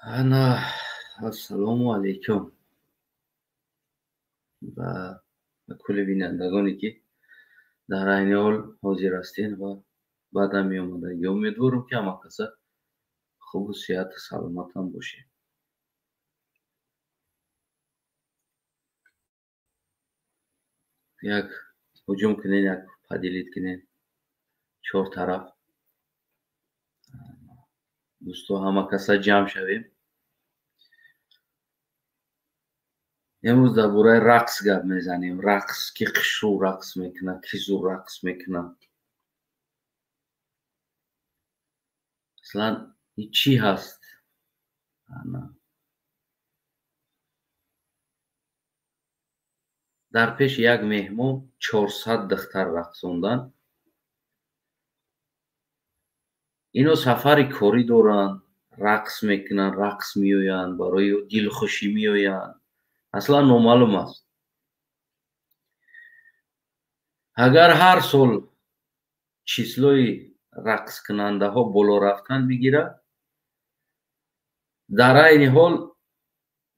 Ana, assalomu alaykum va kulli binandagoni ki дар айни ҳол ҳозир ҳастед ва баъдам меомадагӣ. Умедворам ки ҳамакаса хубу сеҳату саломатам бошед. Як ҳуҷум кунед, як падилид кунед чортараф. дӯстон ҳамакаса ҷамъ шавем. امروز дар бораи рақс гап мезанем. Рақс, ки қишу рақс мекунад, ки зуд рақс мекунад. аслан ин чӣ ҳаст? дар пеши як меҳмон 400 духтар рақсонданд. ино сафари корӣ доранд, рақс мекунанд, рақс меоянд, барои дилхушӣ меоянд. аслан номаълум аст. агар ҳар сол числои рақскунандаҳо боло рафтан бигирад, дар айни ҳол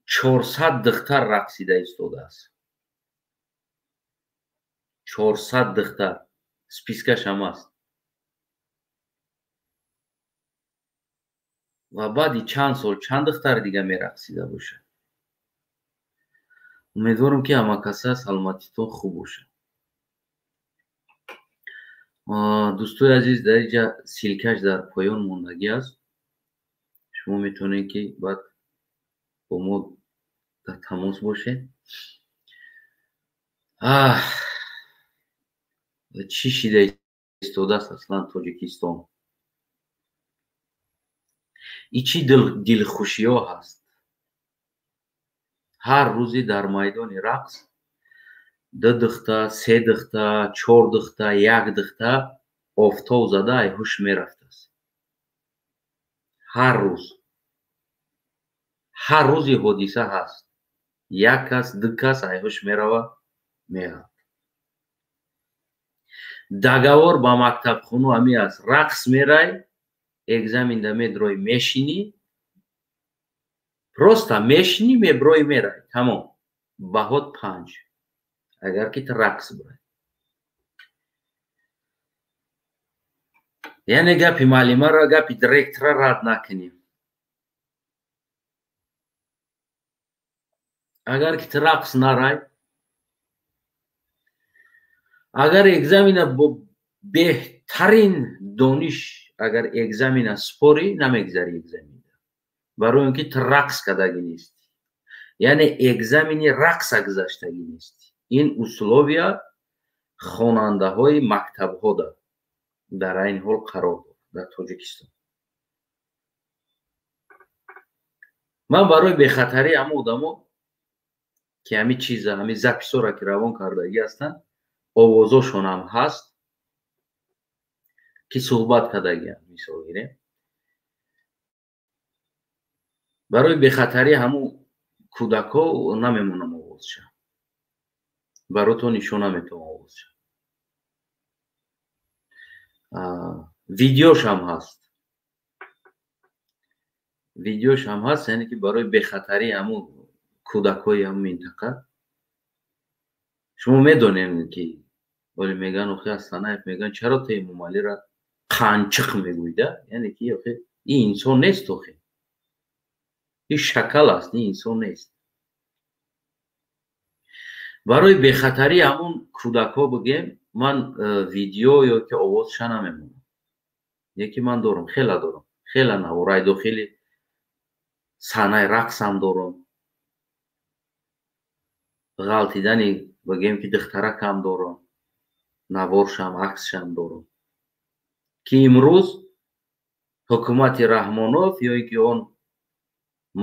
400 духтар рақсида истодааст. 400 духтар. спискаш ҳам аст. ва баъди чанд сол чанд духтар дига мерақсида бошад. умедворам ки ҳамакаса саломатитон хуб бошад. дӯстои азиз, дар инҷа силкаш дар поён мондагӣ аст. шумо метавонед ки баъд бо мо дар тамос бошед. чӣ шида истодааст аслан Тоҷикистон? ин чӣ дилхушиҳо ҳаст? ҳар рӯзе дар майдони рақс 2 духта, 3 духта, 4 духта, 1 духта офтоб зада айҳуш мерафтааст. ҳар рӯз. ҳар рӯз ин ҳодиса ҳаст. 1 кас, 2 кас айҳуш мерава, меяд. дагавор ба мактабхону ҳамин аст. рақс мерай, экзаминда медрои мешинӣ, просто мешинӣ, меброи мерай. тамом. баҳот 5. агар ки ту рақс бурай. яъне гапи муаллимаро, гапи директора рад накунем. агар ки ту рақс нарай, агар экзамина бо беҳтарин дониш агар экзамина спорӣ, намегзарӣ экзаминда. барои он ки ту рақс кардагӣ нести. яъне экзамини рақса гузаштагӣ нести. ин условия хонандаҳои мактабҳо дар айни ҳол қарор дорад дар Тоҷикистон. ман барои бехатарии ҳамон одамо ки ҳамин чиза, ҳамин записҳоро ки равон кардагӣ ҳастанд, овозошонам ҳаст, ки суҳбат кардагиам. мисол гирем. барои бехатарии ҳамон кӯдакҳо намемонам овозша. баротон нишона метавонам овозша. видеошам ҳаст. видеошам ҳаст, яъне ки барои бехатарии ҳамон кӯдакҳои ҳамон минтақа. шумо медонем ки оле мегӯянд охи Астанаев мегӯянд чаро ту Эмомалиро қанчиқ мегӯйда? яъне ки охи ин инсон нест. охи ин шакал аст, ин инсон нест. барои бехатарии ҳамон кӯдакҳо бигем, ман видео ёки овозша намемонам. яке ман дорам, хела дорам. хела навораи дохили саҳнаи рақсам дорам. ғалтидани бигем ки духтаракам дорам. наворшам, аксшам дорам. ки имрӯз ҳукумати Раҳмонов ё ки он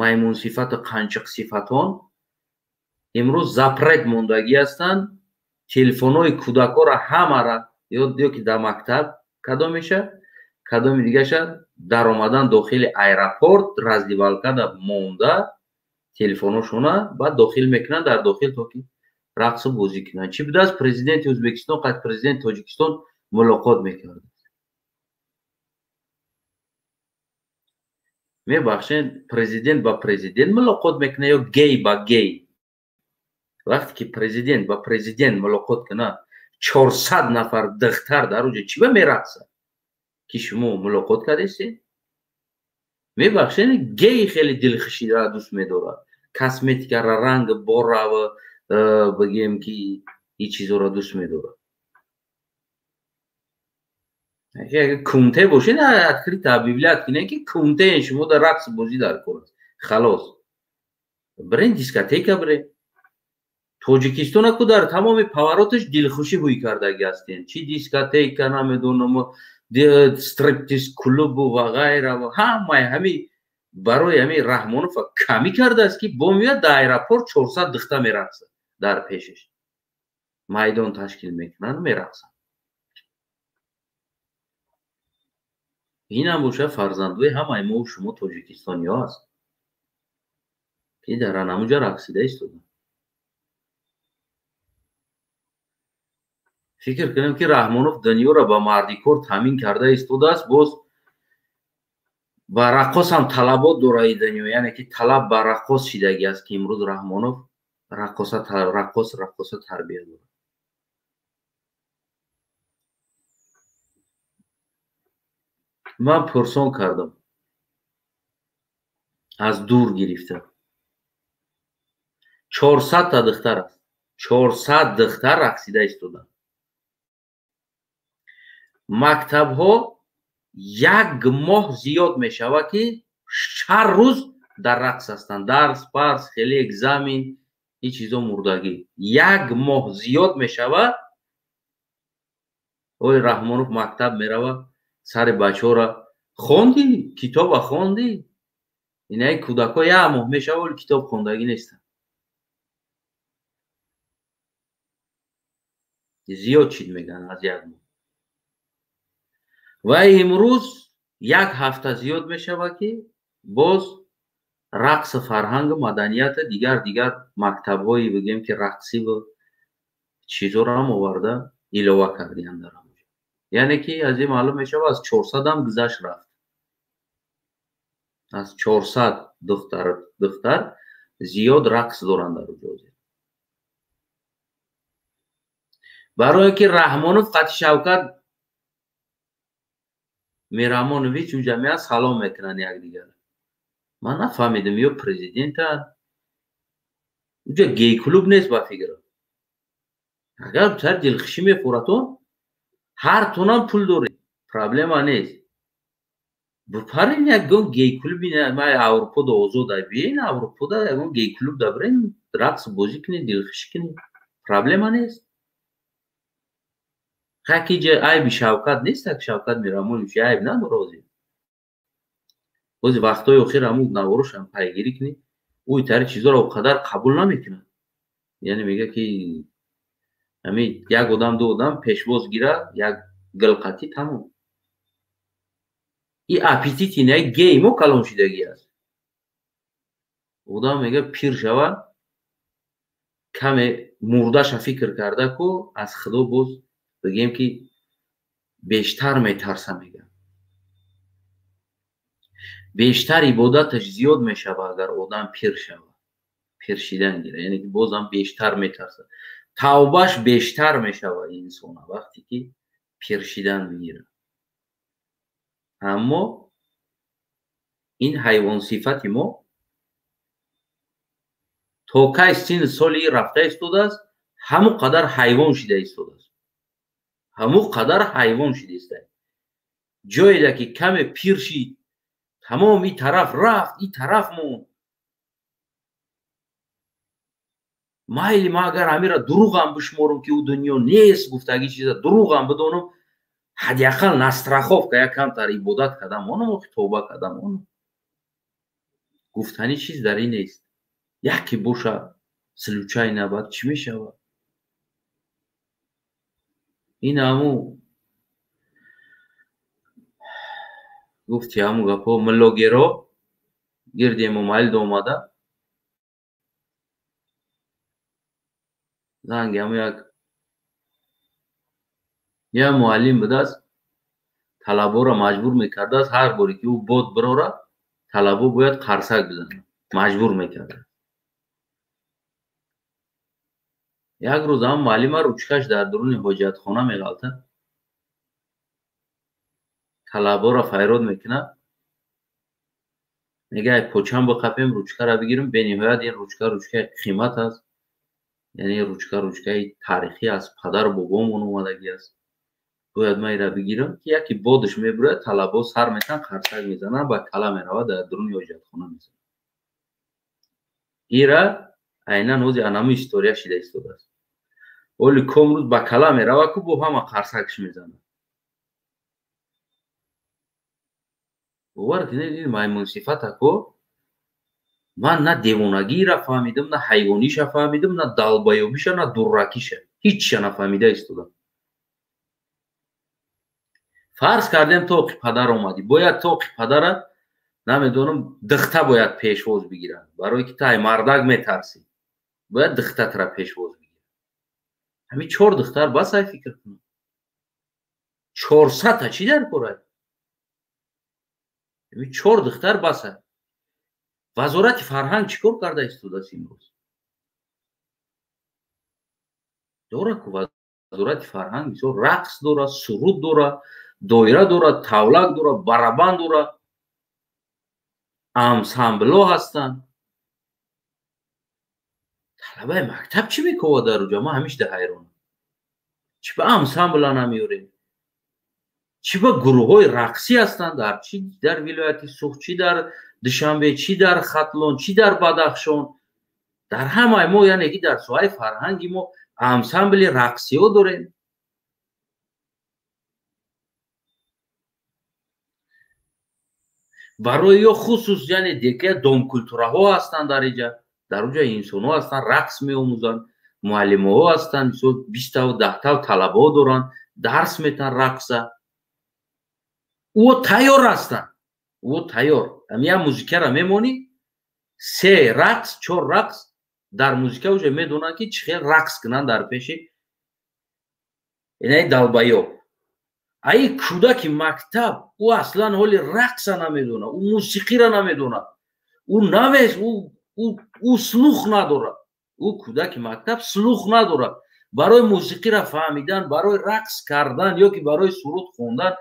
маймунсифату қанчиқсифатон имрӯз запрет мондагӣ ҳастанд. телефонҳои кӯдакҳоро ҳамаро ё ки дар мактаб кадом мешавад, кадоми дигаша дар омадан дохили аэропорт, раздевалкада монда, телефонҳошона баъд дохил мекунанд дар дохил, то ки рақсу бозӣ кунанд. чӣ будааст? президенти Ӯзбекистон қад президенти Тоҷикистон мулоқот мекард. میبخشین پرزیدنت با پرزیدنت ملاقات میکنه یا گی با گی؟ وقتی که پرزیدنت با پرزیدنت ملاقات کنه 400 نفر دختر در اونجا چی به میرقصه که شما ملاقات کردید؟ میبخشین گی خیلی دلخوشی را دوست میداره، کاسمتیک را، رنگ بارا و بگیم که این چیزا را دوست میداره. اگه کونته باشه نه ادخلی طبیبیت کنه که کونته شما در رقص بازی در کنید خلاص برین دیسکاتیکا برین. توجیکستان کو در تمام پاوراتش دلخوشی بوی کرده هستین، چی دیسکاتیکا نمیدونم استریپتیز کلوب و غیره و همه برای همین رحمانوف کمی کرده است که با میاد دایره پر 400 دختر میرقصه در پیشش میدان تشکیل میکنن میرقصن. این هم باشه فرزندوی همه ما و شما تاجیکستانی ها هست که در همونجا رقصیده ایستادن. فکر کنم که رحمانوف دنیا را با مردیکور تامین کرده ایستاده است، باز و رقاص هم طلبات داره دنیا، یعنی که طلب بر رقاص شدگی است که امروز رحمانوف رقاص تربیه داره. من پرسان کردم از دور گرفته 400 تا دختر است، 400 دختر رقصیده ایستادن. مکتب ها یک ماه زیاد می شود که هر روز در رقص هستند، درس پرس خیلی اگزامین این چیزا مردگی یک ماه زیاد می شود. اوی رحمانوف مکتب می رود سر بچه ها را خوندی کتاب خوندی، اینای کودک ها یک ماه می شود ولی کتاب خوندگی نیستن، زیاد چیز میگن از یک ماه. و امروز یک هفته زیاد می شود که باز رقص فرهنگ و مدنیت دیگر مکتب هایی بگیم که رقصی و چیزا را هم آورده ایلوه کردیم در همونجا. یعنی که از این معلوم می شود از 400 هم گذشت رفت، از 400 دختر زیاد رقص دارند در اونجا. برای که رحمانوف قطع شوکت میرامونویچ و جمعیت سلام میکنن یک دیگر. من نفهمیدم یا پرزیدنت اونجا گی کلوب نیست با فکرم. اگر سر دلخوشی میپورتون هر تونم پول داری پرابلم نیست، بپرین یک گون گی کلوب بینه. ما اروپا دا آزاد بین اروپا دا یک گون گی کلوب دا برین رقص بازی کنید دلخوشی کنید پرابلم نیست. خاکی جا عیب شوکت نیست که شوکت میرامونویچ عیب نداره. بعضی وقتای اخیر همون نواروش هم پیگیری کنید اوی تر چیزا رو قدر قبول نمیکنه، یعنی میگه که همین یک آدم دو آدم پیشواز گیره یک گلقتی تمام. این اپیتیت اینه گیم و کلان شدگی است. آدم میگه پیر شوه کم مردش فکر کرده که از خدا باز بگیم که بیشتر میترسه، میگه بیشتر عبادتش زیاد میشوه اگر آدم پیر شوه، پیر شدن گیره، یعنی که بازم بیشتر میترسه، توبهش بیشتر میشوه این انسان وقتی که پیر شدن میگیره. اما این حیوان صفت ما تا که سین سالی رفته ایستاده است همو قدر حیوان شده ایستاده است، همو قدر حیوان شده است. جایی ده که کم پیر شید تمام این طرف رفت این طرف مون مایلی ما اگر همیره دروغ هم بشمارم که او دنیا نیست گفتگی چیزا دروغ هم بدونم حداقل نسترخوف که یک کم تر عبادت کردم اونم توبه کردم اونم گفتنی چیز در این نیست. یکی باشه سلوچه نبود چی میشود؟ این همو گفتی همو گپا ملاگیرا گردی مومایل دا اومده زنگ همو یک معلم بوده است طلبا را مجبور میکرده است هر باری که او باد براره талабо бояд қарсак бизанад, маҷбур мекард. як рӯз ам муаллима ручкаш дар дуруни ҳоҷатхона меғалтад, талаборо файрод мекунад, мегӯяд почам биқапем, ручкаро бигирем. бениҳоят ин ручка ручкаи қимат аст, яъне ручка ручкаи таърихӣ аст, падару бобомон омадагӣ аст. бояд ман инро бигирам ки яке бодаш мебурад, талабо сар метан, қарсак мезанад, ба кала меравад, дар дуруни ҳоҷатхона мезанад. ира айнан ҳозир анаму история шида истодааст. оли комрӯз ба кала меравад ку бо ҳама қарсакш мезанад. бовар кунед ин маймунсифатаку ман на девонагиро фаҳмидам, на ҳайвониша фаҳмидам, на далбаёбиша, на дурракиша, ҳичша нафаҳмида истодам. фарз кардем тоқи падар омадӣ, бояд тоқи падара намедонам дихта бояд пешвоз бигирад, барое ки тай мардак метарсӣ, бояд дихтатра пешвоз бигирад. ҳамин 4 дихтар басай фикр кунам, 400 чӣ дар корад? ҳамин 4 дихтар басай. вазорати фарҳанг чӣ кор карда истодааст имрӯз? дора ку вазорати фарҳанг бисёр рақс дорад, суруд дорад, доира дорад, тавлак дорад, барабан дорад, амсамблҳо ҳастанд. талабаи мактаб чӣ мековад дар уҷа? ман ҳамишда ҳайронам. чӣ ба амсамбла намеёрем? чӣ ба гурӯҳҳои рақсӣ ҳастанд? чӣ дар вилояти Суғд, чӣ дар Душанбе, чӣ дар Хатлон, чӣ дар Бадахшон, дар ҳамаи мо, яъне ки дар соҳаи фарҳанги мо амсамбли рақсиҳо дорем. барои ё хусус яъне декая домкултураҳо ҳастанд дар инҷа. дар уҷа инсонҳо ҳастанд, рақс меомӯзанд, муаллимаҳо ҳастанд, мисол 20 10 талабаҳо доранд, дарс метан рақса. ӯ тайёр ҳастанд, ӯ тайёр. ҳамин музикаро мемонӣ, 3 рақс 4 рақс дар музика уҷа медонанд ки чӣ хел рақс кунанд дар пеши инаи далбаёб. аи кӯдаки мактаб ӯ аслан ҳоли рақса намедонад, ӯ мусиқиро намедонад, ӯ навес, ӯ слух надорад. ӯ кӯдаки мактаб слух надорад. барои мусиқиро фаҳмидан, барои рақс кардан ё ки барои суруд хондан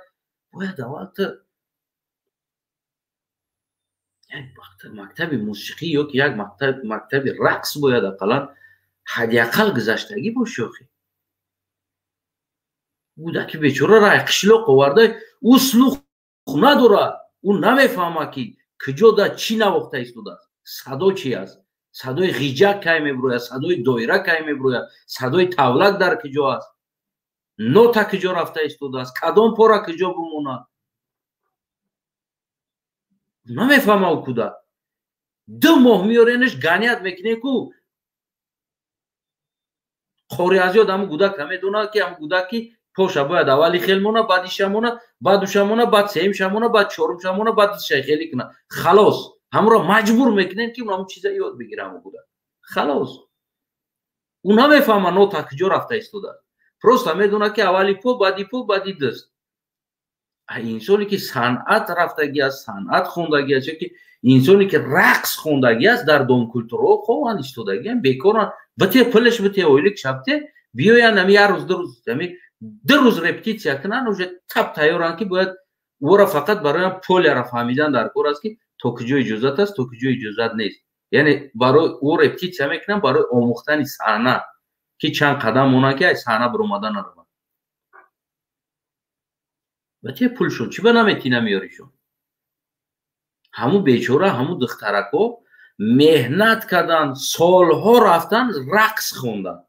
бояд аввал мактаби мусиқӣ ё ки як мактаби рақс бояд ақаллан ҳадиақал гузаштагӣ боши. охи кӯдаки бечораро аз қишлоқ оварда, ӯ слух надорад, ӯ намефаҳмад ки куҷо да чӣ навохта истодааст, садо чӣ аст, садои ғиҷак кай мебурояд, садои доира кай мебурояд, садои тавлак дар куҷо аст, нота куҷо рафта истодааст, кадом пора куҷо бимонад, намефаҳма ӯ кӯдак. 2 моҳ миёренаш ганият мекунем ку қори аз ёд ҳамун кӯдакро медонад ки ҳамун кӯдаки поша бояд аввали хел монад, баъд иша монад, баъд уша монад, баъд сеюмша монад, баъд чорумша монад, баъд шайхелӣ кунад. халос ҳамонро маҷбур мекунем ки ҳамун чиза ёд бигира ҳамун кӯдак. халос ӯ намефаҳма нота куҷо рафта истодааст. просто медонад ки аввали по, баъди даст. инсоне ки санъат рафтагӣ аст, санъат хондагӣ аст, ки инсоне ки рақс хондагӣ аст, дар домкултураҳо хоҳанд истодагиам бекоранд. бите пулаш бите ойлик шабте биёянд ҳамин як рӯз 2 рӯз ҳамин 2 рӯз репетитсия кунанд, уже таб тайёранд ки бояд ӯро фақат барои полиаро фаҳмидан дар кор аст ки то куҷо иҷозат аст, то куҷо иҷозат нест. яъне барои ӯ репетитсия мекунанд барои омӯхтани саҳна ки чанд қадам монанд ки ай саҳна биромада наравад. бате пулшон чӣ ба наметина миёришон? ҳамун бечора, ҳамун духтарако меҳнат карданд, солҳо рафтанд, рақс хонданд.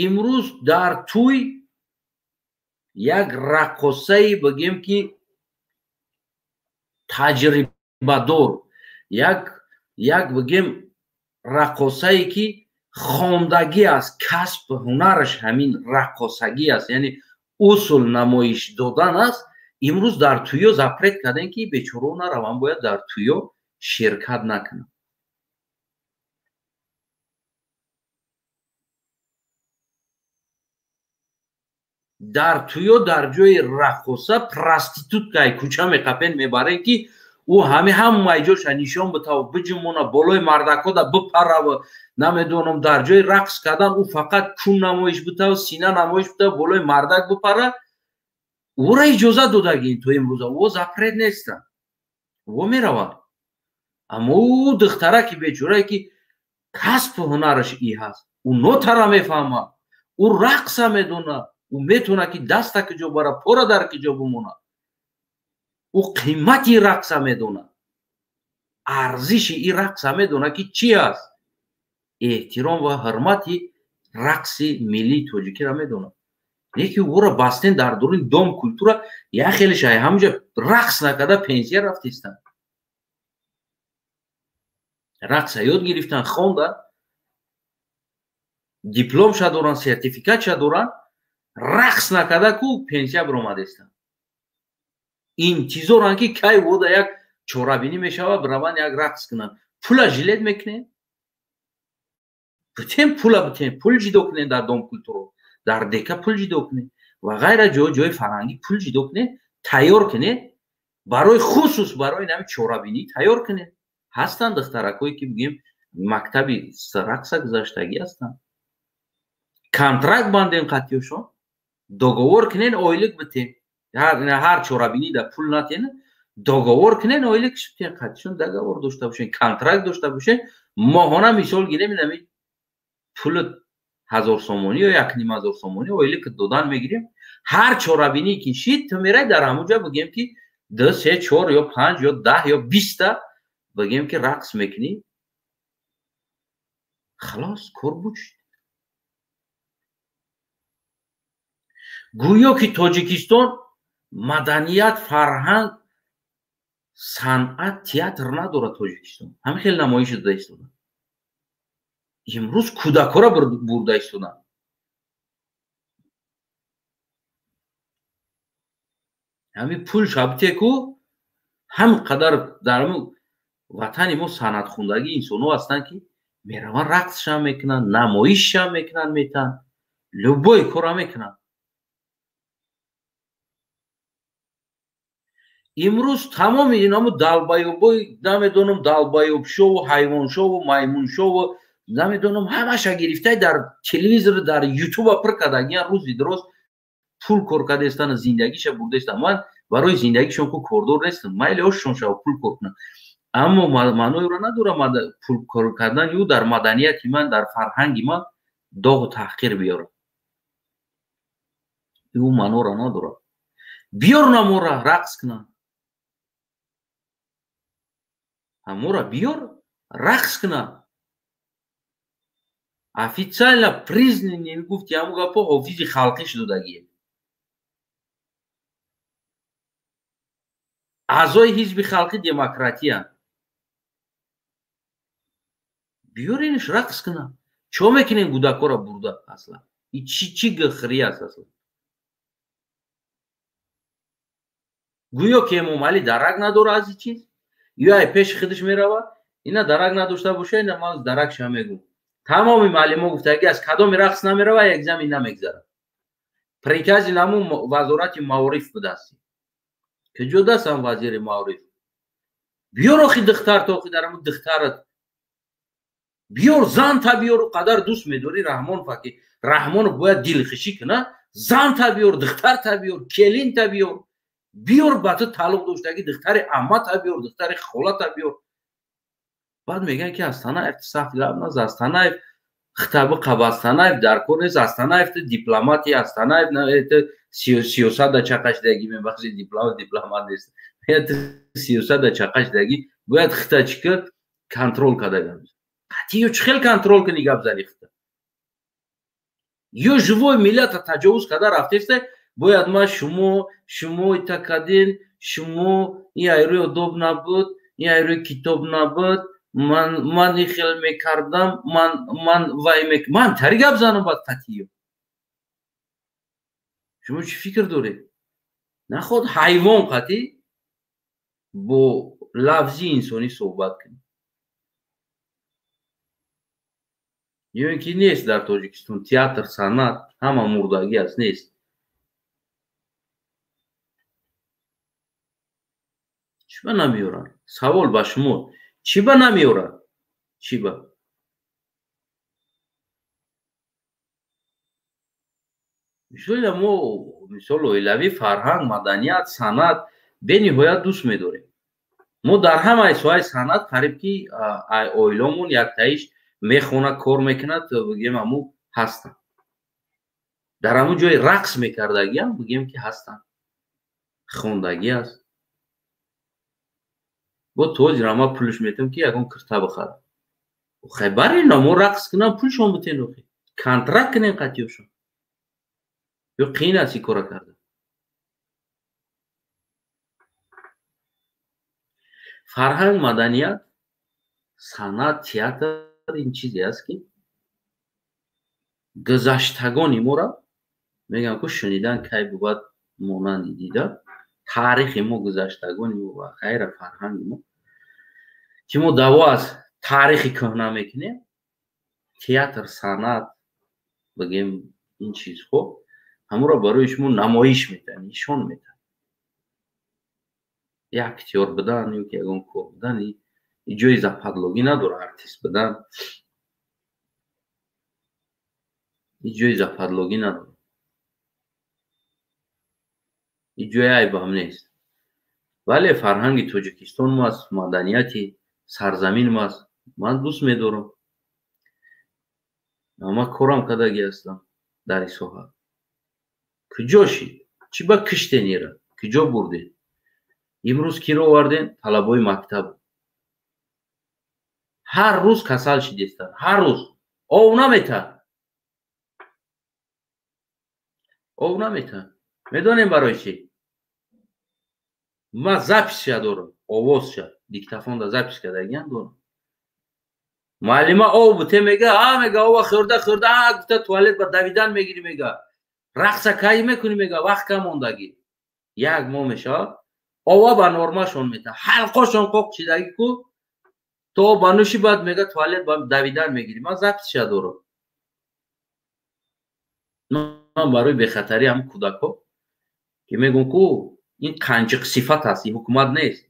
имрӯз дар тӯй як раққосаи бигем ки таҷрибадор, як бигем раққосае ки хондагӣ аст, касб ҳунараш ҳамин раққосагӣ аст, яъне усул намоиш додан аст. имрӯз дар тӯё запрет кардем ки бечораҳо нараванд, бояд дар тӯё ширкат накунанд. дар туё дар ҷои рақоса проституткаи кӯча меқапен мебарен ки ӯ ҳамаи ҷоша нишон битава биҷумона болои мардакода бипарава намедонам дар ҷои рақс кардан ӯ фақат кун намоиш битава сина намоиш битава болои мардак бипара ӯра иҷозат додагин то имрӯза ӯ запрет неста ӯ мерава аммо ӯ духтараки бечорае ки касбу ҳунараш и ҳаст ӯ нотара мефаҳма ӯ рақса медона ӯ метавона ки даста киҷо бара пора дар киҷо бимона ӯ қимати рақса медона арзиши и рақса медона ки чӣ аст эҳтиром ва ҳурмати рақси миллии тоҷикиро медона лекин ӯро бастен дар дурини дом культура яхелиша ҳамҷа рақс накарда пенсия рафтистан рақса ёд гирифтан хондан дипломша доран сертификатша доран рақс накарда ку пенсия биромадестан интизоран ки кай вода як чорабинӣ мешава бираван як рақс кунан пула жилет мекунен битен пула битен пул ҷидо кунен дар дом культура дар дека пул ҷидо кунен ва ғайра ҷои фарҳангӣ пул ҷидо кунен тайёр кунен барои хусус барои нами чорабинӣ тайёр кунен ҳастанд духтаракое ки бигем мактаби рақса гузаштагӣ ҳастанд контракт банден қатъиёшон договор кунен ойлик битен ҳар чорабинида пул натен договор кунен ойлик битен қатъишон договор дошта бошен контракт дошта бошен моҳона мисол гирем нами пули 1000 сомонӣ ё 1500 сомонӣ ойлик додан мегирем ҳар чорабинӣ ки шид ту мерай дар ҳамунҷа бигем ки 2 3 4 ё 5 ё 10 ё 20 та бигем ки рақс мекунӣ халос кор буд шуд гӯё ки тоҷикистон маданият фарҳанг санъат театр надорад тоҷикистон ҳамин хел намоиш дада истодан имрӯз кӯдакҳоро бурда истодан ҳамин пул шабте ку ҳам қадар дар ватани мо санъатхондагӣ инсонҳо ҳастанд ки мераванд рақсшам мекунанд намоишшам мекунанд метаҳанд любой кора мекунанд имрӯз тамоми инамо далбаёбои намедонам далбаёбшову ҳайвоншову маймуншову намедонам ҳамаша гирифтаи дар телевизор дар ютуба пир кардагиян рӯзи дороз пул кор кардастан зиндагиша бурдастан ман барои зиндагишон ку кордор нестам майли ошшон шава пул кор кунам аммо маъноиро надорам пул кор кардан ё дар маданияти ман дар фарҳанги ман доғу таҳқир биёрам ӯ маъноро надорад биёр намора рақс кунам ҳамора биёр рақс кунам официально признанӣ гуфти ҳамун гапо ҳофизи халқӣ шудагие аъзои ҳизби халқи демократиянд биёринш рақс кунам чо мекунем кӯдакҳоро бурда аслан чӣ гихрӣ аст аслан гӯё ки эмомалӣ дарак надорад аз и чиз ё ай пеши худаш мерава ина дарак надошта боша ина ман даракша мегӯм тамоми маълимо гуфтаги аз кадоми рақс намерава екзамин намегзарад прикази намун вазорати маориф будааст киҷо дастам вазири маориф биёр охи духтар то охи дар ҳамун духтарат биёр занта биёр қадар дӯст медорӣ раҳмонова ки раҳмонов бояд дилхушӣ куна занта биёр духтарта биёр келинта биёр биёр ба ту тааллуқ доштаги духтари аммата биёр духтари холата биёр баъд мегӯянд ки Астанаев сахт гап наст Астанаев хитаби қабастанаев дар кор нест Астанаев дипломати Астанаев сиёсат да чақашдагӣ мебахши дипломат нест сиёсат да чақашдагӣ бояд хита чӣ кард контрол карда қатъи ё чӣ хел контрол кунӣ гап зани хита ё живой миллата таҷовуз карда рафтеста бояд ма шумо ита кардин шумо ин айрӯи одоб набуд ин айрӯи китоб набуд ман ин хел мекардам ман тари гап занам бад қатъи ё шумо чӣ фикр доред наход ҳайвон қатъи бо лафзи инсонӣ суҳбат кунед ё ин ки нест дар тоҷикистон театр санъат ҳама мурдагӣ аст нест چی با نمیارن؟ سوال با شما چی با نمیارن؟ چی با؟ ما مثال اویلوی فرهنگ مدنیت سنت به نهایت دوست می‌داریم. ما در همه سوای سنت قریب کی اویلامون یک تایش میخونه کار میکنه تو بگیم امو هستن. در همون جای رقص میکردگی هم بگیم که هستن. خوندگی است. با توج رما پولش میتیم که یکون کرتا بخره. خیبر اینا ما رقص کنم پولشون بتین کنترکت کنیم قطعیشون. یا قین هستی کارا کرده. فرهنگ مدنیت سنت تئاتر این چیزی است که گذشتگانی ما را میگم که شنیدن کی بود مانند دیدن تاریخ ما گذشتگانی و غیر فرهنگ ما که ما دعوا از تاریخ کهنه میکنیم تئاتر سنت بگیم این چیز خب همون را برای شما نمایش میتن نشون میتن یک اکتیور بدن یا که یکون کار بدن این جایزه پادلوگی نداره ارتیست بدن این جایزه پادلوگی نداره این جای عیب هم نیست ولی فرهنگ تاجیکستان ما است مدنیتی سرزمین ما است من دوست میدارم اما کارم کداگی هستم در این ساحه کجاشی چی با کشتین ایره کجا بردین امروز کی رو آوردین طلبای مکتب هر روز کسل شدیستن هر روز او نمیتن میدونیم برای چی ما запись دارم آواز شد دیکتافون دا запись کردگیان دارم معلمه او بوده میگه او خورده گفته توالت با دویدن میگیری میگه رقص کی میکنی میگه وقت کم موندگی یک ماه میشه او با نورماشون میته حلقاشون قوق چیدگی کو تو بانوشی بعد میگه توالت با دویدن میگیری ما запись دارم من برای بخطری هم کودکو که میگم کو این قنچق صفت هست این حکومت نیست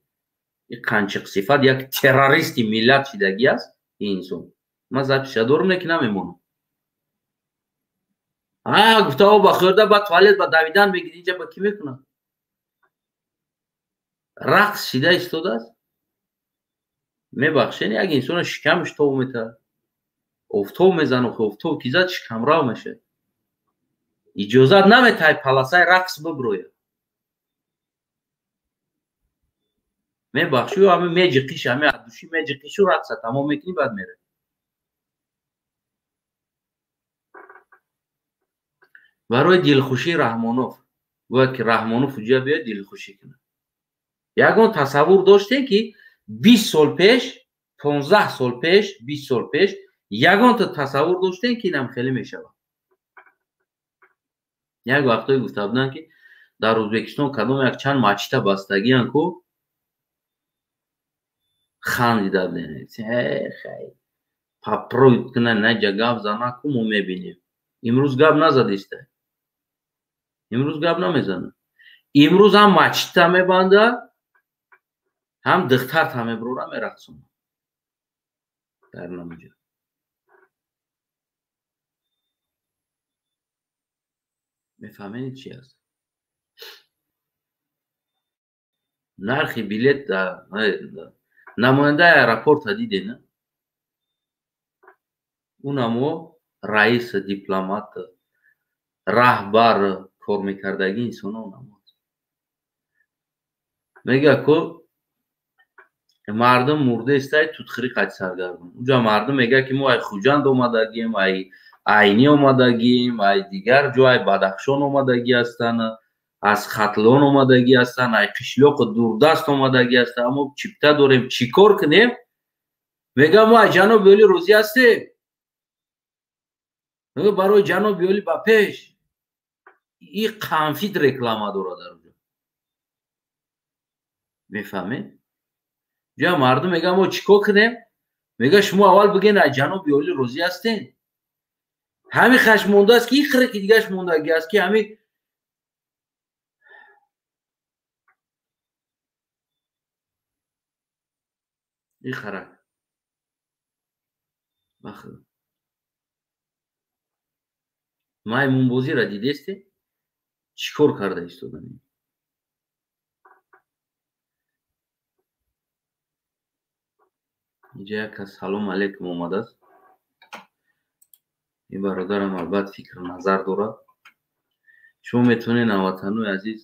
این قنچق صفت یک تروریستی ملت شدگی است این انسان من запись دارم که نمیمونم گفته او با خورده با توالت با دویدن میگیری اینجا با کی میکنه رقص شده ایستاده است میبخشین یک انسان شکمش تو میته افتو میزن و افتو کیزد شکم را میشه اجازت نمیته پلاسای رقص ببروید میبخشی و همه میجقیش همه عدوشی میجقیش و رقص تمام میکنی بعد میره برای دلخوشی رحمانوف باید که رحمانوف اونجا بیاد دلخوشی کنه یکون تصور داشته که 20 سال پیش 15 سال پیش 20 سال پیش یکون تصور داشته که اینم خیلی میشود یک وقتایی گفته بودن که در ازبکستان کدام یک چند مچته بستگی هن که خندیده بودن خیلی پاپروید کنه نجا گپ زنه که ما میبینیم امروز گپ نزدیسته امروز گپ نمیزنه امروز هم مچته میبنده هم دختر همه برو را میرقصونه در نموجه میفهمینید چی هست نرخی بیلیت در نماینده ایرپورت دیده نه اونمو رئیس دیپلمات رهبر کار میکردگی انسان اونمو میگه که مردم مرده استای توتخری قد سرگردون اونجا مردم میگه که ما ای خوجند اومدگیم ای عینی اومدگیم ای دیگر جای بدخشان اومدگی هستن از خطلان اومدگی هستن ای قشلوق دوردست اومدگی هستن اما چیپته داریم چیکار کنیم میگه ما جناب بیولی روزی هستیم میگه برای جناب بیولی با پیش این قنفید رکلامه داره در اونجا میفهمید جا مردم میگه ما چیکار کنیم میگه شما اول بگین جناب بیولی روزی هستین همین خشم مونده است که این خره که دیگهش موندگی است که همین میخرک маймун бозиро дидесте чӣ кор карда истодан? инҷа як кас салом алейкум омадааст. ин бародарам албат фикр назар дорад. шумо метавонед ҳамватанои азиз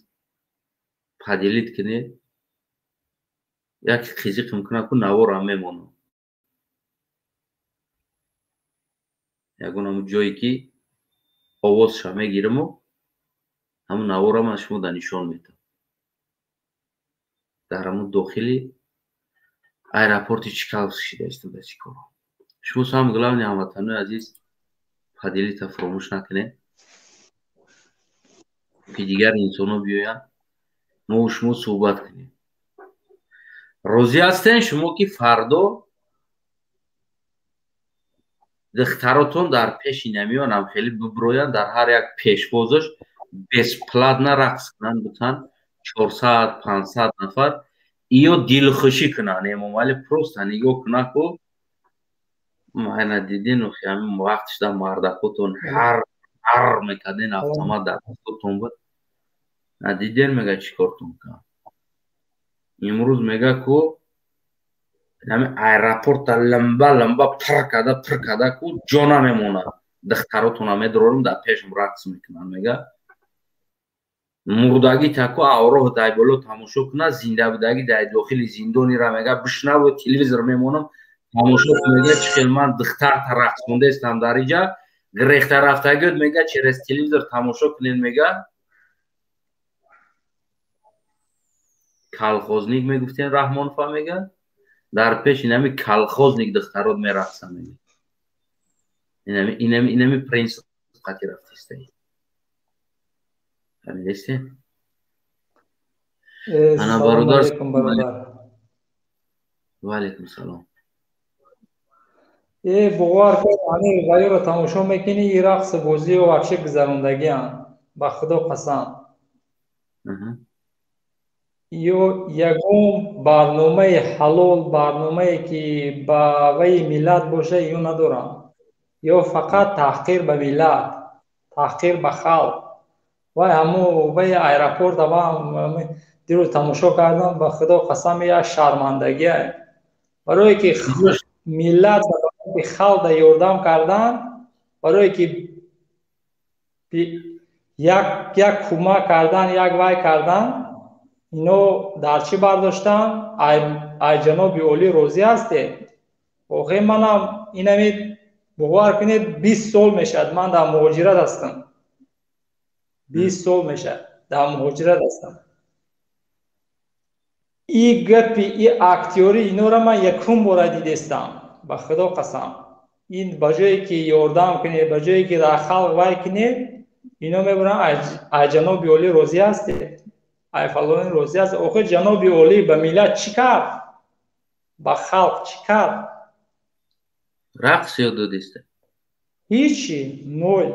падилид кунед. як қизиқ мкуна ку наворам мемонад. ягон ҳамун ҷое ки овозша мегирему ҳамун наворам аз шумо да нишон метавам. дар ҳамун дохили аэропорти Чикаго шида истода чӣ кор. шумо сам главни ҳамватанои азиз падилита фуромӯш накунед. ки дигар инсонҳо биёянд мо шумо суҳбат кунем. розӣ ҳастем шумо ки фардо духтаротон дар пеши намиёнам хеле биброянд дар ҳар як пешбозаш бесплатна рақс кунанд бутан 400-500 нафар ё дилхушӣ кунанд. вале просто нигоҳ куна ку майна дидину ҳамин вақтшда мардакотон ҳар мекарден автомат дар дастотон буд. надиден мега чӣ кортон кунад. имрӯз мега ку ҳамин аэропорта ламба пир када ку ҷо намемонад. духтаротона медорорум дар пешам рақс мекунанд. мега мурдагӣ таку авроҳ дай боло тамошо кунад. зинда будагӣ дар дохили зиндонира мега бишнаву телевизор мемонам тамошо ку мега чӣ хел ман духтарта рақс мондестам дар инҷа грехта рафтагиёт мега через телевизор тамошо кунед мега калхозник мегуфтен раҳмонова мега дар пеши нами калхозник духтарот мерақсанд мега. инами принцип қати рафтистай. ҳамидестен ана бародар ваалейкум салом. буғар ҳамин ғайёро тамошо мекунӣ. ин рақс бозию ваҳшӣ гузарондагиам ба худо қасам. ё ягон барномаи ҳалол барномае ки ба ваи миллат боша ё надорам. ё фақат таҳқир ба миллат, таҳқир ба халқ. вай ҳамун ваи аэропорт дирӯз тамошо кардам. ба худо қасам як шармандагия. барое ки миллат ва халқда ёрдам кардан, барое ки як кӯмак кардан, як вай кардан, ино дар чӣ бардоштанд? ай ҷаноби олӣ розӣ ҳастед? охир манам инами бовар кунед 20 сол мешавад ман дар муҳоҷират ҳастам. 20 сол мешавад дар муҳоҷират ҳастам. ин гапи ин актёри инора ман якум бора дидестам. ба худо қасам. ин ба ҷое ки ёрдам кунед, ба ҷое ки дар халқ вай кунед, ино мебуранд ай ҷаноби олӣ розӣ ҳастед? ай фалони розӣ ҳаст? охир ҷаноби олӣ ба миллат чӣ кард? ба халқ чӣ кард? рақс ёд додеста? ҳичи ноль.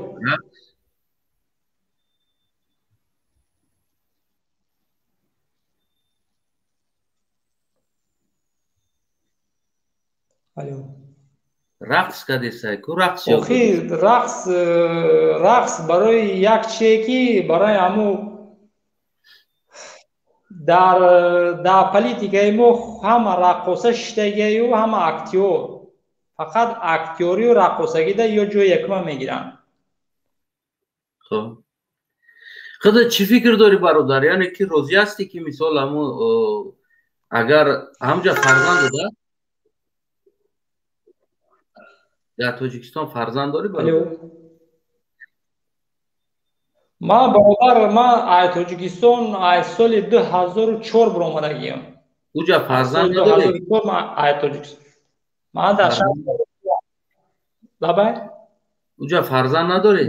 рақс кардесай ку рақс ёд. охир рақс барои як чие ки барои ҳамун дар политикаи мо ҳама рақоса шиштагию ҳама актёр. фақат актёрию рақосагида ё ҷои якума мегиранд. худа чӣ фикр дорӣ бародар? яъне ки розӣ ҳастӣ ки мисол ҳамун агар ҳамҷа фарзанд дода дар Тоҷикистон фарзанд дорӣ бародар? ман бародар ман ай Тоҷикистон ай соли 2004 биромадагиам. уҷа фарзанд надорӣ? ай Тоҷикистон ман дар лабай уҷа фарзанд надорӣ?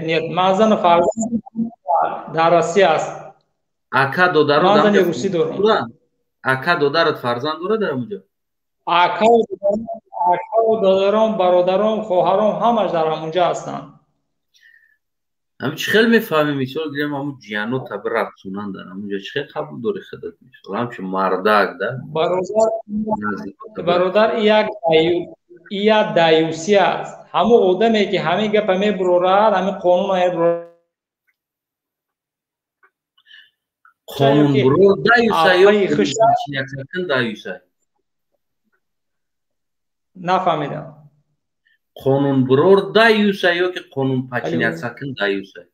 нет ман зани фарзанд дар Россия аст. ака додарот ман зани русӣ дорам. ака додарот фарзанд дорад дар уҷа? акау додарон бародарон хоҳарон ҳамаш дар ҳамунҷа ҳастанд. هم چی خیلی میفهمی مثال گیرم همون جیانو تبر رقصونن دارم اونجا چی خیلی قبول داری خودت مثال همچه مردک ده برادر یک دایوسی است همون آدمی که همین گپ میبرورد همین قانون های برورد قانون برور دایوسای یا آقای خشت چینکن دایوسای نفهمیدم قانون برور دایوسای یا که قانون پچینیت الو سکن دایوسای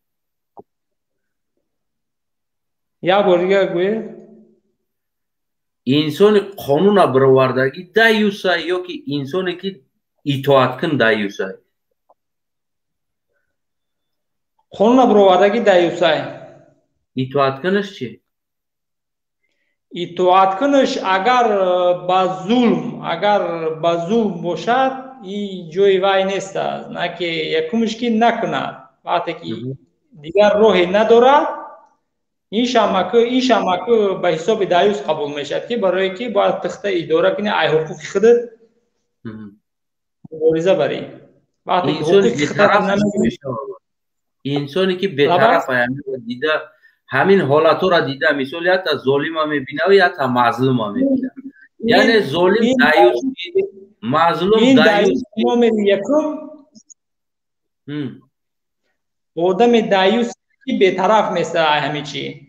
یا بار گوی انسان قانون برآوردگی دایوسای یا که انسانی که اطاعت کن دایوسای قانون برآوردگی دایوسای اطاعت کنش چی؟ اطاعت کنش اگر با ظلم باشد این جای وای نیست نه که یکمش که نکند وقتی که دیگر راهی ندارد این شمکه به حساب دایوس قبول میشد که برای که باید تخته اداره کنی ای حقوق خودت مبارزه بری وقتی که انسانی حقوق خودت بی‌طرف نمیگیری انسانی که بی‌طرف دیده همین حالت را دیده مثال یا تا ظالم هم میبینه و یا تا مظلوم هم میبینه یعنی ظالم دایوس مظلوم دایوس نمبر یکم آدم دایوس که بی‌طرف میسته همه چی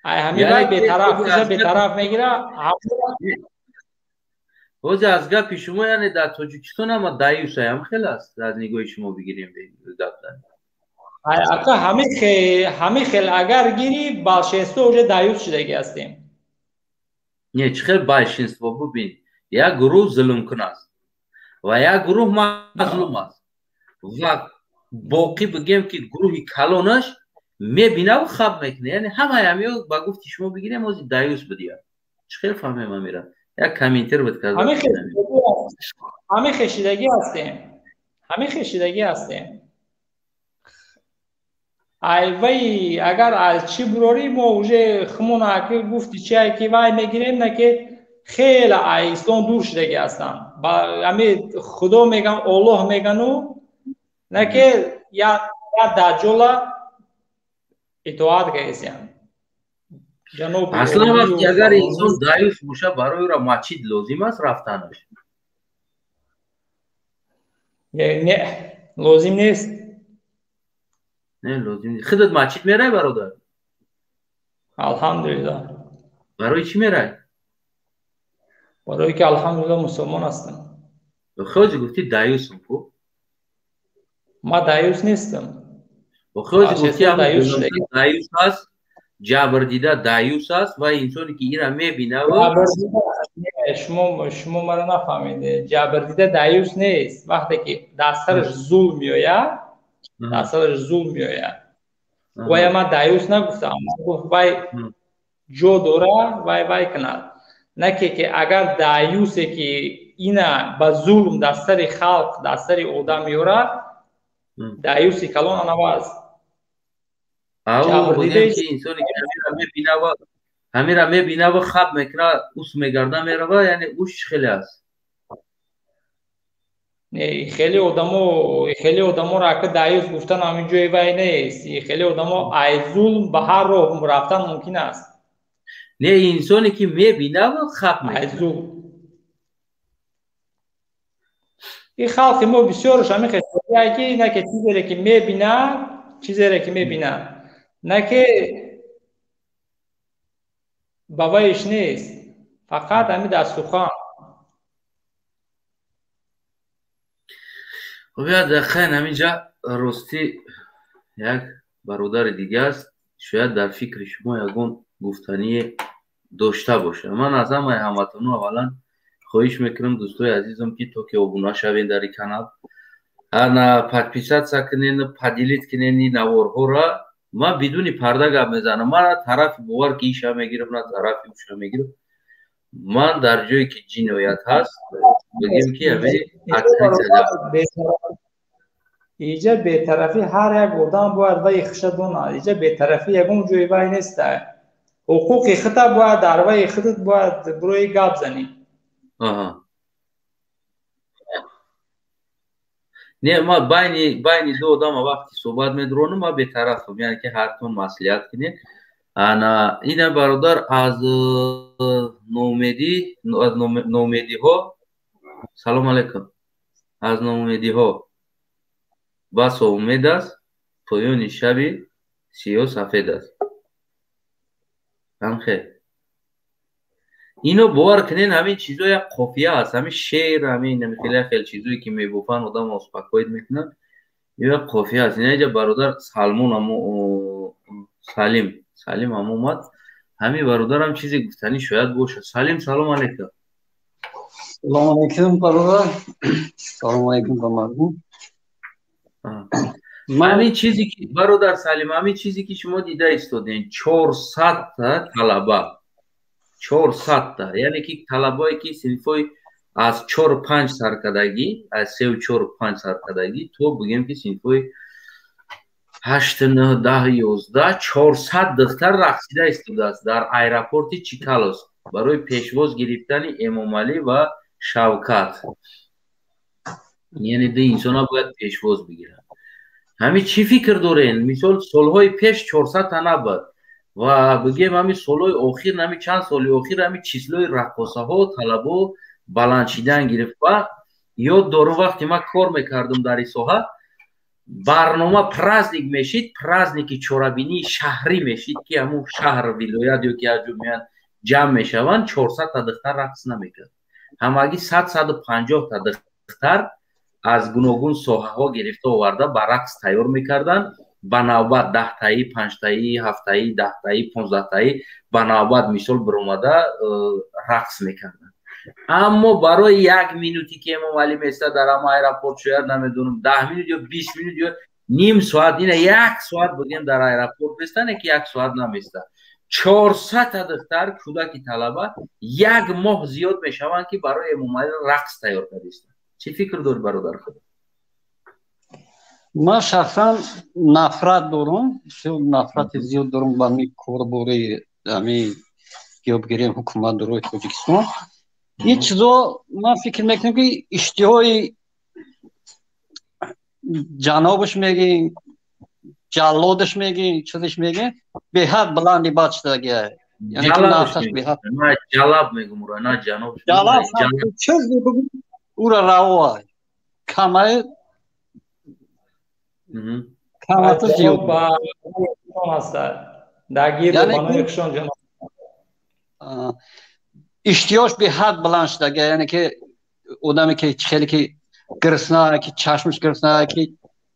همه وای بی‌طرف میشه بی‌طرف میگیره روز از گپ شما یعنی در تاجیکستان هم دایوس هم خیلی است از نگاه شما بگیریم اگه همه خیلی اگر گیری بالشینستو اوجه دایوس شدگی هستیم نه چه خیلی بالشینستو ببین یک گروه ظلم کن است و یک گروه مظلوم است و باقی بگیم که گروه کلانش میبینه و خب میکنه یعنی همه با گفت شما بگیریم از دایوس بدیم چه خیلی فهمه میرم یک کامنتر بود که همه خشیدگی هستیم ای وای اگر از چی بروری ما اوجه خمونه که گفتی چی که وای میگیریم نه که خیلی اسلام دور شدگی هستن با همه خدا میگن الله میگن نه که یا دجال اطاعت گیسیم اصلا وقتی اگر انسان دایوس باشه برای را مسجد لازم است رفتنش نه لازم نیست نه لازم نیست خودت مسجد میره برادر الحمدلله برای چی میره برای که الحمدلله مسلمان هستم خودت گفتی دایوسم کو ما دایوس نیستم خودت گفتی هم دایوس هست جبر دیده دایوس هست و انسانی که ایرا میبینه و شما مرا نفهمیده جبر دیده دایوس نیست وقتی که دسترش ظلم میآید و ما دایوس نگفتم گفت وای جو دوره وای کند نه که اگر دایوسی که اینا با ظلم دستر خلق دستر آدم میاره دایوسی کلان نواز او بگیم که انسانی که همین را میبینه و خب میکنه اوس میگرده میره و یعنی اوش خیلی است خیلی آدمو را که دایوس گفتن همین جای وای نیست خیلی آدمو ای ظلم به هر راه رفتن ممکن است نه انسانی که میبینه و خب میکنه این خلق ما بسیارش همین خیلی نه که چیزی که میبینه نه که بابایش نیست فقط همین دستوخان خب یاد دقیقا همینجا راستی یک برادر دیگه است شاید در فکر شما یکون گفتنی داشته باشه من از همه هموطنو اولا خواهش میکنم دوستای عزیزم که تو که ابونا شوین در کانال انا подписаться کنین پدیلیت کنین نوارها را من بدون پرده گپ میزنم من طرف باور که ایشا میگیرم نه طرف ایشا میگیرم من در جایی که جنایت هست بگیم که اینجا بی‌طرفی هر یک آدم باید وای خشدونه اینجا بی‌طرفی یکم جوی وای نیست حقوق خطا باید در وای خودت باید بروی گپ زنی نه ما بین دو آدم وقتی صحبت می‌داریم ما به طرفم یعنی که هر تون مصلحت کنین انا اینا برادر از نومیدی ها سلام علیکم از نومیدی ها بس امید است پایان شبی سیاه سفید است هم خیر اینو باور کنین همین چیزای قافیه هست همین شعر همین خیلی چیزایی که میگفتن آدم اسپکوید میکنن یه قافیه هست اینجا برادر سلمون هم سلیم هم اومد همین برادر هم چیزی گفتنی شاید باشه سلیم سلام علیکم سلام علیکم برادر سلام علیکم مردم همین چیزی که برادر سلیم همین چیزی که شما دیده ایستادین 400 تا طلبه 400 تا یعنی که طلبایی که صنفای از 4-5 سرکردگی از 3 و 4-5 سرکردگی تو بگیم که صنفای 8 9 10 11 400 دختر رقصیده ایستاده است در ایرپورت چیکالوس برای پیشواز گرفتن امام علی و شوکت یعنی ده انسان ها باید پیشواز بگیرن همین چی فکر دارین مثال سالهای پیش 400 تا نبود و بگیم همین سالهای آخر همین چند سال آخر همین چیزهای رقاصه ها طلبا بلند شدن گرفت و یاد دارم وقتی من کار میکردم در این ساحه برنامه پرازنیک میشید پرازنیکی چورابینی شهری میشید که همون شهر ولایت یا که از میان جمع میشوند 400 تا دختر رقص نمیکرد همگی 100-150 تا دختر از گوناگون ساحه ها گرفته آورده به رقص تیار میکردن به نوبت 10 تایی 5 تایی 7 تایی 10 تایی 15 تایی به نوبت مثال برآمده رقص میکردن اما برای 1 مینوتی که امام علی میسته در اما ایرپورت شاید نمیدونم 10 مینوت یا 20 مینوت یا نیم ساعت اینه 1 ساعت بگیم در ایرپورت بستنه که 1 ساعت نمیسته 400 تا دختر کودک طلبه 1 ماه زیاد میشوند که برای امام علی رقص تیار کرده است چی فکر داری برادر خود من شخصا نفرت دارم نفرت زیاد دارم با می کارباری همین گیابگیری حکومت در تاجیکستان این چیزا من فکر میکنم که اشتهای جنابش میگه جلادش میگه چیزش میگه به حد بلندی بچ داگه یعنی که نفسش به حد نه جلاب میگم رو نه جناب جلاب چیزی بگو او را روای کمه کمه زیاد با هست درگیر با بانو یکشان جناب اشتیاش به حد بلند شده یعنی که آدمی که خیلی که گرسنه که چشمش گرسنه که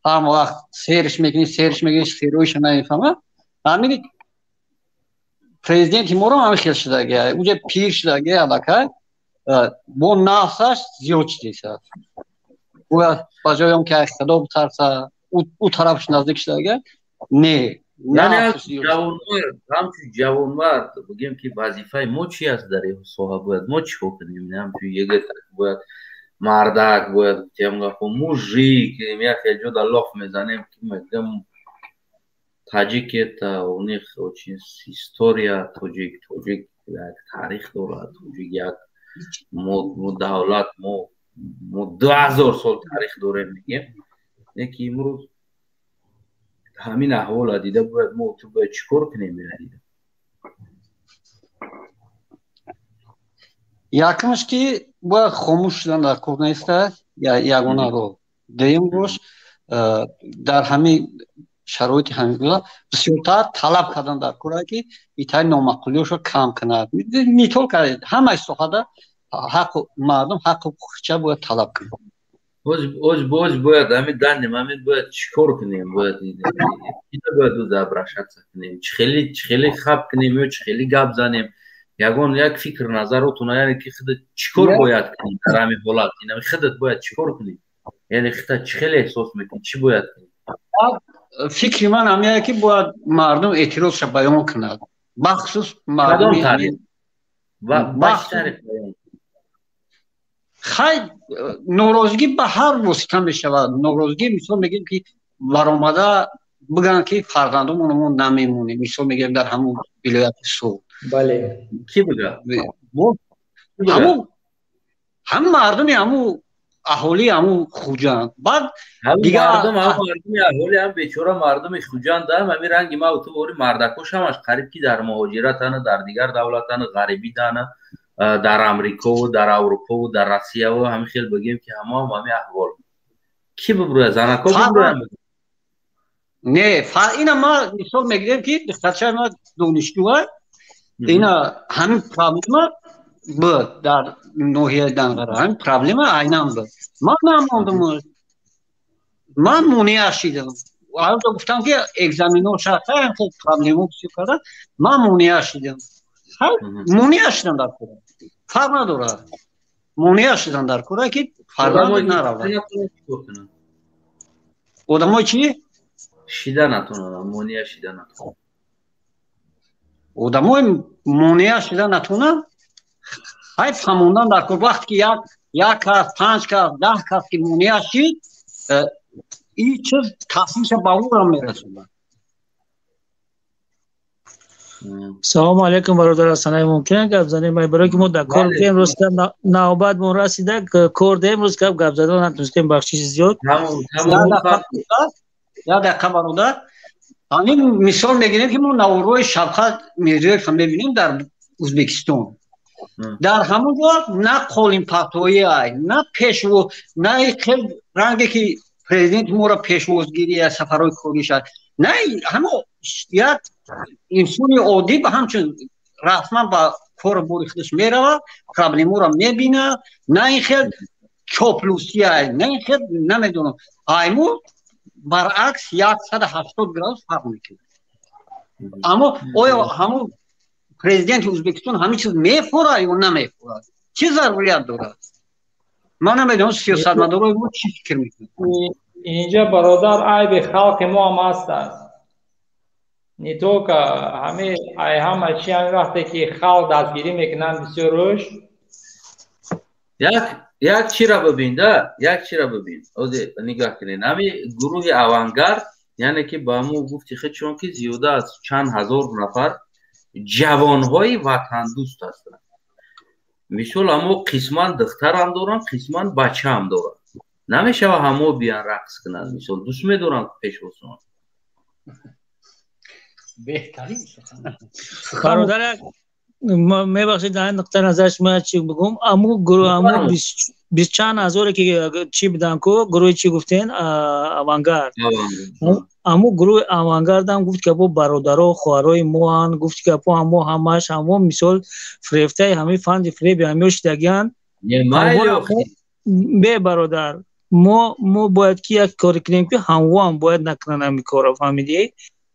هم وقت سیرش میکنی سیرویش نمیفهمه همین پرزیدنت ما رو همین خیلی شده اونجا پیر شده الکه با نفسش زیاد شده و با جای اون که خدا بترسه او طرفش نزدیک شده نه یعنی همچون جوانمرد بگیم که وظیفه ما چی است در این ساحه باید ما چی کنیم همچون یک باید مردک باید تیم گفت موجی که میاد خیلی در لاف میزنیم که میگم تاجیک تا اونی خوچین هیستوریا تاجیک یک تاریخ داره تاجیک یک دولت ما 2000 سال تاریخ داره میگیم یکی امروز همین احوال دیده باید ما تو باید چیکار کنیم می‌دیدم یکمش که باید خاموش شدن در کار نیسته یا یگانه رو دیم باش در همین شرایط همین بسیارتر طلب کردن در کاره که ایتای نامعقولیش رو کم کند نیتول کرد همه ساخته حق مردم حق خوخچه باید طلب کنید باز باید همین دندیم همین باید چیکار کنیم باید ایده باید دو دبرشت کنیم چخیلی خب کنیم یا چخیلی گب زنیم یک فکر نظراتونه یعنی که خودت چیکار باید کنیم در همین حالت یعنی خودت باید چیکار کنیم یعنی خودت چخیلی احساس میکنی چی باید کنیم فکر من همیه که باید مردم اعتراضش بیان کند بخصوص مردم خیلی ناراضگی به هر واسطه می شود ناراضگی مثال میگیم که برآمده بگن که فرزندمون نمیمونه مثال میگیم در همون ولایت سو بله کی بگه همون هم مردمی همون اهالی همون خوجان بعد همون دیگه مردم اهالی هم بیچاره مردم خوجان دارم همین رنگی ما تو بوری مردکوش همش قریب کی در مهاجرت هنه در دیگر دولت هنه غریبی دانه در امریکا و در اروپا و در روسیه و همین خیلی بگیم که همه احوال کی ببروه زنکا ببروه نه اینا ما مثال میگیم که دخترچه ما دانشجوه اینا همین پرابلم بود در نوحیه دنقره همین پرابلم aynı بود ما نموندم من مونیه شدم و هم گفتم که اگزامینو شرطه هم خیلی پرابلمو بسیار کرده من مونیه شدم مونیه شدم در کوره فرق نداره مونیه شدم در کوره که فرق نداره آدمای چی؟ شیده نتونه مونیه شیده نتونه آدمای مونیه شیده نتونه حیف هموندن در کوره وقتی که یک کس 5 کس 10 کس که مونیه شید این چیز تحصیلش با او را میرسونه. سلام علیکم برادر حسنای ممکنه گپ زنیم برای که ما در کار که امروز نوبت ما رسیده کار ده امروز که گپ زدن نتونستیم بخشش زیاد یا دقیقه برادر همین مثال میگیریم که ما نوروی شبخت میرزویف هم میبینیم در ازبکستان در همونجا نه قولین پتویی نه پیشو نه خیلی رنگی که پرزیدنت ما را پیشوازگیری از سفرهای کاری شد نه همه یک انسانی عادی به همچون رسما با کار بوری خودش میره پرابلم را میبینه نه این خیلی چاپلوسی نه این خیلی نمیدونم ایمو برعکس 180 گراد فرق میکنه اما آیا همون پرزیدنت ازبکستان همین چیز میفوره یا نمیفوره چه ضروریت داره من نمیدونم سیاستمدارای ما چی فکر میکنه اینجا برادر عیب خلق ما هم هست نه تو که همه چی هم وقتی که خلق دستگیری میکنن بسیار روش یک چی را ببین نگاه کنین همین گروه اوانگارد یعنی که با همون گفتی خیلی چون که زیاده از چند هزار نفر جوانهای وطن دوست هستن مثل همو قسمان دختر هم دارن قسمان بچه هم دارن نمیشه همو بیان رقص کنن مثل دوست میدارن پیش بسون بهترین برادر میبخشید در نقطه نظرش من چی بگم امو گروه امو 20 چند هزار که چی بدن کو گروه چی گفتین اوانگارد امو گروه اوانگارد هم گفت که با برادرها خواهرای ما هم گفت که با همو همش همو مثال فریفته همه فند فریب همیش دگیان به برادر ما باید که یک کاری کنیم که همو هم باید نکنن همی کارا فهمیدی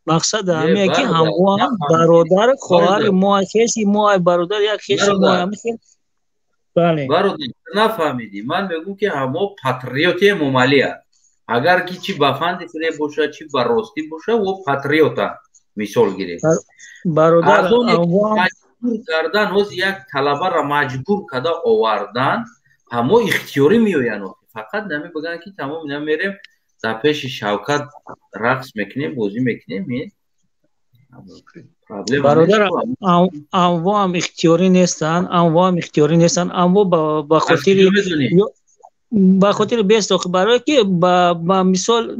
مقصد همه که همو هم برادر خواهر ما کسی ما برادر یک کسی ما هم بله برادر نفهمیدی من میگم که همو پاتریوتی ممالی هست اگر کی چی با فند فریب باشه چی با راستی باشه و پاتریوتا مثال گیره برادر مجبور کردن از یک طلبه را مجبور کده آوردن همو اختیاری میوین فقط نمی بگن که تمام نمیریم در پیش شوکت رقص میکنیم بازی میکنیم برادر هم اختیاری نیستن اما با خاطر بیست برای که با مثال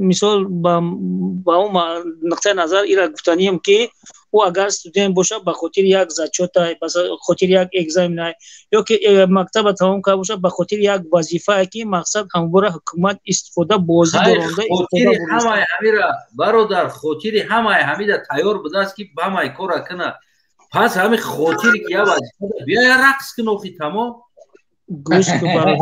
با اون نقطه نظر ایرا گفتنیم که او اگر استودنت باشه به خاطر یک زچوتا به خاطر یک اگزامین یا که مکتب تمام کرده باشه به خاطر یک وظیفه که مقصد همواره حکومت استفاده بازی دارنده خاطر همه همیرا برادر خاطر همه همیدا تیار بوده است که با همه کار کنه پس همه خاطر که یا وظیفه بیا رقص کنه خی تمام گوش که برادر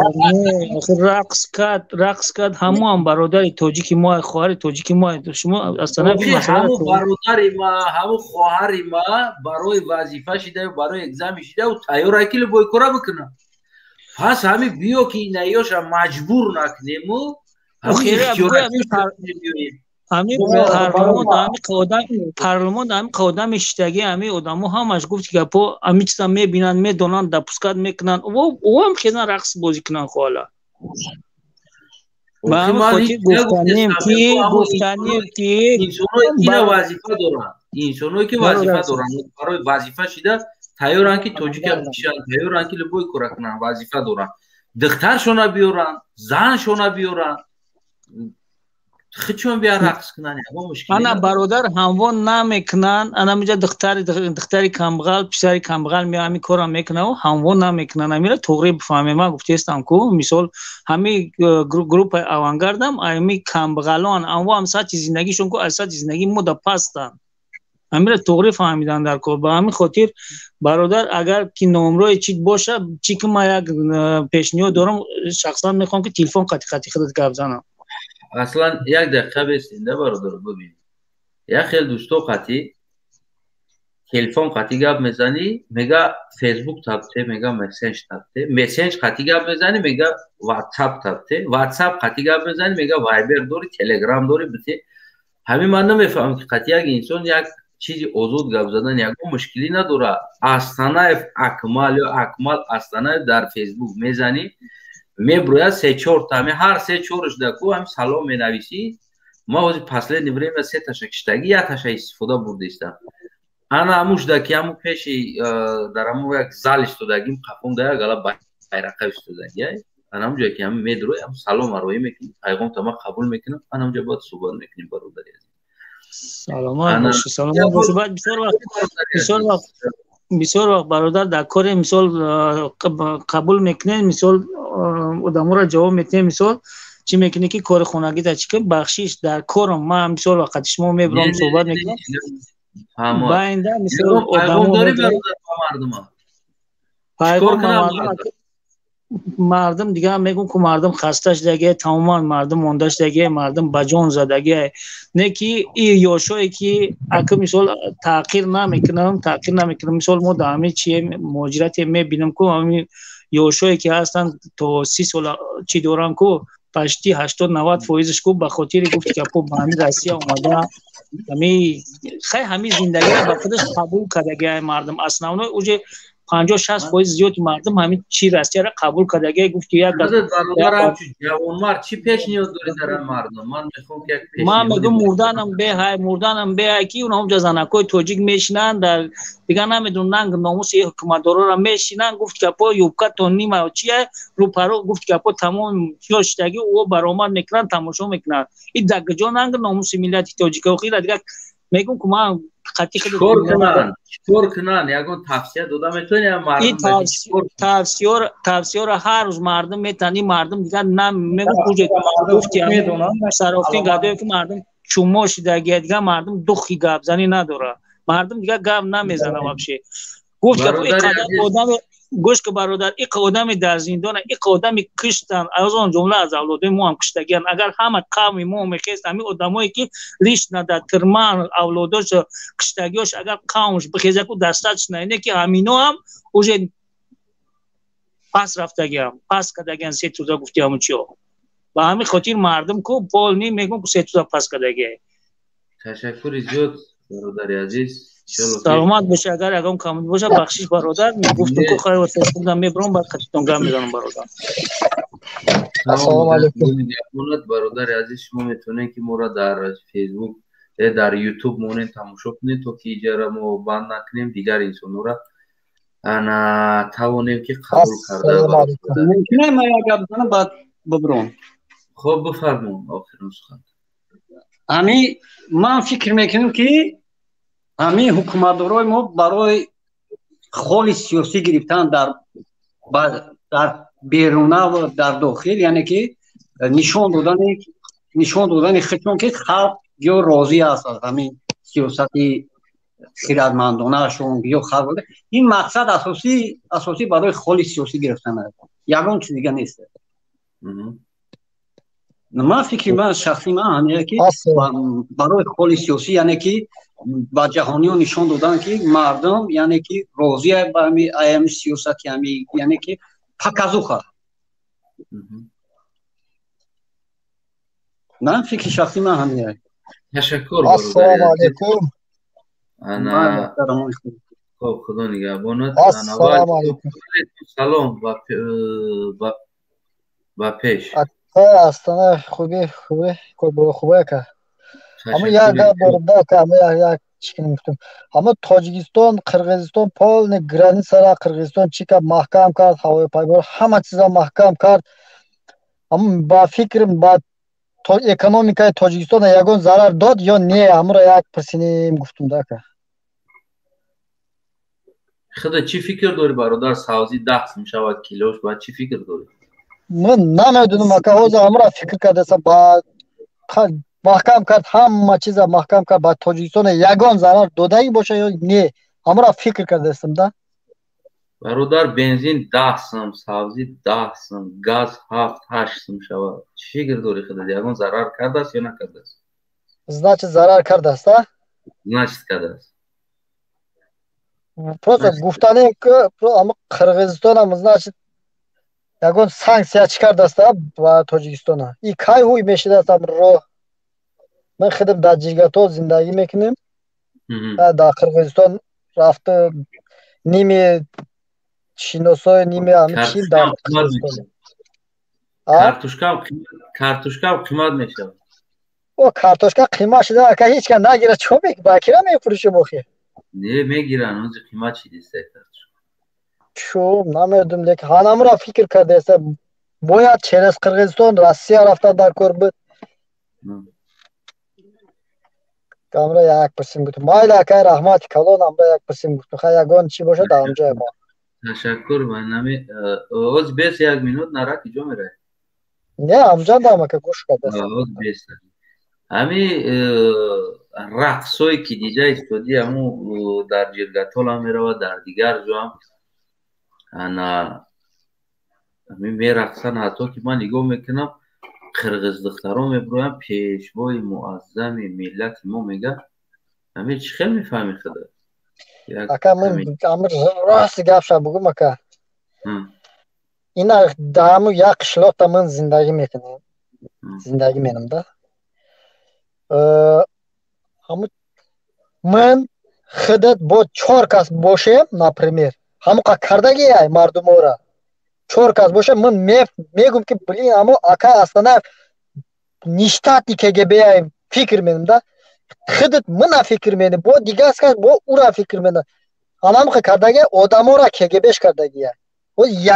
رقص کرد هم برادر تاجیک ما خواهر تاجیک ما شما اصلا همون برادر ما همون خواهر ما برای وظیفه شده برای اگزم شده و تیار اکیل بایکورا بکنه پس همه بیو که نیاش مجبور نکنیم و همین پارلمان همین قدم اشتگی همین آدمو همش گفت که پو همین چیزا میبینن میدونن دپسکات میکنن و هم خیلی رقص بازی کنن خوالا با همین خاطر گفتنیم که اینسانوی که وظیفه دارن برای وظیفه شده تیارن که توجیه کشن تیارن که لبوی کره کنن وظیفه دارن دخترشون بیارن زنشون بیارن خودشون بیا رقص کنن انا برادر همون نمیکنن انا میگه دختری کمبغال پسری کمبغال میامی کارا میکنه و همون نمیکنن میره توغری بفهمه ما گفتم کو مثال همین گروپ آوانگاردم امی کمبغالان اما هم ساعت زندگیشون کو اساس زندگی مود پاستن امیر توغری فهمیدن در کو با همین خاطر برادر اگر کی نمره چیت باشه چی که ما یک پیشنهاد دارم شخصا میخوام که تلفن قطعی خودت گپ بزنم اصلا یک دقیقه بستینده برادر ببین یک خیلی دوستو قطعی تلفن قطعی گپ میزنی میگه فیسبوک تابته میگه مسنج قطعی گپ میزنی میگه واتساپ تابته واتساپ قطعی گپ میزنی میگه وایبر داری تلگرام داری بته همین من نمیفهمم که قطعی یک انسان یک چیزی آزاد گپ زدن یک مشکلی نداره آستانه اکمال یا اکمال آستانه در فیسبوک میزنی میبروید 3-4 تا هر 3-4 دکو هم سلام مینویسی ما از پسله نبریم 3 تا شکشتگی یا تا استفاده بردیستم انا هموش دکی همو پیشی در همو یک زال استودگیم قفون دیا گلا bayraqa استودگی انا همو جایی که هم میدروی هم سلام اروی میکنیم پیغام تا ما قبول میکنم انا همو جا باید صحبت میکنیم برادری سلامات باشی سلامات باشی بعد بسیار وقت برادر در کار مثال قبول میکنه مثال آدمو را جواب میتونه مثال چی میکنه که کار خونگی تا چیکه بخشیش در کارم ما مثال وقت شما میبرم صحبت میکنم باینده مثال آدمو داری برادر مردم مردم دیگه میگم که مردم خستش دیگه تمام مردم موندش دیگه مردم بجون زدگی نه که این یوشوی که اگه مثال تاخیر نمیکنم مثال ما دائمی چی مهاجرت میبینم که همین یوشوی که هستن تو 30 سال چی دوران که پشتی 80-90% کو به خاطر گفت که پو به همین روسیه اومده همین زندگی را به خودش قبول کرده مردم اصلا اوجه 50-60% زیاد مردم همین چی راستیه را قبول کرده گفت که یک برادر جوان مرد چی پیشنهاد داری در مردم من میخوام که من میگم مردانم به های کی اونها جزانکوی توجیک میشنن در دیگه نمیدونن ناموس حکومتدارا را میشینن گفت که پا یوبکا تونی ما چیه رو پرو گفت که پا تمام چیاشتگی او برآمد میکنن تماشا میکنن این دغ جاننگ ناموس ملت توجیک و خیلی دیگه میگم که ما قطعی چطور کنن یگان توصیه دادم میتونی مردم این توصیه هر روز مردم میتونی مردم دیگه نمیگم کجا گفتی سرافتین گاده که مردم چوموش دیگه مردم دخی گپ زنی نداره مردم دیگه گپ نمیزنه واپسی گفت که این قدم آدم گوش که برادر این آدم در زندان این آدم کشتن از اون جمله از اولاد ما هم کشتگیان اگر همه قوم ما میخواست همین آدمایی که لیش نده ترمان اولاداش کشتگیاش اگر قومش بخیزه که دستش نه که همینا هم اوجه پس رفتگیان پس کدگیان 3 روزا گفتی همون چیو و همین خاطر مردم کو بال نی میگم که 3 روزا پس کدگی تشکر زیاد برادر عزیز سلامت باشه اگر اگم کامل باشه بخشش برادر میگفتم که خیر واسه خودم میبرم بعد خطتون گام میزنم برادر السلام علیکم برادر عزیز شما میتونین که ما را در فیسبوک در یوتیوب مونین تماشا کنید تو که اجاره ما بند نکنیم دیگر انسان را انا توانیم که قبول کرده ممکنه ما یک گپ بزنم بعد ببرم خب بفرمایید آخرین سخن همین من فکر میکنم که همین حکومتدارای ما برای خال سیاسی گرفتن در بیرونه و در داخل یعنی که نشان دادن خودشون که خلق یا راضی است از همین سیاستی خیرتمندانه شون یا خلق این مقصد اساسی برای خال سیاسی گرفتن است یگان چیز دیگه نیست من فکر من شخصی من همینه که برای خال سیاسی یعنی که با جهانیان نشان دادن که مردم یعنی که راضی به همین سیاست یعنی که پکازوخه من فکر شخصی من همینه تشکر السلام علیکم انا خب خدا نگهبانت السلام علیکم سلام و پیش اصلا خوبه که Ama ya da burada ama ya çıkın gittim. Ama Tojikiston, Kırgızistan, Polni, granisara Kırgızistan çıkıp mahkam kart, havaya paybar, hama çiza mahkam kart. Ama ba fikrim ba ekonomikaya Tojikiston'a yagon zarar dod yo ne amra yak pırsinim guftum da ka. خدا چی فکر داری برادر سازی 10 سم شود کیلوش بعد چی فکر داری من نمیدونم که اوضاع امرا فکر کرده با محکم کرد همه چیز محکم کرد با تاجیکستان یگان ضرر داده‌ای باشه یا نه امرا فکر کرده استم ده برادر بنزین 10 سم سازی 10 سم گاز 7 8 سم شود چی فکر داری خدا یگان ضرر کرده است یا نکرده است значит zarar کرده است значит کرده است просто گفتنیم که اما قرغیزستان هم значит یگان سانکسیا چیکارده است با تاجیکستان این کای هوی میشده است امرو من خودم در جیگاتو زندگی میکنم در قرغیزستان رفته نیمه شینوسوی نیمه همه چیل در قرغیزستان کارتوشکا قیمت میشه او کارتوشکا قیمت شده که هیچ کن نگیره چون باکیره میفروشه مخی نه میگیرن اونجا قیمت چی دیسته چون نمیدونم لیکن هانم را فکر کرده است باید через قرغیزستان روسیه رفتن در کار بود کامرا یک پرسیم بود مایل که رحمت کلون امرا یک پرسیم بود خیلی یگان چی باشه در اونجا ما تشکر من نمی اوز بیس یک مینوت نرا کجا میره نه امجان دارم که گوش کرده است اوز بیس همی رقصوی که دیجا استودی همو در جرگتول هم میره و در دیگر جو هم انا همی میرقصن حتی که من نگاه میکنم قرغز دخترها میبرویم پیشوای معظم ملت ما میگه همی چی خیلی میفهمی خدا اکا من امر راست گپ شد بگم اکا اینا دامو یک قشلاق من زندگی میکنم زندگی میکنم ده همو من خودت با 4 کس باشه например همو کردگی ای مردم را 4 کس باشه من میگم که بلین اما اکا اصلا نیشتاتی که گبه فکر میکنم ده خودت من فکر میکنم با دیگه است که با او را فکر میکنم анам кардагӣ одаморо кгбш кардагия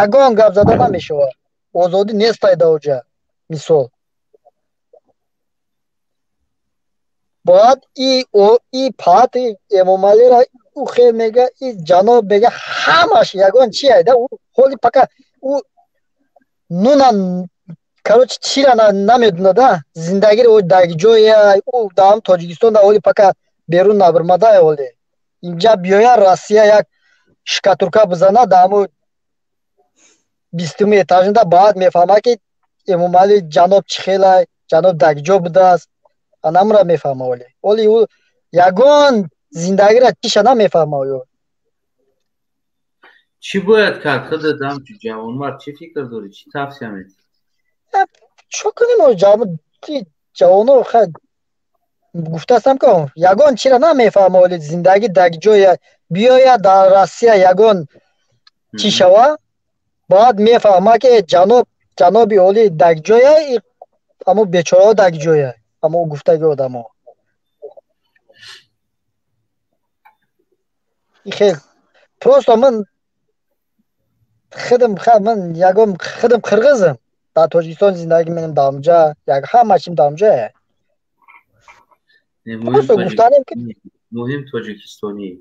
ягон гап зада намешава озодӣ нест пайда оҷа мисол бояд и пати эмомалиро ӯ хел мега и ҷаноб мега ҳамаш ягон чи айда ҳоли пака ӯ нуна короче чира намедунада зиндагиро даг ҷоя ӯ даам тоҷикистон ҳоли пака берун набирмада ҳоле اینجا بیاید روسیه یک شکاتورکا بزنه دامو 20 etaجنده بعد میفهمه که امامعلی جناب چخیله جناب دگجو بوده است انم را میفهمه ولی او یگان زندگی را چیش نمیفهمه چی باید کرد خودت هم جوان مرد چی فکر داری چی توصیه میدی چو کنیم جوانو خیلی گفته هستم که یگان چرا نمیفهمه ولی زندگی در جای بیاید در روسیه یگان چی شوه بعد میفهمه که جنابی اولی در جای اما بیچاره در جای اما گفتگی آدم ها خیلی پروستا من من یگان خودم قرغزم در تاجیکستان زندگی منم دامجا یک همه چیم دامجا مهم تاجیکستانی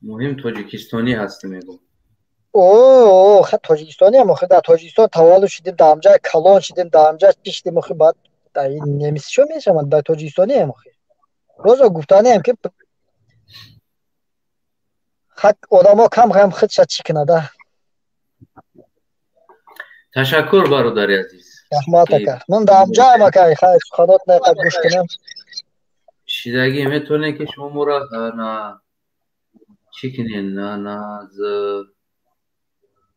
مهم تاجیکستانی هست میگم اوه خب تاجیکستانی هم خود در تاجیکستان تولد شدیم در همجا کلان شدیم در همجا پیشتیم خود بعد در این نمیسی شو میشم در تاجیکستانی هم خود روزا گفتانی هم که خود آدم ها کم هم خود شد چی کنه ده تشکر برادر عزیز رحمت اکر من در همجا هم اکر خیلی سخنات نقد گوش کنم شیدگی میتونه که شما مرا چی کنین از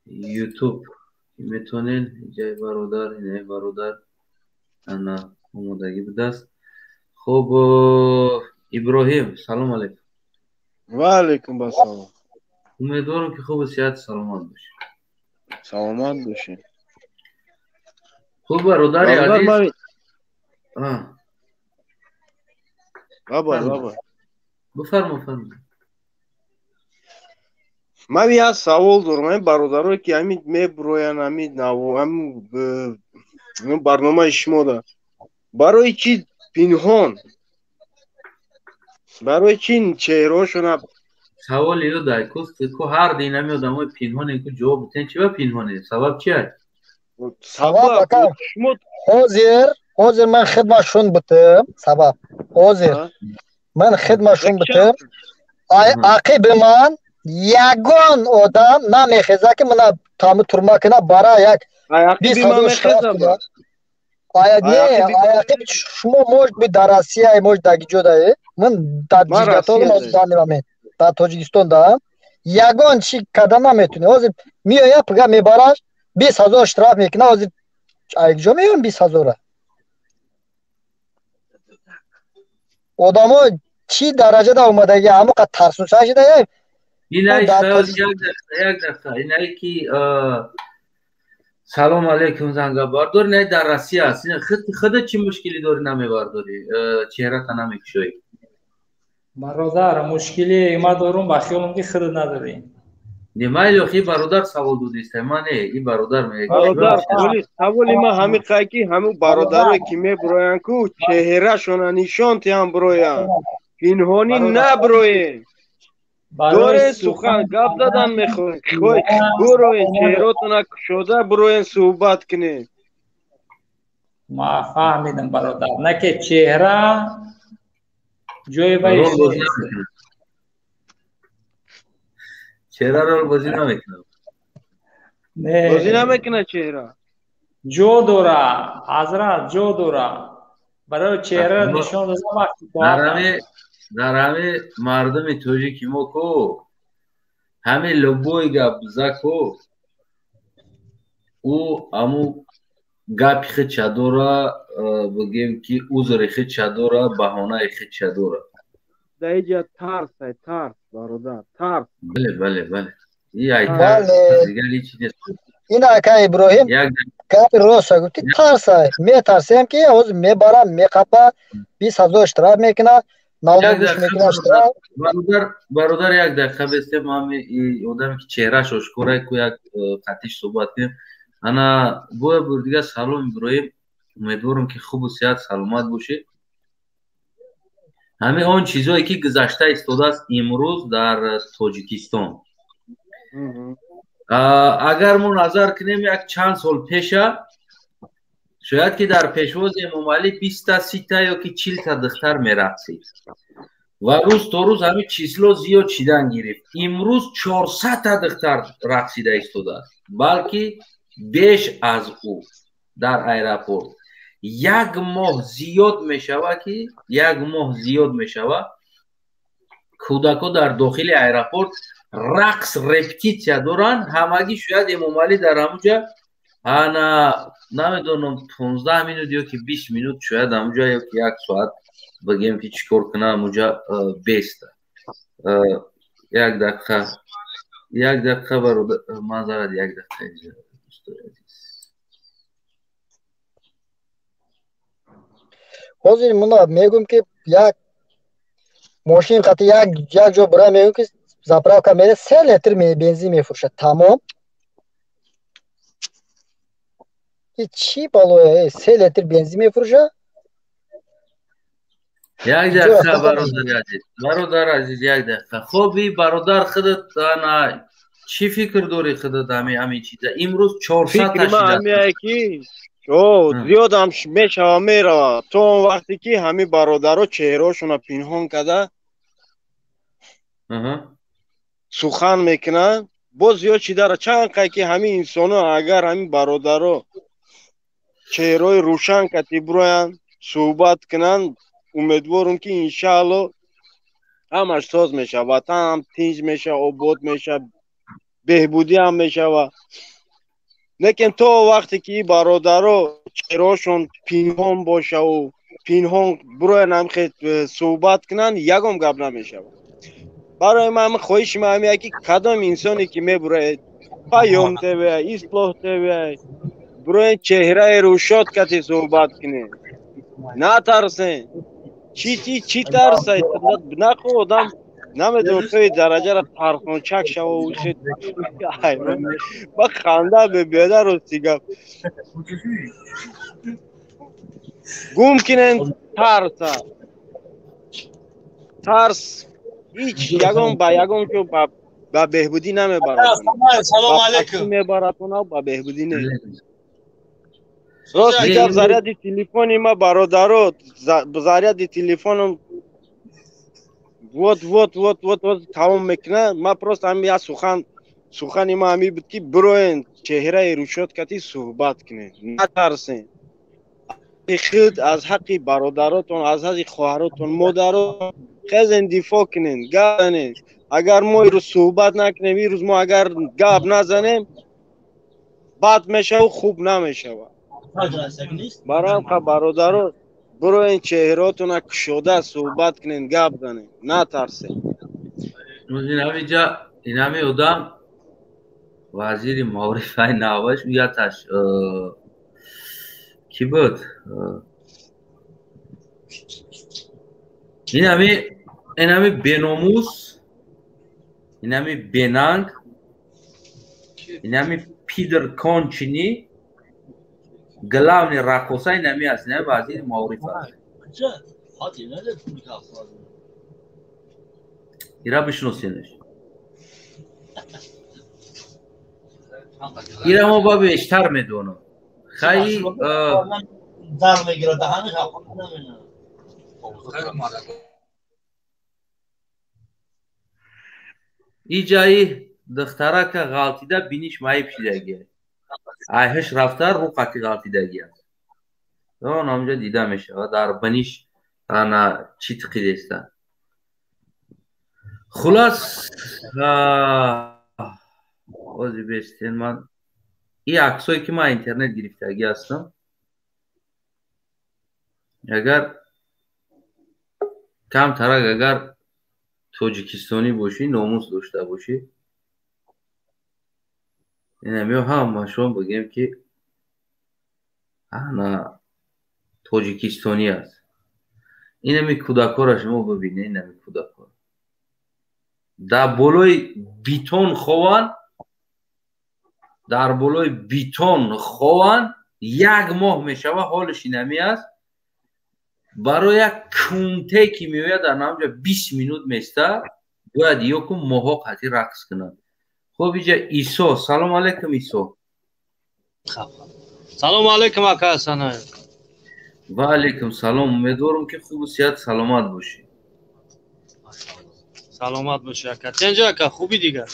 یوتیوب میتونین جای برادر اینه برادر انا آمادگی بوده است خب ابراهیم سلام علیکم و علیکم السلام امیدوارم که خوب صحت سلامت باشی سلامت باشی خوب برادر عزیز بابا بفرما. من یه سوال دارم. این برادرها که همین میبروین همین برنامه شما ده برای چی پنهان برای چی چهرهاشون سوال یو دای کو هر دینه می آدم های پنهانه که جواب بتین چی با پنهانه سبب چیه؟ سبب شما حاضر من خدمتشون بودم سبب حاضر من خدمتشون بودم عقیب من یگان آدم نمیخیزه که من تامو ترما کنه برای یک 20,000 شرف کنه عقیب شما موجد بی در آسیای موجد داگی جودایی من در جیگاتولم از دانیمه در تاجیکستان دارم یگان چی کده نمیتونه حاضر میایه پگه میبراش 20,000 شرف میکنه حاضر ایک میون 20,000 آدم ها چی درجه دا اومده گه همو قد ترسوسه شده این ای سوال یک دقیقه این ای که سلام علیکم زنگا بارداری نه در راسیه هست خود چی مشکلی داری نمیبارداری چهره تا نمیکشوی برادر مشکلی ما دارم با خیالم که خود نداریم نیمه یخی برادر سوال دودیست من این برادر برادر سوالی ما همه قایکی همه برادر که میبروین که چهره شونه نشان تیم بروین پنهانی نبروین دورین سخن گپ دادن میخوین بروین چهراتون کشوده بروین صحبت کنین ما فهمیدم برادر نه که چهره جوی بایش چهره رو بازی نمیکنم بازی نمیکنه چهره جو داره حضرت جو داره برای چهره نشان داده وقتی در همه مردم توجیکی ما کو همه لبوی گپ زکو او امو گپی خود چدوره بگیم که اوزر خود چدوره بهانه خود چدوره در اینجا ترس برادر ترس بله این ای ترس دیگر هیچی نیست این اکا ابراهیم گپ راست گفتی ترس می ترسیم که اوز می برم می قپا 20,000 اشتراک میکنه برادر یک دقیقه بستیم همه آدمی که چهرهش آشکاره که یک قطعش صحبت کنیم انا بو دیگه سلام ابراهیم امیدوارم که خوب و صحت سلامت باشی همه آن چیزایی که گذشته استاده است امروز در تاجیکستان اگر ما نظر کنیم یک چند سال پیشه شاید که در پیشواز امام علی 20 تا 30 تا یا که 40 تا دختر میرقصید و روز تا روز همین چیزلا زیاد چیدن گرفت امروز 400 تا دختر رقصیده ایستاده است بلکه بیش از او در ایرپورت یک ماه زیاد میشوه کودکا در داخل ایرپورت رقص رپتیسیا دارن همگی شاید امام علی در همونجا انا نمیدونم 15 مینوت یا که 20 مینوت شاید همونجا یا که 1 ساعت بگیم که چیکار کنه همونجا بیسته یک دقیقه برادر معذرت یک دقیقه حاضر منا میگم که یک ماشین خاطر یک جا برای میگم که زاپراکا میره 3 لیتر بنزین میفروشه تمام چی بالوه 3 لیتر بنزین میفروشه یک دقیقه برادر عزیز یک دقیقه خوبی برادر خودت چی فکر داری خودت همین چیزا امروز 400 تا شده زیاد هم میشه میره تو وقتی که همین برادرها چهرهاشون پنهان کرده سخن میکنن باز زیاد چی داره چند قای که همین انسان ها اگر همین برادرها چهره روشن کتی بروین صحبت کنن امیدوارم که انشاءالله همش ساز میشه وطن هم تیج میشه آباد میشه بهبودی هم میشه و لیکن تو وقتی که برادرها چهرهاشون پنهان باشه و پنهان بروی نمیخواد صحبت کنن یکم گپ نمیشه برای من خواهش میکنم که کدام انسانی که میبره پیام تیوی اصلاح تیوی بروین چهره روشاد کتی صحبت کنین نترسین چی ترسید نخو آدم نمیدون توی درجه را ترخونچک شو و خید با خنده به بیده رو سیگم گم کنین ترس هیچ یگم با یگم که با بهبودی نمیبراتون سلام با پسی علیکم میبراتون و با بهبودی نه راست دیگر ذریعه دی تلفنی ما برادرو ذریعه دی تلفنم وات تمام میکنه ما پروست هم یا سخن ما همی بود که بروین چهره روشاد کتی صحبت کنین نترسین خود از حق برادراتون از حق خواهراتون مادراتون خیزن دفاع کنین گردنین اگر ما رو صحبت نکنیم این روز ما اگر گاب نزنیم بد میشه و خوب نمیشه برای هم که برادرات برو این چهراتون کشوده صحبت کنین گپ زنین نترسین این همه ادام وزیر معارفه نوش یادش کی بود این همه بناموس این همه بنانگ این همه پیدر کانچینی گلاونی راکوسا این همه هست این همه وزیر معارفه ایرا بشناسینش ایرا ما با بیشتر میدونم خیلی در میگیره دهنش ای جایی دختره که غلطیده بینیش مایی پشیدگیه ایهش رفته رو قطی غلطیدگی هست اون همجا دیده میشه در بینیش انا چی تقیدسته خلاص اوزی بیستین من این عکسایی که من اینترنت گرفتگی هستم اگر کم ترک اگر توجیکستانی باشی ناموس داشته باشی این همیو هم ما شما بگیم که انا توجیکستانی هست این همی کودکا را شما ببینید این همی کودکا در بلوی بیتون خوان در بلوی بیتون خوان یک ماه میشه و حالش این همی است برای یک کونته که میوید در نامجا 20 منوت میسته باید یکم ماها قطعی رقص کنند خب اینجا ایسو سلام علیکم ایسو سلام علیکم اکا حسن و علیکم سلام امیدوارم که خوب و صحت سلامت باشی سلامت باشی اکا چنجا اکا خوبی دیگر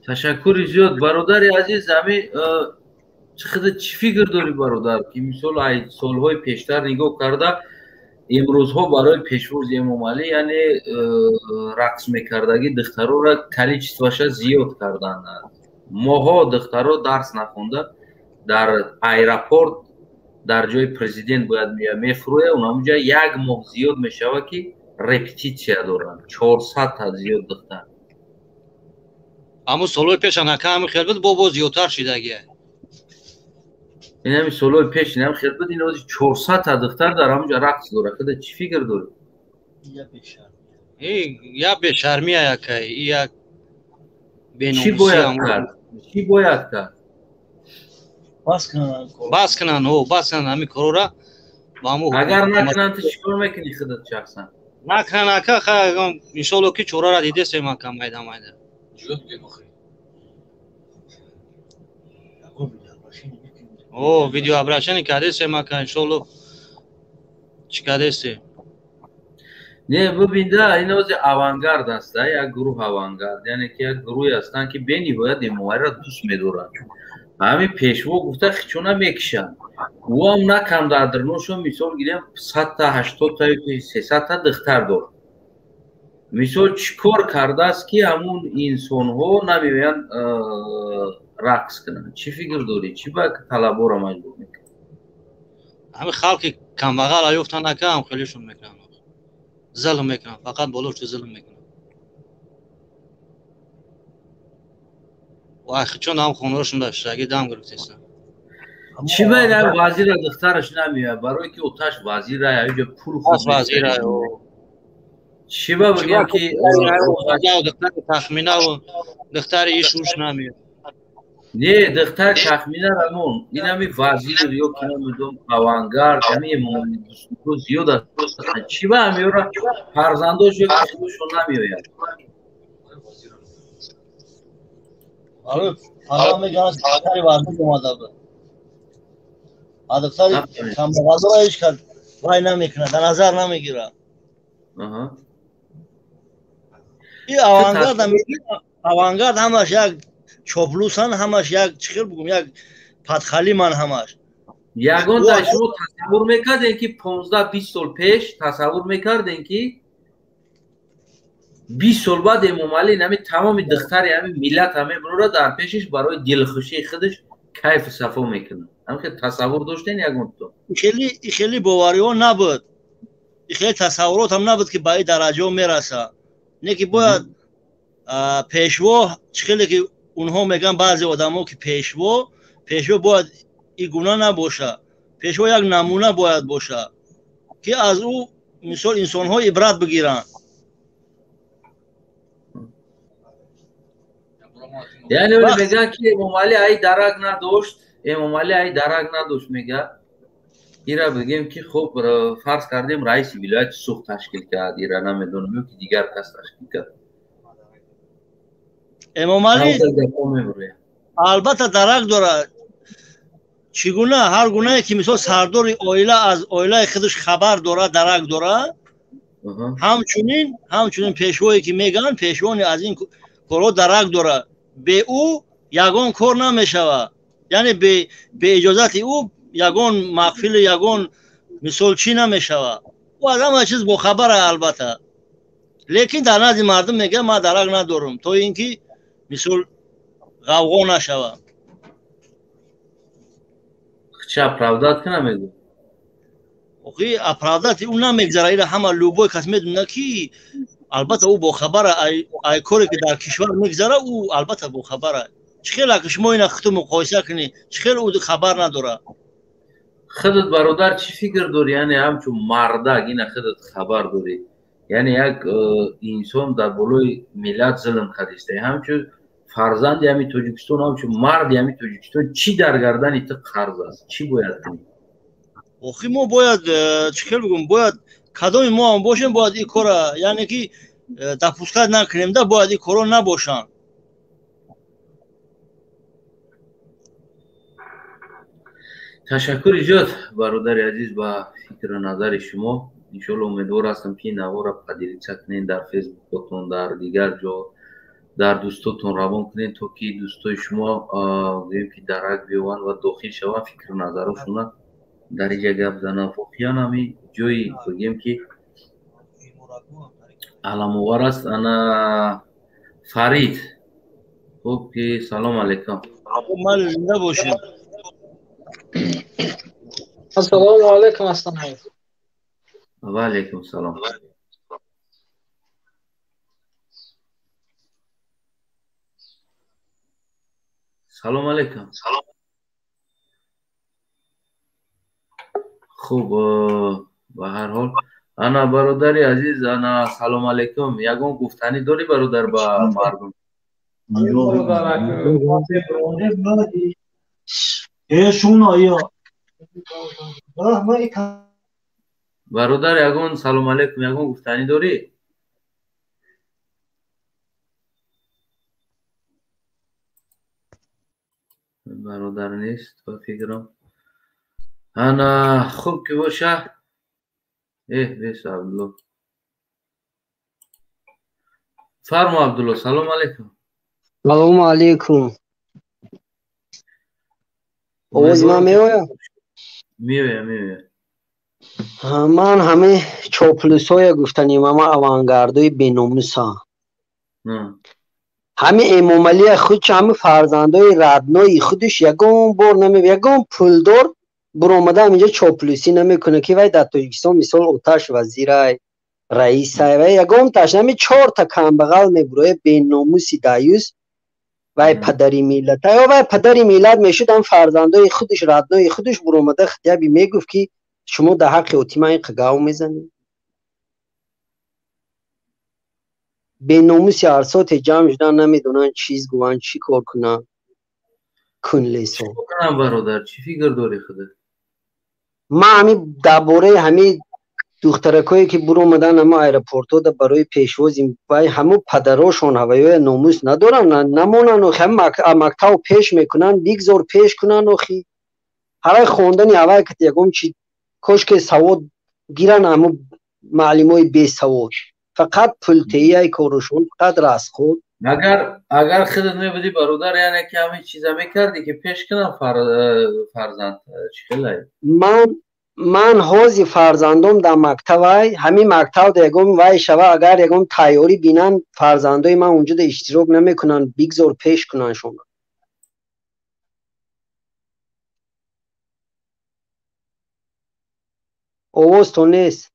تشکر زیاد برادر عزیز همی چقدر چی فکر داری برادر که مثال سالهای پیشتر نگاه کرده امروزها برای پیشروز امام علی یعنی رقص میکردگی دخترها را کلیچتوشه زیاد کردن ماها دخترها درس نخونده در ایرپورت در جای پرزیدنت باید میفروه اونجا یک ماه زیاد میشوه که رپتیسیا دارن 400 تا زیاد دختر اما سالهای پیش اکا همی خیلی بود بابا زیادتر شدگیه این همی سالهای پیش این هم خدمت این آزی 400 تا دختر در همونجا رقص داره خدا چی فکر داری؟ یا بشرمی اکا یا چی باید کرد؟ چی باید کرد؟ بس کنن همی کرو را اگر نکنن تو چیکار میکنی خودت شخصا؟ نکنن اکا انشالله که چورا را دیده سیم اکا مایده ویدیو ابراشنی کرده سیم اکا انشالله چی کرده سیم نه ببینده این از اوانگارد هست یک گروه اوانگارد یعنی که یک گروهی هستن که به نهایت اموال را دوست می‌دارن همین پیشوا گفته خیچونه میکشن او هم نکم در درنوشون مثال گیریم 100 تا 80 تا 300 تا دختر دار مثال چیکار کرده است که همون انسان ها نمیوین رقص کنن چی فکر داری چی باید طلبا را مجبور میکنه همین خلق کمبغل ایفتن نکه هم خیلیشون میکنن ظلم میکنن فقط بلوچ ظلم میکنن و اخی چون هم خونهاشون داشته اگه دم گرفتیستن چی باید وزیر دخترش نمیاد برای که اوتاش وزیر های اینجا پول خود وزیر های چی با بگیم که دختر تخمینه و دختر ایشوش نمیاد نه دختر تخمینه رمون این همی وزیر یا که نمیدون اوانگارد همی مومنی دوستو زیاد هستن چی با همیورا فرزنداش یا کشیدوشون نمیاید حالا میگن دختری وزیر اومده بود دختری کم بغضا رایش کرد وای نمیکنه در نظر نمیگیره این اوانگارد همش یک چوبلوسن همش یک چیکار بگم یک پدخلی من همش یگان در شما تصور میکردین که 15-20 سال پیش تصور میکردین که 20 سال بعد امام علی نمی تمام دختری همین ملت همه برو در پیشش برای دلخوشی خودش کیف صفا میکنه هم که تصور داشتین یگان تو خیلی باوری ها نبود خیلی تصورات هم نبود که به این درجه میرسه نه که باید پیشوا خیلی که اونها میگن بعضی آدما که پیشوا باید این گونه نباشه پیشوا یک نمونه باید باشه که از او مثال انسان ها عبرت بگیرن یعنی میگه که امام علی ای درک نداشت امام علی ای درک نداشت میگه ایرا بگیم که خب فرض کردیم رئیس ولایت سوخت تشکیل کرد ایرا نمیدونم که دیگر کس تشکیل کرد امام علی البته درک داره چگونه هر گونه که مثلا سردار عائله از عائله خودش خبر داره درک داره همچنین پیشوایی که میگن پیشوانی از این کارو درک داره به او یگان کار نمیشوه یعنی به اجازت او یگان مغفل یگان مثال چی نمیشوه و از همه چیز با خبره البته لیکن در نزد مردم میگه ما درک ندارم تو اینکه مثال غوغا نشوه چه اپرادات که نمیگو اوخی اپرادات اون نمیگذاره ایره همه لوبای کس میدونه که البته او با خبره ای کاری که در کشور میگذره او البته با خبره چخیل که شما این خودتو مقایسه کنی چخیل او خبر نداره خودت برادر چی فکر داری یعنی همچون مردک این خودت خبر داری یعنی یک انسان در بالای ملت ظلم کردیسته همچون فرزند یعنی تاجیکستان همچون مرد یعنی تاجیکستان چی در گردن تو قرض است چی باید کنی اوخی ما باید چخیل بگم باید کدام ما هم باشیم باید این کار یعنی که دفوسکت نکنیم ده باید این کارا نباشن تشکر ایجاد برادر عزیز با فکر و نظر شما انشالله امیدوار هستم که این نوار را پذیرایی کنین در فیسبوکتون در دیگر جا در دوستاتون روان کنین تا که دوستای شما بگیم که درک بیوان و داخل شوان فکر و نظرشون در اینجا گپ زنن فوقیان همی جایی بگیم که علاموار است انا فرید خوب که سلام علیکم مال زنده باشید السلام علیکم استان حیف و علیکم سلام سلام علیکم خوب به هر حال انا برادری عزیز انا سلام علیکم یگان گفتنی داری برادر با مردم برادر یگان سلام علیکم یگان گفتنی داری برادر نیست با فکرم انا خوب که باشه بیست عبدالله فرما عبدالله سلام علیکم سلام علیکم آواز من میوه من همه چاپلوس های گفتنیم اما اوانگاردوی بیناموس ها همه امام علی خودش همه فرزندای ردنای خودش یگان بار یگان پولدار برآمده اینجا چاپلوسی نمیکنه که وای در تاجیکستان مثال آتش وزیر رئیس و یگان تاش همه 4 تا کمبغل میبره بیناموسی دایوس وای پدری میلت یا وای پدری میلت میشد هم فرزندای خودش رادنای خودش برومده خطیبی میگفت که شما در حق اوتیمای قگاو میزنید به ناموس ارسات جمع شدن نمیدونن چیز گوان چی کار کنن کن لیسا چی کنم برادر چی فکر داری خودت ما همین درباره همین دخترکایی که برو اومدن اما ایرپورتو ده برای پیشوازی وای همو پدراشون هوای ناموس ندارن نمونن و هم مکتب پیش میکنن بیگزار پیش کنن و خی هر خوندنی هوای که یکم چی کاش که سواد گیرن همو معلمای بی سواد فقط پلتیای کارشون فقط راست خود اگر خودت میبودی برادر یعنی که همین چیزا میکردی که پیش کنم فرزند چی خیلی من حوزی فرزندم در مکتب وای همین مکتب ده یکم وای شوه اگر یکم تیاری بینن فرزندای من اونجا ده اشتراک نمیکنن بیگزار پیش کنن شما آواز تو نیست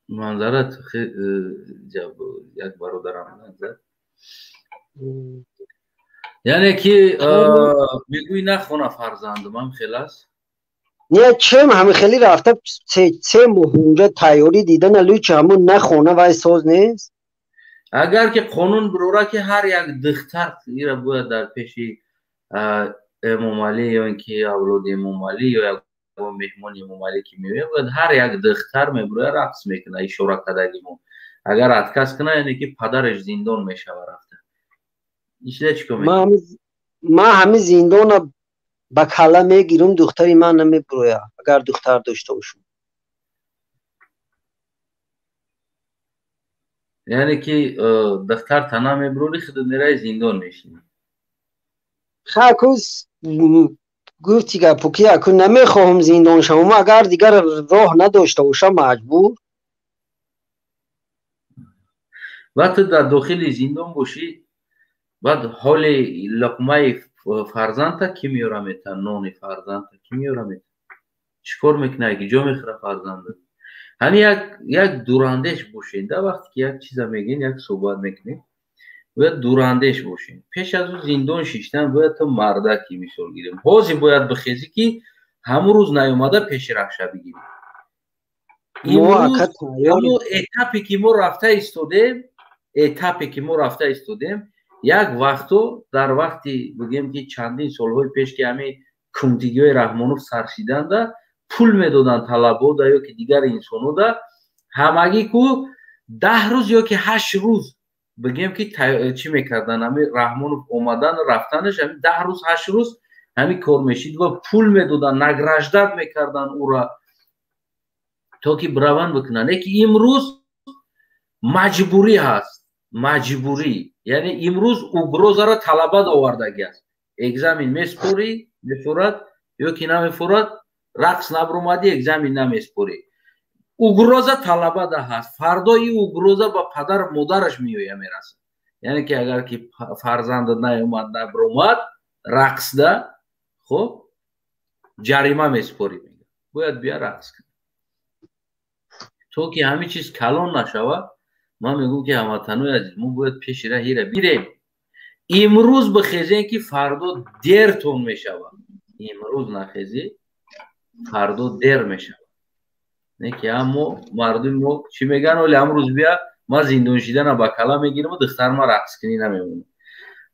منظرت یک برادرم نظر یعنی که میگوی نخونه فرزندم هم خلاص نه چم همه خیلی رفته سه ماه اونجا تیاری دیدن لوچ همون نخونه وای ساز نیست اگر که قانون برورا که هر یک دختر ایره باید در پیشی امام علی یا اینکه اولاد امام علی یا یک مهمان امام علی که میوه باید هر یک دختر میبروه رقص میکنه اشاره کدگیمون اگر اتکس کنه یعنی که پدرش زندان میشه رفته ایشده چی کنه ما همه زندان با کلا میگیرم دختری من نمیبروه اگر دختر داشته باشم یعنی که دختر تنها میبروه خود میره زندان میشینه خاکوز گفتی که پوکی اکن نمیخواهم زندان شما اگر دیگر راه نداشته باشم مجبور وقتی در داخل زندان باشی بعد حال لقمه فرزند تا کی میاره میتن نون فرزند تا کی میاره میتن چیکار میکنه که جا میخوره فرزند همین یک دوراندیش باشین در وقتی که یک چیزا میگین یک صحبت میکنین باید دوراندیش باشین پیش از اون زندان شیشتن باید تو مردکی مثال گیریم حاضی باید بخیزی که همون روز نیومده پیش رخشه بگیریم امروز همون اتپی که ما رفته استودیم یک وقتو در وقتی بگیم که چندین سالهای پیش که همین کمتیگی های رحمانوف سرشیدن ده پول میدادن طلبا ده یا که دیگر انسانو ده همگی که 10 روز یا که 8 روز بگیم که چی میکردن همین رحمانوف اومدن رفتنش همین 10 روز 8 روز همین کار میشید و پول میدادن نگرجدت میکردن او را تا که براون بکنن یکی امروز مجبوری هست مجبوری یعنی امروز اوگروز را طلبت آوردگی است اگزامین میسپوری میفورد یا که نمیفورد رقص نبرومدی اگزامین نمیسپوری اوگروز طلبت هست فردا این اوگروز با پدر مادرش میویه میرسه یعنی که اگر که فرزند نیومد نبرومد رقص ده خب جریمه میسپوری میگه باید بیا رقص کنی تو که همین چیز کلان نشوه من میگم که هموطنوی عزیز ما باید پیش راهی را بیریم امروز بخیزین که فردا دیرتون میشوه امروز نخیزی فردا دیر میشوه نه که اما مردم ما چی میگن ولی امروز بیا ما زندان شدن با کلا میگیرم و دختر ما رقص کنی نمیمونه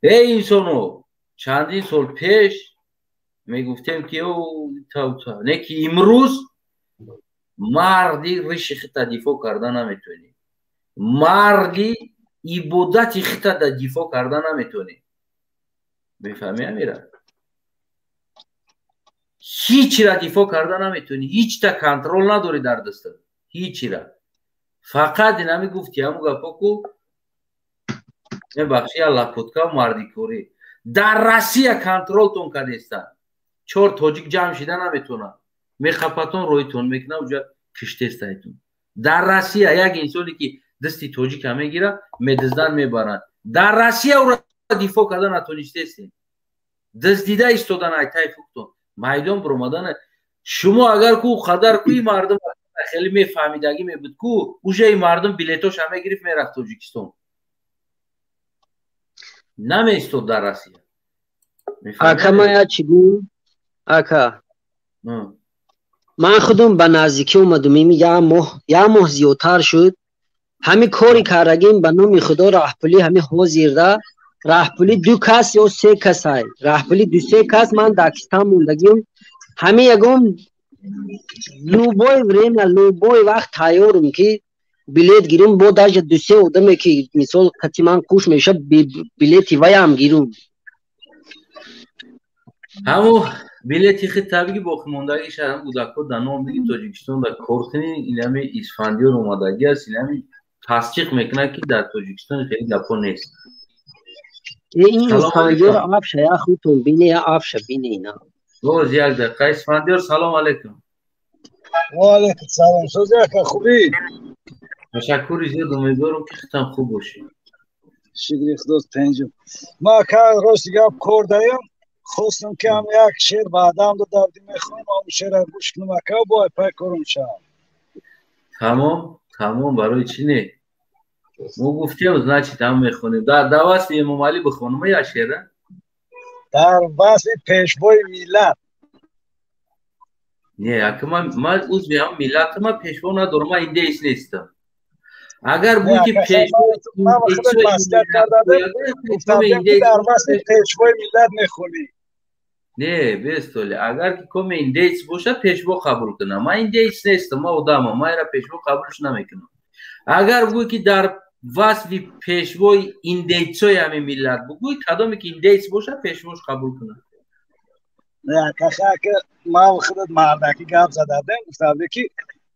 ای انسانو چندین سال پیش میگفتیم که نه که امروز مردی ریش خطا دفاع کردن نمیتونی مردی عبادت خطا دفاع کردن نمیتونی میفهمی امیره هیچی را دفاع کردن نمیتونی هیچ تا کنترل نداری در دستت هیچی را فقط این همی گفتی همو گفا کو بخشی الله پودکا مردی کوری در روسیه کنترل تون کردیستن 4 تاجیک جمع شده نمیتونن میخپتون رویتون میکنه اونجا کشته استایتون در روسیه یک انسانی که دستی تاجیک هم میگیره میدزدن میبرن در روسیه او را دفاع کردن نتونسته استین دزدیده استودن ایتای فکتون میدان برمادن شما اگر کو قدر کوی مردم خیلی میفهمیدگی میبود کو اوجه مردم بلیتاش همه گرفت میرفت تاجیکستان نمیستود در روسیه. اکا ما چی گویم اکا من خودم به نزدیکی اومدم یه ماه زیادتر شد همین کاری کردیم به نام خدا راهپلی همین حاضر راهپلی 2 کس یا 3 کس های راهپلی 2-3 کس من داکستان موندگیم همین یکم لوبای وریم لوبای وقت تیارم که بلیت گیرم با داش 2-3 آدمی که مثال کتی من کوش میشه بلیتی ویم گیرم همو بلیتی خیلی طبیعی باقی موندگی شد هم بودکو در نام دیگه تاجیکستان در کورتنی این همه اسفندیار اومدگی هست این همه تصدیق میکنه که در تاجیکستان خیلی گپا نیست این اسفندیار آب شیخ خودتون بینه یا آب شبینه اینا روز یک دقیقه اسفندیار سلام علیکم و علیکم سلام سوزی که خوبی تشکری زیاد امیدوارم که خیلی خوب باشی شکری خداست پنجم ما که راست گپ کردیم خواستم که هم یک شعر بعدم دو دردی میخونم اون شعر گوش کنم که باید پای کرم شم تمام برای چی نه ما گفتیم از نه چی تمام میخونیم در واسط امام علی بخونم یا شعره در واسط پیشوای ملت نه اگه من اوز بیام ملت ما پیشوا ندارم من اینده ایش نیستم اگر بود که پیشوا من خودم مسئله کردم گفتم که در واسط پیشوای ملت میخونی نه بستولی اگر که کم این دیتس باشه پیشوا قبول کنم من این دیتس نیستم ما آدمم من را پیشوا قبولش نمیکنم اگر بگوی که در وصف پیشوای این دیتس های همه ملت بگوی کدامی که این دیتس باشه پیشواش قبول کنم نه که ما خودت مردکی گپ زدم گفتم که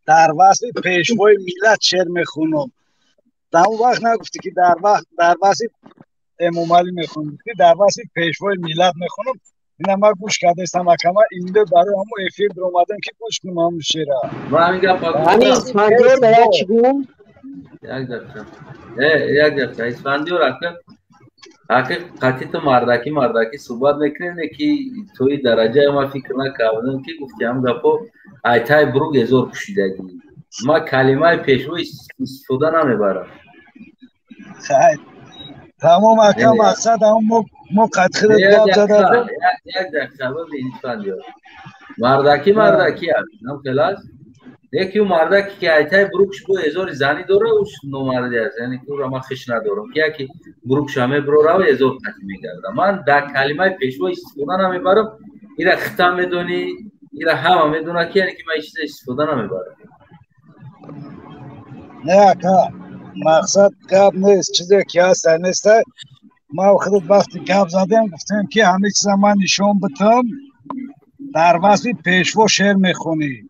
در وصف پیشوای ملت شعر میخونم در اون وقت نگفتی که در وصف امام علی میخونم در وصف پیشوای ملت میخونم اینا ما گوش کرده استم اکما اینده برای همون افیر در اومدن که گوش کنم همون شیره و همین گپ همین اسفندیار باید چی گویم؟ یک دفعه اسفندیار اکر قطعی تو مردکی صحبت میکنه که توی درجه ما فکر نکردم که گفتی هم گپا ایتای بروگ ازور کشیدگی ما کلمه پیشوی استفاده نمیبرم خیلی تمام اکم مقصد هم ما قد خیلی گپ زدم یک دقیقه ببین اسفندیار مردکی هم کلاس یکی اون مردکی که ایتای بروکش بو ازور زنی داره اوش نومرده هست یعنی که او را من خش ندارم که یکی بروکش همه برو رو ازور قطع میگردم من در کلمه پیشوا استفاده نمیبرم ایره ختم میدونی ایره همه میدونه که یعنی که من استفاده نمیبرم نه که مقصد گپ نیست چیزی که هست نیست ما خودت وقتی گپ زدم گفتم که همه چیز من نشون بتم در وصف پیشوا شعر میخونی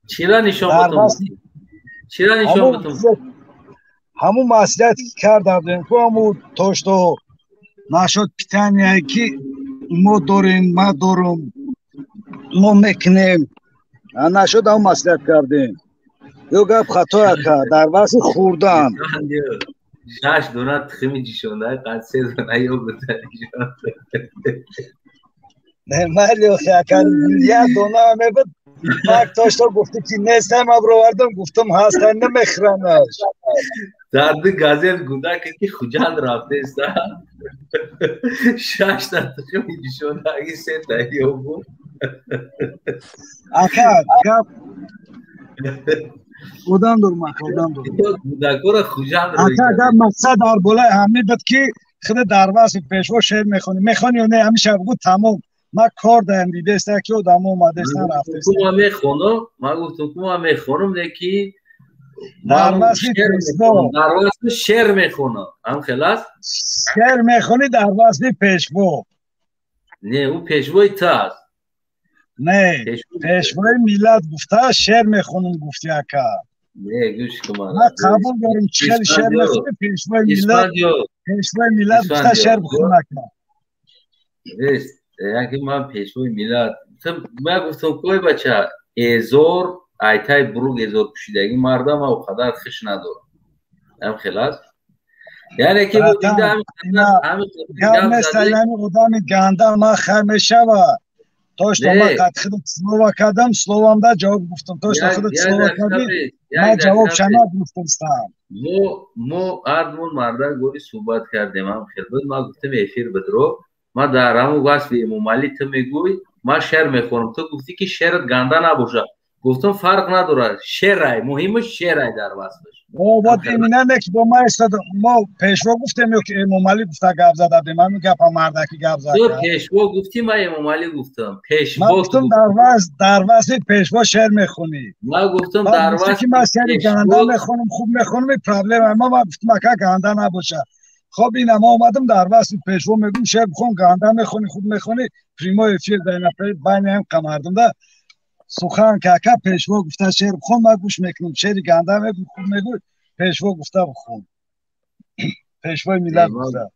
چرا نشون بتم همون مسئولیتی که کردم که همون توشتو نشد پیتانیایی که ما داریم ما دارم ما میکنیم نشد همون مسئولیت کردیم یو گپ خطا کرد در واسه خوردن شاش دونات خیمی جیشونده قد سه دونه یو بوده نه مالیو خیاکن یا دونه همه بود فکر داشتا گفتی که نیستم ابرو گفتم هستن نمیخرنش درد گازل گودا که خجال رفته است شاش تا خیمی جیشونده اگه سه تا یو بود اکا گپ خودم دارم دکور خوشحال روی اصلا مقصد در بالای همه بود که خود در واسه پیشوا شعر میخونی یا نه همیشه بگو تمام ما کار دارم دیده است که آدم اومده است رفته است ما گفتم که ما میخونم که در واسه شعر میخونم هم خلاص شعر میخونی در واسه پیشوا نه او پیشوای تاست نه پیشوای میلاد گفته شعر میخونم گفتی اکا نه گوش کن ما قبول داریم چخیل شعر میخونی پیشوای میلاد گفته شعر بخون اکا نیست یکی من پیشوای میلاد من گفتم کوی بچه ازور ایتای بروگ ازور کشیدگی مردم او قدر خش ندارم هم خلاص یعنی که بود اینده همین مثل یعنی قدام گنده ما خمیشه و توشتا ما قد خودت سلووا کردم سلووام دا جواب گفتم توشتا خودت سلووا کردی من جواب شما گفتم مو آدمون مردا گوری صحبت کردیم هم خیلی بود ما گفتم افیر بدرو ما در همون واسه امامعلی تو میگوی ما شعر میخونم تو گفتی که شعرت گنده نباشه گفتم فرق نداره شعر مهمش شعر در واسه با اینا نک با ما استاد ما پیشوا گفتم که امامعلی گفته گپ زده به من گپ مردکی گپ زده تو پیشوا گفتی من امامعلی گفتم پیشوا گفتم در واسه پیشوا شعر میخونی ما گفتم در واسه که من شعر گنده میخونم خوب میخونم پرابلم ما گفتم که گنده نباشه خب اینا ما اومدم در واسه پیشوا میگم شعر بخون گنده میخونی خوب میخونی پریمو افیر بین هم قمردم ده سخن کاکا پیشوا گفته شعر بخون ما گوش میکنم شعر گنده میگو پیشوا گفته بخون پیشوای ملت گفته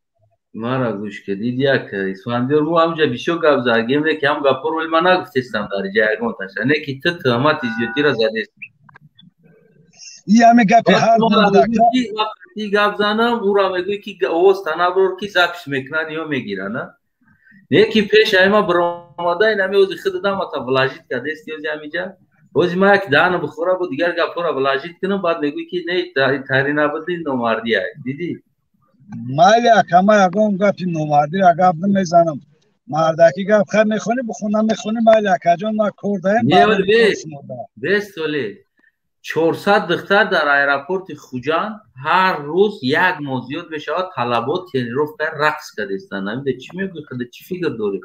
ما را گوش کردید یک اسفندیار مو همجا بیشو گپ زدیم نه که هم گپور ولی من نگفتستم در جایگون تاشه نه که تو تهمت زیادتی را زده ای همه گپ هر وقتی گپ زنم او را میگوی که اوز تنبرور کی زکش میکنن یا میگیرن نه که پیش ایما براماده این همی اوزی خود دام تا بلاجیت کرده است یوزی همیجا اوزی ما یک دانو بخوره بود دیگر گپورا بلاجیت کنم بعد میگوی که نه تاری نبودی نومردی های دیدی مالی اکما یکم گپی نومردی را گپ نمیزنم مردکی گپ خر میخونی بخونم میخونی مالی اکا جان ما کرده نه ولی بیست ولی 400 دختر در ایرپورت خوجان هر روز یک موضوعات بشه طلبات تلروف پر رقص کرده استن نمیده چی میگوی خدا چی فکر داری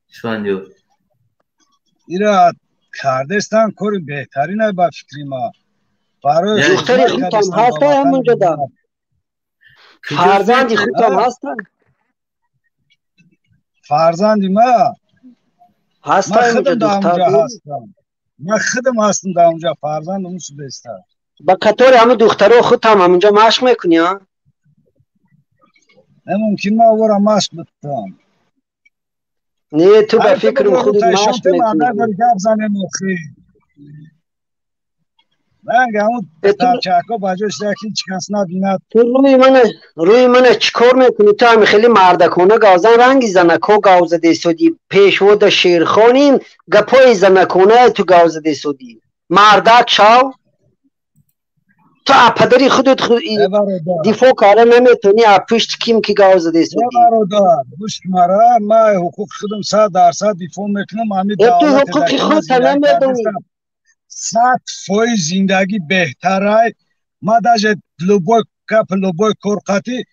شواندیو ایرا کردستان کاری بهترینه با فکری ما برای دختری خودم هسته همونجا دارم فرزندی خودم هستن فرزندی ما هستن همونجا دختر من خودم هستم در اونجا فرزند اون سو بسته با کطور همه دخترها خودم همونجا مشق میکنی ها؟ ممکن ما اورا مشق بتم نه تو با فکرم خودت مشق میکنی من گمون ترچکا باجوش داکی چکس نبیند تو روی من چیکار میکنی تو همه خیلی مردکانه گازن رنگی زنکو گازده سودی پیشوا دا شیرخانین گپای زنکانه تو گازده سودی مردک شاو تو اپدری خودت دیفو کاره نمیتونی اپشت کیم که گازده سودی برادر گوش مرا ما حقوق خودم 100% دیفو میکنم همین تو حقوق خودت نمیدونی 100% زندگی بهتره ما داشت لبوی کپ لبوی کرقتی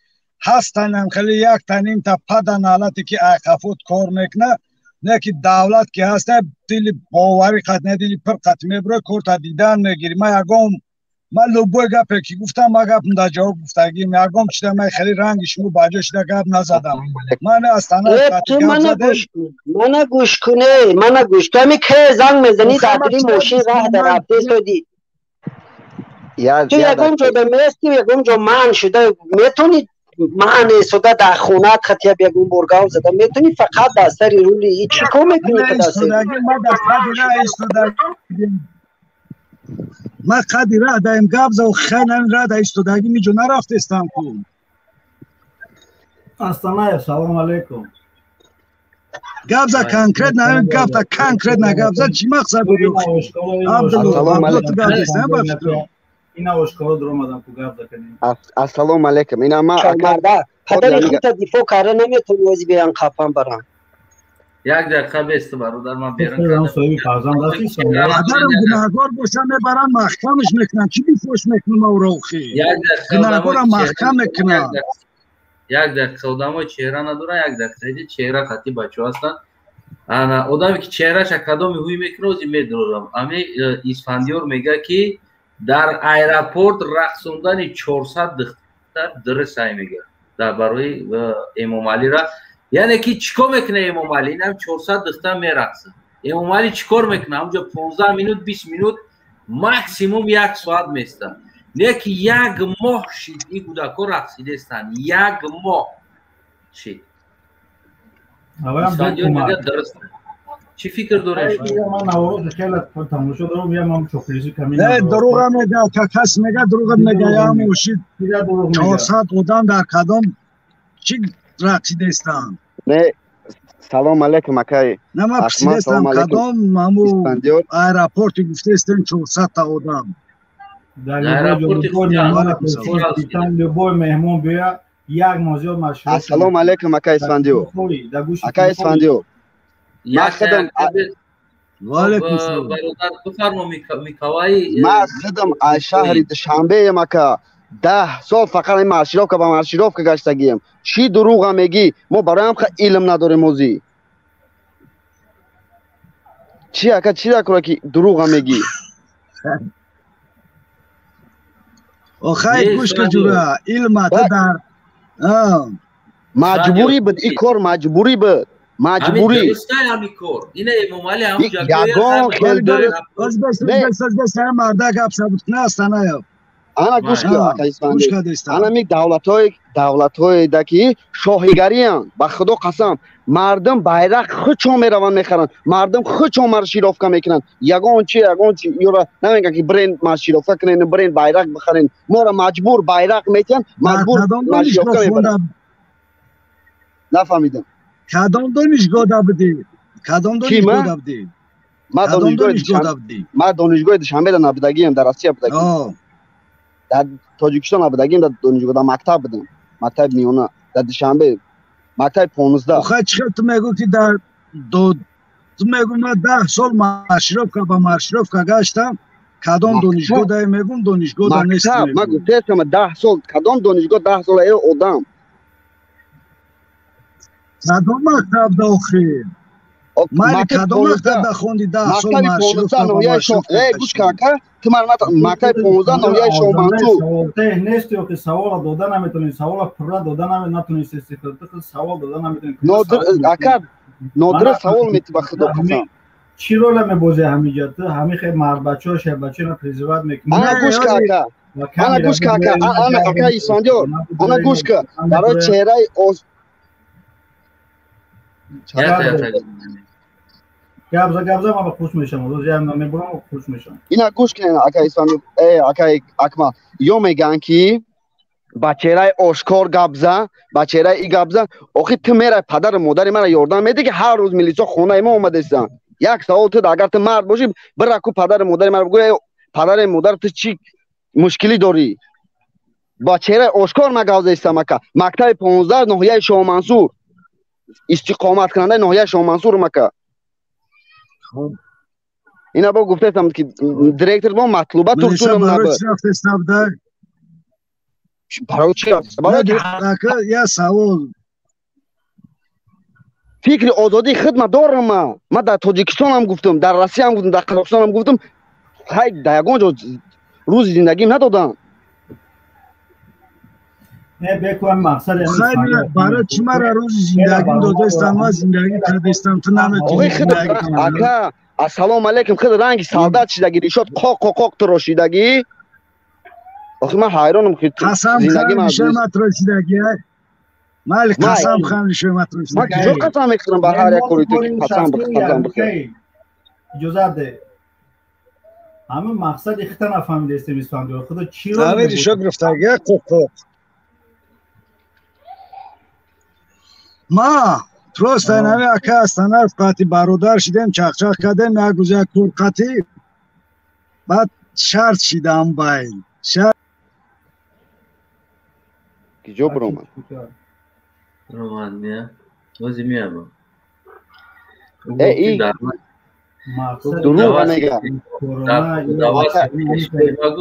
هستن خیلی یک تنین تا پدن حالتی که اقفوت کار میکنه نه که دولت که هسته دیلی باوری قد نه دیلی پر قد میبره کرتا دیدن میگیری ما یکم ما لبوی گپه که گفتم ما گپ دا جواب گفتگیم یکم چیده من خیلی رنگش مو باجه شده گپ نزدم من اصلا من گوش کنه من گوش کنه که زنگ میزنی دادری موشی راه در رفته سودی تو یکم جو به میستی یکم جو من شده میتونی من سودا در خونت خطیه بیگون برگاو زده میتونی فقط دستری رولی چی کن میکنی که دستری ما قدی را دایم گابز و خانم را دا استودگی می جو نرفتستم کن استانای سلام علیکم گابزا کانکرت نه گابتا کانکرت نه گابزا چی مقصد بود اینا وشکلو درو مدام کو گابزا کنیم السلام علیکم اینا ما پدری خودت دیفو کاره نمیتونی وزی بیان خفن برام یک دقیقه بیست برادر من بیرون کنم سوی فرزند هستی برادرم گناهگار باشه میبرن محکمش میکنن چی بیفوش میکنم او روخی گناهگارم محکم میکنن یک دقیقه ادامه چهره نداره یک دقیقه چهره خطی بچه هستن آدمی که چهرهش کدامی هوی میکنه اوزی میدرورم امی اسفندیار میگه که در ایرپورت رقصوندن 400 دختر درست های میگه در برای امامعلی را یعنی که چیکار میکنه امامعلی این هم 400 دختر میرقصه امامعلی چیکار میکنه اونجا 15 منوت 20 منوت ماکسیموم یک ساعت میسته نه که یک ماه شید این کودکا رقصیده استن یک ماه شید اسفندیار میگه درسته چی فکر داره من اول خیلی تماشا دارم یا من چوکلیزی کمی نه دروغ میگه که کس میگه دروغ میگه یا موشید 400 قدم در قدم چی رقصیده استن نه سلام علیکم اکای نه من پرسیدم کدام مامو ایرپورتی گفتستن 400 تا آدم در любой مهمون بیا یک موضوع مشروع السلام علیکم اکای اسفندیو اکای اسفندیو ما خدم وعلیکم السلام برادر بفرما میکوایی ما خدم شهر دوشنبه مکه 10 سال فقط این مارشیروفکا با مارشیروفکا گشتگیم چی دروغ میگی ما برای هم علم نداریم موزی چی اکا چی دکره که دروغ میگی آخه گوش که جوره علم در مجبوری بود این کار مجبوری بود مجبوری همین درسته همین کار اینه ممالی هم یگان خیلی درست بس مرده گپ ثبت کنه استانه یا انا گوش که انا میگ دولت‌های دکی شاهیگری ان با خدا قسم مردم bayrak خود چون میروند میخرن مردم خود چون مارشیروفکا میکنن یگان چی یورا نمیگن که برین مارشیروفکا کنین برین bayrak بخرین ما را مجبور bayrak میتن مجبور مارشیروفکا میبرن نفهمیدم کدام دانشگاه دبدی کدام دانشگاه دبدی ما دانشگاه دوشنبه نبودگیم در آسیا بودگیم در تاجیکستان بودگیم در دانشگاه در مکتب بودم مکتب میونه در دوشنبه مکتب 15 آخه چقدر تو میگو که در تو میگو من 10 سال مارشیروفکا با مارشیروفکا گشتم کدام دانشگاه در میگم دانشگاه در نیست من گفتم 10 سال کدام دانشگاه 10 سال ای آدم کدام مکتب داخل من کدام مکتب خوندی 10 سال مارشیروفکا با مارشیروفکا گوش کاکا تو مکتب 15 نویای شما منصور نیست که سوال دادن نمیتونی سوال پر دادن نمیتونی استفاده سوال دادن نمیتونی نادر سوال میتی با خدا قسم چی رول میبازه همینجا تو همین خیلی مرد بچه‌ها شب بچه رو پریزوات میکنه انا گوش کاکا انا اکا ایساندیو انا گوش کا برای چهره گابزا ما خوش میشم روزی هم میبرم خوش میشم اینا گوش کن اکا ایساندیو اکا اکمل یا میگن که با چهره آشکار گابزا با چهره ای گابزا آخه تو میره پدر مادر من یاردم میده که هر روز میلیسا خونه ما اومدستن یک سوال تو اگر تو مرد باشی برو کو پدر مادر من بگو پدر مادر تو چی مشکلی داری با چهره آشکار ما گابزا استمکا مکتب 15 ناحیه شاه منصور استقامت کننده ناحیه شاه منصور مکه اینا با گفتم که دیرکتور با مطلوبه ترسونم نبود برای چی یا سوال فکر آزادی خدمت دارم من در تاجیکستان هم گفتم در روسیه هم گفتم در قزاقستان هم گفتم خیلی در یگان جا روز زندگیم ندادم بکنم مقصد برای چی مرا روز زندگیم دادستم و زندگی کردستم تو نمیتونی زندگی کنم السلام علیکم خود رنگ سعادت شدگی ریشات قاق تراشیدگی آخه من حیرانم که زندگی من شمت راشیدگی مال قسم خان شمت راشیدگی من کجا قسم میخورم با هر یک کوری تو قسم بخیر اجازه ده همه مقصد اخت نفهمیده استم اسفندیار خدا چی رو همه ریشا گرفتگی قاق ما تروست اینمی اکا استانه قاطی برادر شدیم چاق کردیم یک روز یک کور قاطی بعد شرط شدم باید شرط کجا برومن رومانیا وزی میام ای دروغ نگه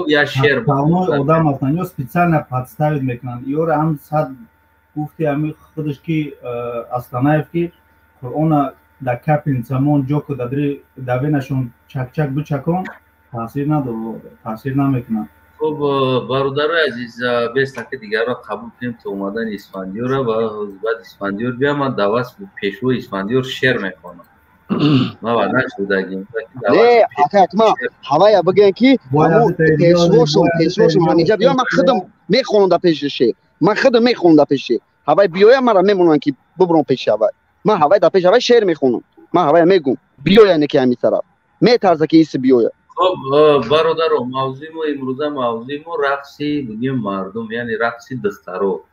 یا شیر آدم افتانیو специально подставить میکنن یور هم صد گفتی همی خودش که اسلانایف که اونا در کپین زمان جو که دادری دوینشون چک بچکن تاثیر نداره تاثیر نمیکنن خب برادرای عزیز بیست که دیگر را قبول کنیم تو اومدن اسفندیار و بعد اسفندیار بیام من دعوت پیشو اسفندیار شیر میکنم ما بعدا شدگیم نه اکما هوای بگن که پیشوشون همینجا بیا من خودم میخونم در پیشش من خودم میخونم در پیش هوای بیای مرا میمونن که ببرم پیش هوای من هوای در پیش هوای شعر میخونم من هوای میگم بیای نه که همین طرف میترزه که ایست بیای خب برادرو موضوع ما امروزه موضوع ما رقصی بگیم مردم یعنی رقصی دخترو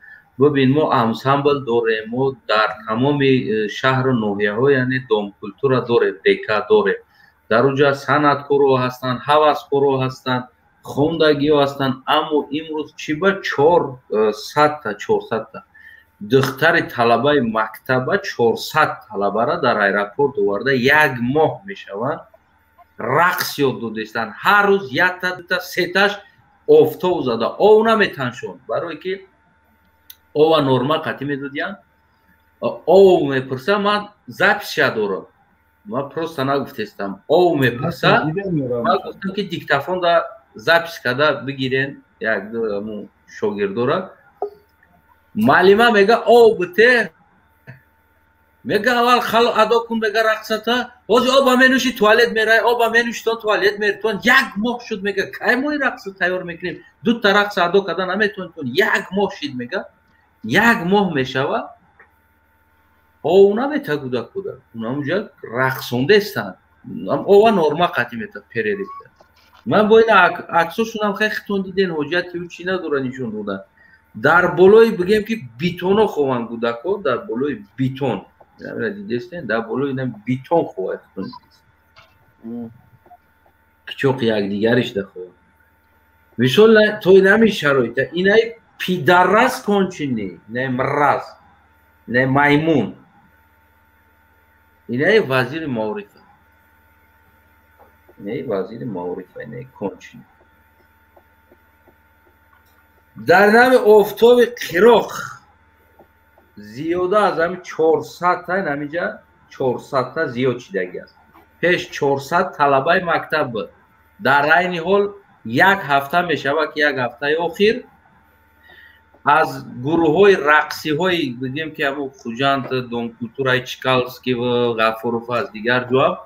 ببین ما انسامبل داریم، ما در تمام شهر و ناحیه ها یعنی دام کلتور داریم، دکا داریم. در اونجا صنعتکارا هستن، هوسکارا هستن، خوندگی هستن. اما امروز چی با 400 تا دختر طلبه مکتب 400 طلبه را در ایرپورت آورده یک ماه میشوند رقص یاد دادن. هر روز یک تا دو تا سه تاش آفتاب زده او نمیتنشون برای که او نورما قطعی میدادیم. او میپرسه من زپش دارم، من پروستا نگفتستم. او میپرسه من گفتم که دیکتافون دا زپش کده بگیرین. یک دو شاگرد را معلمه میگه او بته، میگه اول خلو ادا کن، میگه رقصتا بازی آبا منوشی توالت میره، آبا منوشی تو توالت میره. تو یک ماه شد میگه کی ما رقص تیار میکنیم، دو تا رقص ادا کردن نمیتون. تو یک ماه شد میگه یک ماه میشوه او نمیته کودک اونا اونجا رقصونده استن. او نورما قطعی میته پریدیکت. من با این عکساشون هم خیلی خیتون دیدین حجتی و چی ندارن ایشون بودن. در بالای بگیم که بیتونو خوان کودک ها، در بالای بیتون دیدستین، در بالای اینم بیتون خواه کچوق یک دیگرش ده خواه ویشول توی نمی شرایطه. اینه پیدرست کنچینی، نه مرز، نه میمون. اینه وزیر معارفه، اینه وزیر معارفه، اینه کنچینی. در نام آفتاب قراخ زیاده از همین 400 تا نمیجا 400 تا زیاد چیدگی است. پیش 400 طلبه مکتب بود. در این حال یک هفته میشوه که یک هفته آخر از گروه های رقصی های بگیم که همون خوجانت دون کلتورای چکالسکی و غفوروف از دیگر جواب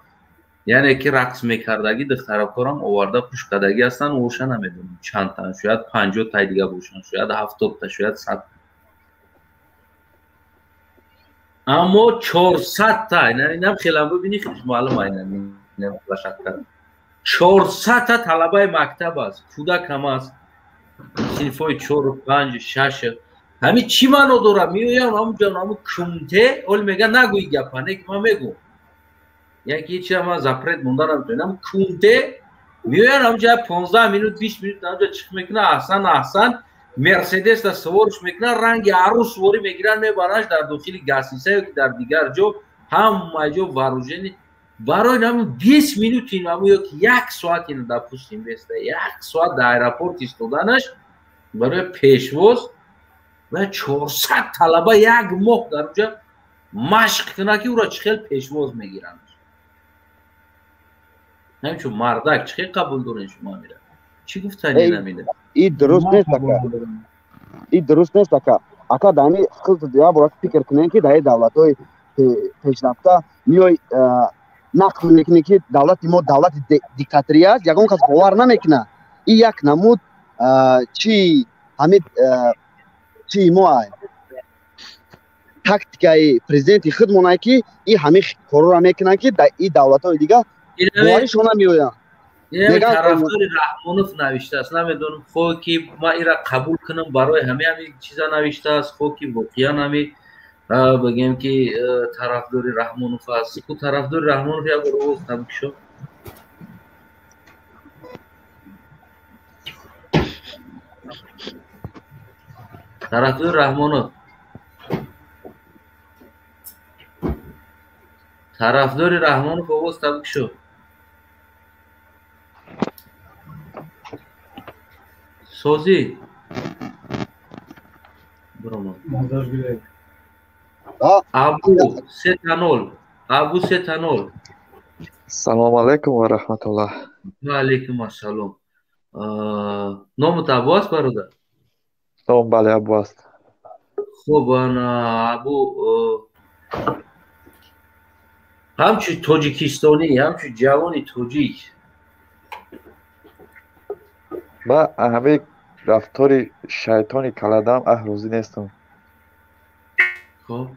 یعنی که رقص میکردگی دخترکارم آورده پوش کردگی هستن. اوشن نمیدونم چند تا، شاید 50 تا دیگه باشن، شاید 70 تا، شاید 100. اما 400 تا اینم خیلی هم ببینی خیلی معلوم اینم فلاشت کرد. 400 تا طلبه مکتب است، کودک هم است، صنفای 4 و 5 6. همین چی منو دارم میویم همونجا همون کمته اول میگه نگوی گپانه که من میگو یکی چی هم زپرت موندنم توینم کمته میویم همونجا 15 minut 20 minut همونجا چک میکنه احسن مرسیدس دا سوارش میکنه رنگ عروس سواری میگیرن میبرنش در داخل گاسیسه که در دیگر جو هم جو واروژنی برای نمون 20 minut این همون یک ساعت این در پوستیم بسته. یک ساعت در ایرپورت ایستادنش برای پیشواز و 400 طلبه یک ماه در اونجا مشق کنه که او را چخیل پیشواز میگیرن. همچون مردک چخیل قبول دارن شما میره چی گفتنی نمیده. این درست نیست اکا، این درست نیست اکا دانی خلط دیا برای فکر کنن که دای دولت های پیشرفته میای نقل میکنه که دولت ما دولت دیکتاتوری است. یکم کس باور نمیکنه. این یک نمود چی همین چی ما تاکتیکای پرزیدنت خودمونه که این همین کارو را میکنن که در این دولت های دیگه باورشون نمیوین. این طرفدار رحمانوف نوشته است. نمیدونم خود که ما این را قبول کنم برای همین چیزا نوشته است. خود که واقعا همین بگیم که طرفدار رحمانوف است. خود طرفدار رحمانوف یک روز تبک شد. طرفدار رحمانوف آواز تبک شد. سوزی ابو ستانول سلام علیکم و رحمت الله. و علیکم السلام. نامت ابو است برادر؟ نام بله ابو است. خوب ابو همچون تاجیکستانی، همچون جوانی تاجیک. با همه رفتار شیطانی کلدم احروزی نیستم. خب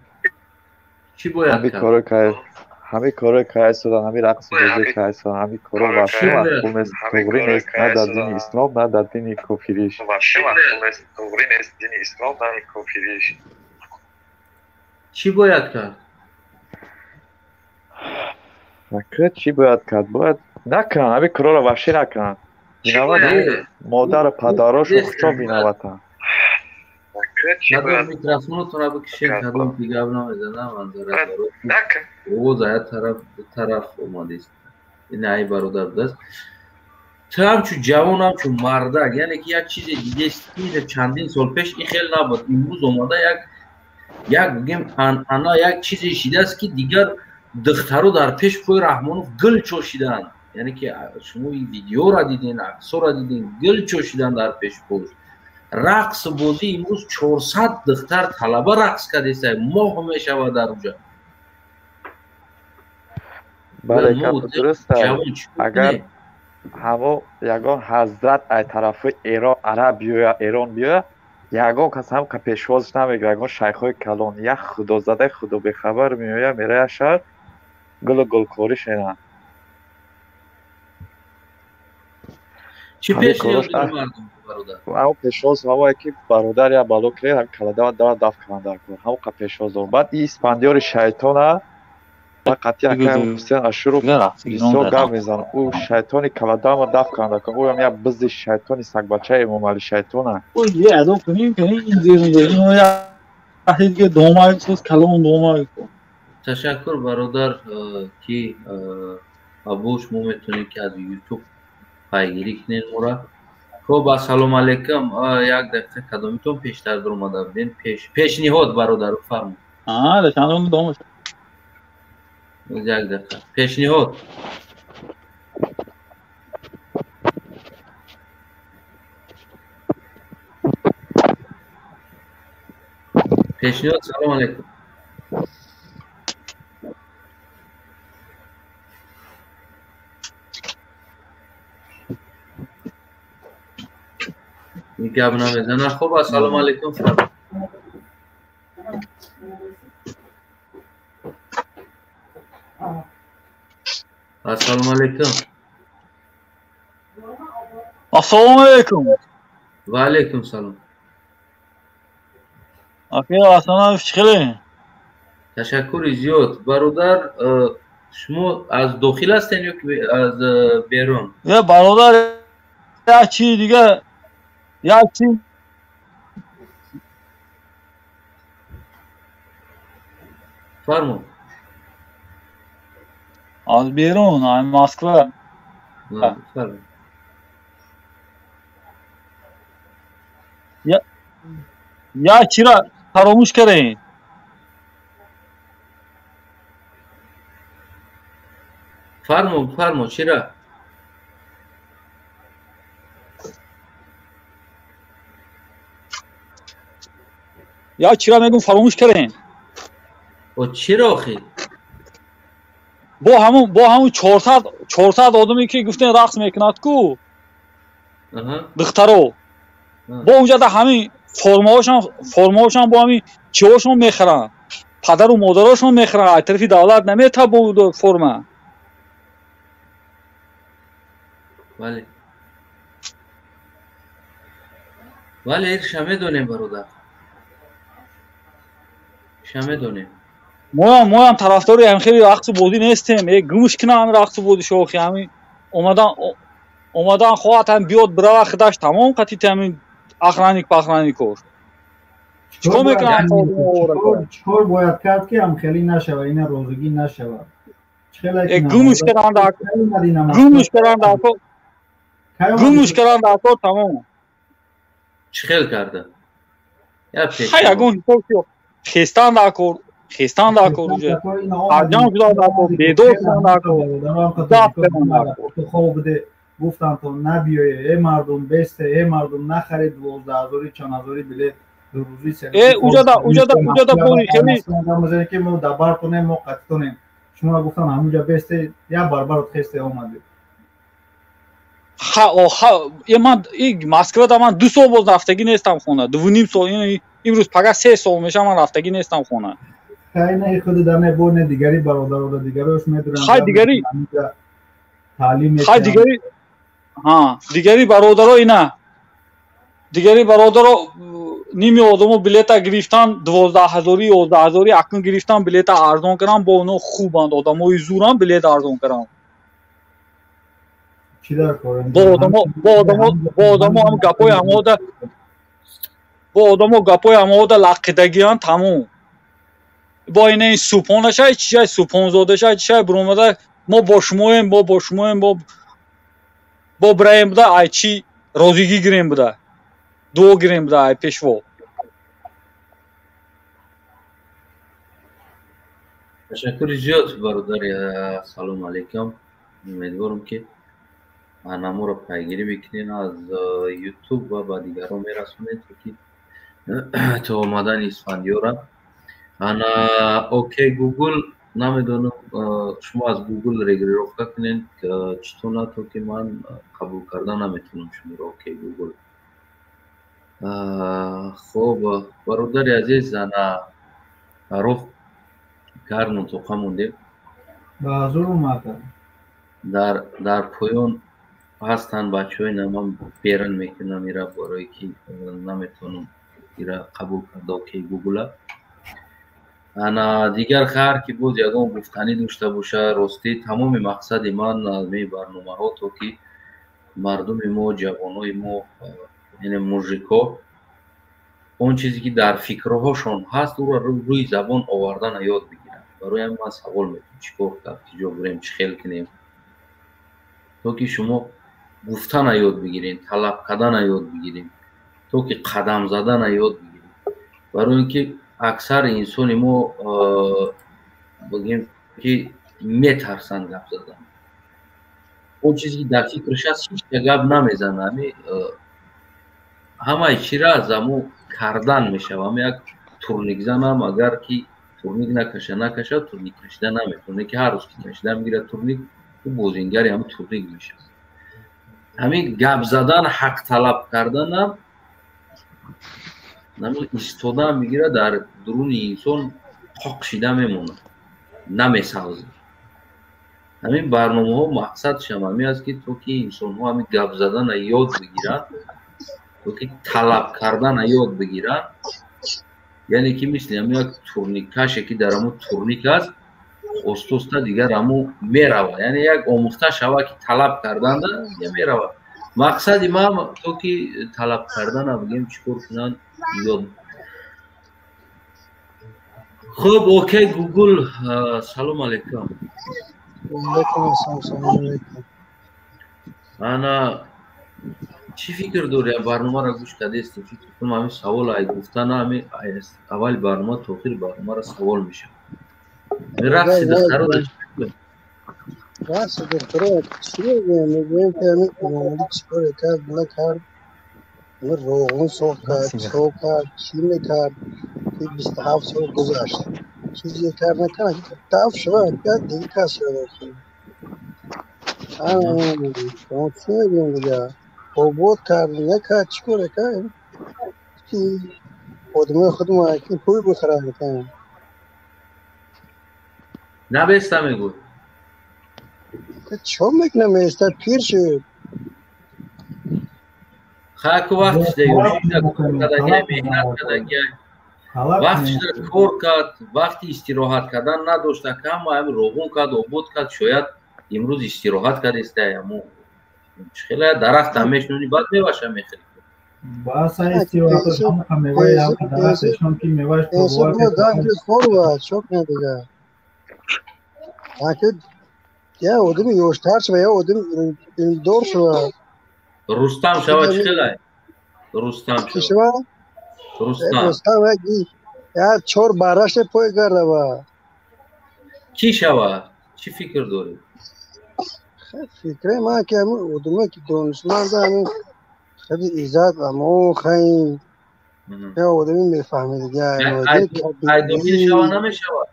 چی باید کرد؟ کارو که ҳамин корои кайсодан ҳамин рақсу бозии кайсодан ҳамин коро ваҳшӣ маҳкум нест туғри нест на дар дини ислом на дар дини кофириш чӣ бояд кард чӣ бояд кард бояд накунанд ҳамин короро ваҳшӣ накунанд бинавад модару падарошон хучо бинаватанд микрофонотонро бикишед кадом ки гап намезанам манзарат овоз ая тараф омадест ин ай бародар будааст ту ҳамчун ҷавон ҳамчун мардак яъне ки як чизе дидест ки чандин сол пеш ин хел набуд имрӯз омада як бигем анъана як чизе шидааст ки дигар духтаро дар пеш пои раҳмонов гил чошиданд яъне ки шумо ин видеоро диден аксоро диден гил чошиданд дар пеш пош рақс бозӣ имрӯз 400 духтар талаба рақс кардеста моҳ мешавад дар уҷа бале гап дуруст аст агар ҳамо ягон ҳазрат ай тарафи араб биёя эрон биёя ягон кас ҳам ка пешвозш намегира ягон шайхҳои калон як худозадаи худобехабар меоя мерая шаҳр гулу гулкорӣ шенанд чӣ пешниҳод дорӣ мардум бародар ҳамо пешвоз ҳамое ки бародар я бало киред ҳам каладава дава даф кунанда кор ҳамо ка пешвоз дорум баъд ин испандиёри шайтона фақат якай ҳусен ашуру бисёр гап мезанад ӯ шайтони каладава даф кунанда кор ӯ ҳам як бизди шайтони сагбачаи эмомалӣ шайтона ташаккур бародар ки абуш мо метавонем ки аз ютуб пайгирӣ кунем моро хуб ассалому алайкум як дақиқа кадомитон пештар дуромада будем пешниҳод бародар фармуд як дақиқа пешниҳод пешниҳод салому алайкум гап намезанад хуб ассалому алайкум ассалому алайкум ассалому алайкум ва алайкум салом ака асанаев чиқиле ташаккури зиёд бародар шумо аз дохил ҳастен ё ки аз берун я бародар як чиз дига як чиз фармуд аз берун аз Москва як чиро фаромӯш кардем фармуд чира як чиро мегӯм фаромӯш кардем чиро охир бо ҳамун 400 одаме ки гуфтен рақс мекунад ку духтаро бо унҷада ҳамин формаҳошон бо ҳамин чиҳошон мехӯранд падару модарошон мехӯранд аз тарафи давлат наметавад бо форма вале ша медонем бародар ша медонем моям тарафдори ҳамин хели рақсу бозӣ нестем гумш кунам ҳамин рақсу бозишо охи ҳамин омадан хоҳад ҳам биёд бирава худаш тамом қатити ҳамин ахраник пахраникор чикор мекунам чикор бояд кард ки ҳамхелӣ нашавад ина розигӣ нашавад гумш каранд акор тамом чӣ хел карда ягон хестанд акор аҷам шуданд акор бедор шуданд акор дафт карданд акор хоб буде гуфтанд то набиёе э мардум бесте э мардум нахаред 12000 4000 билет рӯзӣ уҷада бори хели мазане ки мо дабар кунем мо қатӣ кунем шумо гуфтанд ҳамуҷа бесте як барбарот хесте омадед ман Москвада ман 2 сол боз рафтагӣ нестам хона 2.5 сол имрӯз пага 3 сол меша ман рафтагӣ нестам хона کاینه خود دانه بونه دیگری برادر دیگریش میدونن های دیگری تعلیم های دیگری ها دیگری برادرها اینا دیگری برادرها نیمی آدمو بلیتا گرفتن 12000 11000 اکنون گرفتن بلیتا ارزان کردن با اونو خوبند آدمای زورن بلیت ارزان کردن چی در کارن با آدمو هم گپای هموده با آدمو گپای هموده لقیدگیان تموم با این سوپان شای چی سوپان زاده شای چی برومده ما با شمایم با برایم بوده ای چی روزیگی گیریم بوده دو گیریم بوده ای پیشوا تشکر زیاد برادر سلام علیکم امیدوارم که برنامه رو پیگیری بکنین از یوتیوب و با دیگران میرسونید که تو آمدن اسفندیار را انا اوکی گوگل نمیدونم شما از گوگل رگیستر کنین که چطور تو که من قبول کردن نمیتونم شما رو اوکی گوگل خب برادر عزیز انا روح کار منطقه موندیم بازور اومده در پایان هستن بچه های نمان پیرن میکنم ایرا برای که نمیتونم ایرا قبول کرده اوکی گوگل انا دیگر خیر که بود یکم گفتنی داشته باشه راستی تمام مقصد من از می برنامه ها تو که مردم ما جوانای ما یعنی موژیکا اون چیزی که در فکرهاشون هست او رو روی زبان آوردن یاد بگیرن برای من سوال میکنم چیکار کرد کجا بریم چی خیل کنیم تو که شما گفتن یاد بگیرین طلب کردن یاد بگیرین تو که قدم زدن یاد بگیرین برای اینکه اکثر انسان ما بگیم که میترسن گپ زدن اون چیزی که در فکرش هست هیچ گپ نمیزنه همه چی را از امو کردن میشه و یک تورنیک زنم اگر که تورنیک نکشه تورنیک کشیده نمیتونه که هر روز که کشیده میگیره تورنیک او بازینگری همه تورنیک میشه همین گپ زدن حق طلب کردن هم نمیشه ایستادن میگیره در درون انسان حق شیده میمونه نمیسازه همین برنامه ها مقصدش هم همین است که تو که انسان ها همین گپ زدن یاد بگیرن تو که طلب کردن یاد بگیرن یعنی که مثل همین یک تورنیکشه که در همون تورنیک است استوستا دیگر همون میروه یعنی یک آموخته شوه که طلب کردن یا میروه مقصد ما تو که طلب کردن بگیم چیکار کنن یاد خب اوکی گوگل سلام علیکم سلام علیکم انا چی فکر داری برنامه را گوش کرده است فکر کنم همین سوال ای گفتن همین اول برنامه تا آخر برنامه را سوال میشه رقص دخترا داشت رقص دخترا چیه میگیم که همین معمولی چیکار کرد نکرد روغن سرخ کرد چاق کرد چی میکرد که 27 سال گذشت چیزی کرد نکنه تف شد بعد دیگه کسی رو شما چی میگیم دیگه بود کرد نکرد چیکار کرد که خودمون اکنی پول بخره میکنم نبسته میگو چون میکنم ایسته پیر شد خاک وقتش دیگه مهنت کدگی وقتش در کار کرد وقتی استراحت کردن نداشته که همه همین روغن کرد آباد کرد شاید امروز استراحت کرد استه همون خیلی درخت همیشنونی باید میباشه میخیلی باید استراحت هم میوه هم درختشون که میوهش پروار کرد دانگل خور باید شک ندیگه یا آدم یوشتر شد یا آدم دور شد رستم شود چی خیلی رستم شود رستم یا چور بارش پای کرده با کی شود چی فکر داری فکر ما که همون آدمه که دانشمند همین خیلی ایزاد اما خیلی یا آدمی میفهمه دیگه ای داخل شود نمیشود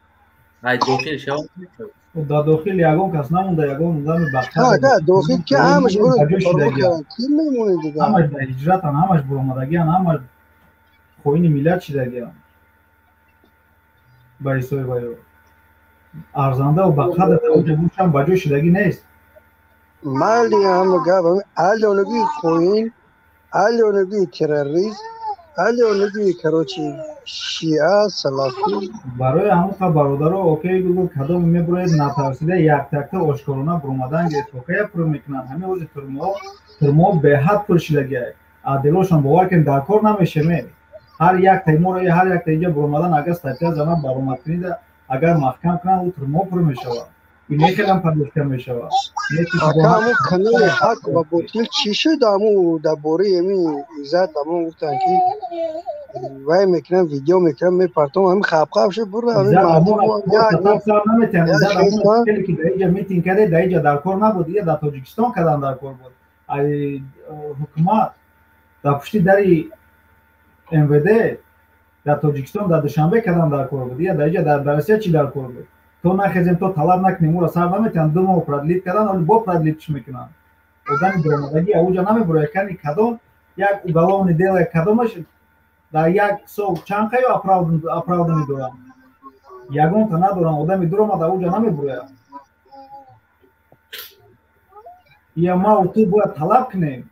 ای داخل شود نمیشود در داخل یگان کس نمونده یگان مونده بخیر داخل که همش برو کی میمونه دیگه همش در هجرت هم همش برآمدگی هم همش خوین ملت شدگی هم байсои вай арзанда ва ба қадр тавҷуҳ ба ҷои шудагӣ нест. майли ҳама гап алёнагии хоин, алёнагии террорист, алёнагии короче шиа салафӣ. барои ҳамақа бародаро окаи гугл кадом мебурояд натарсида яктакта ошкорона буромадан гирифтокая пур мекунанд. ҳамин рӯзи турмо беҳад пур шудагия аделошон бовар кунед дар кор намешаме. ҳар як таймора ҳар як таиҷа буромадан агар статья занан баромад кунида агар маҳкам кунанд ӯ турмо пур мешавад. ине хелам падошка мешавад. ҳамун канали ҳақ ва ботил чӣ шуд ҳамун дар бораи ҳамин иззат ҳамун гуфтанд ки вай мекунам видео мекунам мепартом ҳамин хабхаб шуд бура ҳамин даиҷа митинг карде даиҷа дар кор набуд ия дар тоҷикистон кадан дар кор буд ҳукумат дар пушти дари мвд дар тоҷикистон дар душанбе кадан дар кор буд ия даиҷа дар россия чӣ дар кор буд. То нахезем то талаб накунем ура сар наметаванд 2 моҳ продлит кардан оли бо продлит чӣ мекунанд. Одами даромадагӣ ауҷа намебурояд кани кадом як уголовный дело кадомаш дар як сол чанд қайо оправдани доранд. Ягонта надоранд одами дуромад ауҷа намебурояд. ия ма у ту бояд талаб кунем.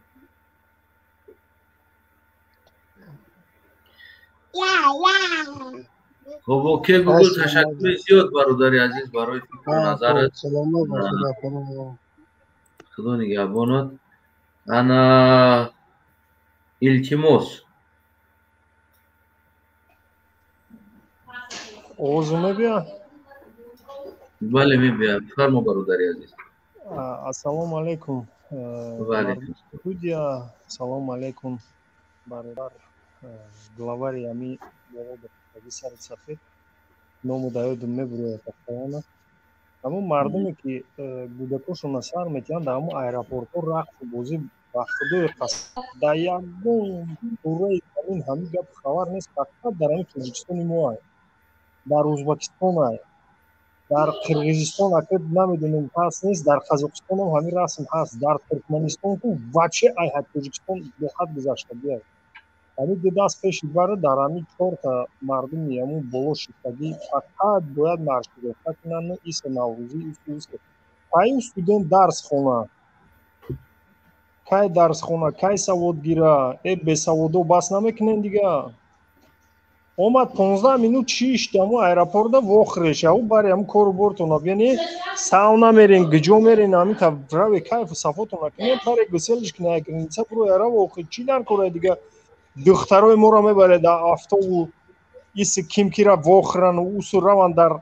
خب اوکی گوگل تشکر زیاد برادری عزیز برای فکر و نظرت. خدا نگهبانت. انا التماس اوزو میبیا؟ بله میبیا. فرما برادری عزیز. السلام علیکم. وعلیکم студия. Салом алейкум бародар главари ами Сари Сафед ному даёдум мебурояд ахтарона. Ҳамун мардуме ки гудакошона сар метиҳанд дар ҳамун аэропортҳо рақсу бозӣ ба худои қасам дар ягон пурраи замин ҳамин гап хабар нест. фақат дар ҳамин тоҷикистони мо аст, дар ӯзбекистон аст, дар қирғизистон ака намедонем ҳаст нест, дар қазоқистонам ҳамин расм ҳаст, дар туркманистон ку ваче айҳад тоҷикистон бехат гузаштагӣ аст. ҳамин дедаст пеши бара дар ҳамин 4 та мардуми ҳамун боло шиктагӣ фақат бояд маршрутка кунанд иса наврӯзӣ кай студент дарс хона, кай дарс хона, кай саводгира бесаводо бас намекунен дига. омад 15 минут чишт ҳамун аэропорта вохреша ӯ бари ҳамун кору бортона бияни сав намерен гиҷо мерен ҳамин тавраве кайфу сафотона кунен паре гуселиш кунай граница буро яра вохи чӣ дар корай дига. духтарои моро мебаред дар автобу иси кимкира вохрану усу раванд дар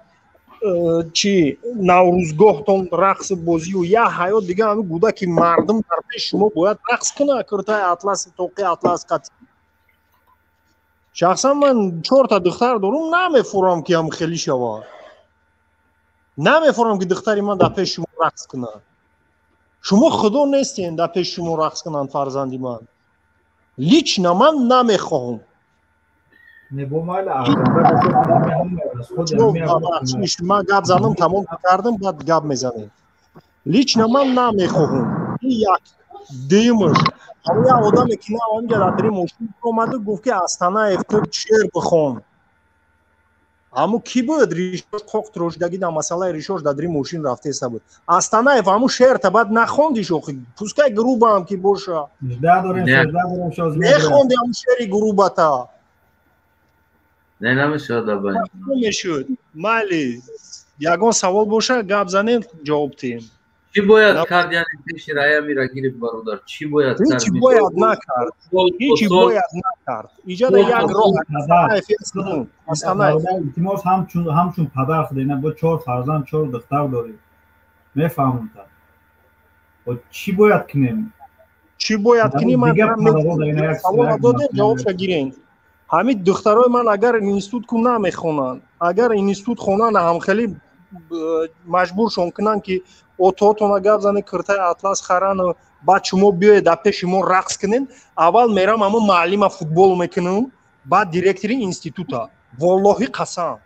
чи наврӯзгоҳтон рақси бозию я ҳаёт дига ҳамин гудаки мардум дар пеши шумо бояд рақс куна куртаи атласи тоқи атлас қати. шахсан ман 4 та духтар дорум намефурам ки ҳам хелӣ шавад. намефурам ки духтари ман дар пеши шумо рақс куна. шумо худо нестен дар пеши шумо рақс кунанд фарзанди ман. лично ман намехоҳам. ман гап задам тамом кардам баъд гап мезанем. лично ман намехоҳам. ин як дуюмаш ҳамин як одаме ки на ҳаминҷа дар дери мошин омаду гуфт ки Астанаев ту шеър бихон. ҳамун ки буд ришош қоқ тирошдаги дар масъалаи ришош дар дери мошин рафтеста буд. Астанаев ҳамун шеърта баъд нахондиш охи пускай грубаам ки боша. нехонди ҳамун шеъри грубата. не намешавад абай. намешуд. майли ягон савол боша гап занем ҷавоб диҳем. چی باید کرد یعنی پیش رای میره گیرید برادر چی باید کرد هیچی باید نکرد هیچی باید نکرد ایجاد یک راه التماس همچون پدر خود اینا با 4 فرزند 4 دختر داری میفهمون تا و چی باید کنیم چی باید کنیم من سوال دادم جواب گیرین همین دخترای من اگر اینستیتوت کو نمیخونن اگر اینستیتوت خونن هم خیلی مجبور شون کنن که ототона гап зане киртаи атлас харану баъд шумо биёед дар пеши мо рақс кунед. аввал мерам ҳамун маълима футбол мекунам баъд директори института воллоҳи қасам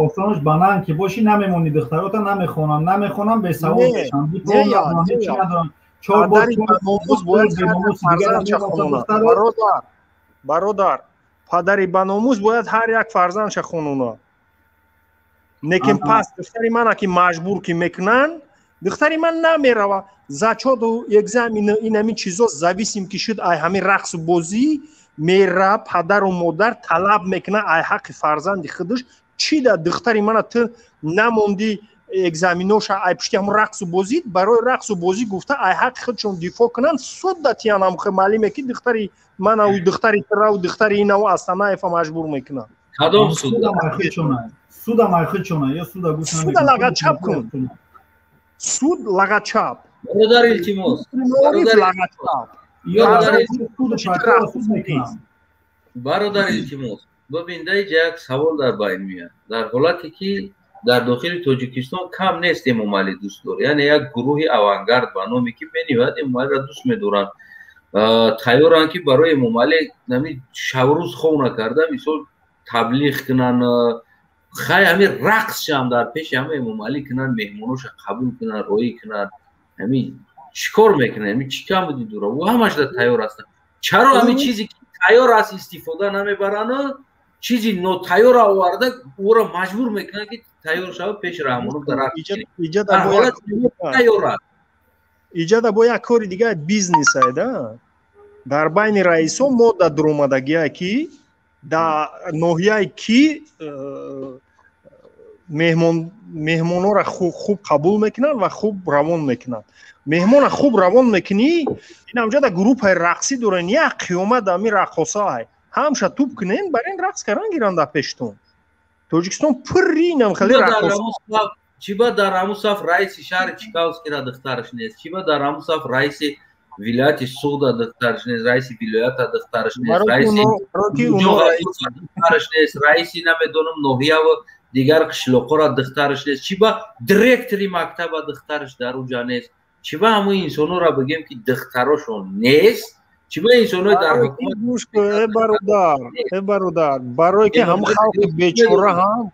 осонаш банан ки боши намемони духтарота намехонан бесавод мешанд бародар падари баномӯз бояд ҳар як фарзандша хонона. لیکن پس دختری من که مجبور که میکنن دختری من نمیروا زچاد و اگزامین این همین چیزا زویسیم که شد ای همین رقص و بازی میره پدر و مادر طلب میکنه ای حق فرزند خودش چی ده دختری من تو نموندی اگزامینوش ای پشتی همون رقص و بازی برای رقص و بازی گفته ای حق خودشون دفاع کنن سود داتیان هم معلومه که دختری من و دختری ترا و دختری اینا و اصلا ایفا مجبور میکنن کدام سود سود مایخه چونه یا سود گوش سود لغت چپ کن سود لغت چپ برادر التماس برادر التماس ببین اینجا یک سوال در بین میاد در حالتی که در داخل تاجیکستان کم نیست ممالی دوست داره یعنی یک گروه اوانگارد به نامی که بنیاد ممالی را دوست می‌دارن تیارن که برای ممالی نمی شوروز خو نکرده مثال تبلیغ کنن خیلی همین رقص هم در پیش همه ممالی کنن مهمونوش قبول کنن روی کنن همین چیکار میکنن همین چیکار بودی دوره و همش در تیار هستن چرا همین چیزی که تیار است استفاده نمیبرن چیزی نو تیار آورده او را مجبور میکنن که تیار شود پیش رحمانو در حالت تیار ایجاد با یک کاری دیگه بیزنس هست در بین رئیس ها ما در درآمدگی کی در ناحیه کی مهمان ها را خوب قبول میکنن و خوب روان میکنن مهمان خوب روان میکنی این همجا در گروپ رقصی دارن یک قیامت در می رقصا های همشه توپ کنین برای این رقص کردن گیرن در پیشتون تاجیکستان پری نم خیلی رقصا چی با در همون صف رئیس شهر چیکاوسکی را دخترش نیست چی با در همون صف رئیس ولایت سودا دخترش نیست رئیس ولایت دخترش نیست رئیس دخترش نیست رئیس نمیدونم نوحیه و دیگر قشلوقا را دخترش نیست چی با دیرکتری مکتب دخترش در اونجا نیست چی با همون انسانو را بگیم که دختراشون نیست چی با انسانو در حکومت برادر برای که هم خلق بیچاره هم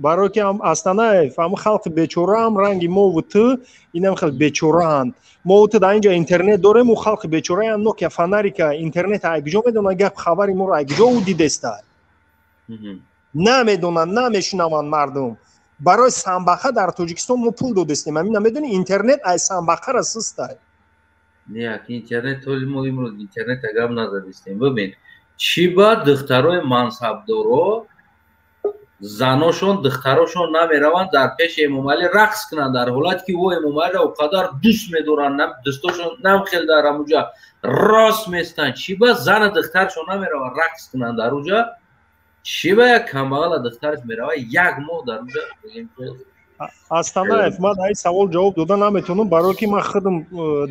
برای که هم اصلا هم خلق بیچاره هم رنگی ما و تو اینم خلق بیچاره هم ما و تو در اینجا اینترنت داریم و خلق بیچاره هم نوکیا فنری که اینترنت اگجا میدونن گپ خبری ما رو اگجا او دیدسته نمیدونن نمیشنون مردم برای سنبخه در تاجیکستان ما پول دادستیم همین نمیدونی اینترنت ای سنبخه را سسته نه اینترنت طول ما امروز اینترنت اگه نزدستیم ببین چی با دخترای منصب دارو زناشون دختراشون نمیروند در پیش امام علی رقص کنند در حالت که او امام علی او قدر دوست میدارن دستاشون نم خیلی در اونجا راست میستن چی با زن دخترشون نمیروند رقص کنند در اونجا چی با یک کمبغل دخترش میروند یک ماه در اونجا اصلا من این سوال جواب دادن نمیتونم برای که من خودم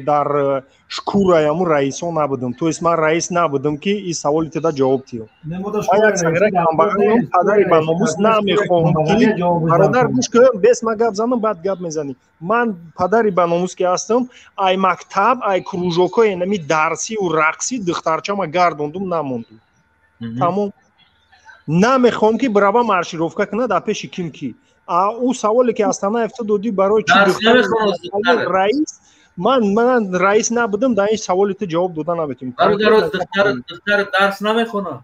در شکور همون رئیس ها نبودم تو اسم من رئیس نبودم که این سوالی تدا جواب تیو من یک سگره کمبغل پدری به ناموس نمیخوام که برادر گوش کنم بس من گپ زنم بعد گپ میزنی من پدری به ناموس که هستم ای مکتب ای کروژوکای نمی درسی و رقصی دخترچه ما گردوندم نموندم تمام نمیخوام که برابر مارشیروفکا کنه در پیش کیم کی او سوالی که اصلا افتادی برای چی رئیس من رئیس نبودم در این سوالی تو جواب دادن نمیتونم دختر درس نمیخونه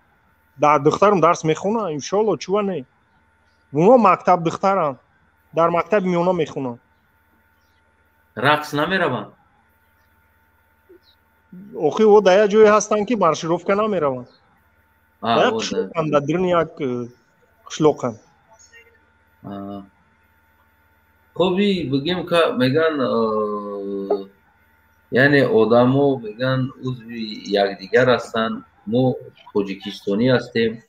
در دخترم درس میخونه ان شاء الله چوه نه اونا مکتب دخترن در مکتب میونا میخونن رقص نمیرون اوخی او در جایی هستن که مارشیروفکا نمیرون در درن یک قشلوقن خوبی بگیم که میگن یعنی آدمو میگن عضوی یکدیگر هستن ما تاجیکستانی هستیم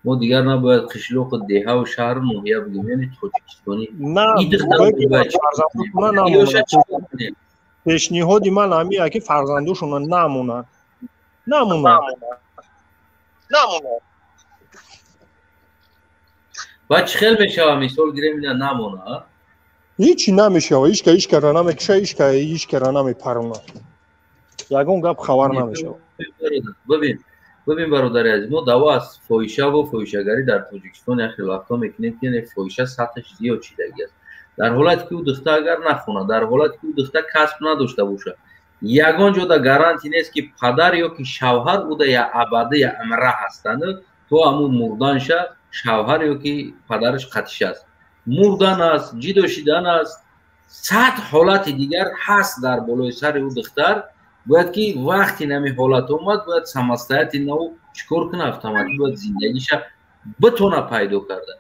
ما دیگر نباید قشلوق دیه و شهر نوحیه بگیم یعنی تاجیکستانی نه پیشنهادی من همیه که فرزندوشون نمونن باید خیلی میشه مثال گیره نمونه هیچی نمیشه هیچ که را نمیکشه هیچ که را نمیپرونه یکون گپ خبر نمیشه ببین برادر عزیز ما دوا از فاحشه و فاحشه‌گری در تاجیکستان خیلی وقتا میکنیم که فاحشه سطحش زیاد چیدگی است در حالتی که او دختر اگر نخونه در حالتی که او دختر کسب نداشته باشه یگان جا در گارانتی نیست که پدر یا که شوهر او یا ابده یا امره هستند تو همون مردانشه شوهر یا که پدرش قتیش است мурдан аст, ҷидо шидан аст, сад ҳолати дигар ҳаст дар болои сари ӯ духтар. бояд ки вақти нами ҳолат омад, бояд самостоятӣ наву чикор кунад, автоматик бояд зиндагиша битона пайдо карда.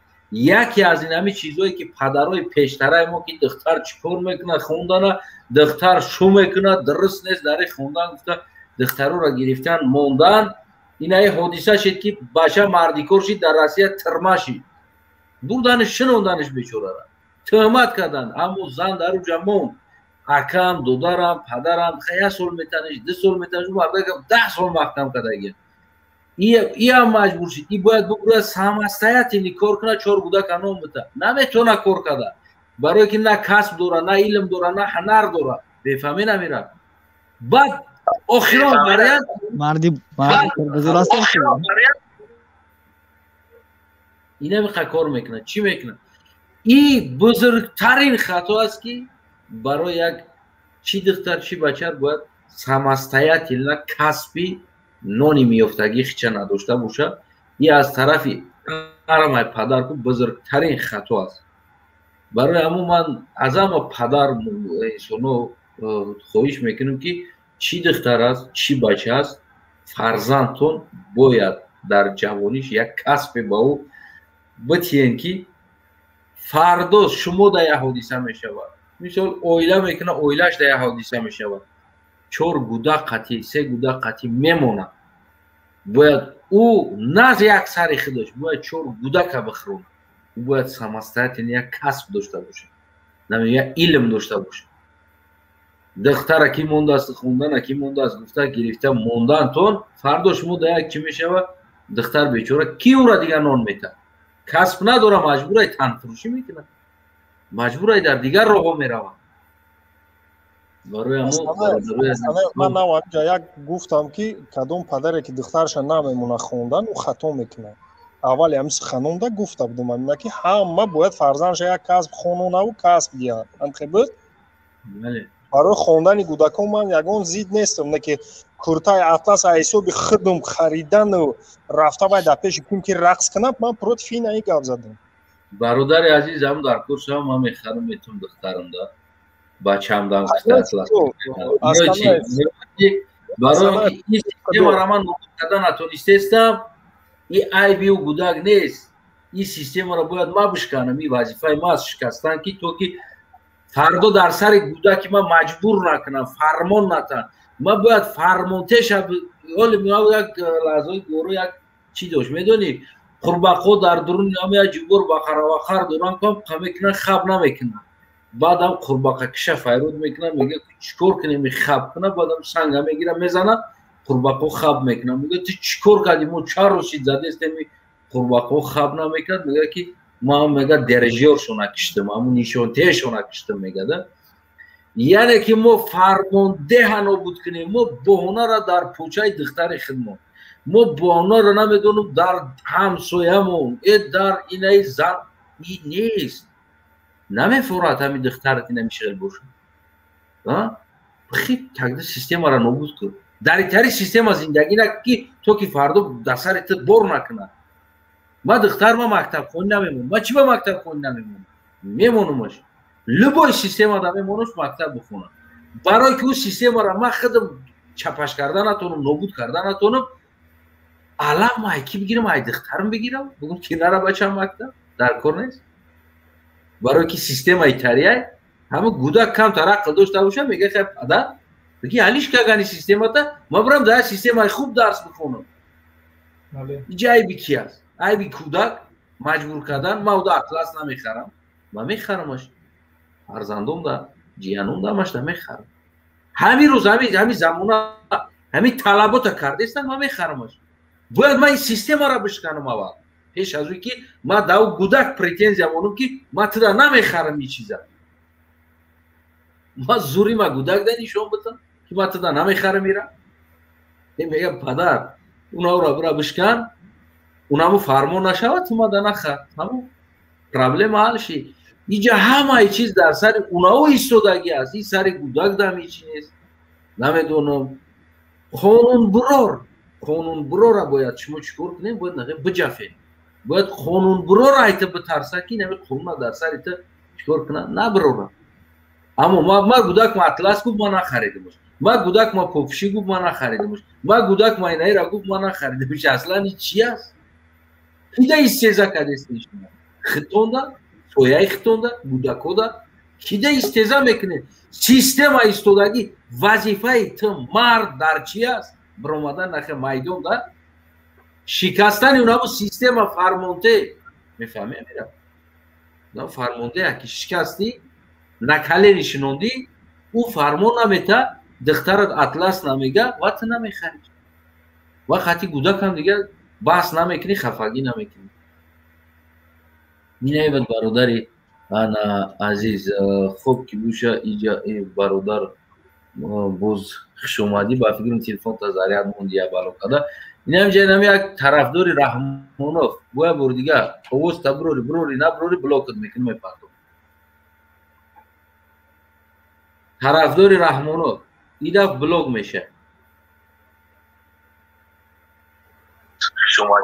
яке аз ин ҳами чизҳое ки падарои пештараи мо ки духтар чикор мекунад, хондана духтар шу мекунад, дуруст нест дар ин хондан гуфта духтароро гирифтан мондан. инаи ҳодиса шид ки баша мардикор шид, дар Россия тирма шид, бурданиш шинонданиш бечорара, тӯҳмат карданд. аммо зан дар уҷа монд, акам, додарам, падарам 1 сол метаниш, 2 сол метаниш, мардакам 10 сол маҳкам кардагия. иам маҷбур шид, и бояд бигӯяд самостоятельно кор кунад, 4 гудака ном бита, наметавона кор карда, барое ки на касб дора, на илм дора, на ҳунар дора, бефаҳмӣ намерад. баъд охирон вариант марди коргузор ҳастам ки ина миқа кор мекунад, чӣ мекунад? и бузургтарин хато аст ки барои як чӣ духтар чӣ бачар бояд самостоятельно касби нони меёфтагӣ хича надошта бошад. и аз тарафи арамай падар бузургтарин хато аст. барои ҳамон ман аз ҳама падар инсоно хоҳиш мекунам ки чӣ духтар аст, чӣ бача аст, фарзандтон бояд дар ҷавониш як касбе ба ӯ битиҳен ки фардо шумо дар як ҳодиса мешавад. мисол оила мекунад, оилаш дар як ҳодиса мешавад, 4 гудак қатӣ, 3 гудак қатӣ мемонад. бояд ӯ наз як сари худаш бояд 4 гудака бихӯрад. ӯ бояд самостоятельно як касб дошта бошад, як илм дошта бошад. духтара ки мондааст, хондана ки мондааст, гуфта гирифта мондантон, фардо шумо дар як чӣ мешавад, духтар бечора ки ӯра дигар нон метад, касб надора, маҷбурай танфурӯшӣ мекунад, маҷбурай дар дигар роҳҳо меравад. барои ман наваҷа як гуфтам ки кадом падаре ки духтарша намемона хондан ӯ хато мекунад. аввал ҳамин суханонда гуфта будам амина ки ҳама бояд фарзандша як касб хононаву касб диҳад. анхебуд барои хондани кӯдакон ман ягон зид нестам, не ки куртаи атлас аз ҳисоби худум харидану рафта бай дар пеши ким ки рақс кунам, ман против ин ай гап задам. бародари азиз ҳам дар курсам ман мехарам метум духтарамда бачам дам атлас барои ки ин системаро ман нобуд карда натонистестам. ин айби ӯ гудак нест. ин системаро бояд ман бишканам. ин вазифаи маст шикастан ки то ки фардо дар сари гудаки ман маҷбур накунам, фармон натан. ман бояд фармонтеша ҳоли як лаҳзаи горо як чӣ дошт медонӣ, қурбақҳо дар дуруни ҳамя ҷугур бақаравақар доран кам мекунан, хаб намекунан. баъдам қурбақакиша файруд мекунад, мега чикор кунем хаб кунад, баъдам санга мегирад мезанад, қурбақҳо хаб мекунад. мега ту чикор кардӣ, мо чанд рӯз шид задестем қурбақҳо хаб намекунад. мега ки ман мега дережёршо накиштам, ҳамун нишонтеашо накиштам мегада. яъне ки мо фармондеҳа нобуд кунем, мо боҳонара дар почаи духтари худмон, мо боҳонара намедонам дар ҳамсоямон, дар инаи зан ин нест. намефорад ҳамин духтарат ина мишғил бошад. бихи тагда системаро нобуд кун. дар итари система зиндагӣ накун ки то ки фардо дар сари ту бор накунад. ман духтар ма мактабхонӣ намемонам. ман чӣ ба мактабхонӣ намемонам? мемонамаш. любой система да мемонаш мактаб бихонам. барое ки ӯ системаро ман худам чапаш карда натонам, нобуд карда натонам, алам май ки бигирам, ай духтарам бигирам, бугум кинара бачам мактаб, дар кор нест. барое ки системаи тарияй ҳама гудак камтар ақл дошта бошад, мега хай падар биги ҳалиш кардани системата, ман бирам дар системаи хуб дарс бихонам. иҷа айби ки аст? айби кӯдак маҷбур кардан. ман уда атлас намехарам, ман мехарамаш, фарзандом да ҷиянон дамашда мехарам. ҳамин рӯз ҳамин замона ҳамин талабота кардестан, ман мехарамаш. бояд ман ин системаро бишканам аввал, пеш аз ӯи ки ман дар ӯ гудак претензия монам ки ман туда намехарам ин чиза. ман зури ма гудак да нишон битам ки ман туда намехарам ира. мега падар унаро бира бишкан, унамо фармон нашавад, ту мада нахар. ҳамон проблема ҳал шид. иҷа ҳамаи чиз дар сари унао истодагӣ аст. ин сари гудак дам ҳеҷ нест. намедонам қонунбурора бояд шумо чӣ кор кунем? бояд биҷафем. باید قانون برو را ایت بترسه که نمی قانون در سر ایت چکار کنه نه برو را. اما ما گودک ما اطلس گفت ما نخریدیمش، ما گودک ما پوپشی گفت ما نخریدیمش، ما گودک ما اینایی را گفت ما نخریدیمش. اصلا این چی است؟ کیده استیزا کرده استیشونه خطونده سویای خطونده گودکو ده کیده استیزا میکنه. سیستم ایستودگی وظیفه تو مرد در چی است؟ برآمدن نخه میدون ده شکستن اونا با سیستم فرمانده میفهمی میرم فرمانده که شکستی نکله نشنوندی او فرمان نمیته دخترت اطلس نمیگه وقت نمیخری وقتی گودک هم دیگه بحث نمیکنی خفگی نمیکنی. اینه بود برادری انا عزیز خوب که بوشه اینجا برادر بوز خوش اومدی با فکرم تلفن تا زریعت موندی یا بالا کده. این هم جای نمی یک طرفداری رحمانوف گویا برو دیگه اوست بروری نبروری بلوکت میکنی میپردم. طرفداری رحمانوف ایده بلوک میشه. شما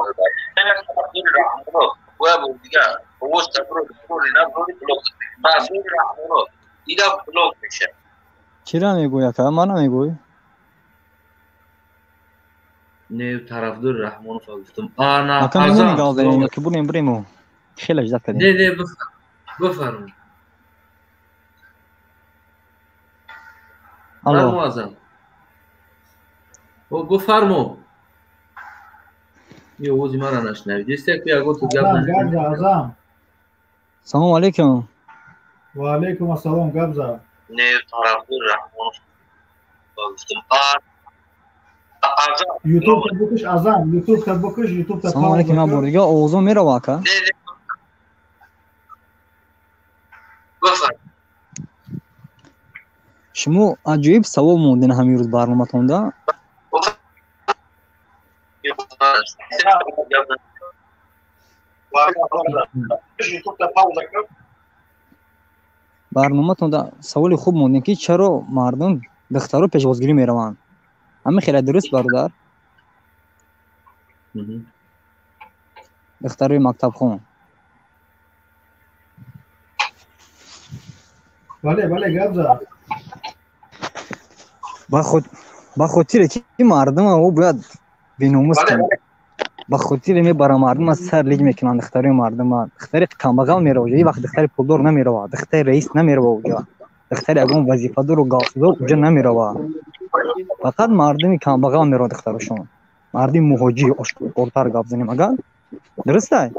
طرفداری رحمانوف گویا برو دیگه اوست بروری نبروری بلوکت میکنی. طرفداری رحمانوف ایده بلوک میشه. چرا میگویا که من نمیگوی؟ نه طرفدار رحمانوف گفتم انا ازم نگاه که بریم خیلی اجازه کردیم. نه بفرمایید. الو ازم بفرمو یه اوزی مرا نشنوید دیسته که اگه تو گب ازم سلام علیکم. و علیکم السلام گبزا. نه طرفدار رحمانوف گفتم یوتیوب تا بکش ازم یوتیوب تا بکش یوتیوب تا سلام علیکم من بردیگه اوزو میره واکا شما عجیب سوال موندین همین روز برنامه تونده برنامه تونده سوال خوب موندین که چرا مردم دخترها پیشوازگیری میروند. همه خیلی درست برادر. دخترای مکتب خون. بله گبزا. با خاطر که مردم او باید بیناموس کنند. با خاطر می برای مردم سر لیگ میکنند دخترای مردم. دختر کمبغل میره اونجا. وقت دختر پولدار نمیره. دختر رئیس نمیره اونجا. دختر اگون وظیفه دار و گاسدار اونجا نمیره. فقط مردمی کمبغل میره دخترشون. مردم مهاجی اشکارتر گپ زنیم اگر درسته؟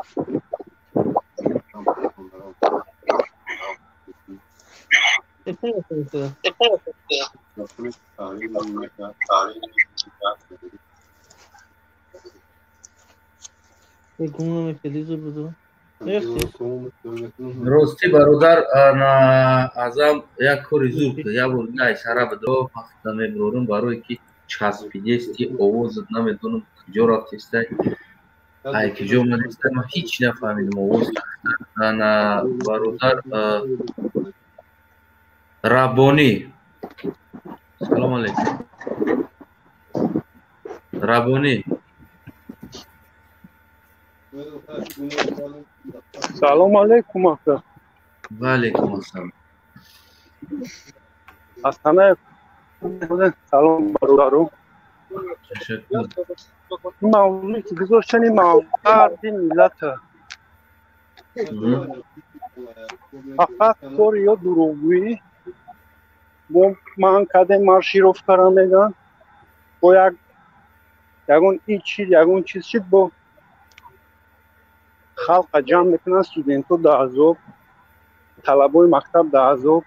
راستی برادر انا ازم یک کاری زور که یا بودی اشاره بدو وقت نمیبرورم برای که چسبیدستی آوازت نمیدونم کجا رفتیسته ای کجا اومدیسته من هیچ نفهمیدم آواز انا برادر ربانی سلام علیکم ربانی سلام علیکم آقا. و علیکم السلام. اصلا سلام برادرو. تشکر. موضوعی که گذاشتن این موضوع ملت فقط کار یا دروغگویی با من کده مارشیروف کارا میگن با یگون چیز شد با خلق جمع میکنن استودنتو در عذاب طلبای مکتب در عذاب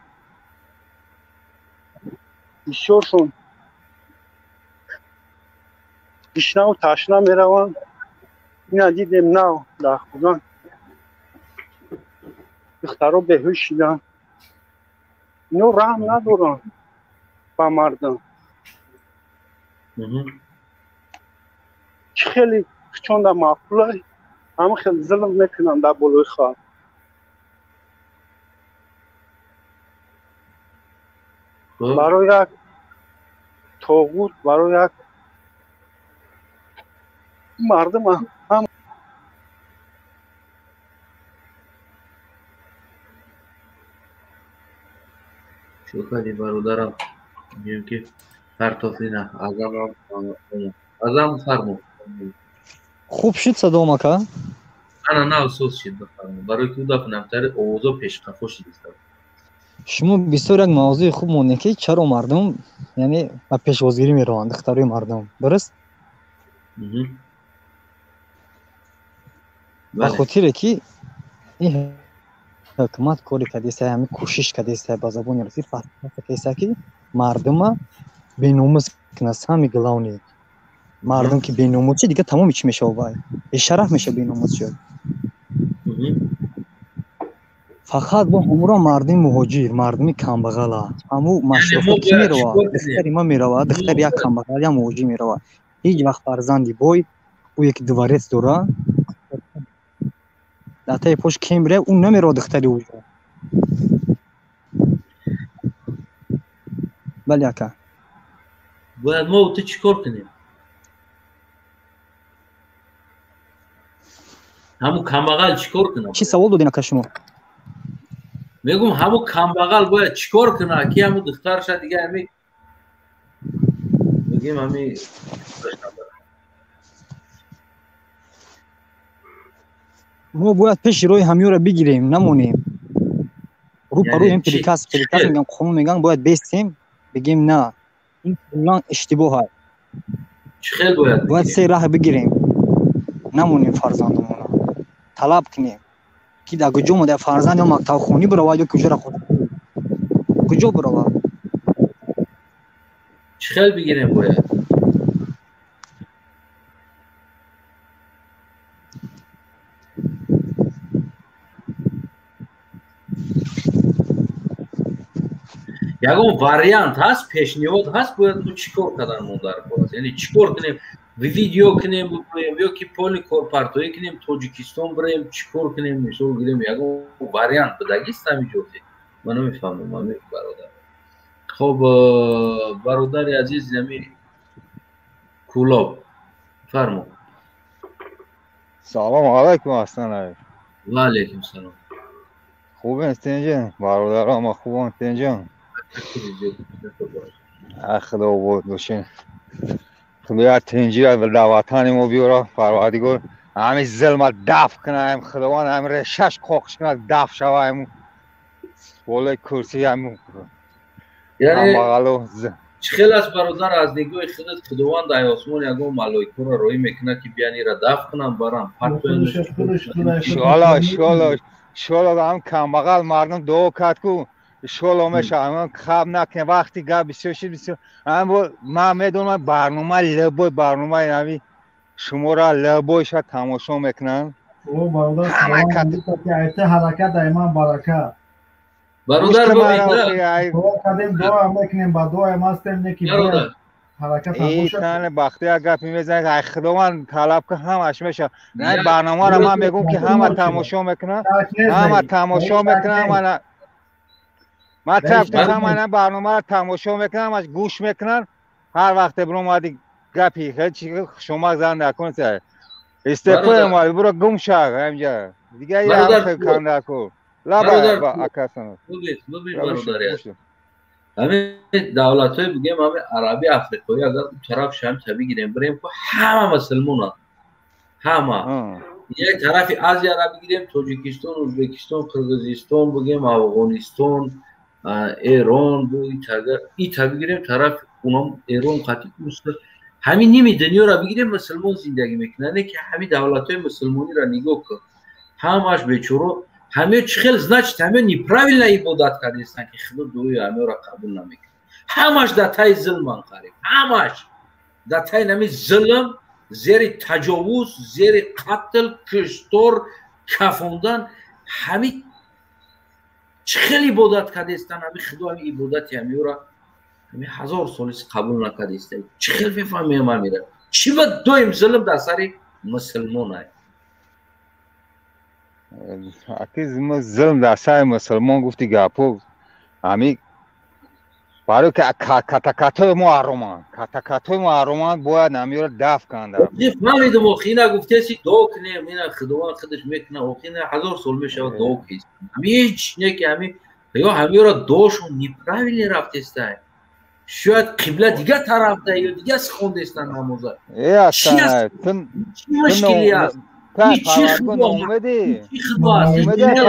بسیارشون گشنه و تشنه میروند. اینا دیدیم نه در خودان دخترها بهوش شدن. اینا رحم ندارن با مردم. خیلی چون در معقوله همه خیلی ظلم میکنن در بالای خواه. برای یک طاغوت برای یک مردم هم بکنی برادرم میگم که پرتافی نه ازم فرمو خوب شد صدا مکا نه افسوس شد بفرمایید برای که دفنمتر اوضاع پیش خوش دیست شما بسیار یک موضوع خوب مونده که چرا مردم یعنی با پیشوازگیری میروند دخترای مردم درست به خاطر که این حکومت کاری کردیسه همین کوشش کردیسه با زبان رسید فکر که مردم بینوموس کنست همی گلاونی مردم که بینوموس دیگه تمام چی میشه وای شرف میشه بینوموس شد فقط با همراه مردم مهاجر مردم کمبغلا همو مشرفات کی میروه دختری ما میروه دختر یک کمبغل یا مهاجر میروه هیچ وقت فرزندی بوی او یک دوارت داره داتای پوش کمره اون نمیروه دختری اوجا بله اکا باید ما او تو چیکار کنیم همو کمبغل چیکار کنم چی سوال دادین اکا شما میگم همو کمبغل باید چیکار کنه که همو دختر شد دیگه همی میگیم همی ما باید پیش روی همیو را بگیریم نمونیم رو پرو این پلیکاس میگن قانون میگن باید بیستیم بگیم نه این کلان اشتباه هست چه خیلی باید سه راه بگیریم نمونیم فرزندمون طلب کنیم که در کجا مده فرزند یا مکتب خونی برو یا کجا را خود کجا برو چه خیلی بگیریم باید یکم واریانت هست پیشنهاد هست باید تو چیکار کردن مادر باز یعنی چیکار کنیم ویدیو کنیم بکنیم یا که پول کارپارتوی کنیم تاجیکستان بریم چیکار کنیم مثال گیریم یکم واریانت بدگیست همینجوری من نمیفهمم من برادر خب برادر عزیز نمی کولاب فرمو سلام علیکم حسن و علیکم سلام خوبه استنجان برادرام ما خوبه استنجان خدا بود باشین خدا تنجیر و دعوتانی ما بیاره پروردگار همین ظلمت دفع کنه خداوند همین شش قاقش کنه دفع شوه همون بالای کرسی همون یعنی چه خیلی از برادر از نگاه خودت خداوند در آسمان یکم ملائکه را روی میکنه که بیانی را دفع کنن برام انشالله هم کمبغل مردم دعا کرد که انشالله میشه همون خواب نکنه وقتی گپ بسیار شد بسیار من میدونم برنامه لبوی برنامه همین شما را لبوی شد تماشا میکنن او برادر حرکت دائما برکت برادر دعا میکنیم با دعا ماستم نکی حرکت این وقتی گپ میزنه خداوند طلب که همش میشه نه برنامه را من میگم که همه تماشا میکنن همه تماشا میکنن من تفتیزم من برنامه را تماشا میکنم از گوش میکنن هر وقت برو مادی گپی هیچ شما زن نکنید استفاده مال برو گم شو همینجا دیگه یه هم فکر نکن لا با اکاسن همه دولت‌های بگیم همه عربی افریقایی اگر اون طرف شام تبی گیریم بریم که همه مسلمانان همه یک طرفی آسیا را بگیریم تاجیکستان ازبکستان قرقیزستان بگیم افغانستان ایران بو ایتا بگیریم طرف اونم ایران قطعی است همین نیمی دنیا را بگیریم مسلمان زندگی میکنن نه که همین دولت‌های مسلمانی را نگاه کن همش بیچاره همه چخل значит همه неправильно عبادت کردن که خدا دوی همه را قبول نمیکنه همش دتای ظلم قریب همش دتای نمی ظلم زیر تجاوز زیر قتل کشتار کفاندن همین چخل عبادت کردن همین خدا همین عبادت همه را همین 1000 سال قبول نکرده است چخل میفهمیم ما میره چی بود دویم ظلم در سر مسلمان است اكيد ظلم در سر مسلمان گفتی گپو همین برای که کاتکاتای محرمان باید نمیره دفع کنند نفهمیدم اخینا گفته سی دعا کنیم اینا خداوند خودش میکنه اخینا 1000 سال میشه دعا کنیم هیچ نه که همین یا همه را داشت و неправильно رفتستن شاید قبله دیگه طرفته یا دیگه خوندستن نمازه چی مشکلی است چی خدا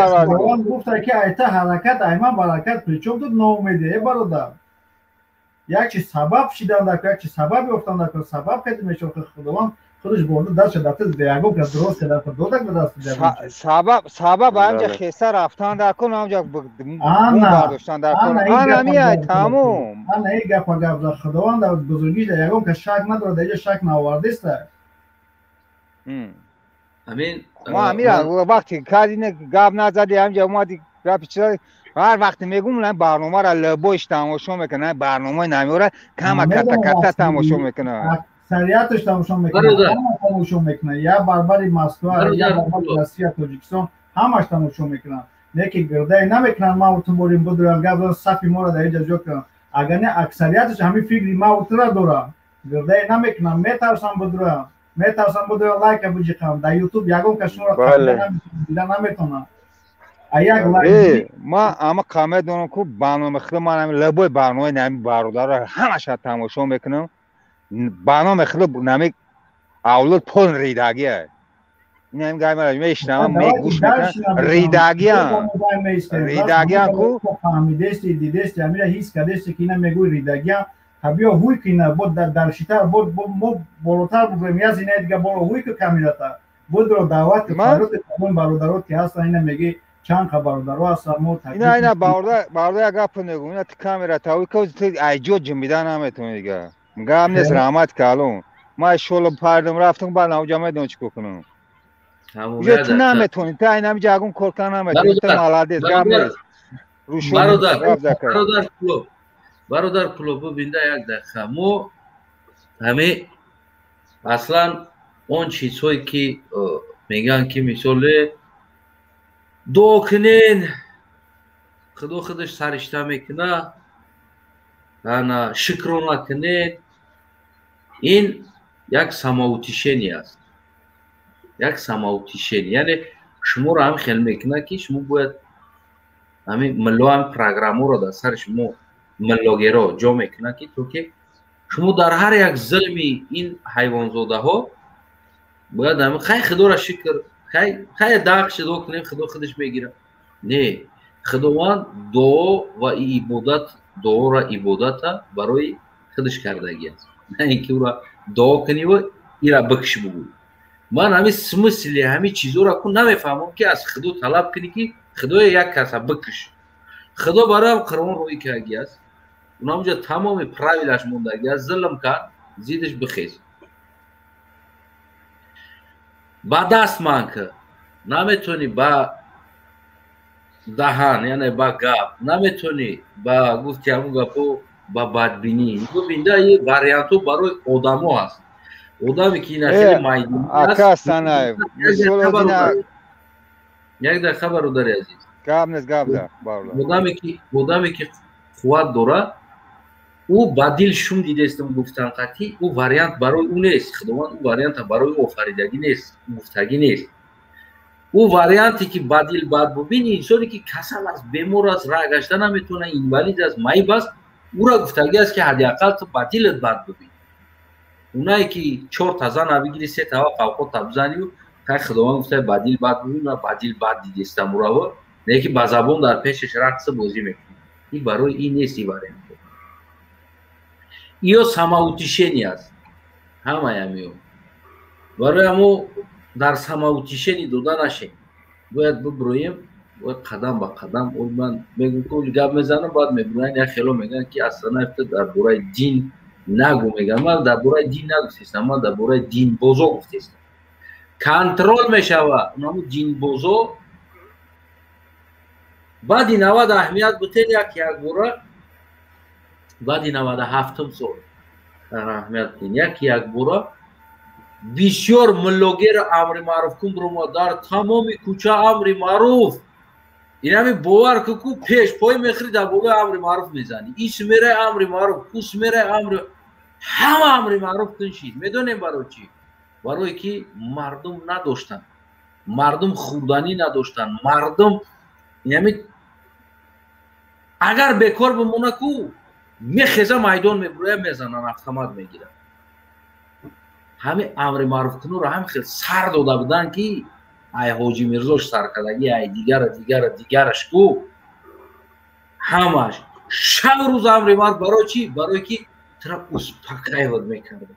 است گفته که ایتا حرکت ایمان برکت پریچم تو ناامیده برادر یک چی سبب شیدن دکو یک چی سبب افتان دکو سبب کدی میشه خداوند خودش برده دست دست دیگو که درست که دست دودک به دست دیگو سبب آنجا خیسه رفتن دکن آنجا برداشتن دکن آن میای تموم آن ای گپ گپ خداوند بزرگی دیگو که شک نداره دیگه شک نآورده است همین ما امیر وقتی کاری نه گپ نزدی همجا اومدی گپ چرا هر وقت میگم من برنامه را لبوش تماشا میکنه برنامه نمیوره کم کتا تماشا میکنه اکثریتش تماشا میکنه تماشا میکنه یا بربری مسکو یا بربری روسیه تاجیکستان همش تماشا میکنن نه که گرده نمیکنن ما اتومبیل بدرم گاز صفی ما را در اینجا جا کنن اگر نه اکثریتش همین فکری ما اترا دارم گرده نمیکنن میترسن بدرم لایک بجیکم در یوتیوب یگم کشون را دیدن نمیتونن ما اما کامه دونم که برنامه خیلی من همین لبوی برنامه نمی برادر را همش تماشا میکنم برنامه خیلی نمی اولاد پول ریدگیه این هم گاهی من میشنم میگوش میکنم ریدگیان کو فهمیدستی دیدستی امیره هیچ کدستی که اینا میگوی ریدگیان بیا هوی که اینا بود در شیطر بود ما بالاتر بگویم از اینه دیگه بالا هوی که کمیرتا بود رو دعوت که برادرات که هستن اینا میگی چند برادرها هستن ما اینا برادر گپ نگو اینا تو کامera تاوی که ایجو جمیدن نمیتونه دیگه میگم نیست رحمت کالون ما شول پردم رفتم بعد نوجامه دون چیکو کنم یه تو نمیتونی تا اینا میجاگون کورکان نمیتونی تو مالادیس گم نیست برادر کلوب بینده یک دقیقه مو همه اصلا اون چیزهایی که میگن که مثال دعا کنین خدا خودش سرشته میکنه انا شکر نکنین این یک سماوتیشنی است یک سماوتیشنی یعنی شما رو هم خیال میکنه که شما باید همین ملا هم پروگرامو رو در سر شما ملاگیرا جا میکنه که تو که شما در هر یک ظلمی این حیوانزاده ها باید همین خیلی خدا را شکر خیلی داغ شده کنیم خدا خودش میگیره نه خداوند دعا و عبادت دعا را عبادت برای خودش کردگی است نه اینکه او را دعا کنی و ای را بکش بگوی من همین سمسلی همین چیزو را کن نمیفهمم که از خدا طلب کنی که خدا یک کس بکش خدا برای قرآن روی کردگی است اونا اونجا تمام پراویلش موندگی است ظلم کرد زیدش بخیز با دست من که نمیتونی با دهان یعنی با گپ نمیتونی با گفتی همون گپو با بدبینی تو بینده یه واریانتو برای آدمو هست آدمی که این خیلی مایدونی هست یک در خبر رو داری عزیز آدمی که قوت داره او بدیل شون دیده استم گفتن قطعی او واریانت برای او نیست خداوند او واریانت برای او آفریدگی نیست گفتگی نیست او واریانتی که بدیل بد ببینی انسانی که کسل است بیمار است راه گشته نمیتونه اینوالید است مای بس او را گفتگی است که حداقل تو بدیلت بد ببین اونایی که 4 تا زن بگیری 3 تا قوقو تبزنی و که خداوند گفته بدیل بد ببین و بدیل بد دیده استم رو نه که با زبان در پیشش رقص بازی میکنی این برای این نیست این واریانت یا سماوتیشنی است همه همیو برای همو در سماوتیشنی دودا نشیم باید ببرویم باید قدم با قدم اول من میگم که گپ میزنم بعد میبروین یا خیلی میگن که اصلا در باره دین نگو میگن من در باره دین نگفتیستم من در باره دین بوزو گفتیستم کنترل میشوه اونمو دین بوزو بعد 90 اهمیت بتین یک باره بعد 97 سال در اهمیت دین یک باره بسیار ملوگر امر معروف کن برو ما در تمام کوچه امر معروف این همی باور که کو پیش پای میخری در باره امر معروف میزنی ایش میره امر معروف کوس میره امر همه امر معروف کنشید میدونیم برای چی برای که مردم نداشتن مردم خوردنی نداشتن مردم یعنی اگر بکار بمونه کو میخزه میدان میبروه میزنن автомат میگیرن همین امر معروف کنو رو هم خیلی سر داده بودن که ای حاجی میرزاش سرکردگی ای دیگرش کو همش شب روز امر معروف برای چی؟ برای که طرف اسپکای ود میکرده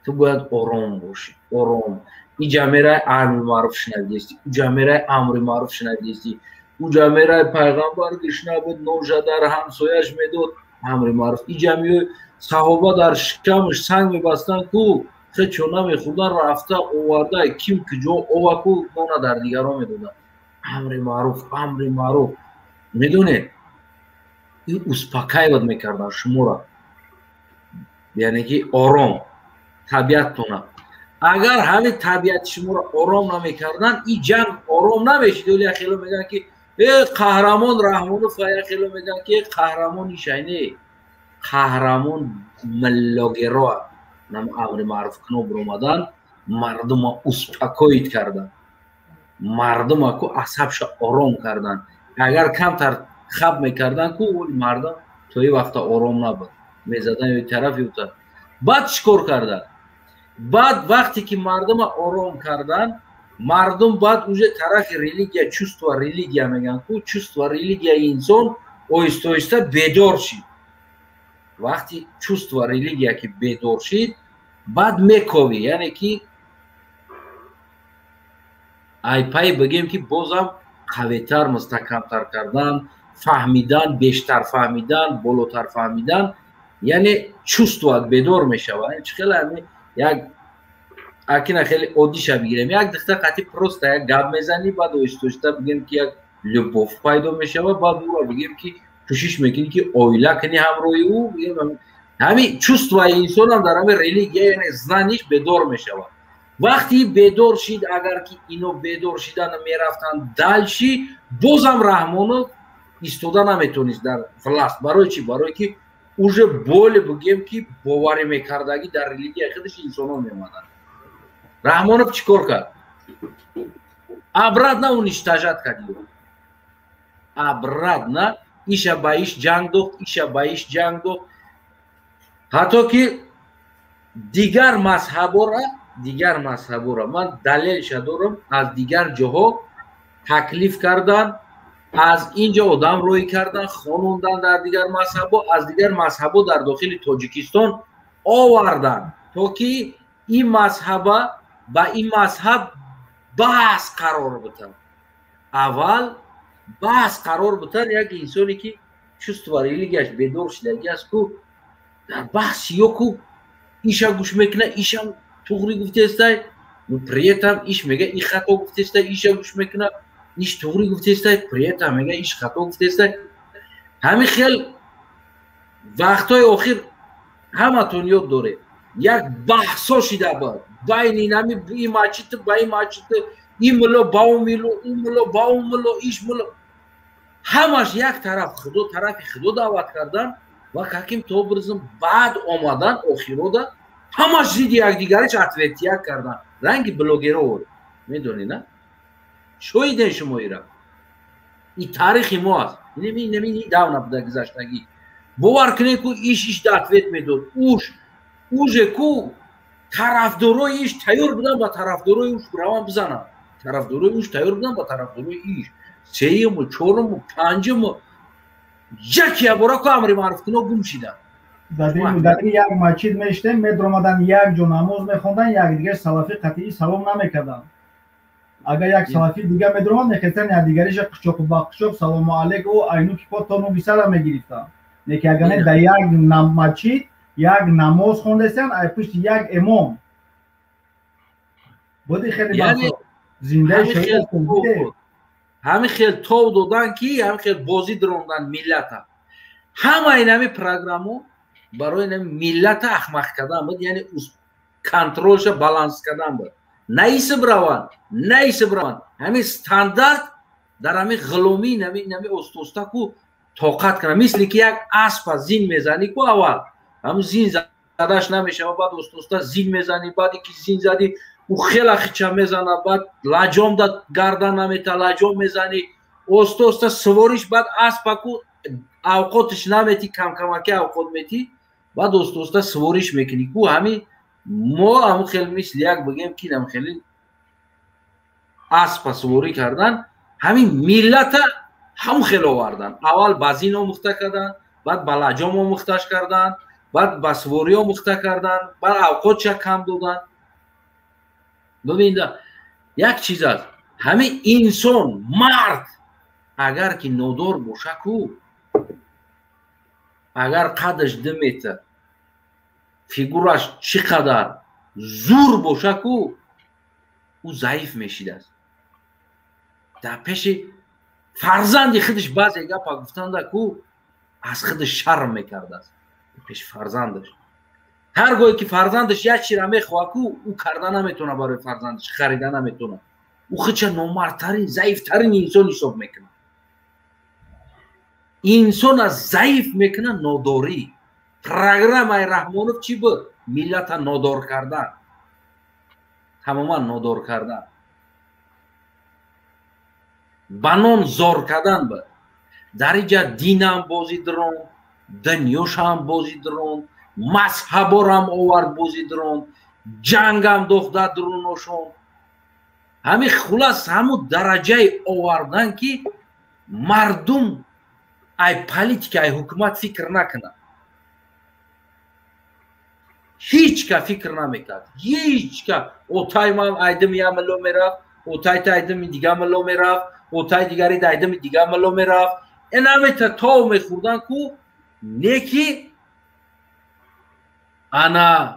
تو باید آرام باشی آرام اینجا میره امر معروف شنیدیستی اونجا میره امر معروف شنیدیستی اونجا میره پیغمبر گشنه بود نوجه در همسایش میداد امر معروف اینجا میره صحابه در شکمش سنگ میبستن کو خیلی چونه میخوردن رفته آورده کیم که جو اوکو نونه در دیگران میدادن امر معروف میدونه این اسپکای بود میکردن شما را یعنی که آرام طبیعت تونه اگر همین طبیعت شما را آرام نمیکردن این جنگ آرام نمیشید ولی خیلی میگن که قهرمان رحمانوف خیلی میگن که قهرمان ایشینه قهرمان ملاگرا نام امر معروف کنو برومدن مردم اسپکویت کردن مردم کو عصبش آرام کردن اگر کمتر خب میکردن کو ولی مردم توی وقت آرام نبود میزدن یه طرف یوتا بعد چیکار کردن بعد وقتی که مردم آرام کردن مردم بعد اونجا طرف ریلیگیا چوست و ریلیگیا میگن کو چوست و ریلیگیا انسان آهسته آهسته بیدار شد وقتی چوست و ریلیگیا که بیدار شد بعد میکوی یعنی که ای پای بگیم که بازم قویتر مستحکمتر کردن فهمیدن بیشتر فهمیدن بالاتر فهمیدن یعنی چوست و بیدار میشوه خیلی همین یک اکنه خیلی عادی شو بگیریم یک دختر قطعی پروست یک گب میزنی بعد اوشتوشته بگیم که یک لبوف پیدا میشوه بعد او بگیم که کوشش میکنی که اویلا کنی همروی او همین چوست و انسان هم در همین ریلیگیا یعنی زنیش بیدار میشوه وقتی بیدار شید اگر که اینو بیدار شیدن میرفتن دلشی بازم رحمانو ایستوده نمیتونیست در فلست برای چی؟ برای که اوجه بول بگیم که باوری میکردگی در ریلیگیا خودش انسان ها میمدن رحمانو چیکار کرد؟ ابرد نه اونیش تجد کردی ابرد نه ایشه با ایش جنگ دوخت ایشه با ایش جنگ دوخت حتی که دیگر مذهب را من دلیلش دارم از دیگر جاها تکلیف کردن از اینجا آدم روی کردن خانوندن در دیگر مذهب از دیگر مذهب در داخل تاجیکستان آوردن تا که این مذهب با این مذهب بحث قرار بتن اول بحث قرار بتن یک انسانی که چست و ریلیگیش بیدار شدگی است که در بحث یکو ایشا گوش میکنه ایشا توغری گفته استای پریت هم ایش میگه ای خطا گفته استای ایشا گوش میکنه ایش توغری گفته استای پریت هم میگه ایش خطا گفته استای همین خیل وقتای آخر همه تون یاد داره یک بحثا شده بود بین این همی این ماچیت با این ماچیت این ملو با اون ملو این ملو با اون ملو ایش ملو همش یک طرف خدا دعوت کردن و حکیم تو برزم بعد آمدن آخیرو دا همش زید یک دیگرش اتویتیک کردن رنگ بلوگیرو بود میدونی نه؟ شویدن شما ایران این تاریخی ما هست این داو نبوده گذشتگی باور کنید که ایش اتویت میداد اوشه که طرفدارای ایش تیار بودن با طرفدارای اوش روان بزنن طرفدارای اوش تیار بودن با طرفدارای ایش سیم و چهارم و پنجم و یکی بارا که امر معروف کنو گم شیدن در یک مسجد میشتن میدرامدن یک جو نماز میخوندن یک دیگر سلفی قطعی سلام نمیکردن اگر یک سلفی دیگر میدرامد میخواستن یک دیگرش قشاق و بقشاق سلام علیک و اینو که پا تانو بیسر میگرفتن لیکن اگر در یک مسجد یک نماز خوندستن ای پشت یک امام بودی خیلی بحثا زنده شهید کنیده همین خیلی تو دادن که همین خیلی بازی دروندن ملت همه این همی پروگرامو برای این ملت اخمق کردن بود یعنی کنترلش بالانس کردن بود نیست بروان همین استاندارد در همین غلومی همین استوستا کو طاقت کنن مثل که یک اسب زین میزنی کو اول همون زین زدش نمیشه و بعد استوستا زین میزنی بعد که زین زدی او خیلی خیچه میزنه بعد لجام داد گردن نمیته لجام میزنی استوستا سواریش بعد اسب کو اوقاتش نمیتی کم کمکی اوقات میتی و دوست سوریش میکنی کو همی ما هم خیلی مثل یک بگیم که هم خیلی اسب سوری کردن همین ملت هم خیلی آوردن اول بازین ها مخته کردن بعد بلجام ها مختش کردن بعد بسوری ها مخته کردن بعد اوقاتش کم دادن ببینید یک چیز است همین انسان مرد اگر که نودار باشه کو اگر قدش 2 متر فیگورش چقدر زور باشه کو او ضعیف میشیده است در پیش فرزند خودش بعضی گپا گفتند کو از خودش شرم میکرده است پیش فرزندش هرگاهی که فرزندش یک چیز را میخواه کو او کردن نمیتونه برای فرزندش خریدن نمیتونه او خودش نامردترین ضعیفترین انسان حساب میکنه انسان از ضعیف میکنه ناداری پروگرام رحمانوف چی بود ملت نادار کردن تماما نادار کردن بنان زار کردن بود در اینجا دین هم بازی درون دنیاش هم بازی درون مذهب هم آورد بازی درون جنگ هم دخته درونشون همین خلاص همون درجه آوردن که مردم ای پالیتیک ای حکومت فکر نکنه هیچ که فکر نمیکرد هیچ که اوتای من ایدم یا ملو میرفت اوتای تا ایدم دیگه ملو میرفت اوتای دیگری دا ایدم دیگه ملو میرفت این همه تا میخوردن که نیکی انا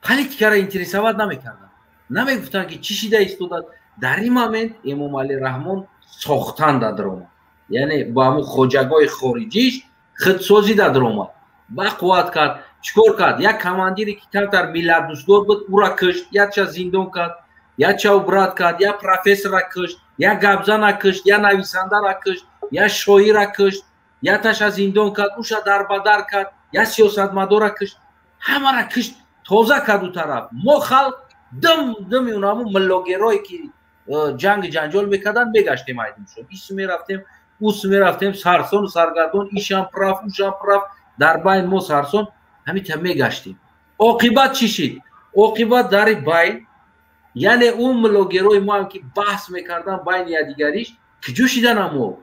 پالیتیک را انترسوات نمیکردن نمیگفتن که چی شده ایستودن در این مومنت امام علی رحمان ساختن در اومد یعنی با همون خوجگاه خارجیش خودسازی در اومد با قوت کرد چکار کرد یک کماندیری که کمتر ملت دوستدار بود او را کشت یا چه زندان کرد یا چه برات کرد یا پروفسور را کشت یا گبزن را کشت یا نویسنده را کشت یا شاعر را کشت یا تش از زندان کرد اوش در بدر کرد یا سیاستمدار را کشت همه را کشت تازه کرد او طرف ما خلق دم اونامو ملاگرایی که جنگ جنجال میکردن بگشتیم ایدونشون ایس میرفتیم اوس میرفتیم سرسون و سرگردون ایشان پراف اوشان پراف در بین ما سرسون همیتا میگشتیم عاقبت چی شد؟ عاقبت در بین یعنی اون ملاگرای ما هم که بحث میکردن بین یا دیگریش که جو شدن همو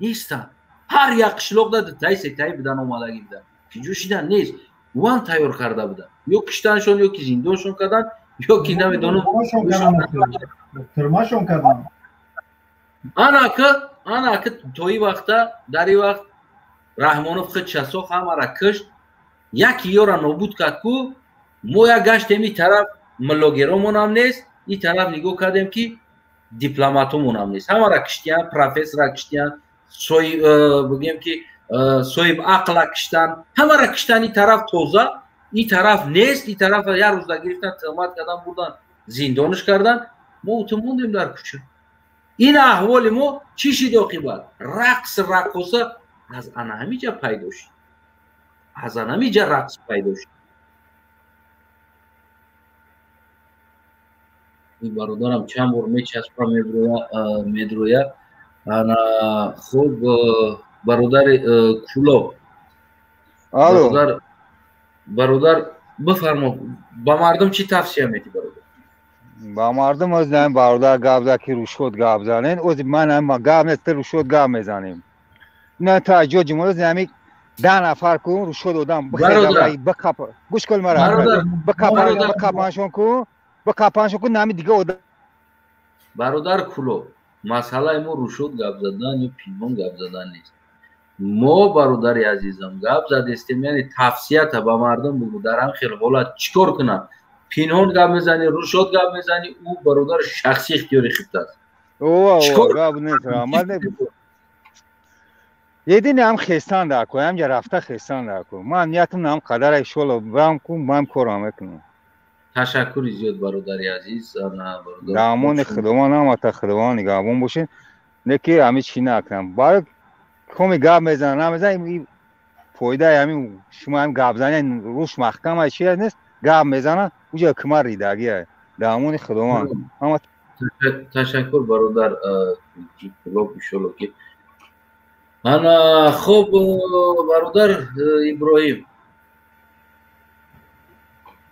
نیستن هر یک قشلوق داده تایی ستایی بدن اومدگی بدن که جو شدن نیست وان تایور کرده بدن یا کشتنشون یا که زندانشون کردن یا که نمیدونم ترماشون کردن آنا که توی وقتا در این وقت رحمانوف خود شساخ همه را کشت یکی یا را نابود کرد که ما یک گشتیم این طرف ملاگرامون هم نیست این طرف نگاه کردیم که دیپلماتومون هم نیست همه را کشتیان پروفسور را کشتیان بگیم که صاحب عقل را کشتن همه را کشتن این طرف توزه این طرف نیست این طرف یک روز را گرفتن تهمت کردن بردن زندانش کردن ما اتموندیم در کوچه این احوال ما چی شد عاقبت رقص رقصه از انا همیجا پیدا شد از انا همیجا رقص پیدا شد این برادرم چند بار میچسبه میدرویه انا خوب برادر کولو برادر بفرما با مردم چی توصیه میدی برادر با مردم از نیم برادر گابزا که روشود گاب زنین از من هم گاب نیست روشود گاب میزنیم نه تا جو جمهور زمین 10 نفر کن روشود آدم بکاپ گوش کن مرا بکاپانشون کن نمی دیگه آدم برادر کولو مسئله ما روشود گاب زدن یا پینون گاب زدن نیست ما برادر عزیزم گاب زدستیم یعنی توصیه تا با مردم بگو در هم خیلی حالت چیکار کنن پینون گاب میزنی روشود گاب میزنی او برادر شخصی اختیاری خیبت است اوه گاب نیست رامد نیست یه دین هم خیستان در کنم هم رفته خیستان در کنم من نیتم هم قدر ایشولا برام کنم من کارم میکنم تشکر زیاد برادر عزیز دامان خدوان هم تا خدوان نگابون باشین نکه همه چی نکنم باید کمی گاب میزنن نمیزنن این فایده همین شما هم گاب زنن روش محکم های چیز نیست گاب میزنن اونجا کمر ریدگی های دامون خدوان تشکر برادر جیکلوب ایشالله که انا خوب برادر ابراهیم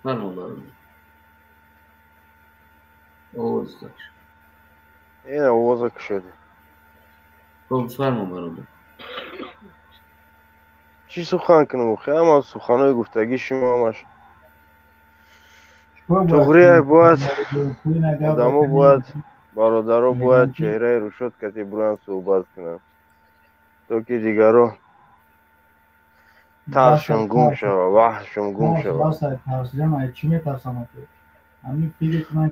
فرمان برادر آواز داشت این آواز که شده خوب فرمان برادر چی سخن کنم خیلی اما سخنهای گفتگی شما همش توغریه باید آدمو باید برادرها باید چهره رو شد که برن صحبت کنن تو که دیگرها ترسشون گم شود وحششون گم شود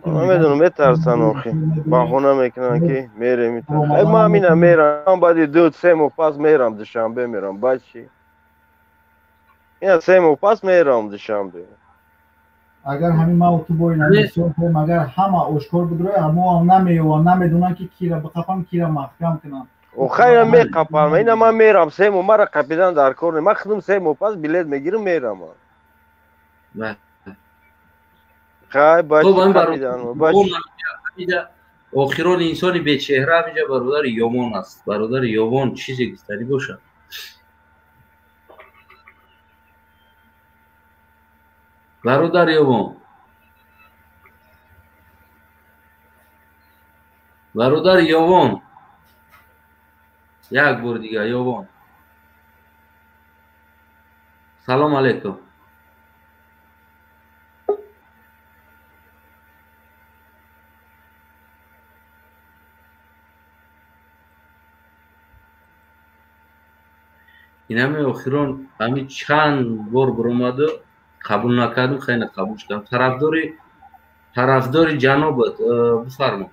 من میدونم میترسن آخی بخونه میکنن که میره میترسن ما همینم میرم من باید 2-3 ماه پس میرم دوشنبه میرم باید چی این 3 ماه پس میرم دوشنبه اگر همین ما تو باید نمیسیون کنیم اگر همه اشکار بدروی اما نمیدونن که کیره بقفم کیره محکم کنن و خیلی میقفم این من میرم 3 ماه مرا قپیدن در کار نیم من خودم 3 ماه پس بلیت میگیرم میرم خیلی باید قپیدن آخران انسانی به چهره میشه برادر یومان است برادر یومان چیزی گفتنی باشه برادر یوان برادر یوان یک بار دیگه یوان سلام علیکم این همه آخران همین چند بار برآمده قبول نکردم خیلی قبول شدم طرفدار جنابت بفرما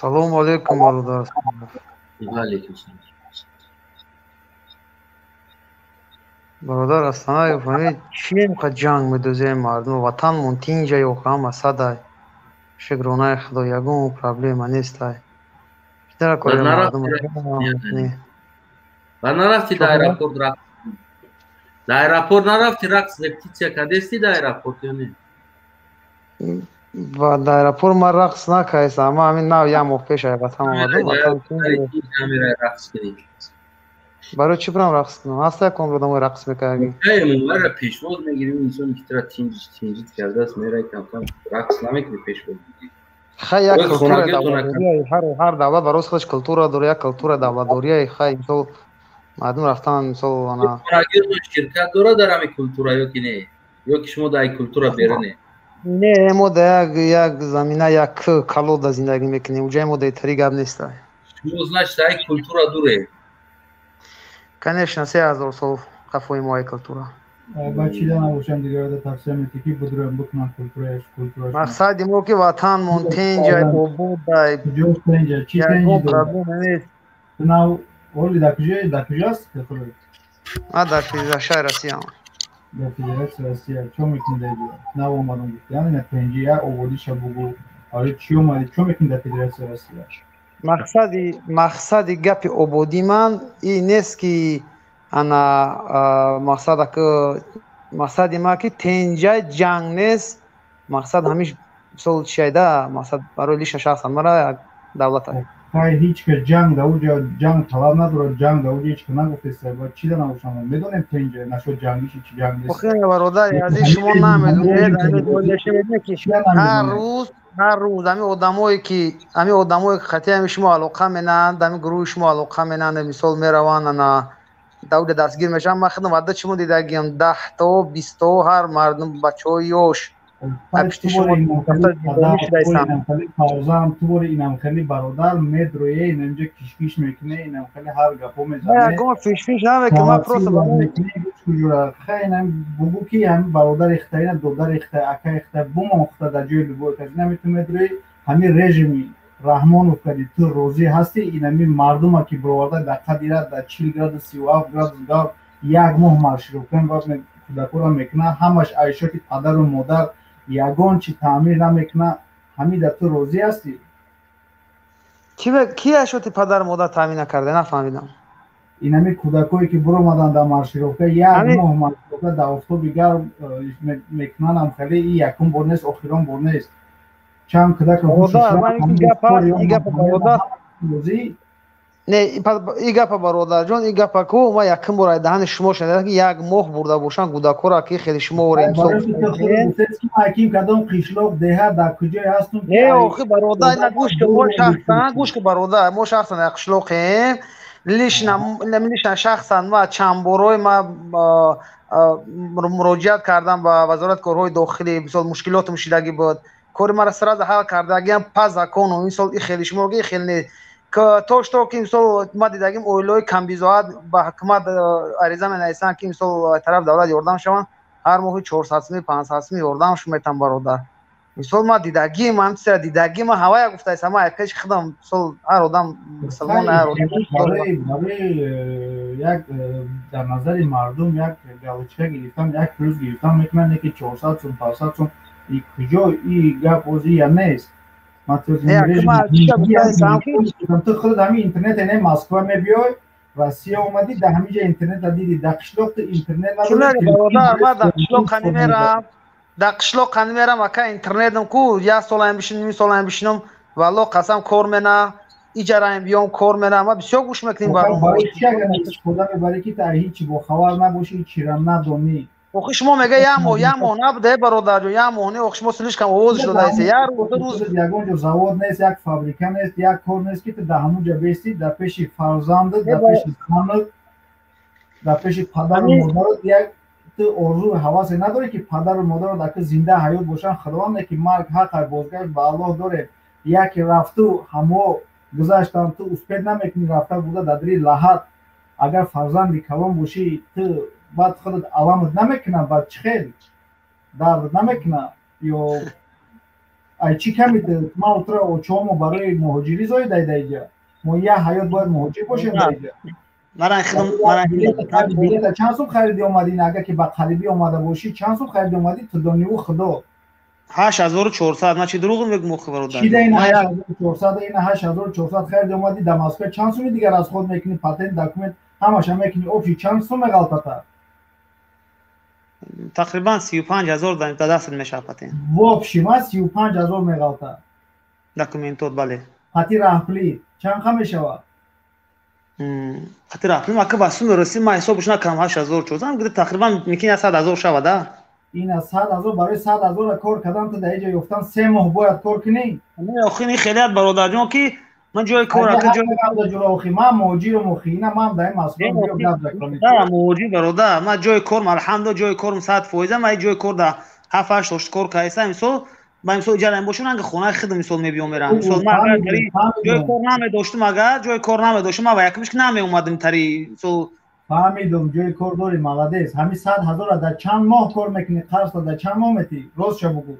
سلام علیکم برادر علیکم سلام برادر استانای فهمید چی اینقدر جنگ میدوزه مردم وطنمون تینجا یا هم اسد شکرانه خدا یگون پرابلم نیست بیشتر کاری مردم و نرفتی در ایرپورت رفت در ایرپورت نرفتی رقص رپتیسیا کردستی در ایرپورت یا نه و در ایرپورت من رقص نکردم اما همین نو یه ماه پیش وطن آمدم برای چی برام رقص کنم هسته کن رو دمو رقص میکردیم خیلی مرا پیشواز میگیریم انسان که ترا تینجید کرده است میره کم کم رقص نمیکنی پیشواز میگیریم خیلی یک کلتور دولتداری هر دولت برای خودش کلتور داره یک کلتور دولتداری خیلی مثلا مردم رفتن مثلا انا شرکت داره در همین کلتور یا که نه یا که شما در این کلتور بیرونه نه ما در یک زمینه یک کلود زندگی میکنیم اونجا ما در طریق گپ نیست شما زنش در این کلتور دوره کنش 3000 سال قفوی ما این کلتور بچی دانه باشم دیگه در تفسیر میتیکی بدرم بکنم کلتورش مقصد ما که وطن مونتینجا بود جو تینجا چی تینجا تو اولی در کجاست؟ در شهر رسیه در فدراسیون رسیه چون میکنی در بیاد نه اومدم گفت یعنی نه پنجی یا اولی شب بگو آره چی اومدی چون میکنی در فدراسیون رسیه مقصد گپ عبودی من این نیست که انا مقصد ما که تنجا جنگ نیست مقصد همیش سول شایده مقصد برای لیش شخصا مرا دولت خیلی هیچ که جنگ داوجا جنگ طلب نداره جنگ داوجا هیچ که نگفته سبب چی دارم باشم میدونم تنجا نشد جنگیش چی جنگ نیست خیلی برادر از شما نمیدونید هر روز همین آدمایی که خطی همین شما علاقه منن همین گروه شما علاقه منن مثال میروان انا داود دستگیر میشن من خودم وعده چمون دیدگیم 10 تا 20 تا هر مردم بچهای یوش پشت شما پاوزام تو بر اینم خیلی برادر مدروی اینجا کشکش میکنه اینم خیلی هر گپو میزنه نه گفت فیش نه که ما پروسه خیلی بگو که هم برادر اختیار دودر اختیار اکا اختیار بوم اختیار در جای لبوی کسی نمیتونه مدروی همین رژیمی رحمان افتادی تو روزی هستی اینمی مردم ها که برواده در قدیره در 40 گراد 37 گراد یک ماه مرشی رو کن باز کودکورا میکنه همش عیشات پدر و مادر یگان چی تعمیر نمیکنه همین در تو روزی هستی کی عیشات پدر مادر تعمیر نکرده نفهمیدم اینمی کودکایی که برو مدن در مرشی رو که یک ماه مرشی رو در افتو بگر میکنن هم خیلی این یکم بر نیست آخران بر نیست чам кӯдакам не ин гапа бародарҷон ин гапа ку ма якум бора даҳани шумо шунидам ки як моҳ бурда бошанд гудакҳоро ки хеле шумо охи бародар ина гӯш ки бародар мо шахсан як қишлоқем лишна шахсан ма чандборҳои ма муроҷиат кардам ба вазорати корҳои дохилӣ мисол мушкилоти мушидагӣ буд кори мара сразу ҳал кардагиам па закону мисол и хеле шумо ги хеле то ки мисол ма дидагим оилаҳои камбизоат ба ҳукумат ариза менависанд ки мисол тараф давлат ёрдам шаванд ҳар моҳи 400 сум 500 сум ёрдамш метам бародар мисол ма дидагим ҳамчисара дидагим ҳавая гуфтаистам ма пеши худам мисол ҳар одам мусулмон ҳар як дар назари мардум як галочка гирифтам як пулус гирифтам мекунанд ки 400 сум 500 сум и куҷо и гап ози я нест ту худ ҳами интернет не Москва мебиёй Россия омадӣ дар ҳамин ҷа интернета диди дар қишлоқ ту интернет дар қишлоқ қани мерам ака интернетам ку як солаям бишинам ними солаям бишинам валло қасам кор мена иҷараем биём кор менам ма бисёр гӯш мекунем худа мебарӣ ки та ҳичи бохабар набошӣ чирам надонӣ охи шумо мега як моҳ набуда бародарҷон як моҳ не охи шумо слишкам овозиш додаист як рӯз ягон ҷо завод нест як фабрика нест як кор нест ки ту дар ҳамон ҷа бести дар пеши фарзандат дар пеши ханат дар пеши падару модарат як ту орзу ҳавасе надорӣ ки падару модарат ака зинда ҳаёт бошанд худованде ки марг ҳақай бозгашт ба аллоҳ дорем яке рафту ҳамо гузаштам ту успед намекунӣ рафта буда дар дили лаҳат агар фарзанди калон бошӣ ту баъд худат аламат намекунад баъд чӣ хел дард намекунад ё ай чӣ ками ма утра очомо барои муҳоҷирӣ зоида идаиҷа мо як ҳаёт бояд муҳоҷир бошем даиҷа билета чанд сум хариди омадӣ агар ки ба қарибӣ омада бошӣ чанд сум хариди омадӣ ту дониву худо 8400 ма чӣ дурӯғ мегӯм охи бародар чида ина 8400 ина 8400 хариди омадӣ дар Москва чанд суми дигар расход мекунӣ патент документ ҳамаша мекунӣ обши чанд сум меғалтата тақрибан 35000 дар дастат мешавад патент вобши ма 35000 меғалта документот бале хати раҳпулӣ чанд қа мешавад хати раҳпулӣ ака ба суми расӣ ма ҳисобш накардам 8400 гида тақрибан мекини 100000 шавада ина 100000 барои 100000 кор кардам ту дар иҷа ёфтан 3 моҳ бояд кор кунӣ охи ин хелият бародарҷон ки ман ҷои кор ака ҷои ман муҳоҷирам охи ина ман дар ин Москва муҳоҷир бародар ман ҷои корм алҳамдулилла ҷои корм 100% ман ҷои кор дар 7-8 тошта кор кардам мисол ба мисол иҷараем бошам анга хонаи худам мисол мебиём мерам мисол ман агар ҷои кор намедоштам агар ҷои кор намедоштам ман ба якумиш ки намеомадам тари мисол фаҳмидум ҷои кор дорӣ маладес ҳамин 100000 дар чанд моҳ кор мекунӣ қарзда дар чанд моҳ метӣ ростша бугӯ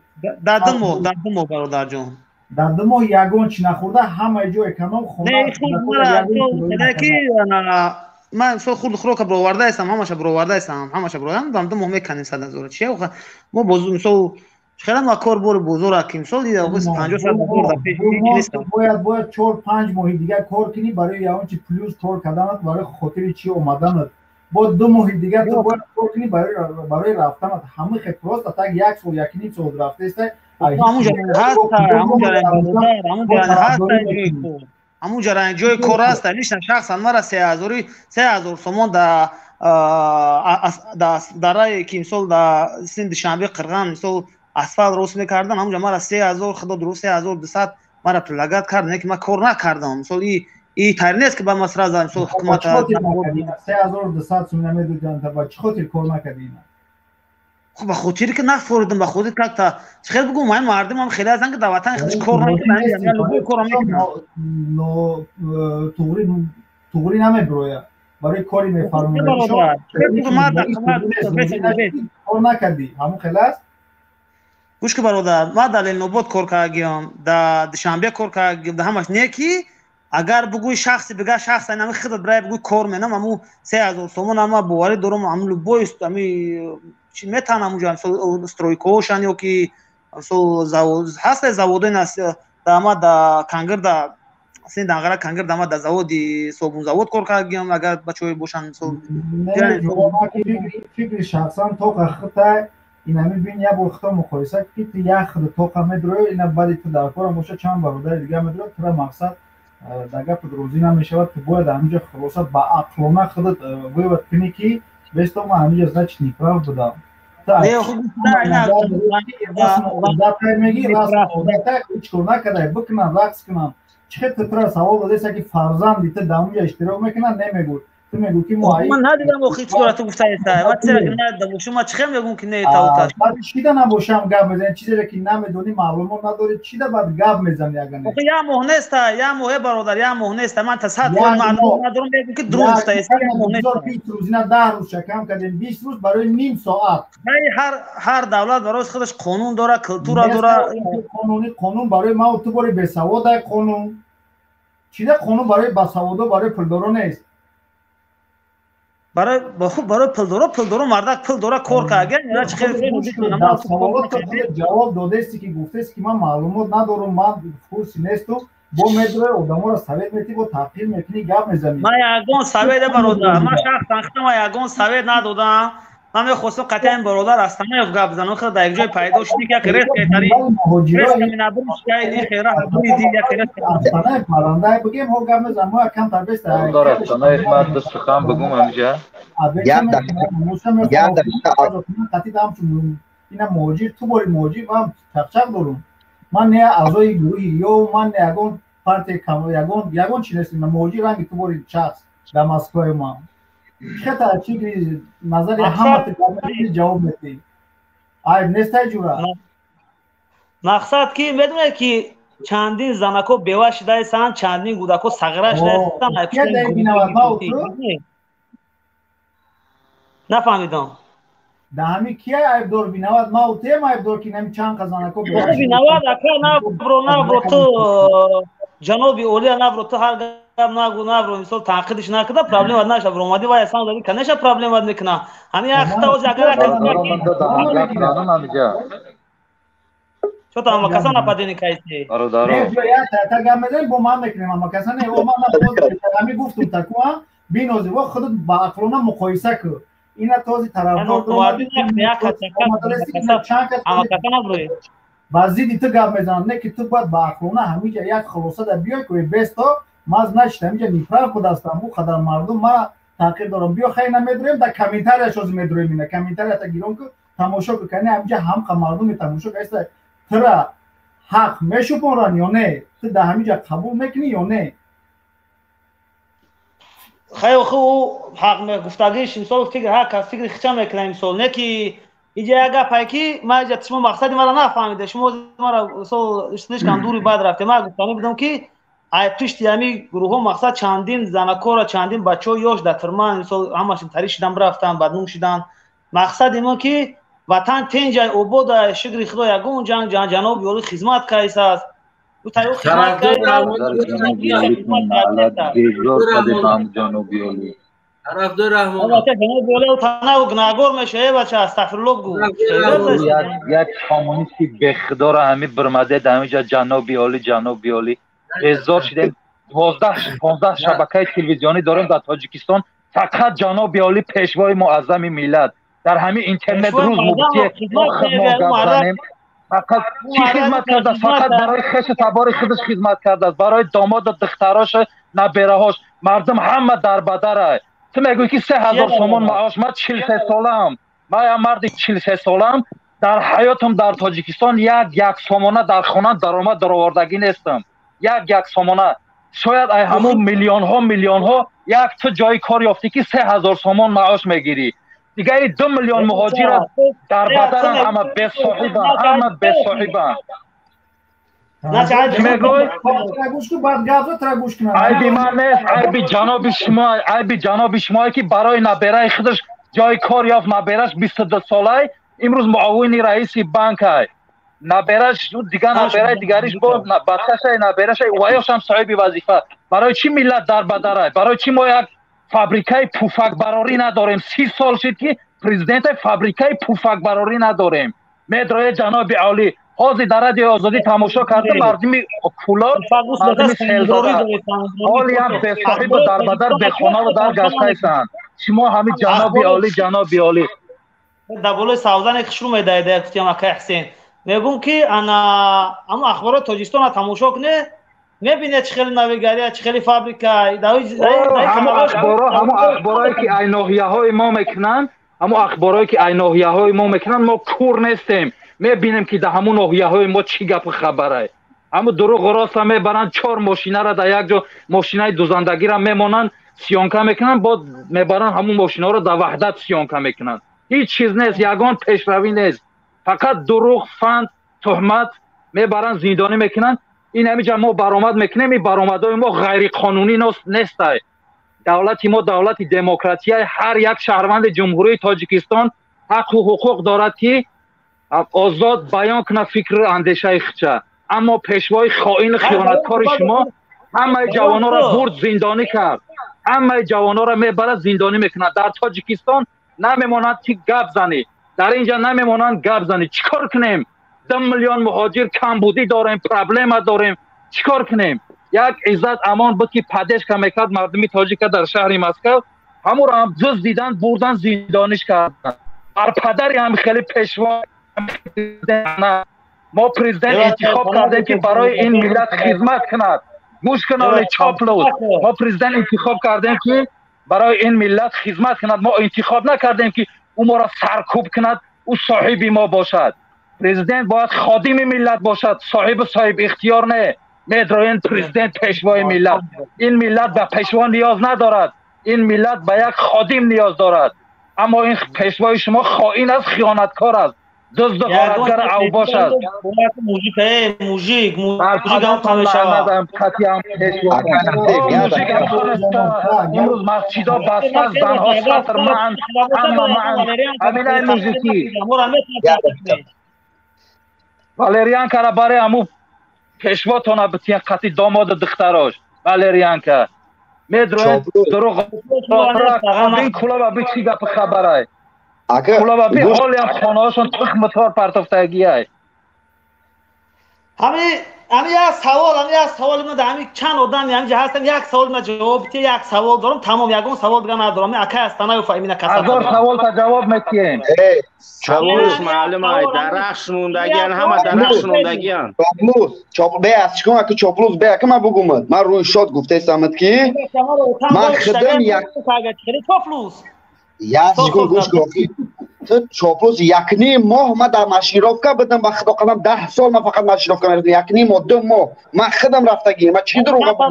дар 2 моҳ бародарҷон дар 2 моҳ ягон чӣ нахӯрда ҳамаи ҷо эконом ман мисол худ хӯрока бировардаистам ҳамаша бировардаистам ҳамаша бировардам дар 2 моҳ меканем 100000 чи мо мисол хеле ма кор бори бузург ки мисол 50-100 дар пеш бояд 4-5 моҳи дигар кор кунӣ барои ягон чи плюс кор карданат барои хотири чи омаданат бо 2 моҳи дигар ту бояд кор кунӣ барои рафтанат ҳамин хел просто так 1 сол 1.5 сол рафтаистай ҳамун ҷараи ҷои кор аст лишна шахсан мара 3000 сомон дараи ки мисол дар синди шанбе қирған мисол асфалт рост мекардам ҳамун ҷа мара 3000 худо дуруст 3200 мара прилагат кардам ки ман кор накардам мисол и тайр нест ки ба ма сразу мисол ҳукумат 3200 сум намедоданд ба чӣ хотир кор накардӣ خب به خاطر که نفوردم به خودت که تا خیلی بگم من مردم هم خیلی ازن که در وطن خودش کار نمیکنن یعنی لوگو کار نمیکنن توغری نمیبروید برای کاری میفرمونه کار نکردی همون خیلی است گوش که برادر ما در لنوباد کار کردیم در دوشنبه کار کردیم در همش نیکی اگر بگوی شخصی بگه شخص نمی خودت برای بگوی کار منم همون 3000 تومان اما بواری دارم عملو بویست امی چی میتونم اونجا مثلا استرویکوشن یا که مثلا زاود هست زاوده نست داماد دا کنگر دا سین دانگرا کنگر داماد دا زاودی صابون زاود کار کردیم اگر بچه‌ای باشن مثلا فکر شخصا تو خطا اینا میبینی یه برختا مقایسه که تو یک خود توقع میدروی اینا بعدی تو در کار باشه چند برادر دیگه میدروی تو مقصد دیگه پدروزی نمیشود تو باید همینجا خلاصت با عقلانه خودت باید کنی که بستم ما همینجا زنچ نیپرال بودم نه خوب نه میگی راست تا هیچ کار نکرده بکنم رقص کنم چه تطور سوال داده که فرزند دیگه دامویا اشتراک میکنن نمیگو تو میگو که ما من ندیدم اخی تو تو گفته تا و چرا که ندیدم شما چه میگم که نه تا بعد چی دا نباشم گپ میزنی چیزی که نمیدونی معلومات نداری چی دا بعد گپ میزنی اگه نه یا مهنه است یا موه برادر یا مهنه است من تصادف معلومات ندارم میگم که درست است یا مهنه است روز نه 10 روز شکم کردیم 20 روز برای نیم ساعت هر دولت برای خودش قانون داره کلتور داره قانون برای ما تو برای بسواد قانون چی دا قانون برای بسواد برای پولدارا نیست برای پولدارا مردک پولدارا کار کرده یا چه خیلی جواب داده است که گفته است که من معلومات ندارم من کورس نیستم با مدرای آدما را سوید میتی با تحقیر میکنی گپ میزنی من یگان سوید برادر من شخصا خودم یگان سوید ندادم من میخواستم قطعا برادر هستم من گپ بزنم خود در یک جای پیدا شدی که کرس کتری کرس نبودش که این خیره حدی دی یا کرس اصلا پرنده بگیم هو گپ میزنم ما کم تربیت داره سنای من دست خام بگم همجا یا اینا موجود تو باری موجود من چقچق دارم من نه اعضای گروهی یا من نه یگان پارتی کم یگان چی نیستم موجود رنگ تو باری شخص در مسکوی ما خطا چی نظر همه جواب میدی عیب نیست جورا مقصد کی میدونه که چندین زنکو بیوه شده سن چندین گودکو سغره شده نفهمیدم ده همی کیه عیب دار بینواد ما اوتیم عیب دار که نمی چند قزانکو بیوه شده بینواد اکا نبرو تو جنوبی اولی نبرو تو هر نگو نبرو مثال تحقیقش نکده پرابلم ود نشه برو مادی وای اصلا داری کنش پرابلم ود میکنه همین اختا وز اگر چطور اما کسا نپدینی کایسی نه جو یا تا گم میزنی با من میکنیم اما کسا نه او من نپود همی گفتم تکوه بینوزی و خودت با اقلونه مقایسه که اینا توزی طرفدار دومدی اما کسا نبروی بعضی دیگه گپ میزنن نه که تو باید با اقلونه همیجا یک خلاصه در بیای که بیستا ماز نشته همیجا نیپرال خود هستم بو خدر مردم ما تحقیر دارم بیا خیلی نمیدریم در کمیتر شوز میدریم اینه کمیتر تا گیرون که تماشا کنه همیجا هم مردم تماشا کنه ترا حق میشوپونن یا نه تو در همیجا قبول میکنی یا نه خیلی حق گفتگیش مثال فکر حق فکر خچم میکنه مثال نه که اینجا اگه پایکی ما اینجا شما مقصدی مرا نفهمیده شما مرا مثال اشتنش کم دوری بعد رفته ما گفتم بدم که پشت همی گروه مقصد چندین زنکو را چندین بچه یاش در ترمان مثال همشون تری شدن رفتن بدنوم شدن مقصد ما که وطن تنجای اوبود شکر خدا یگون جناب یولی خدمت کایس است او تایو خدمت جنوبی طرفدار رحمان البته جناب یولی او تنها گناهگار میشه بچه استغفرالله بگو یک کمونیستی بخدار همین برمده دمیجا جنابی عالی هزار شده 12 شبکه تلویزیونی داریم در تاجیکستان فقط جناب عالی پیشوای معظم ملت در همین اینترنت روز مفتی ما گفتیم فقط چی خدمت کرده فقط برای خش تبار خودش خدمت کرده برای داماد و دختراش نبرهاش مردم همه در بدره تو میگویی که 3000 تومان معاش من 43 سالم من یه مرد 43 سالم در حیاتم در تاجیکستان یک سامانه در خانه درآمد درآوردگی نیستم یک سامانه شاید همون میلیون ها یک تو جای کار یافتی که 3000 تومان معاش میگیری دیگه 2 میلیون مهاجر در بدن همه بی صاحبن عیبی من نیست عیبی جناب شما که برای نبره خودش جای کار یافت نبرش 22 ساله امروز معاون رئیس بانک های نبرش دیگه نبره دیگریش با بچه‌ش نبرش وایش هم صاحب وظیفه برای چی ملت در بدره برای چی ما یک فابریکای پوفک براری نداریم 30 سال شد که پرزیدنت فابریکای پوفک براری نداریم مدرای جناب عالی حاضر در رادیو آزادی تماشا کرده مردمی کولار مردمی سیلزاده حالی هم به صاحب در بدر به خانه و در گشته ایسان شما همین جناب عالی دبلوی ساوزن خشرو میداده گفتم اکای حسین میگم که انا اما اخبارات تاجیکستان تماشا کنه میبینه چه خیلی نویگری چه خیلی فابریکا همو اخبارایی که ای ناحیه های ما میکنن همو اخبارایی که ای ناحیه های ما میکنن ما کور نیستیم میبینیم که در همون ناحیه های ما چی گپ خبره همو دروغ راست میبرن 4 ماشینه را در یک جا ماشینای دوزندگی را میمونن سیانکا میکنن بعد میبرن همون ماشینا رو در وحدت سیانکا میکنن هیچ چیز نیست یگان پیشروی نیست فقط دروغ فند تهمت میبرن زندانی میکنن این همینجا ما برآمد میکنیم این برآمدهای ما غیر قانونی نیست دولت ما دولت دموکراسی هر یک شهروند جمهوری تاجیکستان حق و حقوق دارد که آزاد بیان کنه فکر اندیشه خودش اما پیشوای خائن خیانتکار شما همه جوانا را برد زندانی کرد همه جوانا را میبره زندانی میکنه در تاجیکستان نمیماند که گپ زنی در اینجا نمیمانند گپ زنی چیکار کنیم 2 میلیون مهاجر کمبودی داریم پرابلم داریم چیکار کنیم یک عزت امان بود که پدش که میکرد مردمی تاجیک در شهر مسکو همون را هم جز دیدن بردن زندانیش کردن بر پدری هم خیلی پیشوا ما پرزیدنت انتخاب کردیم که برای این ملت خدمت کند گوش کنال چاپلوس ما پرزیدنت انتخاب کردیم که برای این ملت خدمت کند ما انتخاب نکردیم که او ما را سرکوب کند او صاحب ما باشد پرزیدنت باید خادم ملت باشد صاحب اختیار نه میدراین پرزیدنت پیشوای ملت این ملت به پیشوا نیاز ندارد این ملت به یک خادم نیاز دارد اما این پیشوای شما خائن است خیانتکار است دزد غارتگر اوباش است موجیک هم تماشا کتی هم پیشوا امروز مسجدها بسته است زنها سطر معن اما معن همین های موزیکی والریان که را برای همو پیشوا تانه بتین قطعی داماد دختراش والریان که میدروین دروغ این کلا با چی گپ خبره کلا با حالی هم خانه هاشون تخمتار پرتافتگی های همین یک سوال من همین چند آدم همینجا هستم یک سوال من جواب بده یک سوال دارم تمام یگان سوال دیگه ندارم من اکای استانای فهمیدن کسا 1000 سوال تا جواب میتیم چابلوس معلومه درخش موندگیان همه درخش موندگیان چابلوس به از چیکار که چابلوس به که من بگم من روی شاد گفته استمت که من خدم یک چابلوس یازگون گوش گفتی تو چابلوس یک نیم ماه من در مشیروفکا بدم و خدا قدم 10 سال من فقط مشیروفکا میرفتم یک نیم و 2 ماه من خدم رفتگی من چی دروغ بگم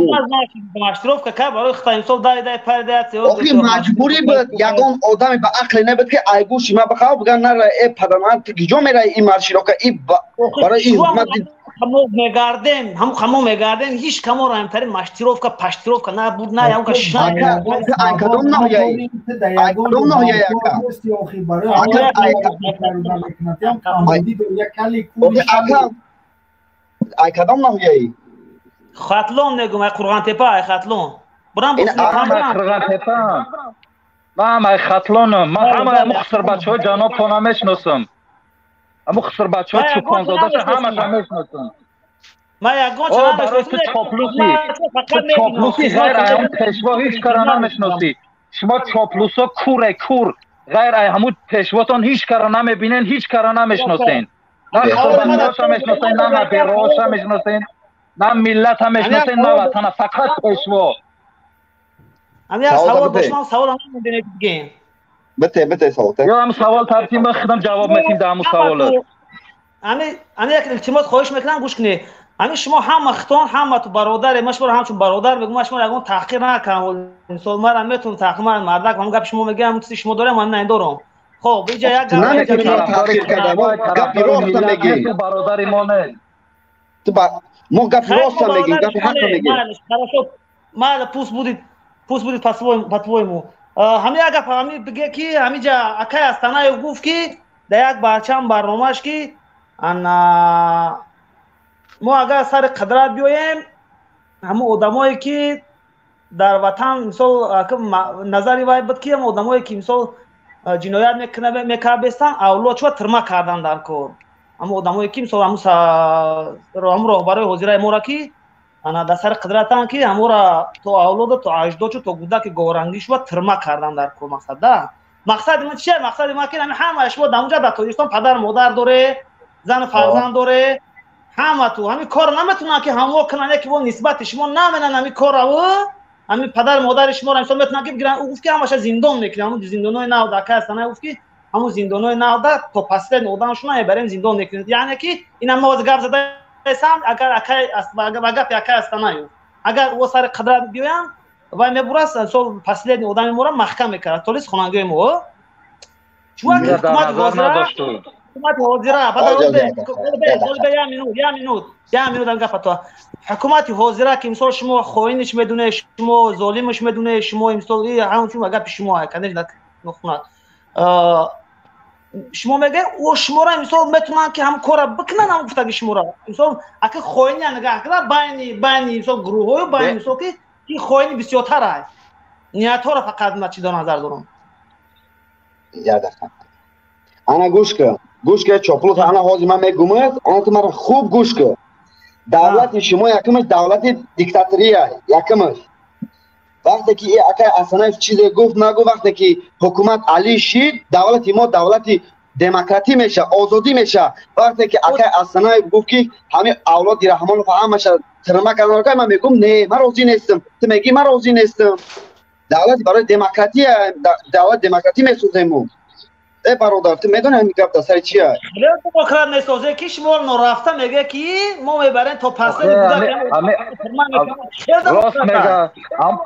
مشیروفکا که برای خدا امسال دای پردهات آخی مجبوری بود یگان آدمی به عقل نبود که ای گوشی من بخواه بگن نره ای پدرمان گیجا میره این مشیروفکا ای برای این حکومت همو میگردیم هیچ کمو را همتری مشتیروفکا پشتیروفکا نه بود نه یا که شاید ای کدوم نهیایی ای کدوم نهیایی ای کدوم نهیایی خطلون نگم ای قرغان تپه ای خطلون برام بود قرغان تپه من ای خطلونم من همه مخصر بچه ها جناب تو نمیشناسم اما خسر بچه ها چوپان زاده شد همه نمیشناسم ما یگان چرا برای تو چاپلوسی غیر ایام پیشوا هیچ کار نمیشناسی شما چاپلوس ها کور غیر همون پیشواتان هیچ کار نمیبینین هیچ کار نمیشناسین نه خوابنداش هم میشناسین نه مدراش هم میشناسین نه ملت هم میشناسین نه وطن فقط پیشوا همین سوال داشتم سوال هم میدونید دیگه بته سوال یا هم سوال ترتیب بخدم جواب میتیم در همون سوالات همین یک التماس خواهش میکنم گوش کنید همین شما هم اختان هم تو برادر مشور همچون برادر بگم شما اگه تحقیر نکنم انسان مرا میتونم تحقیر مردک من گپ شما میگم چیزی شما داره من ندارم خب اینجا یک گپ تحقیر کردم گپ راست میگی تو برادر ما نه تو ما گپ راست میگیم گپ حق میگیم ما پوست بودید پتویمو همین اگه فهمی بگه که همینجا اکای استانای گفت که در یک بارچم برنامهش که ما اگر سر قدرت بیایم همون آدمایی که در وطن مثال نظری وای بود که هم آدمایی که مثال جنایت میکردن اولاد چوا ترما کردن در کار همون آدمایی که مثال همون راهبرای حاضرای ما را که انا در سر قدرتان که همون را تو اولاد تو اجداد تو گوده که گورنگی شوا ترما کردن در کار مقصد ده مقصد من چیه؟ مقصد من که همه شما در اونجا در تاجیکستان پدر مادر داره، زن فرزند داره، همه تو همین کار نمیتونن که همو کنن که با نسبت شما نمینن همین کار رو همین پدر مادر شما رو مثلا میتونن که بگیرن او که همش زندان میکنن همون زندانای نودکه هستن او که همون زندانای نودک تا پس نودانشون بریم زندان میکنن یعنی که اینا ما گپ زده هستم اگر اکای گپ اکای هستن اگر او سر قدرت بیان و میبرسن سو پسلید نودان مورا محکم میکنن تولیس خوننگای ما شما که حکومت وزرا حکومت وزرا بعد یا مینوت هم گپ تو حکومت وزرا که مثلا شما خائنش میدونه شما ظالمش میدونه شما مثلا همون چون گپ شما کنه نخونات شما میگه او شما را مثلا میتونن که هم کار بکنن هم گفتگی شما را مثلا اگه خائنی نگاه کنه بین مثلا گروه های بین مثلا که این خائنی بسیارتر است نیت ها را فقط من چی در نظر دارم یاد انا گوش که چاپلوت انا حاضر من میگم انا تو مرا خوب گوش که دولت شما یکمش دولت دیکتاتوریه یکمش وقتی که اکای اسنایف چیزی گفت نگو وقتی که حکومت علی شید دولت ما دولت دموکراتی میشه آزادی میشه وقتی که اکای اسنایف گفت که همه اولاد رحمان و همش ترما کردن که من میگم نه من راضی نیستم تو میگی من راضی نیستم دولت برای دموکراتی دولت دموکراتی میسازیم ای برادر تو میدونی همین گپ دست چیه خیلی دموکرات میسازه که شما نرفته میگه که ما میبریم تا پسلید راست میگه هم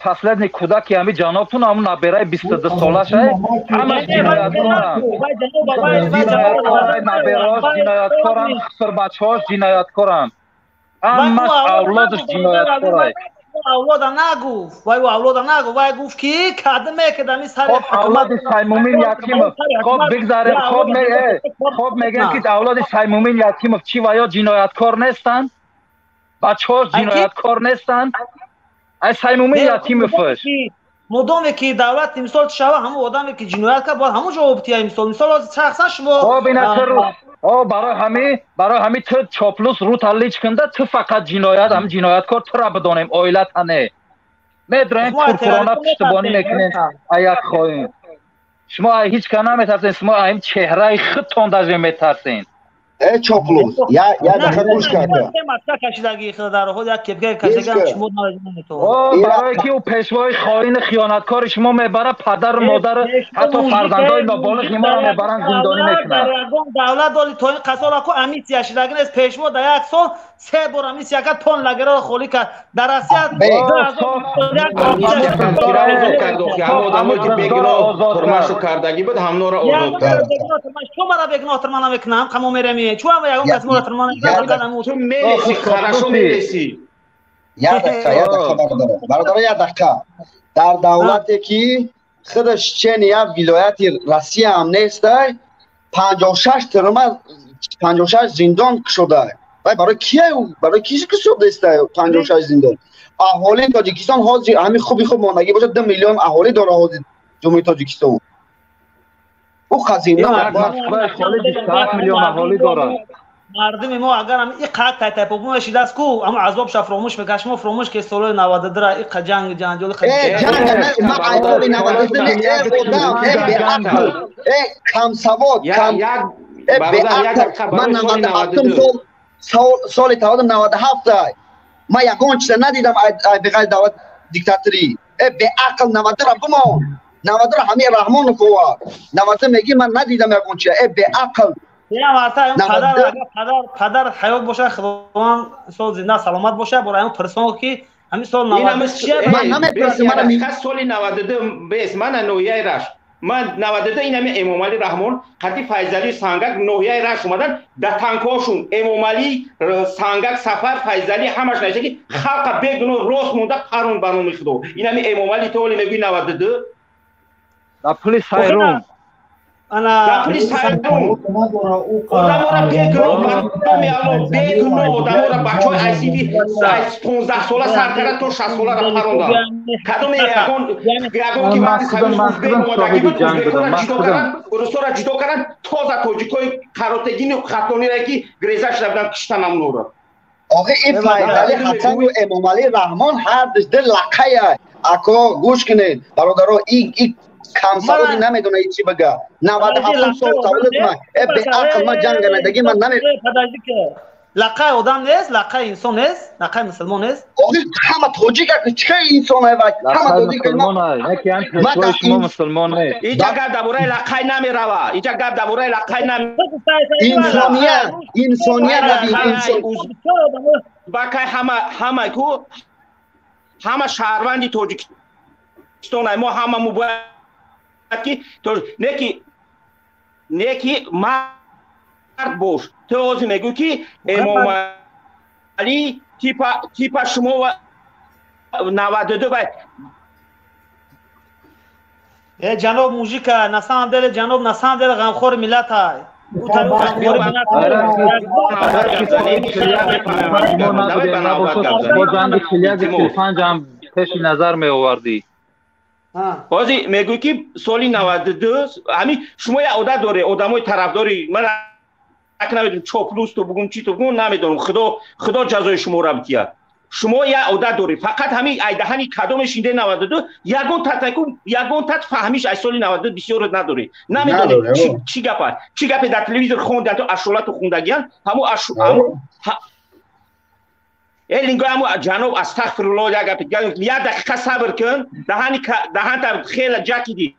پسلید کودک که همین جنابتون همون نبرای 22 ساله شه همش جنایت کنن نبراش جنایت کنن خسر بچه هاش جنایت کنن همش اولادش جنایت کنن اولاد نگفت وای گفت که کدمه کدمی سر اولاد سیمومین یتیم خب بگذاریم خب میگن که اولاد سیمومین یتیم چی و یا جنایتکار نیستن بچه ها جنایتکار نیستن ای سیمومین یتیم فش مدام که دولت مثال شوه همه آدمی که جنایت کرد باید همون جوابتی مثال شخصا شما خب اینا چرا برای همین تو چاپلوس رو تلیچ کنده تو فقط جنایت هم جنایتکار تو را بدانیم آیلت هنه میدونیم کورکورانه پشتبانی میکنین ایک خواهیم شما هیچ که نمیترسین شما این چهره خودتان دازیم میترسین ای چاپلوس یا دقیقه گوش کرده برای که او پیشوای خائن خیانتکار شما میبره پدر مادر حتی فرزندای نابالغ شما را میبرن زندانی میکنن دولت داری تو این قصال اکو امیت یاشیدگن از پیشوا در یک سال 3 بار امیت یکت پون لگره را خولی کرد در اسیت همه که بگناه ترمشو کردگی بود همه را آزاد کرد شما را بگناه ترمانه میکنم کمو میرمی چون یگان قسم را ترمانه میکنم تو میرسی خرشو میرسی یا دقیقه برادر یا دقیقه در دولتی که خودش چین یا ولایت روسیه هم نیست 56 ترمه 56 زندان شده برای کیه او برای کیش که شده است 56 زندان اهالی تاجیکستان حاضر همین خوب ماندگی باشه 2 میلیون اهالی داره حاضر جمهوری تاجیکستان او خزینه مسئله خالی 20 میلیون اهالی داره مردم ما اگر هم این قد تای پوپون شده است کو اما عذاب شف فراموش میکنه شما فراموش که سال 92 را این جنگ جنجال خیلی جنگ ما عذاب 92 کم سواد کم من 97 سال 97 ما یکون چیز ندیدم بغیر دولت دیکتاتوری به عقل 90 را بمان 90 را همین رحمان فواد 90 میگی من ندیدم یکون چیز به عقل یا مرتا پدر حیات باشه خداوند سال زنده سلامت باشه برای اون پرسنل که همین سال 92 من نمیپرسم من سال 92 بس من نویای راش من 92 این همین امام علی رحمان خطی فیضلی سنگک نویای راش اومدن در تانکاشون امام علی سنگک سفر فیضلی همش نشه که خلق بگنو راست مونده قرون بانو میخدو این همین امام علی تولی میگی 92 دا پلیس هایرون انا پلیس هایرون آدمورا بگنو بگنو آدمورا بچه های ICD 15 ساله سرکره تو 60 ساله را پروندن کدوم یکون که وقتی سایمون بگنو آدگی بود روسو را جدا کردن تازه توجیکای قراتگین و خطانی را که گریزش رفتن کشتن همونو را آقا این فیضلی حسن و امام علی رحمان هر دل لقه اکا گوش کنید برادرها این کم سوادی نمیدونه چی بگه 97 سال تولد من به عقل ما جنگ ندگی من نمی لقای آدم نیست لقای انسان نیست لقای مسلمان نیست همه توجیه که چه انسان است همه توجیه که مسلمان یکی هم پیشوای شما مسلمان نیست اینجا گپ درباره لقای نمیروه اینجا گپ درباره لقای انسانیت باقی همه شهروندی تاجیکستان ما همه مباید که نیکی مرد باش تو از میگو که امام علی تیپ شما و 92 باید جناب موجیک نسام دل جناب نسام دل غمخور ملت های پیش نظر می آوردی بازی میگو که سالی 92 همین شما یه عادت داره آدمای طرفداری من نمیدونم چاپلوس تو بگم چی تو بگم نمیدونم خدا جزای شما رو بگیره شما یه عادت داری فقط همین ایدهانی کدوم شینده 92 یگون تت فهمیش از سال 92 بسیار نداره نمیدونی چی گپه در تلویزیون خونده تو اشولات خوندگیان همو لینگو همو جناب استغفرالله یک دقیقه صبر کن دهان تا خیلی جکی دی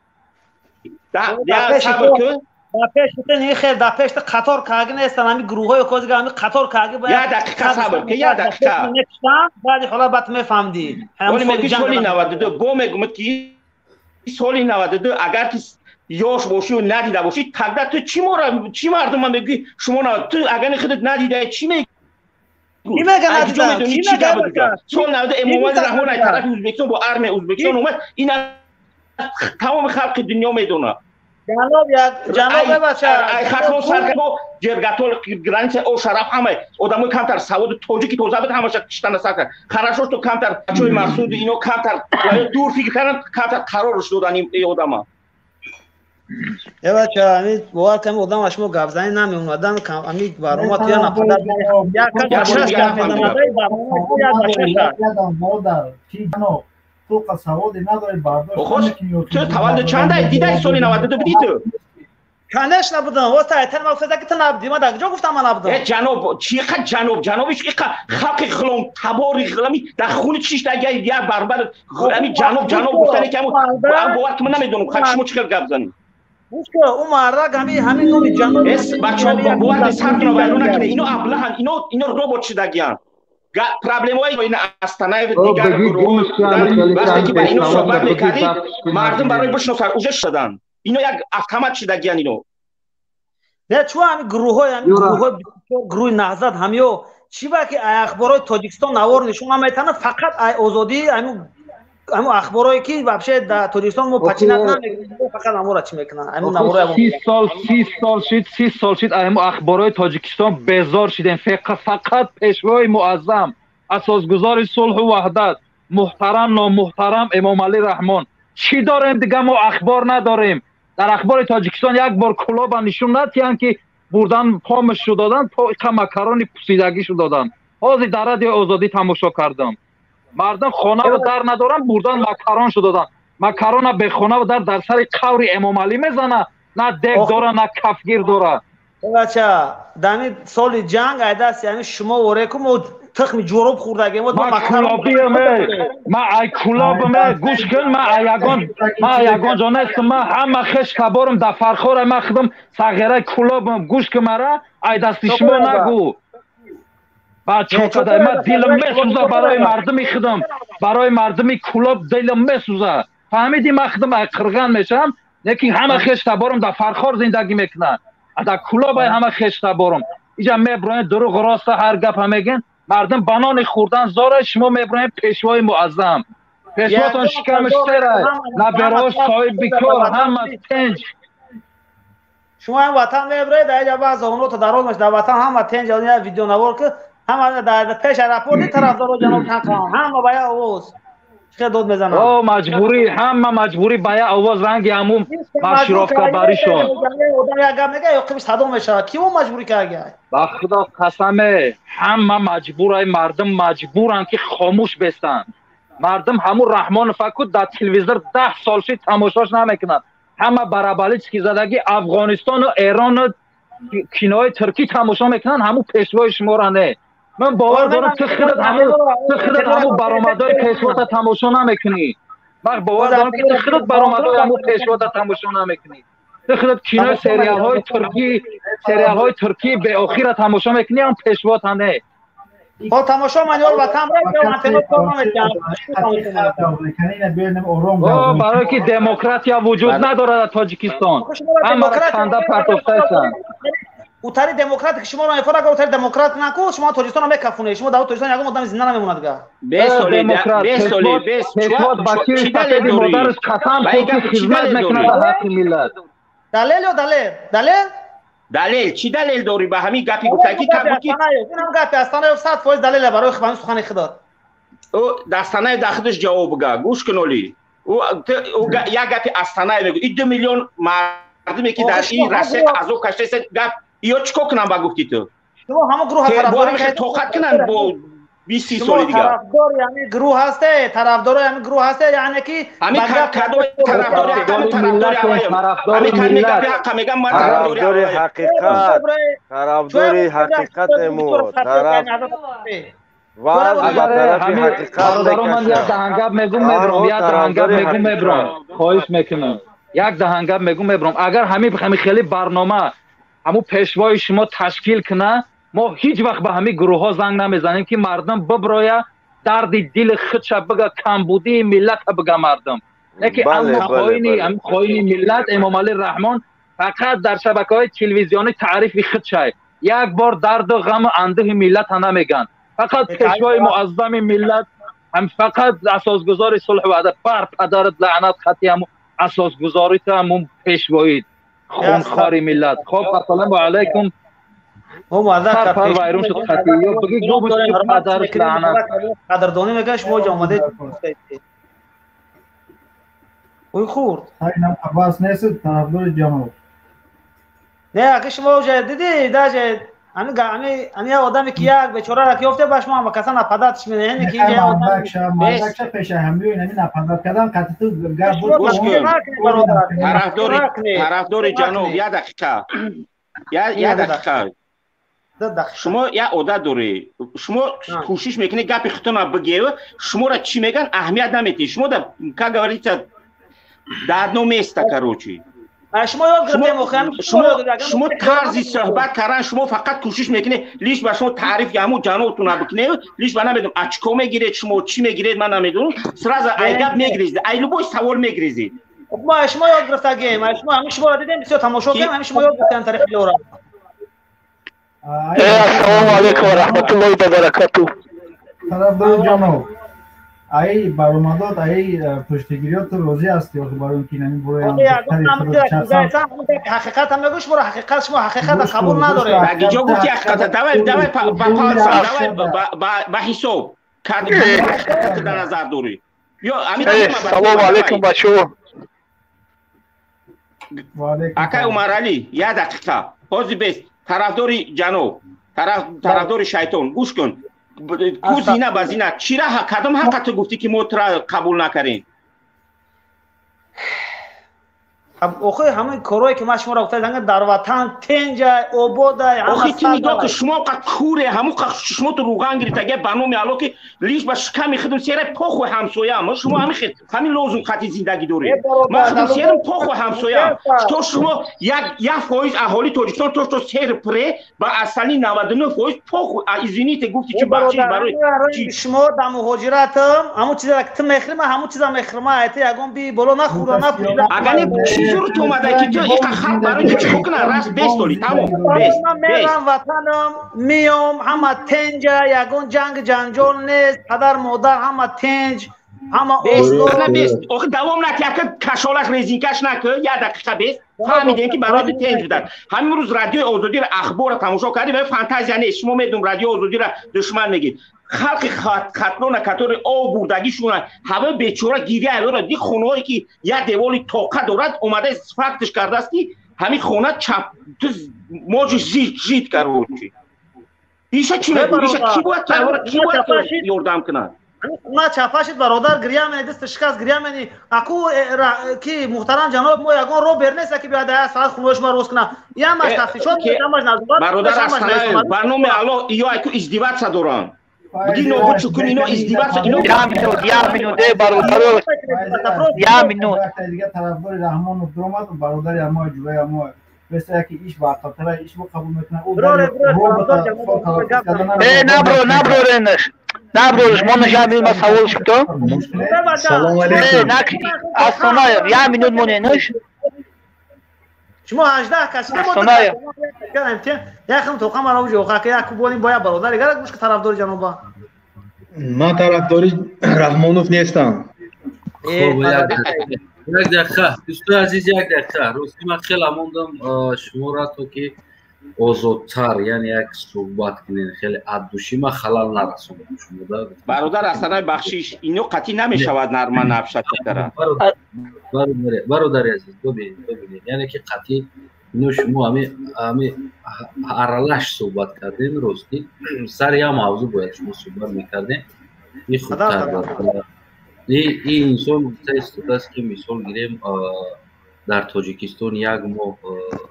صبر کن در پیش قطار کاغی نیستن همی گروه های کوزگی همی قطار کاغی باید یک دقیقه صبر کن یک دقیقه بعد حالا بات میفهمدی ولی میگی سالی 92 با میگم که سالی 92 اگر که یاش باشی و ندیده باشی تقدر تو چی مردم من بگی شما تو اگر خودت ندیده چی میگی کی میگه ندیدم کی میگه سال 90 امام رحمان از طرف ازبکستان با ارم ازبکستان اومد این تمام خلق دنیا میدونه جناب بچه خاتون سرکو جرگاتول گرانچ او شرف همه آدمای کمتر سواد توجیکی توزا بده همش کشتن سرک خراشوش تو کمتر چوی مسعود اینو کمتر دور فکر کردن کمتر قرارش دادن این آدما بچه همین باور کنم آدم اشمو گپ زنی نمیومدن همین برنامه توی نفر تو سواد نداری برداشت تو تولد چند دیده سالی 92 بدی تو کنش نبودم واسه ایتن مقصده که تو نبودی من در کجا گفتم من نبودم جناب چقدر جنابش خلق خلم تباری خلمی در خون چیش دیگه یه بربر خلمی جناب گفتن که هم باور که من نمیدونم خب شما چیکار گپ زنی اون مرد همین نوع جناب بچه‌ها باور سرتون رو وایرون نکنه اینو ابلهن اینو ربات شدگیان پرابلم های این استانه دیگر گروه وقتی که با اینو صحبت میکردی مردم برای بشناسن اوجه شدن اینو یک اتهامات شدگیان اینو نه چون همین گروه نهضت همیو چی با که اخبارای تاجیکستان نوار نشون میتونه فقط آزادی همون اخبارایی که واقعا در تاجیکستان مو پچینات نمیگن فقط امور چی میکنن همون نوار 30 سال شد همون اخبارای تاجیکستان بیزار شدن فقط پیشوای معظم اساسگذار صلح و وحدت محترم نامحترم امام علی رحمان چی داریم دیگه ما اخبار نداریم در اخبار تاجیکستان یک بار کلاب نشون ندادن که بردن پامش شو دادن تا مکرانی پوسیدگی شو دادن حاضر در رادیو آزادی تماشا کردم مردم خانه و در ندارن بردن مکران شو دادن مکران به خانه و در سر قبر امام علی میزنه نه دگ داره نه کفگیر داره بچه دمی سال جنگ ایداست یعنی شما وره و تخمی جورب خوردگی ما کلابمه گوش کن ما یگان جانست ما همه خش کبارم در فرخور ما خدم سغیره کلابم گوش که مرا ایداستی شما نگو بچه کده ما دیلم میسوزه برای مردمی خدم برای مردمی کلاب دیلم میسوزه فهمیدی ما خدم قرغن میشم لیکن همه خش کبارم در فرخور زندگی میکنن در کلاب همه خش کبارم اینجا میبرین دروغ راست هر گپ میگن مردم بنان خوردن زاره شما میبرین پیشوای معظم پیشواتون شکمش سره نه براش صاحب بیکار همه تنج شما هم وطن میبرین در اینجا بعض اونو تا دراز مش در وطن همه تنج یا ویدیو نوار که همه در پیش راپورتی طرفدار جناب تنقان همه باید آواز چه داد بزنن او مجبوری همه مجبوری باید آواز رنگی همون مشروف کبری شون اودم یگم میگه یا قیمش صدام میشه کی اون مجبوری کرده با خدا قسمه همه مجبورای مردم مجبورن که خاموش بستن مردم همون رحمان فکر در تلویزیون 10 سال شد تماشاش نمیکنن. همه برابری چکی زدگی افغانستان و ایران و کینای ترکی تماشا میکنن، همون پیشوای شما را نه. من باور دارم تو خودت همون برآمدهای پیشوا تماشا نمیکنی. من باور دارم که تو خودت برآمدهای همون پیشوا تماشا نمیکنی. تو خودت کینای سریال های ترکی به آخر تماشا میکنی، هم پیشوا نه. با تماشا منیار وطن را انتقاد کنم. برای که دموکراتیا وجود نداره در تاجیکستان. همه خنده پرتافته هستند. اوتاری دموکرات که شما رو افراد اگر اوتاری دموکرات نکو شما تاجیکستان رو میکفونه. شما داوود تاجیکستان یگان مدام زنده نمیموند گه. 20 ساله چی دلیل دوری؟ مادرش قسم خود خدمت میکنه به حق ملت. دلیل چی دلیل دوری به همین گپی گفته کی کبوکی؟ اینم گپی استانه 100% دلیل برای خبران سخن خدا. او داستانه داخلش جواب گه. گوش کنولی. او یک گپی استانه میگه. 2 میلیون مردمی که در این راسته از او کشته گپ یا چیکار کنم با گفتی تو؟ شما همون گروه طرفداری که توقعت کنن با 20 سال دیگه. طرفدار یعنی گروه هسته، طرفدار یعنی گروه هسته یعنی که همین کادو طرفداری طرفداری حقیقت مو طرف خواهش میکنم یک دهنگب میگم اگر همین خیلی برنامه همون پیشوای شما تشکیل کنه، ما هیچ وقت به همین گروه ها زنگ نمیزنیم که مردم ببراید درد دل خودش بگه، کمبودی ملت بگه مردم. یکی اما خواهین ملت امام علی رحمان فقط در شبکه‌های تلویزیونی تعریف خودشه، یک بار درد و غم و اندوه ملت نمیگن. فقط پیشوای معظم ملت هم فقط اساسگزار صلح و عدالت بر پدرت لعنت خطی هم اساسگزاری تو همون پیشوایی خونخوار ملت. خب السلام علیکم. او معذرت پر وایرون شد خطی یا بگی گو بشید پدرت لعنت. قدردانی میگه شما آماده اوی خورد اینم عباس نیست طرفدار جمهور. نه اگه شما دیدی داجه همین آدمی که یک بیچاره را که افته باش ما کسا نپدرتش میده یعنی که یه آدم بکش پیشه همیو اینمی نپدرت کردن قطع تو گرد بود طرفدار جنوب یک دقیقه یک دقیقه شما یک عادت داری، شما کوشش میکنی گپ خودتون بگی، شما را چی میگن اهمیت نمیدی، شما در که говорится دردنو میسته کروچی شما طرزی صحبت کردن، شما فقط کوشش میکنید لیش با شما تعریف یامو جانوتون بکنید، لیش با نمیدونم اچکو میگیرید، شما چی میگیرید من نمیدونم، سراز ایگاب میگریزید، ایلو باش سوال میگریزید. ما شما یاد گرفتگی، ما شما دیدیم بسیار تماشا کردیم، همین شما یاد گرفتن تاریخ لورا. السلام علیکم و رحمت الله و برکاته. طرفدار جنوب ای برآمدات ای پشتگیریات روزی هستی آخه برای اینکه نمی برای حقیقت هم بگوش برو حقیقت شما حقیقت قبول نداره اگه جا گفتی حقیقت دوای با حساب کردی در نظر دوری سلام علیکم بچو اکای عمر علی یک دقیقه حاضی بیست طرفدار جنوب طرفدار شیطان گوش کن کوزینه بازینه چرا کدام حقیقت گفتی که ما قبول نکردیم؟ آخه همین کارهایی که ما شما را گفتید در وطن تنجه اوبوده آخه تی نگاه که شما قد کوره همون شما تو روغن گرفت اگه برنامه الان که لیش با شکمی خودم سیره پخ و همسایه ما شما همین لازم خطی زندگی داری ما خودم سیرم پخ و همسایه تو شما یک فایز اهالی تاجیکستان تو سیر پره با اصلی 99% پخ ازینیت گفتی که بخشی برای شما در مهاجرت همون چیزی که تو میخریم همون چیزا میخریم ایت یگون بی بالا نخوره اگر چیزور تو اومده که تو این خلق برای چی کنه راست بیستولی تمام بیست میرم وطنم میام همه تنج یگون جنگ جنجال نیست پدر مادر همه تنج همه بیست آخه دوام نکه که کشالش ریزینکش نکه یک دقیقه بیست فهمیدیم که برای تنج بدن همین روز رادیو آزادی را اخبار را تماشا کردیم و فانتزیا نیست شما میدونم رادیو آزادی را دشمن میگید خلق خطلون کتور آب بردگیشون همه بیچاره گیری ایلو دی خونهایی که یک دیوالی طاقه دارد اومده فکتش کرده استی همین خونه چپ تو موج زید کرده ایشا چی میگه ایشا کی باید یاردم کنن ما چاپاشید برادر گریه منی دست شکست گریه منی اكو کی محترم جناب ما یگان رو برنیست که بیاد از ساعت خونوش ما روز کنه یا مش تفسیر شد یا مش نظر برادر اصلا برنامه الان یا اكو ازدواج صدوران بودی نو چکون اینو ازدواج اینو یا مینوت برادر یا مینوت دیگه طرفدار رحمان درآمد برادر ما جوی ما مثل که ایش وقتا ایش رو قبول میکنه او نبرو رنش نبروش ما نشامیم ما سوال شکتو سلام علیکم اصلا یا مینوت مونینش شما 18 کسی نمونده یا خیلی توقع مرا وجه اوخه که یکی بولیم باید برادر اگر گوش که طرفدار جنوبا من طرفداری رحمانوف نیستم خب یک دقیقه دوستان عزیز یک دقیقه روزی من خیلی موندم شما را تو که آزادتر یعنی یک صحبت کنین خیلی عدوشی من خلال نرسوندم شما برادر اصلا بخشیش اینو قطعی نمیشود نرمن نفشت داره برادر عزیز ببینید یعنی که قطعی اینو شما همه ارالش صحبت کردین روزی سر یا موضوع باید شما صحبت میکردین این خوبتر بود این انسان است که مثال گیریم در تاجیکستان یک ماه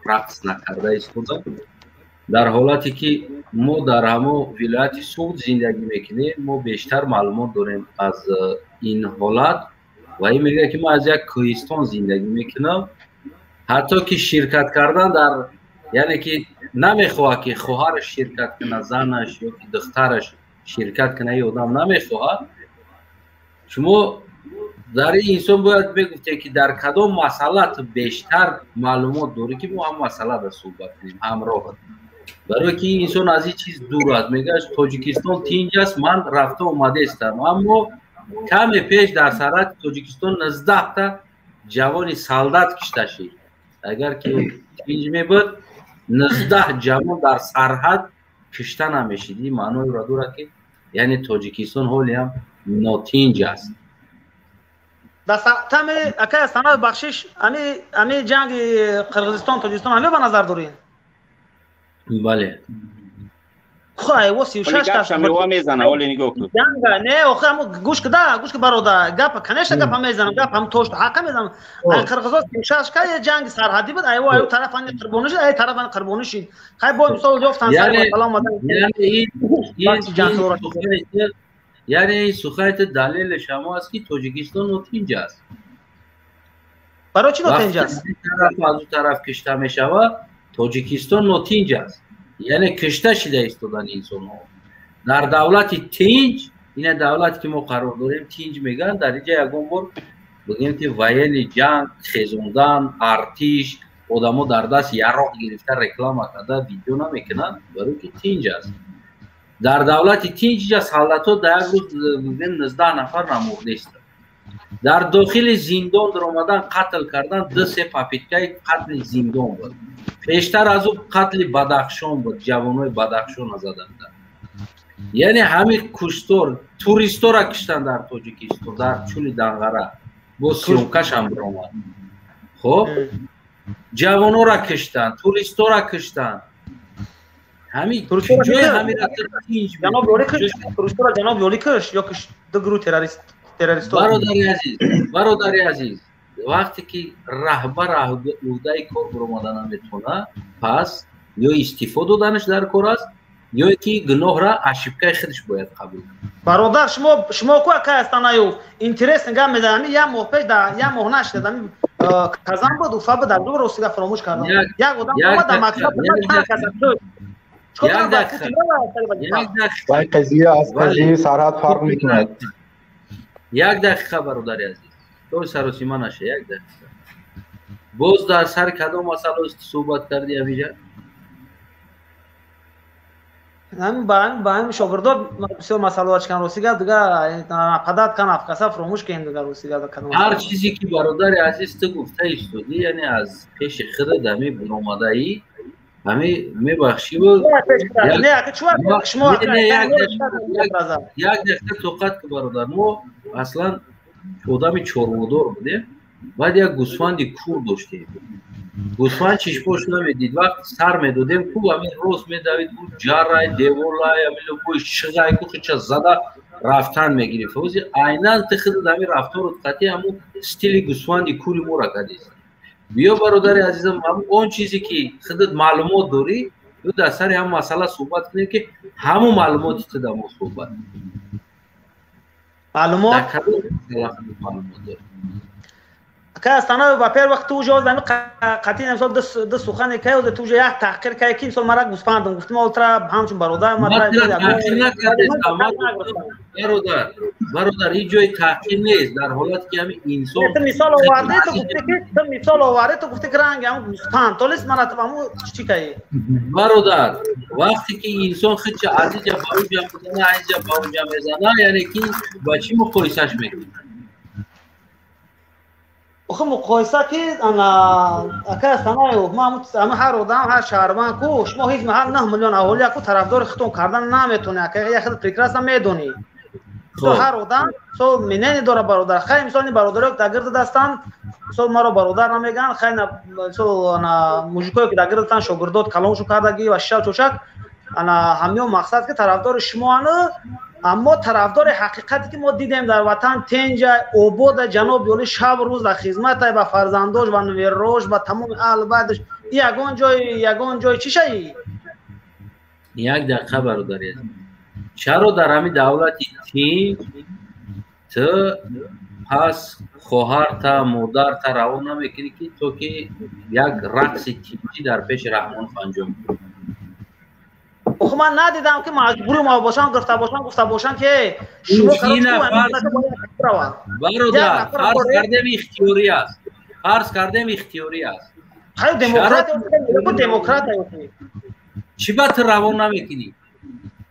رقص نکرده ایستاده در حالتی که ما در همه ولایت سوخت زندگی میکنیم ما بیشتر معلومات داریم از این حالت و این میگه که ما از یک کوهستان زندگی میکنم حتی که شرکت کردن در یعنی که نمیخواه که خواهرش شرکت کنه زنش یا که دخترش شرکت کنه یه آدم نمیخواه شما در این انسان باید بگفته که در کدام مسئله بیشتر معلومات داره که ما هم مسئله در صحبت کنیم همراه برای که این انسان از این چیز دور است میگه تاجیکستان تینج است من رفته اومده استم اما کم پیش در سرحد تاجیکستان 19 تا جوان سالدات کشته شد اگر که تینج میبود 19 جوان در سرحد کشته نمیشد این معنی را داره که یعنی تاجیکستان حالی هم ناتینج است تم اکای استانه بخشش امی جنگ قرغیزستان تاجیکستان همه به نظر دارین بله خواهی و 36 کس میوه میزنه ولی نگاه کن جنگ نه آخه همو گوش که برادر گپ کنش گپ هم میزنم گپ هم توشت حقا میزنم قرغیزستان 36 که جنگ سرحدی بود ایو طرف ان قربانی شد ای طرف ان قربانی شد خیلی با مثال گفتن سلام یعنی این سخنت دلیل شما است که تاجیکستان نوتینج است برای چی نوتینج است؟ از طرف کشته می شود تاجیکستان نوتینج است یعنی کشته شده ایستادن انسان ها در دولت تینج این دولت که ما قرار داریم تینج میگن در اینجا یکم بار بگیم که ویل جنگ خیزوندن ارتش آدم‌ها در دست یراق گرفته رکلام کرده ویدیو نمیکنن برای که تینج است در دولت تینج جا سالداتو در روز 19 نفر نمورده است در داخل زندان در آمدن قتل کردن 2-3 پاپیتکای قتل زندان بود پیشتر از او قتل بدخشان بود جوانای بدخشان زدند یعنی همین کشتار توریستا را کشتن در تاجیکستان در چول دنغره با سیونکش هم برآمد خب جوانا را کشتن توریستا را کشتن همین جای همین را تینج جناب یولی کش توریستا را جناب یولی کش یا کش دو گروه تروریست برادری عزیز وقتی که رهبر عهده کار برآمدن نمیتونه پس یا استعفا دادنش در کار است یا که گناه را اشبکه خودش باید قبول کنه برادر شما کو که استانایو اینترس نگاه میدانی یا موپش در یا مهنش دادن کازان بود و فاب در دو روسیگا فراموش کردم یک آدم اومد در مکتب یک قضیه از قضیه سرحد فرق میکنه یک دقیقه برادری عزیز تو سر و سیما نشه یک دقیقه باز در سر کدام مسئله صحبت کردی امیجا هم با هم شاگردات بسیار مسئله واچ کن روسیگا دیگه پدات کن افکاسا فراموش کن دیگه روسیگا کدام هر چیزی که برادر عزیز تو گفته استودی یعنی از پیش خود دمی برآمده ای همه میبخشی بود یک دقیقه توقت که برادر ما اصلا آدم چرمدار بودیم بعد یک گوسفند کور داشتیم گوسفند چشماش نمیدید وقت سر میدادیم تو همین روز میدوید بود جرای دیولای همین لپوی شغای که چه زده рафтан мегири фози айнан ти худат ҳами рафтору қати ҳамун стили гӯсфанди кӯли моро кадист. биё бародари азизам ҳамун он чизе ки худат маълумот дорӣ ё дар сари ҳамун масъала суҳбат кунем ки ҳамун маълумоти ту дар мо суҳбат маълумот که استانه و پر وقت تو جوز دمی قطعی نمی‌سال دست سخنی که و تو جای تحقیر که کی مثال مرا گوسفندم گفتم اولترا همچون برادر ما برادر این جای تحقیر نیست در حالت که همین انسان مثال آورده تو گفتی که مثال آورده تو گفتی که رنگ هم گوسفند تولیس من اتفاقا چی کهی برادر وقتی که انسان خود چه از اینجا با اونجا میزنه اینجا با اونجا میزنه یعنی که با چی مقایسهش میکنه آخه مقایسه که انا اکاس انا ما هر آدم هر شهروند کو شما هیچ محل 9 میلیون اهالی کو طرفدار خودتون کردن نمیتونه که یه خود فکرش نمیدونی تو هر آدم سو مننی داره برادر خیلی مثلا برادرای که دگرد دستن سو ما رو برادر نمیگن خیلی سو انا موجودی که دگرد دستن شاگردات کلامشو کردگی و شل چوچک انا همین مقصد که طرفدار شما نه اما طرفدار حقیقتی که ما دیدیم در وطن تنج عبود جناب یولی شب روز در خدمت با فرزنداش و نویروش و تمام اهل بعدش یگان جای چی شایی؟ یک دقیقه برادری چرا در همین دولتی تنج تو پس خواهر تا مادر تا روان نمیکنی که تو که یک رقص تیپی در پیش رحمان انجام کنی خب من ندیدم که مجبور ما باشم گفته باشم که شما برادر فرض کردیم اختیاری است خیلی دموکرات هستی چی باید روان نمیکنی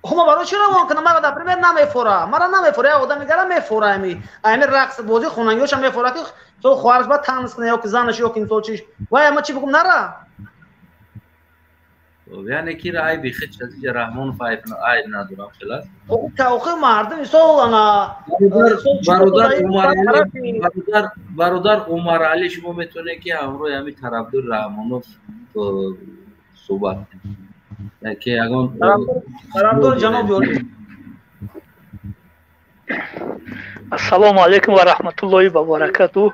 خب ما برای چی روان کنم مرا در پریمیر نمیفوره مرا نمیفوره آدم میگره میفوره همین رقص بازی خوننگیش هم میفوره که تو خواهرش باید تنس کنه یا که زنش یا که این چیش وای اما چی بگم نره یعنی که رای بیخید چیزی رحمان فایف آید ندارم خلاص اوکی مردم ایسا انا برادر عمر علی شما میتونه که امروز همین طرفدار رحمانوف صحبت کنه که اگه طرفدار جناب یولی السلام علیکم و رحمت الله و برکاته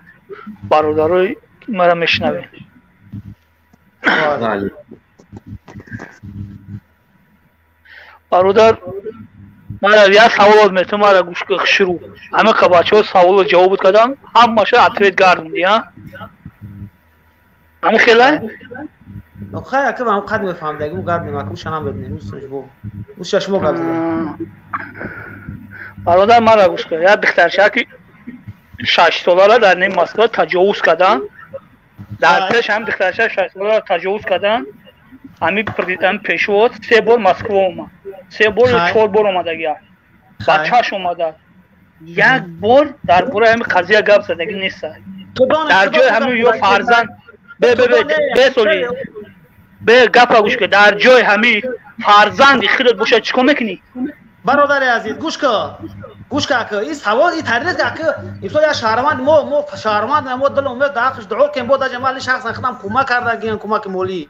برادرای مرا میشنوید برادر مرا یه سوال میتونم مرا گوش که شروع همه که بچه ها سوال جواب کردن هم ماشه اتویت گردن ها همه خیلی خیلی که من قد میفهم دیگه اون گرد نمکم شنم بدنیم اون ششمو گرد برادر مرا گوش که یه دخترچه که 6 ساله در نیم مسکو تجاوز کردن در پیش هم دخترچه 6 ساله تجاوز کردن همین پیشوات 3 بار مسکو اومد 3 بار یا 4 بار اومدگی بچه‌ش اومده یک بار در باره همین قضیه گپ زدگی نیست در جای همین یا فرزند بسولی به گپ گوش که در جای همین فرزندی خودت باشه چیکار میکنی برادر عزیز گوش که این سوال این تحریز که ایسا یا شهروند ما شهروند ما دل امید داخلش دعا کنیم بود جمال شخص خودم کمک کردگی کمک مولی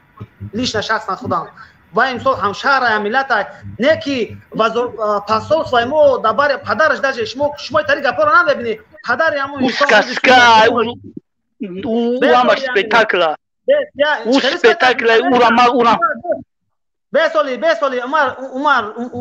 لیش شخص خودم و امسال همشهر ملت نه که پاسول سایمو دبار پدرش داشت شما طریق گپا رو نبینی پدر همون او هم اسپیتاکل او اسپیتاکل او را بسولی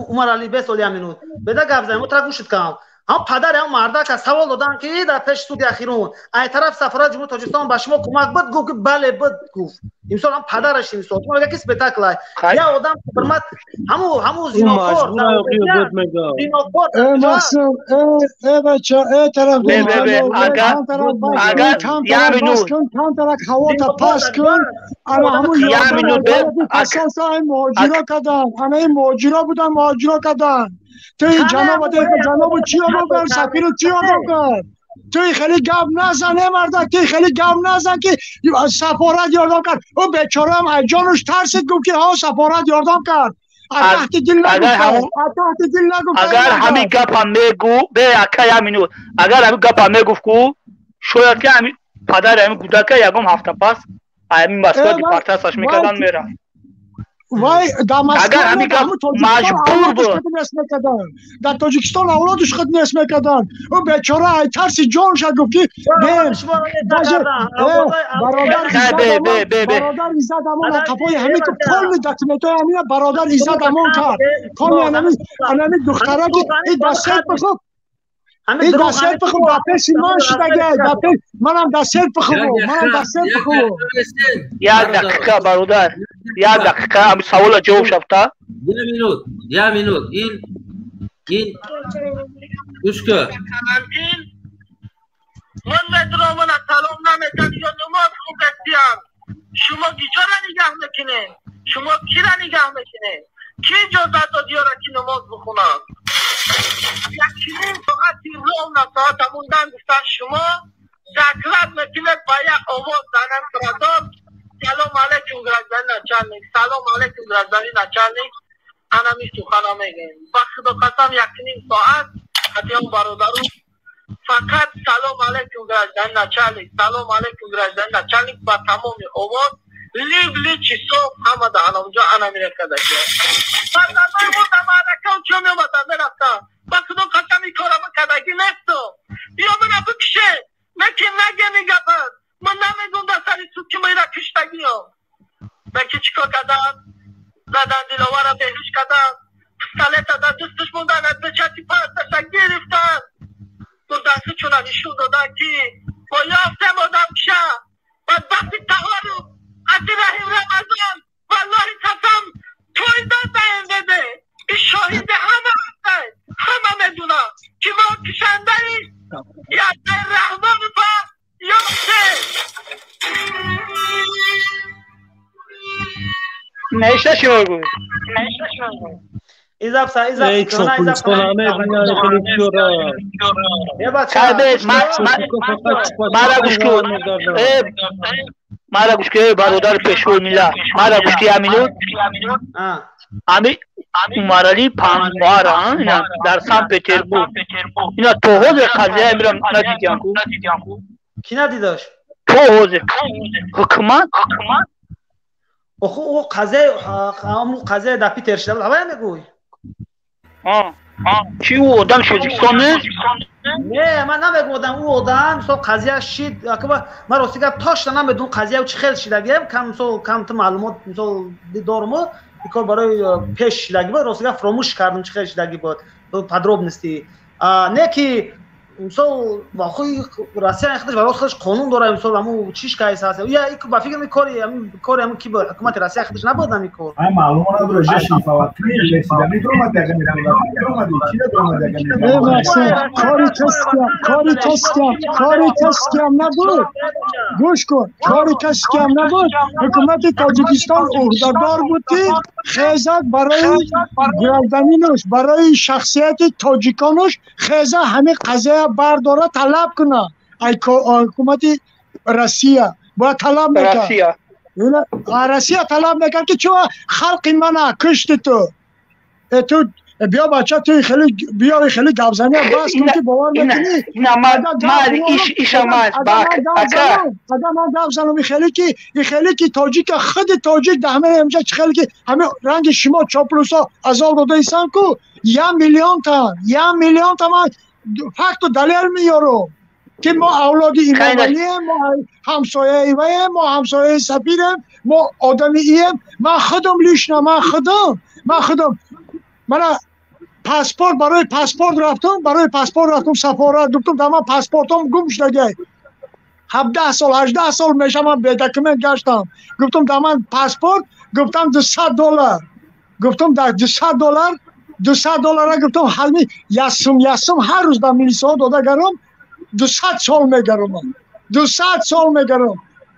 عمر علی بسولی همینو بده گپ زدم تو گوشت کنم هم پدر هم مردا که سوال دادن که در پیش سود اخیرون ای طرف سفارت جمهوری تاجیکستان به شما کمک بد گفت که بله بد گفت امسال هم پدرش امسال تو میگه که اسپیتاکل یا آدم فرمت همو زیناکور ای بچه ای طرف اگر کم طرف هوا تا پاس کن اما همون اساس این ماجرا کردن همه این ماجرا بودن ماجرا کردن تو این جناب چی آدم سفیر چی آدم کرد توی خیلی گپ نزن مردا توی خیلی گپ نزن که سفارت یاردم کرد او بیچاره هم از جانش ترسید گفت که ها سفارت یاردم کرد تحت دل نگفت اگر همین گپ هم میگو به اکای همینو اگر همین گپ هم میگفت کو شاید که همین پدر همین کودک یکم هفته پس همین مسئله دیپارتمنتش میکردن میرم وای دمسکن اگر همین مجبور بود در تاجیکستان اولادش خدمت میکردن او بیچاره ای ترس جانش گفت که برادر ایزد امان قفای همین که کل دکمنتای همین برادر ایزد امان کرد کل همین دختره که این دستت بخوب این دستت بخوب در پیش من شدگه منم دستت بخوب یک دقیقه برادر یک دقیقه همین سوال جواب شفته یک مینوت این گوش کن من مدرو من سلام نمیکنم یا نماز خوب بستیم شما گیجا را نگاه میکنه شما کی را نگاه میکنه کی اجازت دادی را که نماز بخونم یکی فقط تیرلو نساعت هموندن گفتن شما دکلت میکنه با یک آواز زنن سردار سلام علیکم گرزدانی نچلنیک سلام علیکم گرزدانی نچلنیک انا می سخنا میگیم با خدا قسم یکی نیم ساعت حتی هم برادرو فقط سلام علیکم گرزدانی نچلنیک سلام علیکم گرزدانی نچلنیک با تمام آواز لی چی صبح همه ده اونجا انا میره کده که بردمای بودم آدکم چون میمدم میرفتم با خدا قسم این کارم کدگی نیستم یا من بکشه نکی نگه میگفت من نمیدون در سری سود که میره کشتگی هم بکی چیکار کردن زدن دیلوه را بهش کردن پستالت در دستش موندن از بچتی پرستشک گرفتن دو دستی چونه نشون دادن که با یافتم آدم کشه بدبختی تقوارو از رحیم رمضان والله قسم تویدن دهنده ده این شاهد همه هسته همه میدونم که ما کشنده ای یاد رحمان با یافته نشته شما گوی ایزاب سا ایزاب مرا گوش که برادر پیشور میلا مرا گوش که امینود امی عمرالی پانوارا اینا در سن پتربورگ اینا توهوز قضیه میرم ندیدیم کو کی ندیداش توهوز حکومت او قضیه در پیتر شده هوا میگوی چی او آدم شوزیستانه؟ نه من نمیگم او آدم سو قضیه شید اکبر من راستی گفت تاش نمیدون قضیه چی خیلی شدگیم کم تو معلومات دارم کار برای پیش شدگی بود راستی گفت فراموش کردم چی خیلی شدگی بود پدروب نیستی نه که مثلا واقعی روسیه خودش برای خودش قانون داره مثلا همون چیش کایس هست یا اینکه با فکر می‌کنی همون کی بود حکومت روسیه خودش نبود نمی‌کنه ای معلومه نداره جشن فوت رسیدن درو مدگه کاری کس کم نبود گوش کن کاری کس کم نبود حکومت تاجیکستان عهده‌دار بود که خیزد برای گردنینش برای شخصیت تاجیکانش خیزه همه قضیه برداره طلب کنه ای حکومت روسیه باید طلب میکرد روسیه طلب میکرد که چون خلق منه کشت تو بیا بچه توی خیلی بیا خیلی گبزنی بس کن که باور میکنی نه من ایش آمد من گبزنم خیلی که تاجیک خود تاجیک ده همه همجا خیلی که همه رنگ شما چاپلوسا ازال داده ایسان کو 1 میلیون تا من فقط دلیل میارم که ما اولاد ایمانیم ما همسایه ایوه ما همسایه سفیرم ما آدمی ایم من خودم لیشنم من خودم من پاسپورت برای پاسپورت رفتم سفارت گفتم در من پاسپورتم گم شده 17 سال 18 سال میشه من به دکمنت گشتم گفتم در من پاسپورت گفتم $200 گفتم در $200 گفتم حلمی یاسم هر روز در میلیسا داده گرم 200 سال میگرم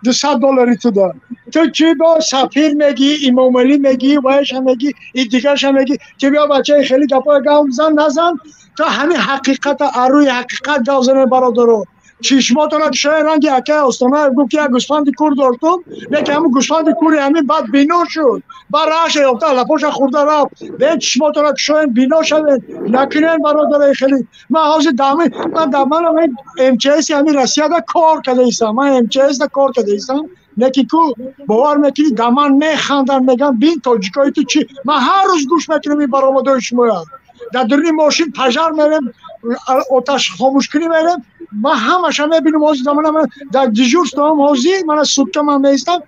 $200 تو دار تو چی با سفیر میگی امام علی میگی وایش میگی این دیگرش میگی که بیا بچه خیلی گپای گام نزن تا همین حقیقت اروی حقیقت گاوزنه برادرو چشمات را شاید رنگی اکه استانه گفت که یک گوسفند کور داشتم لیکن همون گوسفند کوری همین بعد بینا شد برایش یافته لپاش خورده رفت به چشمات را شاید بینا شد نکنین برادر خیلی من حاضر من دامن همین MCS همین روسیه دا کار کرده ایستم من MCS دا کار کرده ایستم نکی کو باور میکنی دمان میخندن میگن بین تاجیکایی تو چی من هر روز گوش میکنم این برآمدهای شما در درونی ماشین پژار میرم آتش خاموش کنی میرم من همش هم میبینم حاضی زمان من در دیجور ستام حاضی من سوتکم من میستم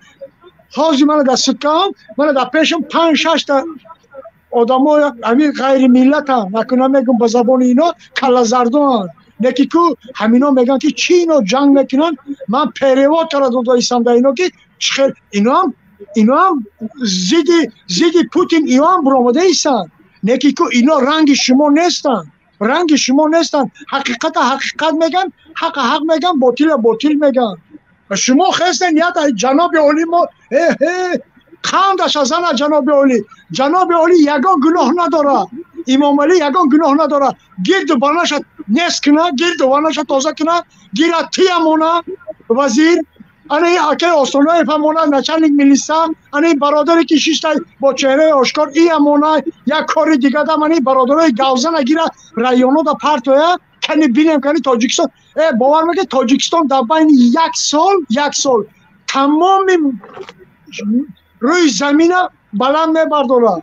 حاضی من در سوتکم من در پیشم 5-6 تا آدم ها همین غیر ملت هم نکنم میگم به زبان اینا کلا زردان نکی کو همینا میگن که چی اینا جنگ میکنن من پیروات تردد ایستم در اینا که چخیل اینا هم زیدی پوتین اینا هم برآمده ایستن نکی کو اینا رنگ شما نیستن حقیقت میگن حق میگن باطل میگن شما خواستین یا جناب عالی ما خاندش از جناب عالی یگان گناه نداره امام علی یگان گناه نداره گرد بانش نس کنه گرد بانش تازه کنه گیره تیمونه وزیر انی اکی آسانای فهمونه نچلنگ میلیسه انی برادری که 6 تا با چهره آشکار ای امونه یک کاری دیگه دم انی برادرای گوزن گیره رایانو دا پرتوه کنی بینیم کنی تاجیکستان باور میگه تاجیکستان در بین یک سال تمام روی زمین بلند میبرداره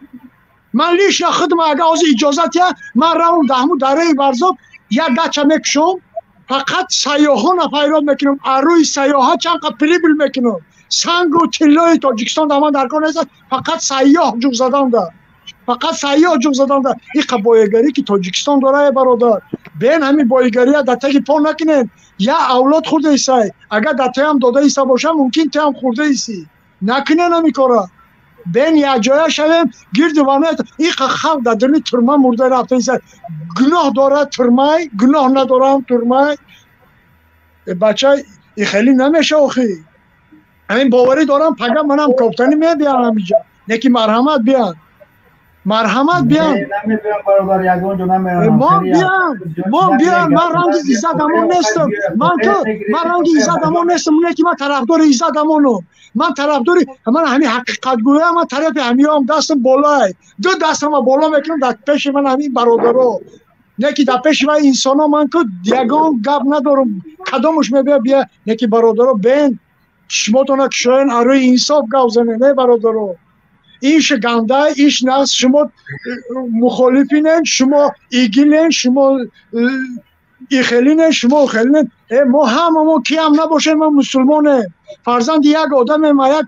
من لیش خودم اگه از اجازت من راون دهمو دره برزاب یک گچه میکشم فقط سیاحان پیدا میکنم روی سیاحا چند قپریبل میکنم سنگ و تلای تاجیکستان در من درکار نیست فقط سیاح جوگ زدن ده این بایگری که تاجیکستان داره برادر بین همین بایگری در تکی پا نکنین یا اولاد خورده ایسای اگر در تیم داده ایسا باشه ممکن تیم خورده ایسی نکنین همی کارا بین یک جایه شویم گرد وانه این خلق در درمی ترمه مرده رفته ایسای گناه داره ترمه گناه نداره هم ترمه بچه این خیلی نمیشه آخی همین باوری دارم پگم منم کاپتانی میبیان همیجا نکی مرحمت بیان ما بیان من رنگ ایزد همون نیستم من رنگ ایزد همون نیستم اونه که من طرفدار ایزد همونم من طرفداری من همین حقیقت گویا من طرف همی هم دستم بالای دو دستم بالا میکنم در پیش من همین برادرها نکی در پیش من انسان ها من که دیگان گپ ندارم کدامش بیا نکی برادرها بین شما تو نکشاین اروی انصاف گپ زنه نه برادرها ایش گنده ایش ناس شما مخالفینن شما ایگیلن شما ایخلینن شما خلینن ما همه کی هم نباشه ما مسلمانه فرزند یک آدم ما یک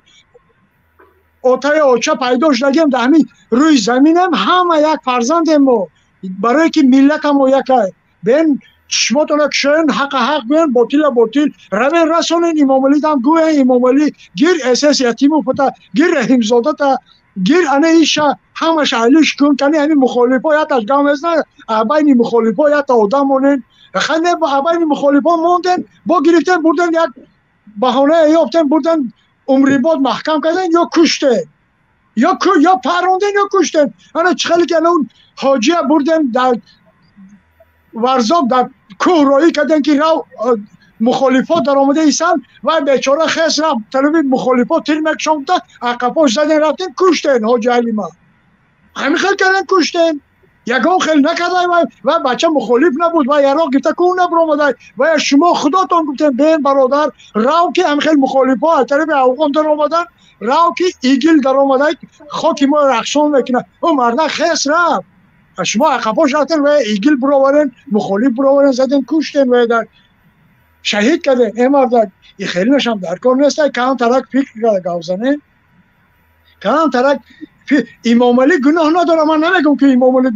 آتای آچه پیداش نگیم در همین روی زمینم همه یک فرزند ما برای که ملت هم یکه بین شما تو نکشن حق بین باطل روین رسونین امام علی دم گوه امام علی گیر اساس یتیمو پتا گیر رحیم زاده تا گیر انه ایشا همش علیش کن کنی همین مخالفا یا تا گام ازنه بین مخالفا یا تا آدم مونن خنده بین مخالفا موندن با گرفتن بردن یک بهانه یافتن بردن عمری بعد محکم کردن یا کشتن یا پروندن یا کشتن انا چخلی که اون حاجی بردن در ورزاب در کوه رایی کردن که رو مخالفات در آمده ایسان و بیچاره خیس رفت طلبی مخالفات تیر مکشان تا عقباش زدن رفتن کشتن حاجی حلیمه همین خیل کردن کشتن یکان خیل نکرده و بچه مخالف نبود و یراق گفته که اون نبرامده و شما خداتان گفتن بین برادر رو که همین خیل مخالفات طرف افغان در آمدن رو که ایگل در آمده خاکی ما رخشان میکنه اون مرده خیس رفت شما عقباش رفتن و ایگل براورن مخالف براورن زدن کشتن و در شهید کردن این مرد این خیلی نشم در کار نیسته که هم ترک فکر کرده گوزنه که هم ترک امام علی گناه نداره من نمیگم که امام علی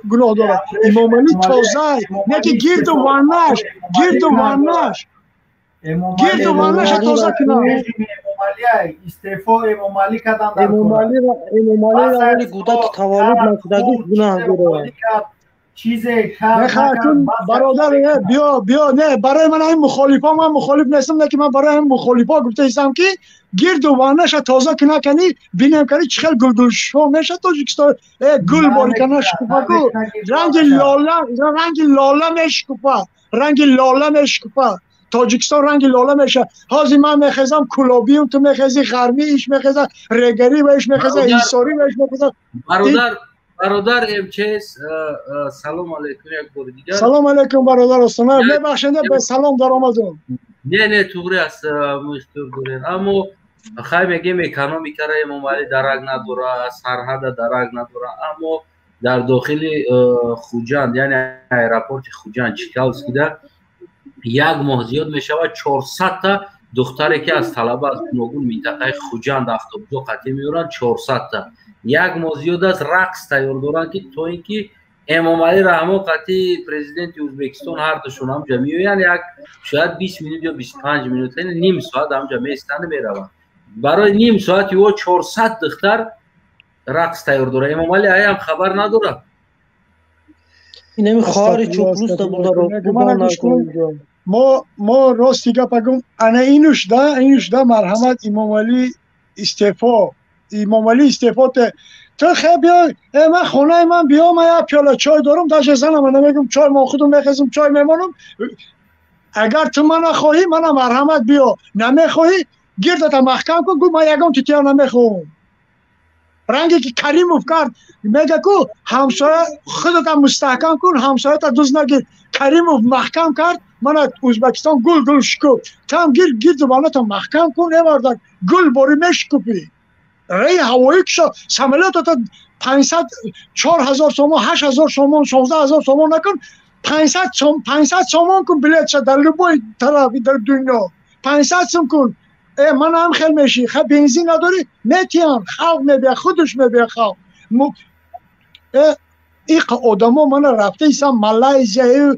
گناه داره امام علی تازه نه که گرد و وانش تازه کنه استعفا امام علی کردن در امام علی را گودت تولد نکردگی گناه داره چیزی کار برادر بیا نه برای من این مخالفا من مخالف نیستم نه که من برای این مخالفا گفته ایستم که گرد و وانش تازه کنه کنی بینیم کنی چخیل گل شو میشه تاجیکستان گل باری کنه شکوفا گو رنگ لاله میشکوفا تاجیکستان رنگ لاله میشه حاضی من میخزم کلابی و تو میخزی غرمی ایش میخزه رگری و ایش میخزه ایساری و ایش میخزه برادر امچس سلام علیکم یک بار دیگر سلام علیکم برادر استانه ببخشید به سلام در آمدم نه توغری است مشتور دارین اما خیلی میگیم اکونومیکا را امامعلی درک نداره، سرحد درک نداره، اما در داخل خوجند یعنی ایرپورت خوجند چیکالسکی ده یک ماه زیاد میشود 400 تا دختری که از طلبه از گوناگون منطقه خوجند افطابزو قطعی میورن 400 تا یک ماه زیاد از رقص تیار دارن که تو اینکه امامعلی رحمو قطعی پرزیدنت ازبکستان هر دوشون هم جمعی یعنی یک شاید 20 مینوت یا 25 مینوت یعنی نیم ساعت هم جمعی استند میرون برای نیم ساعت یا 400 دختر رقص تیار داره. امامعلی هم خبر نداره. اینمی خاری چوپلوس تا بودارو ما راستی گپگم انا اینوش ده مرحمت امامعلی استعفا امامعلی استعفا تو خیلی بیا من خونه من بیام من یک پیاله چای دارم داشت زنم من نمیگم چای ما خودم میخزم چای میمانم اگر تو من خواهی من مرحمت بیا نمیخواهی گردت محکم کن گو من یگان تیتیا نمیخوام رنگی که کریموف کرد میگه کو همسایه خودت مستحکم کن همسایه تا دوز نگیر کریموف محکم کرد من ازبکستان گل شکو تام گیر زبانه تا محکم کن نوردن گل باری میشکوپی رای هوایی که سملات تا 500 4000 سومون 8000 سومون 16000 سومون نکن 500 سومون کن بلیت شد در لبای طرفی در دنیا 500 سوم کن من هم خیلی میشی خیلی بنزین نداری میتیم خلق میبیا خودش میبیا خلق این آدم ها من رفته ایسان مالایزیا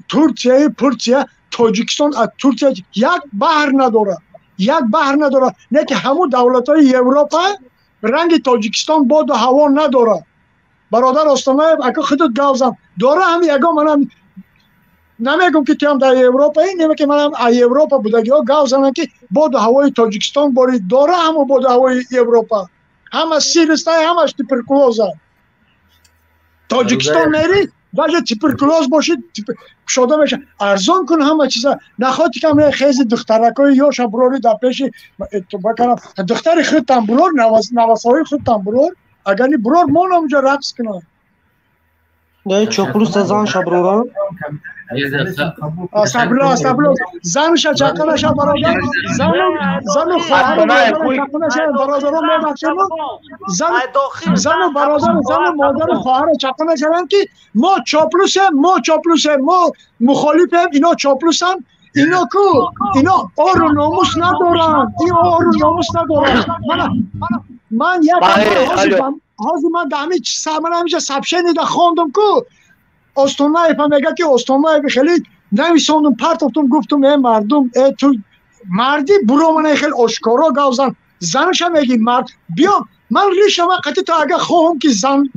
ترکیه پرسیا تاجیکستان از ترکیه یک بحر نداره نه که همون دولت های اروپا رنگ تاجیکستان باد و هوا نداره برادر آستانه اگه خودت گوزم داره هم یگا منم نمیگم که تو هم در اروپا نمیگم که منم ای اروپا بودگی ها گوزنن که باد و هوای تاجیکستان باری داره همون باد و هوای اروپا همه سیرستای همش تیپرکلوزه تاجیکستان میری باشه تیپرکلوز باشید شده میشه ارزان کن همه چیزا نخواهی که همه خیز دخترکای یا شبروری در پیش بکنم دختری خود تنبرور نواسایی خود تنبرور اگر نی برور مون همونجا رقص کنم نه چوپلوس زن شبرورا استبلو زن چاکنش برادر زن خواهر برادر زن برادر زن مادر خواهر چاکنش که ما چاپلوس ما مخالفیم اینا چاپلوسن اینا کو اینا آر و ناموس ندارن من یک حاضر من دمی سامن همیشه سبشنی دا خواندم کو استانای میگه که استانای خیلی نویساندم پرتفتم گفتم ای مردم ای تو مردی برو من خیلی آشکارا گوزن زنش هم میگی مرد بیا من ریشم قطعی تا اگه خواهم که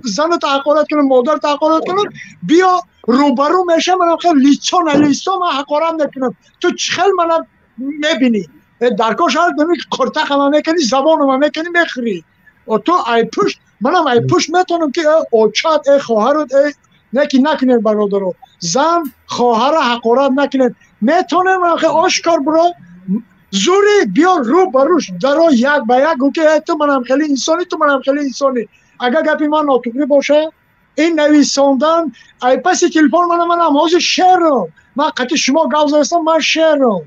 زن تا حقارت کنم مادر تا حقارت کنم بیا روبرو میشه من خیلی لیستا من حقارت نکنم تو خیلی من میبینی درکاش هر دمی که قرتق هم میکنی زبان هم میکنی میخری و تو ای پشت منم ای پشت میتونم که اوچات ای خواهرت ای نکنین برادرو زن خواهر حقارت نکنین میتونین آشکار برو زوری بیا رو بروش درو یک به یک که تو منم خیلی انسانی اگر گپی من ناطقی باشه این نویساندن ای پسی تلفن منم حاضر شعرم من قطع شما گوز هستم من شعرم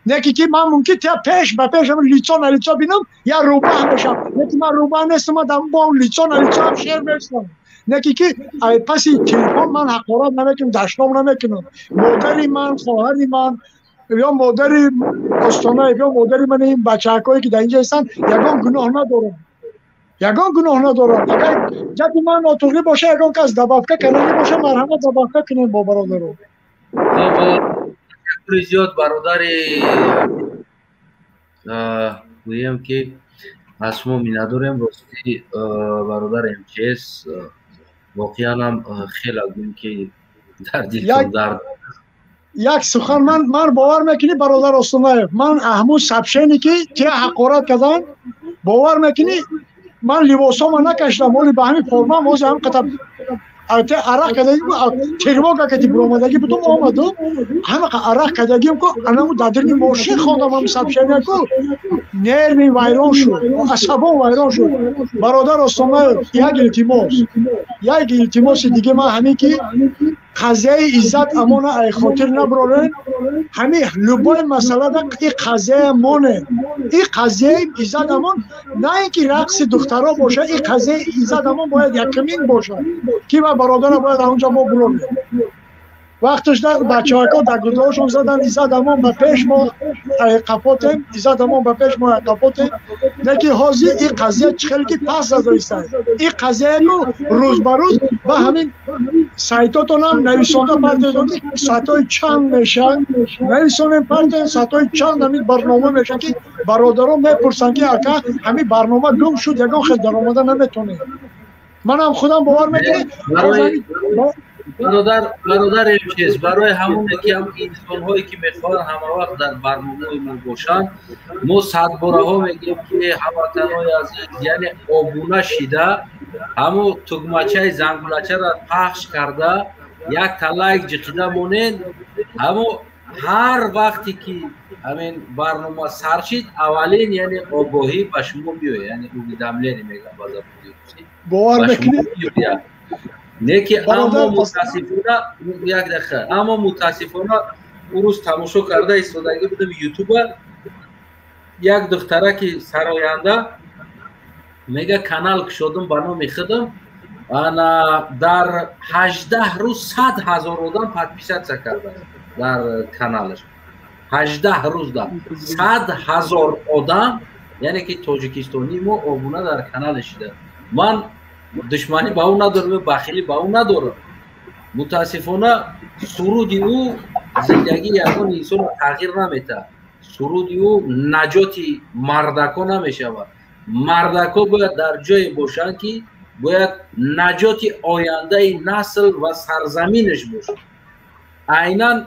نکی که من ممکن تا پیش هم لیچا بینم یا روبه هم بشم نکی من روبه نیستم من دم با لیچا هم شعر بشتم نکی که ای پسی تلفن من حقارت نمیکنم دشنام نمیکنم مادری من خواهری من یا مادری استانه یا مادری من این بچه‌هایی که در اینجا هستن یگان گناه ندارن اگر جدی من ناطقی باشه یگان که از دبافکه کننی باشه مرحمت دبافکه کنین با برادرو زیاد برادری گویم که اسمو می ندارم راستی برادر امچس واقعا هم خیلی گویم که در دیلتون درد یک سخن من باور میکنی برادر استانایف من احمد سبشینی که چه حقارت کردن باور میکنی من لباسامو نکشیدم ولی به همین فرمام واسه هم قطب عرق کردگی ترماگا که برآمدگی بودم آمدم همه عرق کردگیم که انمو دادرنی ماشین خواندم هم سبشینی که نرمی ویران شد عصبان ویران شد برادر استانایف یک التماس دیگه من همین که قضیه عزت امانه ای خاطر نبرارن همین لبای مسئله دا این قضیه امانه این قضیه عزت امان نه اینکه رقص دخترها باشه این قضیه عزت امان باید یکمین باشه که من برادر باید اونجا ما برونه وقتش در بچه ها در گداشون زدن عزت امان به پیش ما قپاتیم عزت امان به پیش ما قپاتیم نکی حاضر این قضیه چخیلی که پس زدایستن این قضیه روز بروز و همین سایتاتون هم نویسانده پرده سایتای چند میشن نویسانده پرده سایتای چند همین برنامه میشن که برادران میپرسن که اکا همین برنامه گم شد یکان خیلی در آمده نمیتونه من هم خودم باور میکنه برادر این چیز برای همون که هم انسان هایی که میخوان همه وقت در برنامه ما باشن ما صد باره ها میگیم که هموطن های عزیز یعنی آبونه شده همون تگمچه زنگولچه را پخش کرده یک تلایک جقیده مونین همون هر وقتی که همین برنامه سر شد اولین یعنی آگاهی به شما بیوه یعنی اوگی دملینی میگم باور بکنید نه که اما متاسفانه یک دقیقه اما متاسفانه اون روز تماشا کرده ایستادگی بودم یوتیوب یک دختره که سراینده میگه کانال کشیدم به نام خودم انا در 18 روز 100,000 آدم پادپیساتsia کرده در کانالش 18 روز در 100,000 آدم یعنی که تاجیکستانی ما آبونه در کانالش ده من دشمنی با اون ندارم بخیلی با اون ندارم متاسفانه سرودی او زندگی یکون انسان تغییر نمیده سرودی او نجاتی مردکا نمیشه مردکا باید در جای باشن که باید نجاتی آینده نسل و سرزمینش باشه عیناً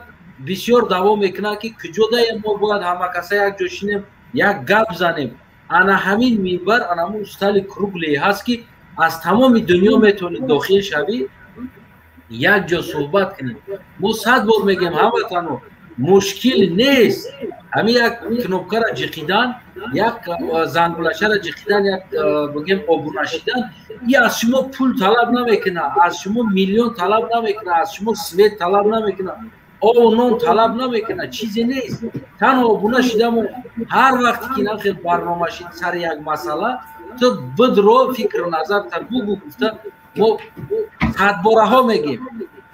بسیار دوام میکنه که کجا ما باید همه کسا یک جا شینیم یک گپ زنیم انا همین منبر انا همون استال کروگلی هست که از تمام دنیا میتونید داخل شوی یک جا صحبت کنید ما 100 بار میگیم هموطنو مشکل نیست همین یک کنوبکه را جقیدن یک زنگولشه را جقیدن یک بگیم آبونه شیدن این از شما پول طلب نمیکنه از شما میلیون طلب نمیکنه از شما سویت طلب نمیکنه او نون طلب نمیکنه چیزی نیست تنها آبونه شیدم و هر وقتی که نخیل برنامه شید سر یک مسئله تو بدرو فکر و نظر تر بگو گفته ما 100 باره ها میگیم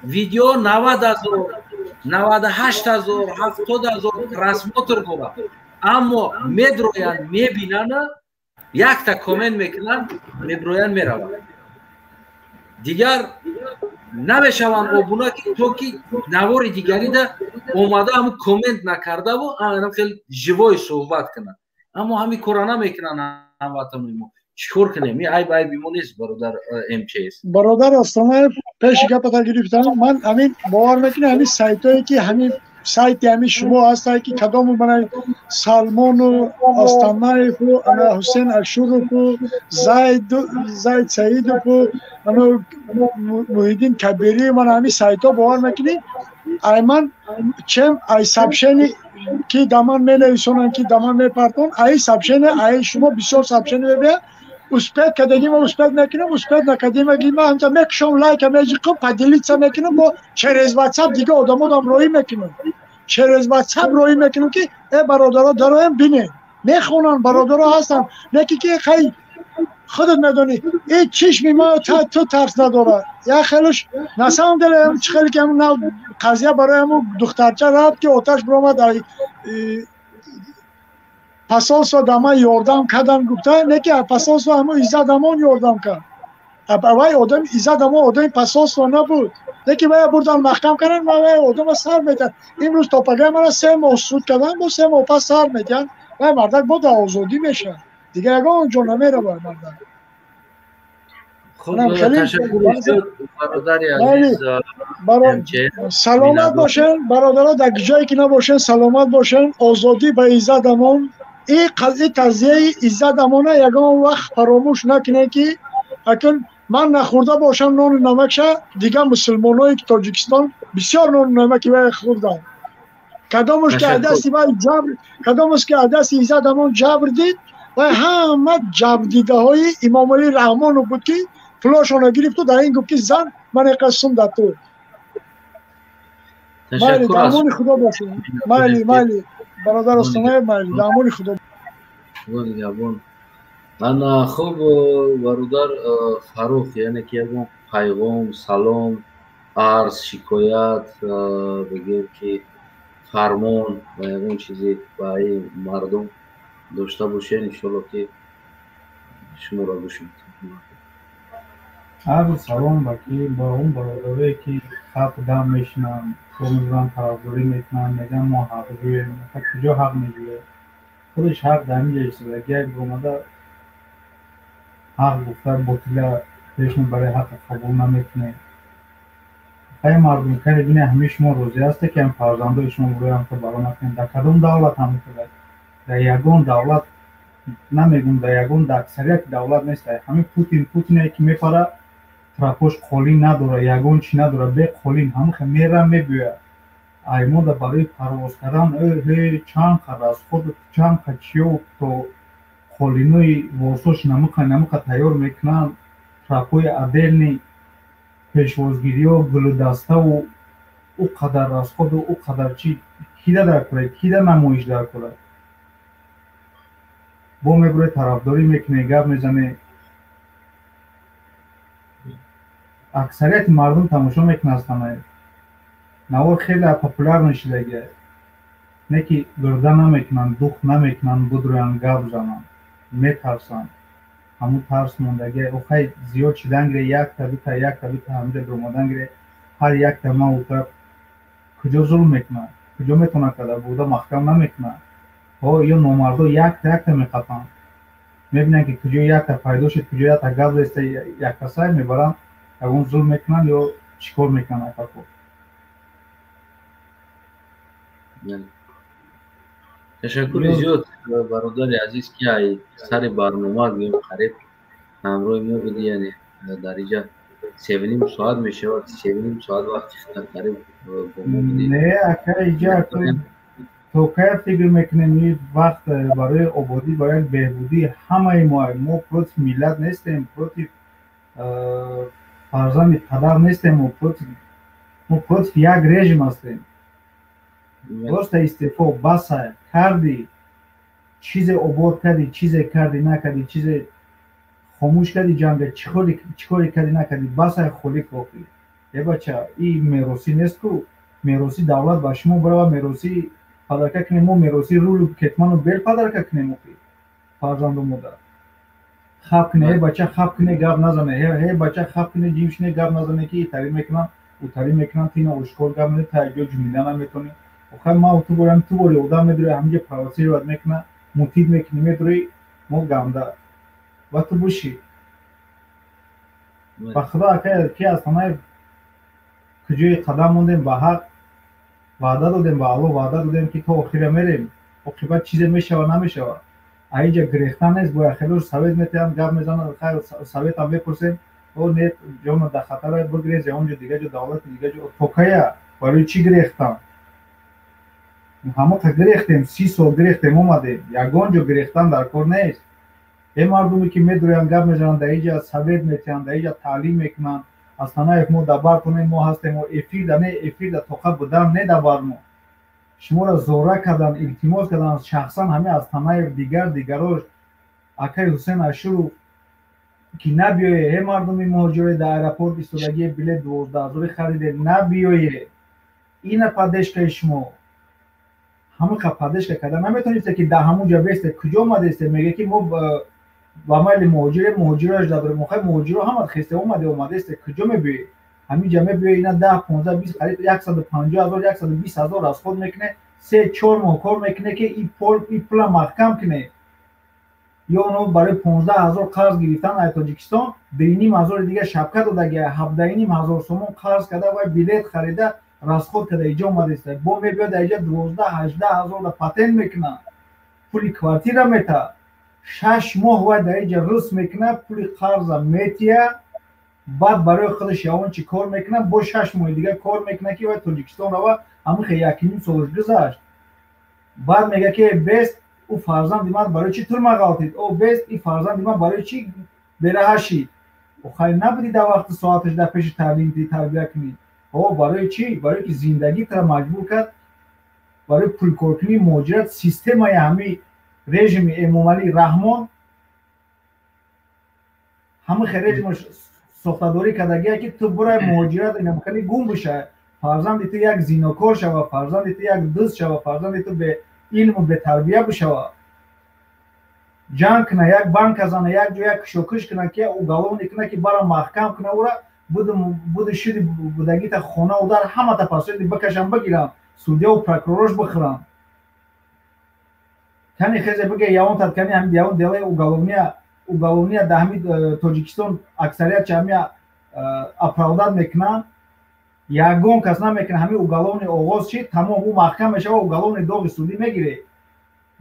ویدیو 90,000 98,000 70,000 رسماتر گوره اما میدروین میبینن یک تا کامنت میکنن میبروین میرون دیگر نمیشوند آبونه که تو که نوار دیگری ده اومده همون کامنت نکرده و اما خیلی جوای صحبت کنن اما همین کرونا میکنن هموطن ما چیکار کنیم این عیب ما نیست برادر امچیز برادر استانه پیش گپتا گرفتم من همین باور میکنم همین سایتایی که همین سایت همین شما هستایی که کدام من سلمان و استانه و انا حسین اشور و زید سعید و انا محیدین کبیری من همین سایتا باور میکنم ایمن چم ای سابشنی که دمان می نویسونن که دمان می پرتون ای سابشنه ای شما بسیار سابشنه ببین اسپک کدگیم اسپک نکنم اسپک نکدیم اگیم همچه میکشم لایک میجیکم پدیلیتسا میکنم با چرز واتساپ دیگه آدم روی میکنم چرز واتساپ روی میکنم که ای برادرها دارم بینه میخونن برادرها هستن نکی که خیلی خودت میدونی این چشمی ما تو ترس نداره یا خیلیش نسام داره خیلی که همون قضیه برای همون دخترچه رفت که آتش برامد پساس و دمه یاردم کردن گفته نه که پساس و همون ایزد امان یاردم کرد اوای آدم ایزد امان آدم پساس و نبود نه که باید بردن محکم کردن و آدم سر میدن امروز تاپگه من 3 ماه سود کردن با 3 ماه پس سر میدن و مردک با آزادی میشه دیگه اگه اونجا نمیره باید مردک خب تشکر برادری عزیز سلامت باشن برادرها در جایی که نباشن سلامت باشن آزادی به عزت امان این قضیه عزت امانه یگان وقت فراموش نکنه که اگر من نخورده باشم نان نمک دیگه مسلمان های تاجیکستان بسیار نان نمکی باید خوردن کدامش که عدسی باید جبر کدامش که عدسی عزت امان جبر دید و همه جبر دیده های امام علی رحمان بود که فلاشانه گرفت و در این گفت که زن من قسم در تو مایلی دامون خدا باشه مایلی برادر استانه مایلی دامون خدا گابون انا خوب برادر فاروق یعنی که یگون پیغام سلام عرض شکایت بگیر که فرمان و یگون چیزی با این مردم داشته باشین انشالله که شما را گوش میدیم. عرض سلام با اون برادرایی که حق دم میشنن کاملا طرفداری میکنن میگن ما حق جویم کجا حق میگیره خودش حق دمی ایستاده اگر اومده حق گفته باطله پیشون برای حق قبول نمیکنه خیلی مردم که بینه همه شما روزی هسته که هم فرزنده شما روی هم که برا نکنید در کدوم دولت هم میکنه در یگون دولت نمیگم در یگون در اکثریت دولت نیست همه پوتینه که میپره تراپوش قولین نداره یگون چی نداره به قولین همه خیلی میره میبوید ایما در برای پرواز کردن چند قدر از خود چند قچیو تو قولینوی واسوش نمکه تیار میکنن تراپوی عدلنی پیشوازگیری و گلو دسته و او قدر از خود و او قدر چی کیده در کنه کیده نمایش در کنه با میبره طرفداری میکنه گپ میزنه اکثریت مردم تماشا میکنه هستن نوار خیلی پاپولار نشده نه که گرده نمیکنن دوخ نمیکنن بدرویان گپ زنن میترسن همون ترس موندگی او خیلی زیاد چیدن گره یک تا دوتا همینجا درمادن گره هر یک تا ما اوتا کجا ظلم میکنن کجا میتونه کده بوده محکم نمیکنن یا نومردو یک تا میخطن میبینن که کجا یک تا پیدا شد کجا یک تا گب رسته یک کسای میبرن اون ظلم میکنن یا چیکار میکنن اکاکو تشکر زیاد برادر عزیز که ای سر برنامه گویم قریب همراه ما بودی یعنی در اینجا 7.5 ساعت میشه و 7.5 ساعت وقتی قریب با ما بودی نه اکا اینجا تو که فکر میکنیم این وقت برای آبادی برای بهبودی همه ما پروت ملت نیستیم پروت فرزند پدر نیستیم ما پروت یک رژیم هستیم درست استعفا بس کردی چیز آباد کردی چیز کردی نکردی چیز خاموش کردی جنگ چیکاری کردی نکردی بس خولی کافی ای بچه این میراثی نیست که میراثی دولت با شما برای میراثی پدر کنیم ما میراثی رول کتمان و بیل پدر کنیم فرزند و مادر خب کنه ای بچه خب کنه گپ نزنه ای بچه خب کنه جیمشنه گپ نزنه که تری میکنن او تری میکنن تینا اشکال گپ نه تا جمله نمیتونی خیلی ما تو برم تو بولی آدم میداره همینجا پراسی رو میکنه مفید میکنی میداری ما گمده و تو بوشی و خدا که از همه کجای قدم موندیم به حق وعده دادیم به الله وعده دادیم که تا آخیره میریم عاقبت چیزی میشه و نمیشه اینجا گریختن نیست باید خیلی سوید میتیم گپ میزنن خیلی سوید هم بپرسیم او نیت جان در خطر بگریز یا اونجا دیگه جو دولت دیگه جو توکایه برای چی گریختن همه تا گریختیم 30 سال گریختیم اومدیم یگان جو گریختن در کار نیست این مردمی که میدرویم گپ میزنن در اینجا سوید میتیم در اینجا تعلیم میکنن از تنها ما دبر کنیم ما هستیم و افیر در توقع بودن نه دبر ما شما را زوره کردن التماس کردن شخصا همه از تنها دیگراش اکای حسین اشرو که نبیایه هی مردمی مهاجره در ایرپورت ایستادگی بلیط 12,000 خریده نبیایه این پدش که شما همه پدش که کردن نمیتونید که در همونجا بیسته کجا اومده است میگه که ما با مال مهاجرش دادر مخه مهاجر هم خسته اومده است کجا میبی همین جمع بیای اینا 10 15 20 قریب 150,000 120,000 از خود میکنه 3-4 ماه کار میکنه که این پول محکم کنه یا اونو برای 15,000 قرض گرفتن از تاجیکستان 2,500 دیگه شبکه داده 17,500 سومون قرض کرده و بلیط خریده راسخود کرده اینجا اومده است با میبیاد اینجا 12-18,000 پاتن میکنه پول کوارتیر میته 6 ماه و در اینجا رس میکنه پول قرض میتیه بعد برای خودش یاون چی کار میکنه با 6 ماه دیگه کار میکنه که و تاجیکستان رو همون خیلی 1.5 سال گذشت بعد میگه که بیست او فرزند من برای چی طور مغالطید او بیست این فرزند من برای چی بره هشی او خیلی نبودی در وقت ساعتش در پیش تعلیم دی تربیه کنی برای چی؟ برای که زندگی را مجبور کرد برای پول کنی مهاجرت سیستم های همه رژیم امام رحمان همه رژیم ساختاداری کردگیه که تو برای مهاجرت اینا مخلی گم بشه، فرزند تو یک زیناکار شوه، فرزند تو یک دزد شوه، فرزند تو به علم و به تربیه بشوه، جنگ کنه، یک بانک ازنه، یک جای کشوکش کنه که او گلون کنه که برای محکم کنه او را بود شدی بودگی تا خونه او در همه تا پاسوی بکشم بگیرم سودیا و پرکروش بخورم کنی خیزه بگه یاون تد کنی هم یاون دیله او گلونیا ده همین تاجیکستان اکثریت چه همین اپرادات میکنن یکون کس نمیکنه همین او گلون آغاز شید تمام او محکم میشه و او گلون داغ سودی میگیره.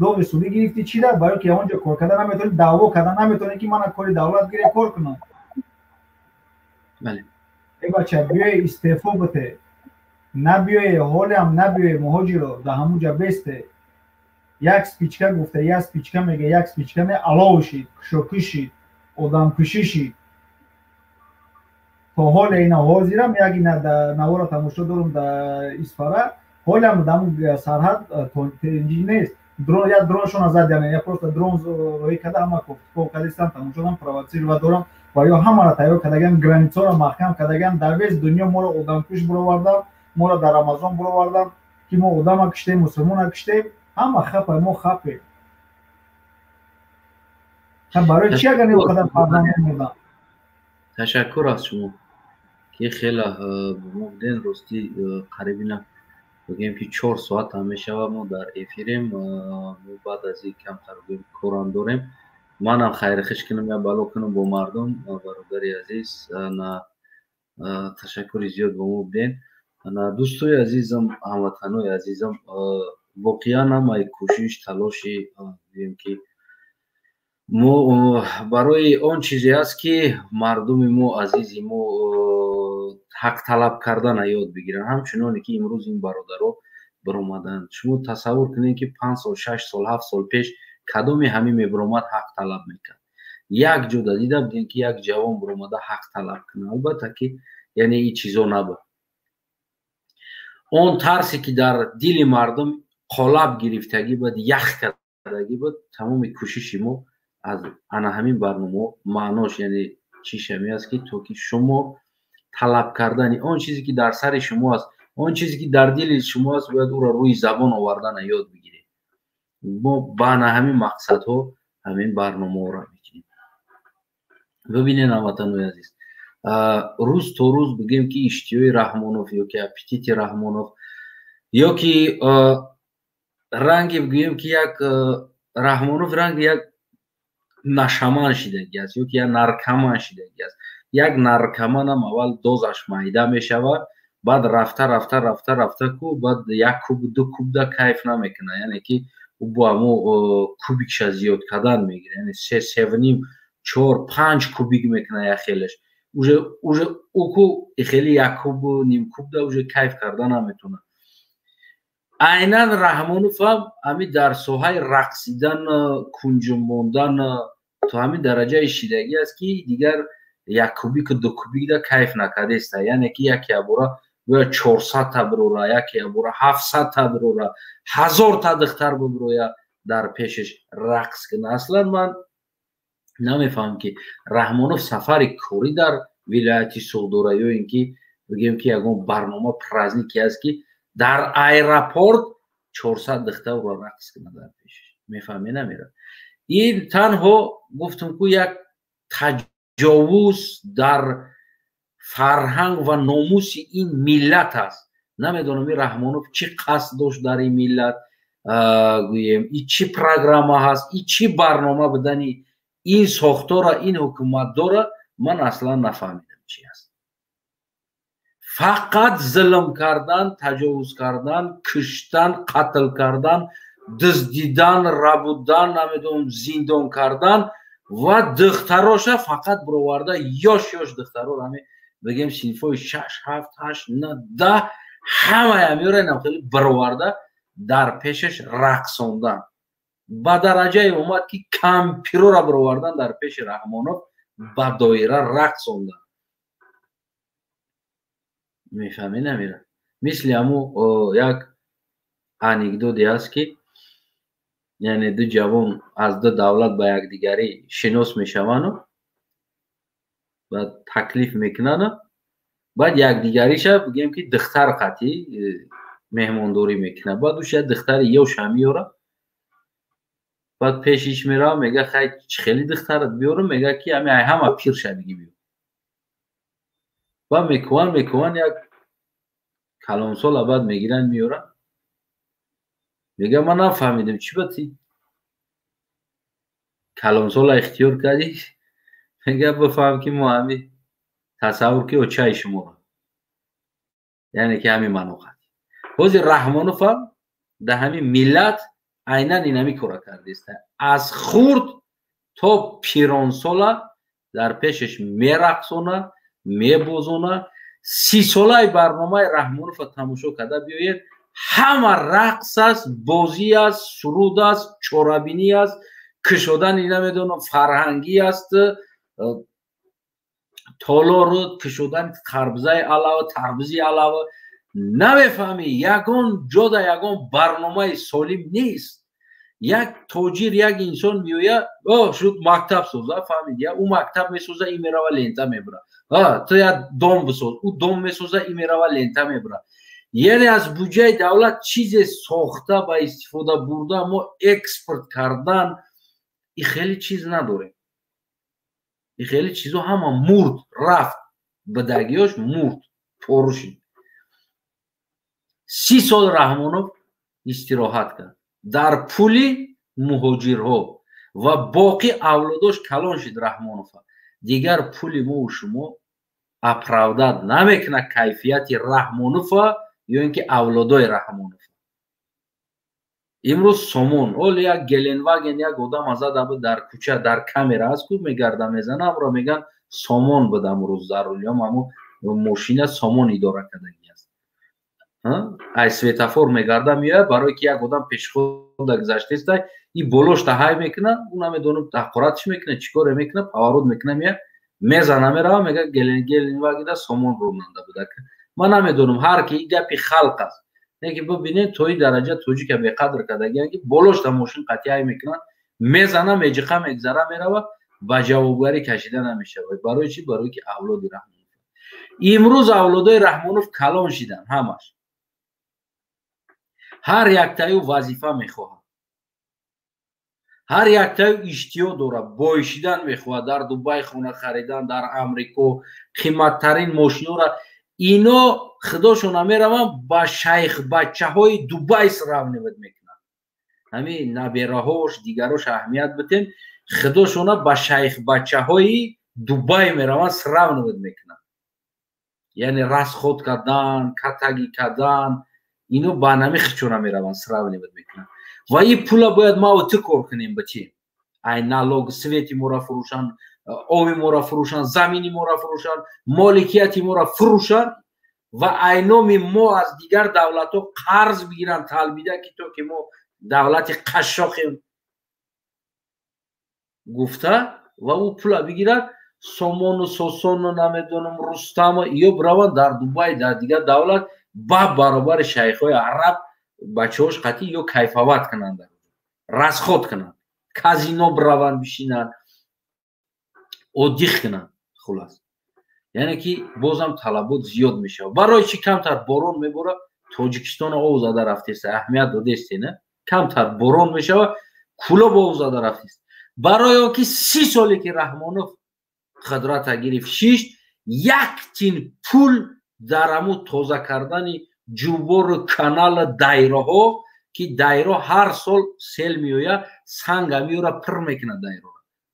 داغ سودی گرفتی چی ده؟ برای که اونجا کار کردن نمیتونی، دعوا کردن نمیتونی که من کاری دولت گیره کار کنم. بله. ای بچه بیای استعفا بده، نبیای حالی هم نبیای مهاجر رو در همونجا بسته. یک سپیچکه گفته، یک سپیچکه میگه، یک سپیچکه نه علاو شید، کشوکشید، آدم کشیشید. تا حال اینا حاضرم یکی نوارا تماشا دارم در اسفاره، حالی هم در سرحد تنجی نیست. درون یا درونشون از دیدن یا پروست درون روی کده همه کفت کدیستان تماشا دارم پرواتسیر و دارم و یا همه را تایید کدگن گرانیتو را محکم کدگن در ویز دنیا ما را آدم کش برآوردن، ما را در آمازون برآوردن که ما آدم کشتیم، مسلمان کشتیم، همه خپه ما خپه. برای چی اگر نیو قدم فرزند میدن؟ تشکر از شما که خیلی بودین راستی قریبی بگیم که 4 ساعت همیشه ما در افیریم بعد از این کمتر کوران داریم. منم خیر خش کنم یا بالا کنم با مردم برادری عزیز تشکر زیاد با ما بدین. دوستای عزیزم، هموطنای عزیزم، واقعا هم کوشش تلاشی بگیم که ما برای آن چیزی است که مردم ما عزیزی ما حق طلب کردن یاد بگیرن، همچنانی که امروز این برادرها برآمدند. شما تصور کنید که 5 سال 6 سال 7 سال پیش کدومی همین میبرآمد حق طلب میکرد. یک جدا دیده بودین که یک جوان برآمده حق طلب کنه، البته که یعنی این چیزا نبود. اون ترسی که در دل مردم قالب گرفتگی بود، یخ کردگی بود، تمام کوشش ما از انا همین برنامه معناش یعنی چی شمی است که تو که شما طلب کردن آن چیزی که در سر شما است، آن چیزی که در دل شما است، باید او را روی زبان آوردن یاد بگیرید. ما با همین مقصد ها همین برنامه را میکنیم. ببینید هموطنان عزیز، روز تا روز بگیم که اشتیای رحمانوف یا که اپیتیت رحمانوف یا که رنگ بگیم که یک رحمانوف رنگ یک نشمان شدگی است یا که یک نرکمان شدگی است. یک نرکمان هم اول دوزش مایده می شود، بعد رفته کو بعد یک کوب دو کوب ده کیف نمیکنه، یعنی که او با همو کوبیکش زیاد کردن میگیره، یعنی 3 7 4 5 کوبیک میکنه یا خیلیش او کو خیلی یک کوب و نیم کوب ده اوجه کیف کردن نمیتونه. عیناً رحمانوف هم همین در ساحه رقصیدن کنجماندن تو همین درجه شیدگی است که دیگر یک کوبیک دو کوبیک ده کیف نکرده است، یعنی که یکی ابورا و 400 تا بروره، یکی ابورا 700 تا بروره، 1000 تا دختر بروره در پیشش رقص کنه. اصلا من نمیفهم که رحمانوف سفر کاری در ولایت سوغدوره یا اینکه بگیم که یکون برنامه پرازنیکی است که در ایرپورت 400 دختر را رقص کنه در پیشش، میفهمی نمیره. این تنها گفتم که یک تجاوز در فرهنگ و ناموس این ملت است. نمیدونم این رحمانوف چی قصد داشت در این ملت، گویم این چی پروگرام هست، این چی برنامه بدنی این ساختار این حکومت داره، من اصلا نفهمیدم چی است. فقط ظلم کردن، تجاوز کردن، کشتن، قتل کردن، دزدیدن، ربودن، نمیدونم زندان کردن و دختراش فقط برآورده یاش دخترا همه بگیم صنفای 6 7 8 9 10 همه همیاره نمیخواد برآورده در پیشش رقصوندن. با درجه اومد که کمپیرو را برآوردن در پیش رحمانوف با دایره رقصوندن. میفهمی نمیره. مثل همو یک انیکدوتی هست که یعنی دو جوان از دو دولت به یک دیگری شناس میشوند و تکلیف میکنن، بعد یک دیگریش بگیم که دختر قطعی مهمانداری میکنه، بعد او شاید دختر یو شمیاره، بعد پیشش میره میگه خیلی دخترت بیارم، میگه که همه پیر شدگی بیار و میکوان یک کلان سال بعد میگیرن میارن، میگه من نفهمیدم چی باتی کلان سال اختیار کردی؟ میگه بفهم که ما همی تصور که اوچای شما یعنی که همی منوخت حوزی رحمانوف هم ده همی ملت عینا این همی کارا کرده است، از خورد تا پیران ساله در پیشش میرقصونه میبوزونه. 30 ساله برنامه رحمانوف تماشا کرده بیاید، همه رقص است، بازی است، سرود است، چورابینی است، کشودن این نمیدونم فرهنگی است، تالا رو کشودن، خربزه علاوه تربزی علاوه نمیفهمی. یگان جدا یگان برنامه سالم نیست. یک تاجر یک انسان میوید شد مکتب سوزه، فهمیدی؟ او مکتب میسوزه این میره و لنته میبره، تو یا دام بسوز، او دام میسوزه این میره و لنته میبره. یعنی از بودجه دولت چیز ساخته با استفاده برده ما اکسپورت کردن این خیلی چیز نداره. این خیلی چیزو همه مرد رفت به درگیاش مرد پروشید. 30 سال رحمانوف استراحت کرد در پولی مهاجرها و باقی اولاداش کلان شد. رحمانوف دیگر پولی ما و شما اپراودت نمیکنه کیفیت رحمانوف یا اینکه اولادای رحمانوف. امروز سومون اول یک گلنواگن یک آدم آزاد در کوچه در کامera است که میگرده میزنه امرو میگن سومون بده امروز ضروری هم ماشین سومون اداره کردگی است. ای سویتافور میگرده میاد برای که یک آدم پیش خود گذشته است این بولوش تهای میکنه اون میدونه تحقیراتش میکنه چیکار میکنه پاورود میکنه میاد میزنه میره میگه گلنواگن سومون رو مونده بوده. من نمیدونم هر کی گپی خلق است که ببینید توی درجه توجی که به قدر کردگی که بولوش تا ماشین قطعی میکنن میزنه میجقه میگذره میره و با جوابگاری کشیده نمیشه. برای چی؟ برای که اولاد رحمانوف امروز اولادای رحمانوف کلان شدن همش. هر یک تایو وظیفه میخواه، هر یک تایو اشتیاق داره، بایشیدن میخواه، در دبی خونه خریدن، در امریکا قیمتترین ماشینا را اینا خداشون میرون با شیخ بچه های دبی سراغ میکنن. همین نبیره هاش دیگراش اهمیت بتین خداشون با شیخ بچه های دبی میرون سراغ میکنن. یعنی راست خود کردن کتگی کردن اینو با نمی خچونه میرون سراغ میکنن و این پولا باید ما او تکور کنیم بچیم. این نالوگ سویتی مورا فروشن، آبی مورا فروشن، زمینی مورا فروشن، مالکیتی مورا فروشن و اینامی ما از دیگر دولت ها قرض بگیرن طلبیده که تو که ما دولت قشاقیم گفته و او پولا بگیرن سامان و ساسان و نمیدونم رستم و یا بروان در دبی در دیگر دولت با برابر شیخ های عرب بچه هاش قطعی یا کیفاوت کنن در رسخوت کنن کازینو بروان بشینن ادیخ کنن. خلاص یعنی که بازم طلبات زیاد میشه. برای چی کمتر بارون میباره تاجیکستان او زده رفته است اهمیت داده است نه کمتر بارون میشه و کولا با او زده رفته است. برای که 30 سالی که رحمانوف قدرت گرفت یک تین پول در امو تازه کردن جوبور کانال دایره ها که دایره هر سال سیل میوید سنگ میوره پر میکنه دایره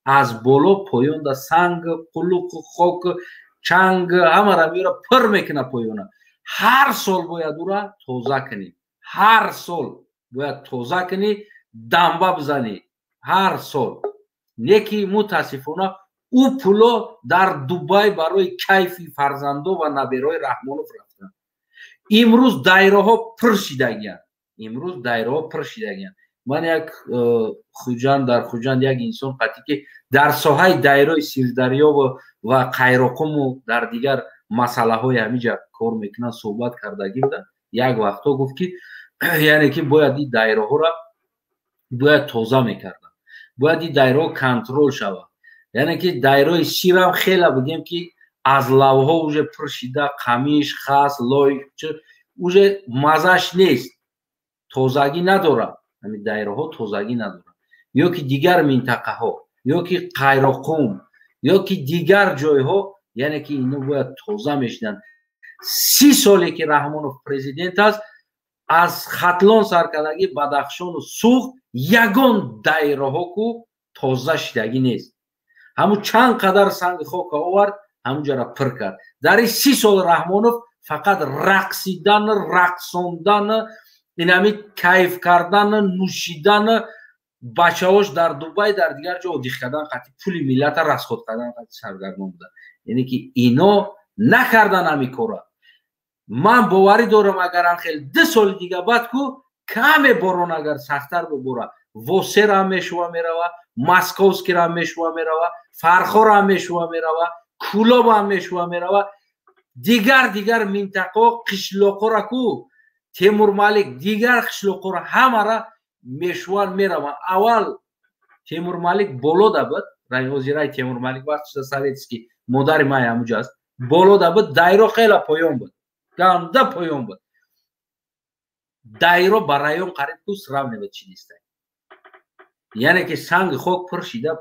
از بالا پایان دا سنگ قلوق خاک چنگ همه را میوره پر میکنه پایانه. هر سال باید او را تازه کنی، هر سال باید تازه کنی دنبه بزنی هر سال. نیکی متاسفانه او پولا در دبی برای کیفی فرزندو و نبیرای رحمانوف رفتن. امروز دایره ها پر شدگیان، امروز دایره ها پر شدگیان. من یک خوجند در خوجند یک انسان قطعی که در ساحه دایره سیردریا و قیراقم و در دیگر масъалаҳои ҳамиҷа кор мекунанд суҳбат кардагӣ буда. як вақтҳо гуфт ки яъне ки бояд ин даираҳоро бояд тоза мекарданд, бояд ин даираҳо контрол шавад. яъне ки даираҳои сирам хеле бигем ки аз лавҳо уже пур шида қамиш, хас, лой уже мазаш нест, тозагӣ надорад. ҳамин даираҳо тозагӣ надорад. ё ки дигар минтақаҳо, ё ки қайроқум, ё ки дигар ҷойҳо, яъне ки ино бояд тоза мешиданд. 30 соле ки Раҳмонов президент аст, аз хатлон саркардагӣ Бадахшону Суғ ягон даираҳо ку тоза шидагӣ нест. ҳамун чанд қадар санги хок овард, ҳамунҷара пур кард. дар ин 30 сол Раҳмонов фақат рақсидан, рақсондан, инами кайф кардан, нӯшидан, бачаҳош дар Дубай, дар дигар ҷо одих кардан, қати пули миллата расход кардан саргармон буданд. яъне ки ино накардан ҳамин кора. ман боварӣ дорам агар анхел 2 соли дига баъд ку каме борон агар сахттар бобора, восера ҳам мешува мерава, московскира ҳам мешува мерава, фархора ҳам мешува мерава, кулоба ҳам мешува мерава, дигар минтақаҳо қишлоқора ку Темурмалик дигар қишлоқора ҳамара мешуван мерава. аввал Темурмалик болода буд, озираи Темурмалик вақтиша советский модари май ҳамуҷа аст, болода буд, дайро хела поён буд, ганда поён буд. дайро ба район қариб ку сравнивать чидистай. яъне ки санги хок пур шида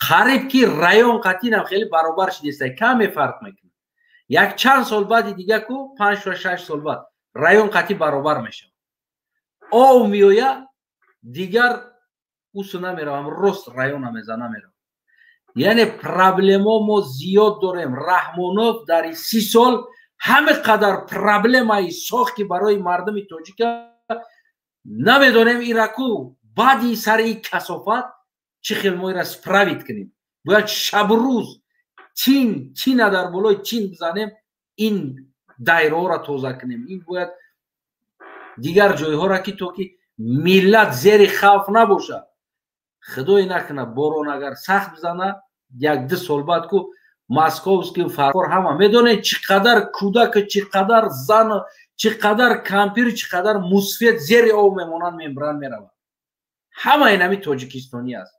қариб ки район қатинам хеле баробар шидистай, каме фарқ мекунад. як чанд сол баъди дига ку 5-6 сол баъд район қатӣ баробар мешавад. ов меоя дигар усу намеравам, рост района мезана меравам. яъне проблема мо зиёд дорем. Раҳмонов дар 30 сол ҳаме қадар проблемаи сохт ки барои мардуми тоҷика намедонем ира ку баъди сари касофат чӣ хел мо ира справит кунем. бояд шабу рӯз тина дар болои тин бизанем, ин дайраҳоро тоза кунем. ин бояд дигар ҷойҳоро ки то ки миллат зери хавф набошад. худое накуна борон агар сахт бизана 1-2 сол баъд ку московский фархор ҳама медонед чӣ қадар кӯдак, чӣ қадар зан, чӣ қадар кампир, чӣ қадар мусфет зери ов мемонанд, мембран мераванд. ҳама инами тоҷикистонӣ аст.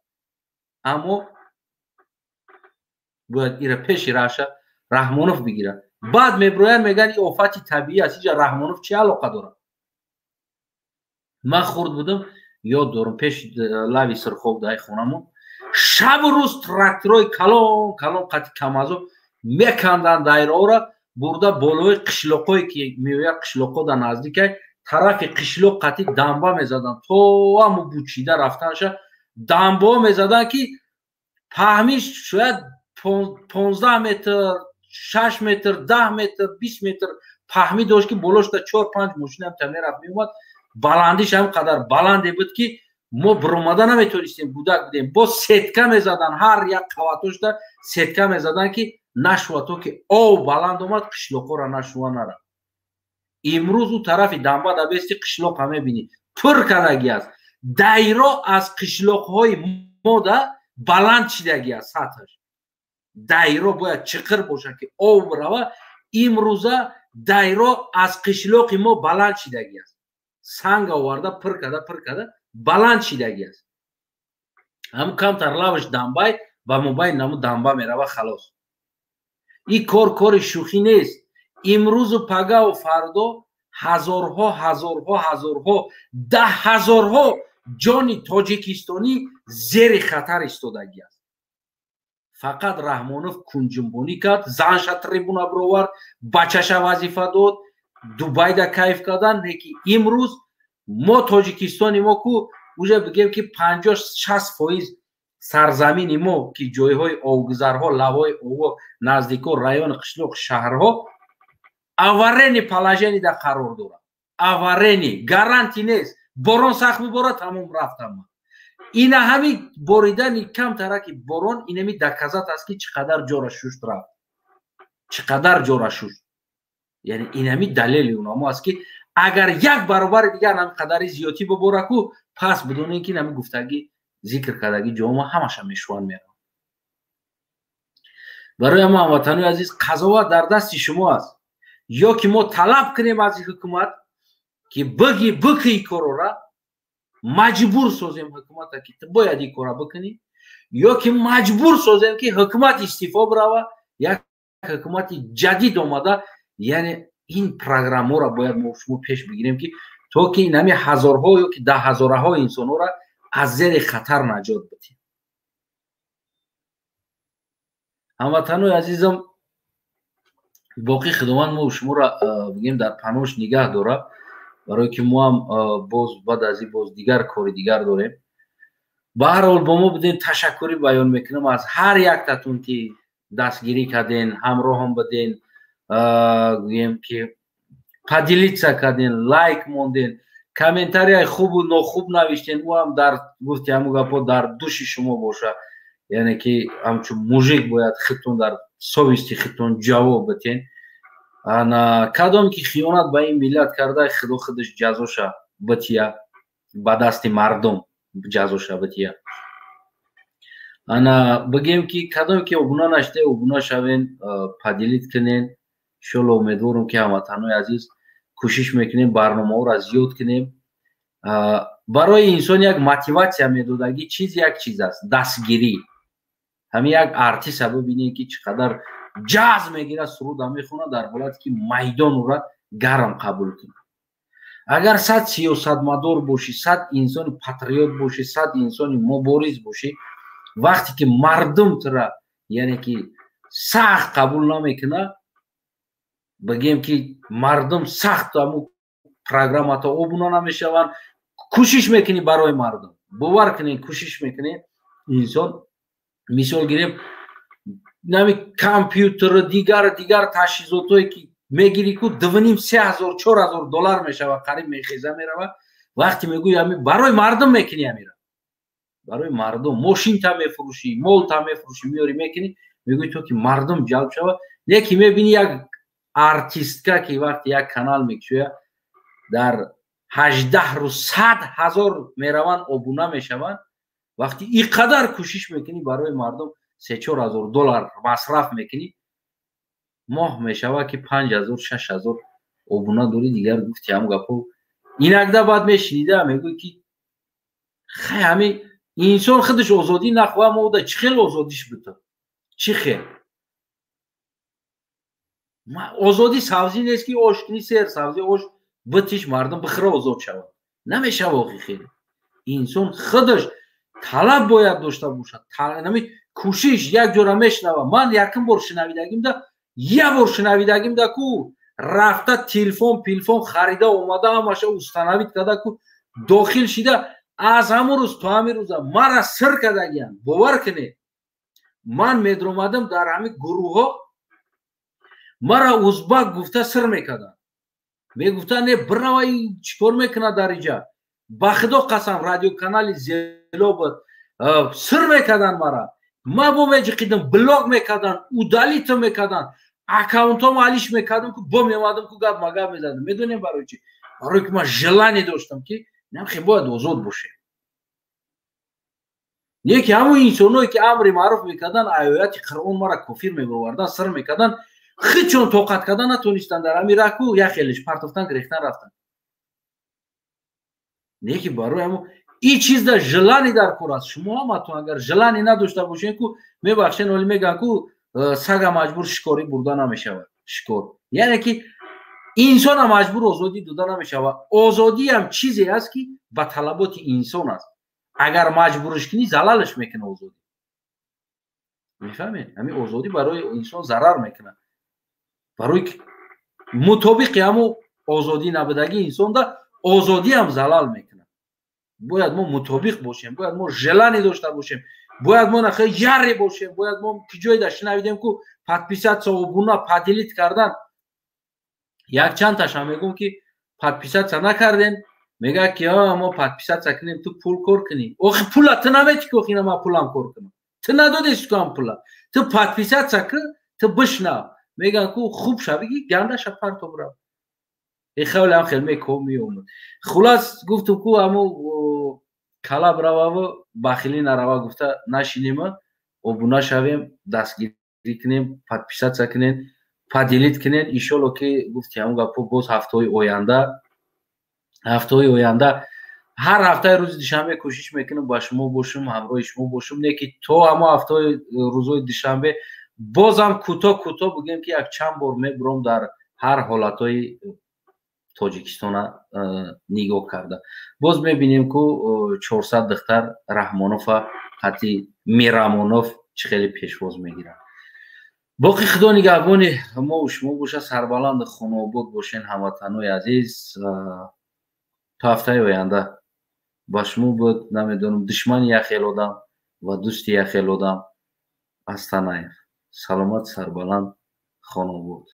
аммо бояд ира пеши раша Раҳмонов бигирад. баъд меброянд мегӯянд ин офати табиӣ аст, инҷа Раҳмонов чӣ алоқа дорад? ман хурд будам, ёд дорам пеши лави сирхоб дай хонамон шабу рӯз тракторои калон қати камазоб меканданд дайраҳоро, бурда болои қишлоқое ки меояд қишлоқо дар наздикай тарафи қишлоқ қати дамба мезаданд, то ҳаму бучида рафтанша дамбаҳо мезаданд ки паҳмиш шояд 15 метр, 6 метр, 10 метр, 20 метр паҳмӣ дошт ки болошта 4-5 мошина ҳам тамерафт меомад. баландиш ҳам қадар баланде буд ки мо биромада наметонистем, будак будем. бо сетка мезадан, ҳар як қаватошда сетка мезадан ки нашува, то ки ов баланд омад қишлоқоро нашува нара. имрӯз ӯ тарафи дамба дабести қишлоқа мебинӣ пур кардагӣ аст. дайро аз қишлоқҳои мода баланд шидагӣ аст. сатҳаш дайро бояд чиқир бошад ки ов рава. имрӯза дайро аз қишлоқи мо баланд шидагӣ аст. санг оварда пур карда баланд шидагӣ аст. ҳам камтар лаваш дамбай ба мобайни наму дамба мерава халос. ин кори шӯхӣ нест. имрӯзу пагаву фардо ҳазорҳо 10,000 ҷони тоҷикистонӣ зери хатар истодагӣ аст. фақат Раҳмонов кунҷумбонӣ кард, занша трибуна бировард, бачаша вазифа дод, дубайда кайф кардан. неки имрӯз мо тоҷикистони мо ку уже бигем ки 50-60% сарзамини мо ки ҷойҳои овгузарҳо, лавҳои ово, наздико, райони қишлоқ, шаҳрҳо аварени положенида қарор дорад. аварени гаранти нест. борон сахт биборад, тамом рафтам. ина ҳамин боридани камтараки борон инами доказат аст ки чӣ қадар ҷора шушт рафт, чӣ қадар ҷора шушт. яъне инами далели унамо аст ки агар як баробари дигар ҳамин қадари зиёдӣ бибора ку пас бидонем ки нами гуфтагӣ зикр кардагӣ ҷома ҳамаша мешуван меравад. برای ما هموطنان عزیز قضاوت در دست شما است. یا که ما طلب کنیم از حکومت که بکی کارو را مجبور سازیم حکومت که باید این کارو بکنی، یا که مجبور سازیم که حکومت استعفا بروه، یک حکومت جدید آمده. یعنی این پروگرام را باید ما شما پیش بگیریم که تا که این هزارها یا که ده هزارها انسان را از زیر خطر نجات بدیم. هموطنان عزیزم، باقی خدمات ما شما را بگیم در پناهش نگه داره، برای که ما هم باز بعد از این باز دیگر کار دیگر داریم. به هر حال با ما بدین تشکری بیان میکنم از هر یک تاتون که دستگیری کردین، همراه هم بدین، گویم که پدیلیتسا کردین، لایک موندین، کامنتاری خوب و ناخوب نوشتین، او هم در گفتی همو گپا در دوش شما باشه. یعنی که همچون موژیک باید خودتون در سویستی خودتون جواب بدین. انا کدام که خیانت به این ملت کرده خدا خودش جزاشه بتیه، به دست مردم جزاشه بتیه. انا بگیم که کدام که ابونا نشته ابونا شوین، پدیلیت کنین. شلو امیدوارم که هموطنان عزیز کوشش میکنیم برنامه ها را زیاد کنیم. برای انسان یک موتیواسیا میدادگی چیز یک چیز است، دستگیری. همین یک آرتیست رو ببینید که چقدر جاز میگیره، سرود میخونه، در حالتی که میدان را گرم قبول کنه. اگر 100 سیاستمدار باشی، 100 انسان پاتریوت باشی، 100 انسان مبارز باشی، وقتی که مردم ترا یعنی که سخت قبول نمیکنه، بگیم که مردم سخت همو پروگرامات ابونا نمیشون، کوشش میکنی برای مردم، باور کنین کوشش میکنی. انسان مثال گیریم نمی کامپیوتر دیگر تجهیزاتایی که میگیری که 2,500-3,000-4,000 دلار میشه و قریب میخیزه میره. وقتی میگوی همین برای مردم میکنی، همیره برای مردم ماشین تا میفروشی، مول تا میفروشی، میاری میکنی، میگوی تو که مردم جلب شوه. یکی میبینی یک آرتیست که وقتی یک کانال میکشه در 18 روز 100,000 میرون ابونه میشون. وقتی اینقدر کوشش میکنی برای مردم 3-4,000 دلار مصرف میکنی، ماه میشوه که 5,000-6,000 ابونه دوری. دیگر گفتی هم گپو اینکده بعد میشنیده میگوی که خیلی همین انسان خودش آزادی نخواه، ما ده چه خیلی آزادیش بده، چه خیلی آزادی سبزی نیست که آش کنی، سیر سبزی آش بتیش مردم بخره آزاد شود، نمیشه. واقعی خیلی انسان خودش طلب باید داشته باشد، نمی کوشش یک جوره میشنوه. من یکم بار شنویدگیم ده، یه بار شنویدگیم ده کو رفته تلفن خریده اومده همشه استنوید کده کو داخل شده، از همون روز تا همین روز مرا سر کدگیم. باور کنه من میدرومدم در همین گروه ها مرا ازبک گفته سر میکدن، میگفتن نه برای چیکار میکنه در اینجا، بخدا قسم رادیو کانال زیلو بود سر میکدن مرا. ما با میجقیدم بلاگ میکدن، اودالیت میکدن، اکاونت هم علیش میکدم که با میومدم که گپ مگپ میزدم. میدونیم برای چی؟ برای که من ژلانی داشتم که نمیخوای باید آزاد باشه. یکی همون انسانایی که امر معروف میکردن آیات قرآن مرا کافر میبردن، سر میکردن، خیلی چون طاقت کردن نتونستن در همین راه یا خیلیش پرتفتن گریختن رفتن. یکی برای همون این چیز در ژلانی در کار است. شما هم تو اگر ژلانی نداشته باشین که میبخشین ولی میگن که سگ مجبور شکاری بردن نمیشود. شکار یعنی که انسان هم مجبور آزادی دادن نمیشود. آزادی هم چیزی است که به طلبات انسان است. اگر مجبورش کنی زلالش میکنه آزادی. میفهمید؟ همین آزادی برای انسان ضرر میکنه. برای مطابق همون آزادی نبودگی انسان ده آزادی هم زلال میکنه. باید ما مطابق باشیم، باید ما ژلانی داشته باشیم، باید ما نخیر یاری باشیم، باید ما که جای داشته نویدیم که پادپیسات صاحبونا پادیلیت کردن. یک چند تاش هم میگم که پادپیسات نکردین، میگه که ما پادپیسات کنیم تو پول کار کنی. اوخی پولا تو نمیتی که اوخی ما پولم کار کنم. تو ندادیش که هم پولا. تو پادپیسات کن تو بشنا. میگن که خوب شبیه گنده شپر تو برام. خیلی هم خیلی میکومی اومد. خلاص گفتم که همو کلا برای و بخیلی نروا گفته نشینیم و بنا شویم دستگیر کنین، подписаться کنین، поделить کنین. انشالله که گفتی همون گپو باز هفته آینده هر هفته روز دوشنبه کوشش میکنم با شما باشم، همراه شما باشم. نه که تو اما هفته روزهای دوشنبه بازم کوتاه بگیم که یک چند بار میبرم در هر حالتهای تاجیکستان نگاه کرده. باز میبینیم که 400 دختر رحمانوف خطی میرامونوف چه خیلی پیشواز میگیرن. باقی خدا نگهبان ما و شما باشه، سربلند خانواباد باشین هموطنای عزیز. تا هفته آینده با شما بود. نمیدونم دشمن یخیل آدم و دوست یخیل آدم استانایف. سلامت، سربلند، خانواباد.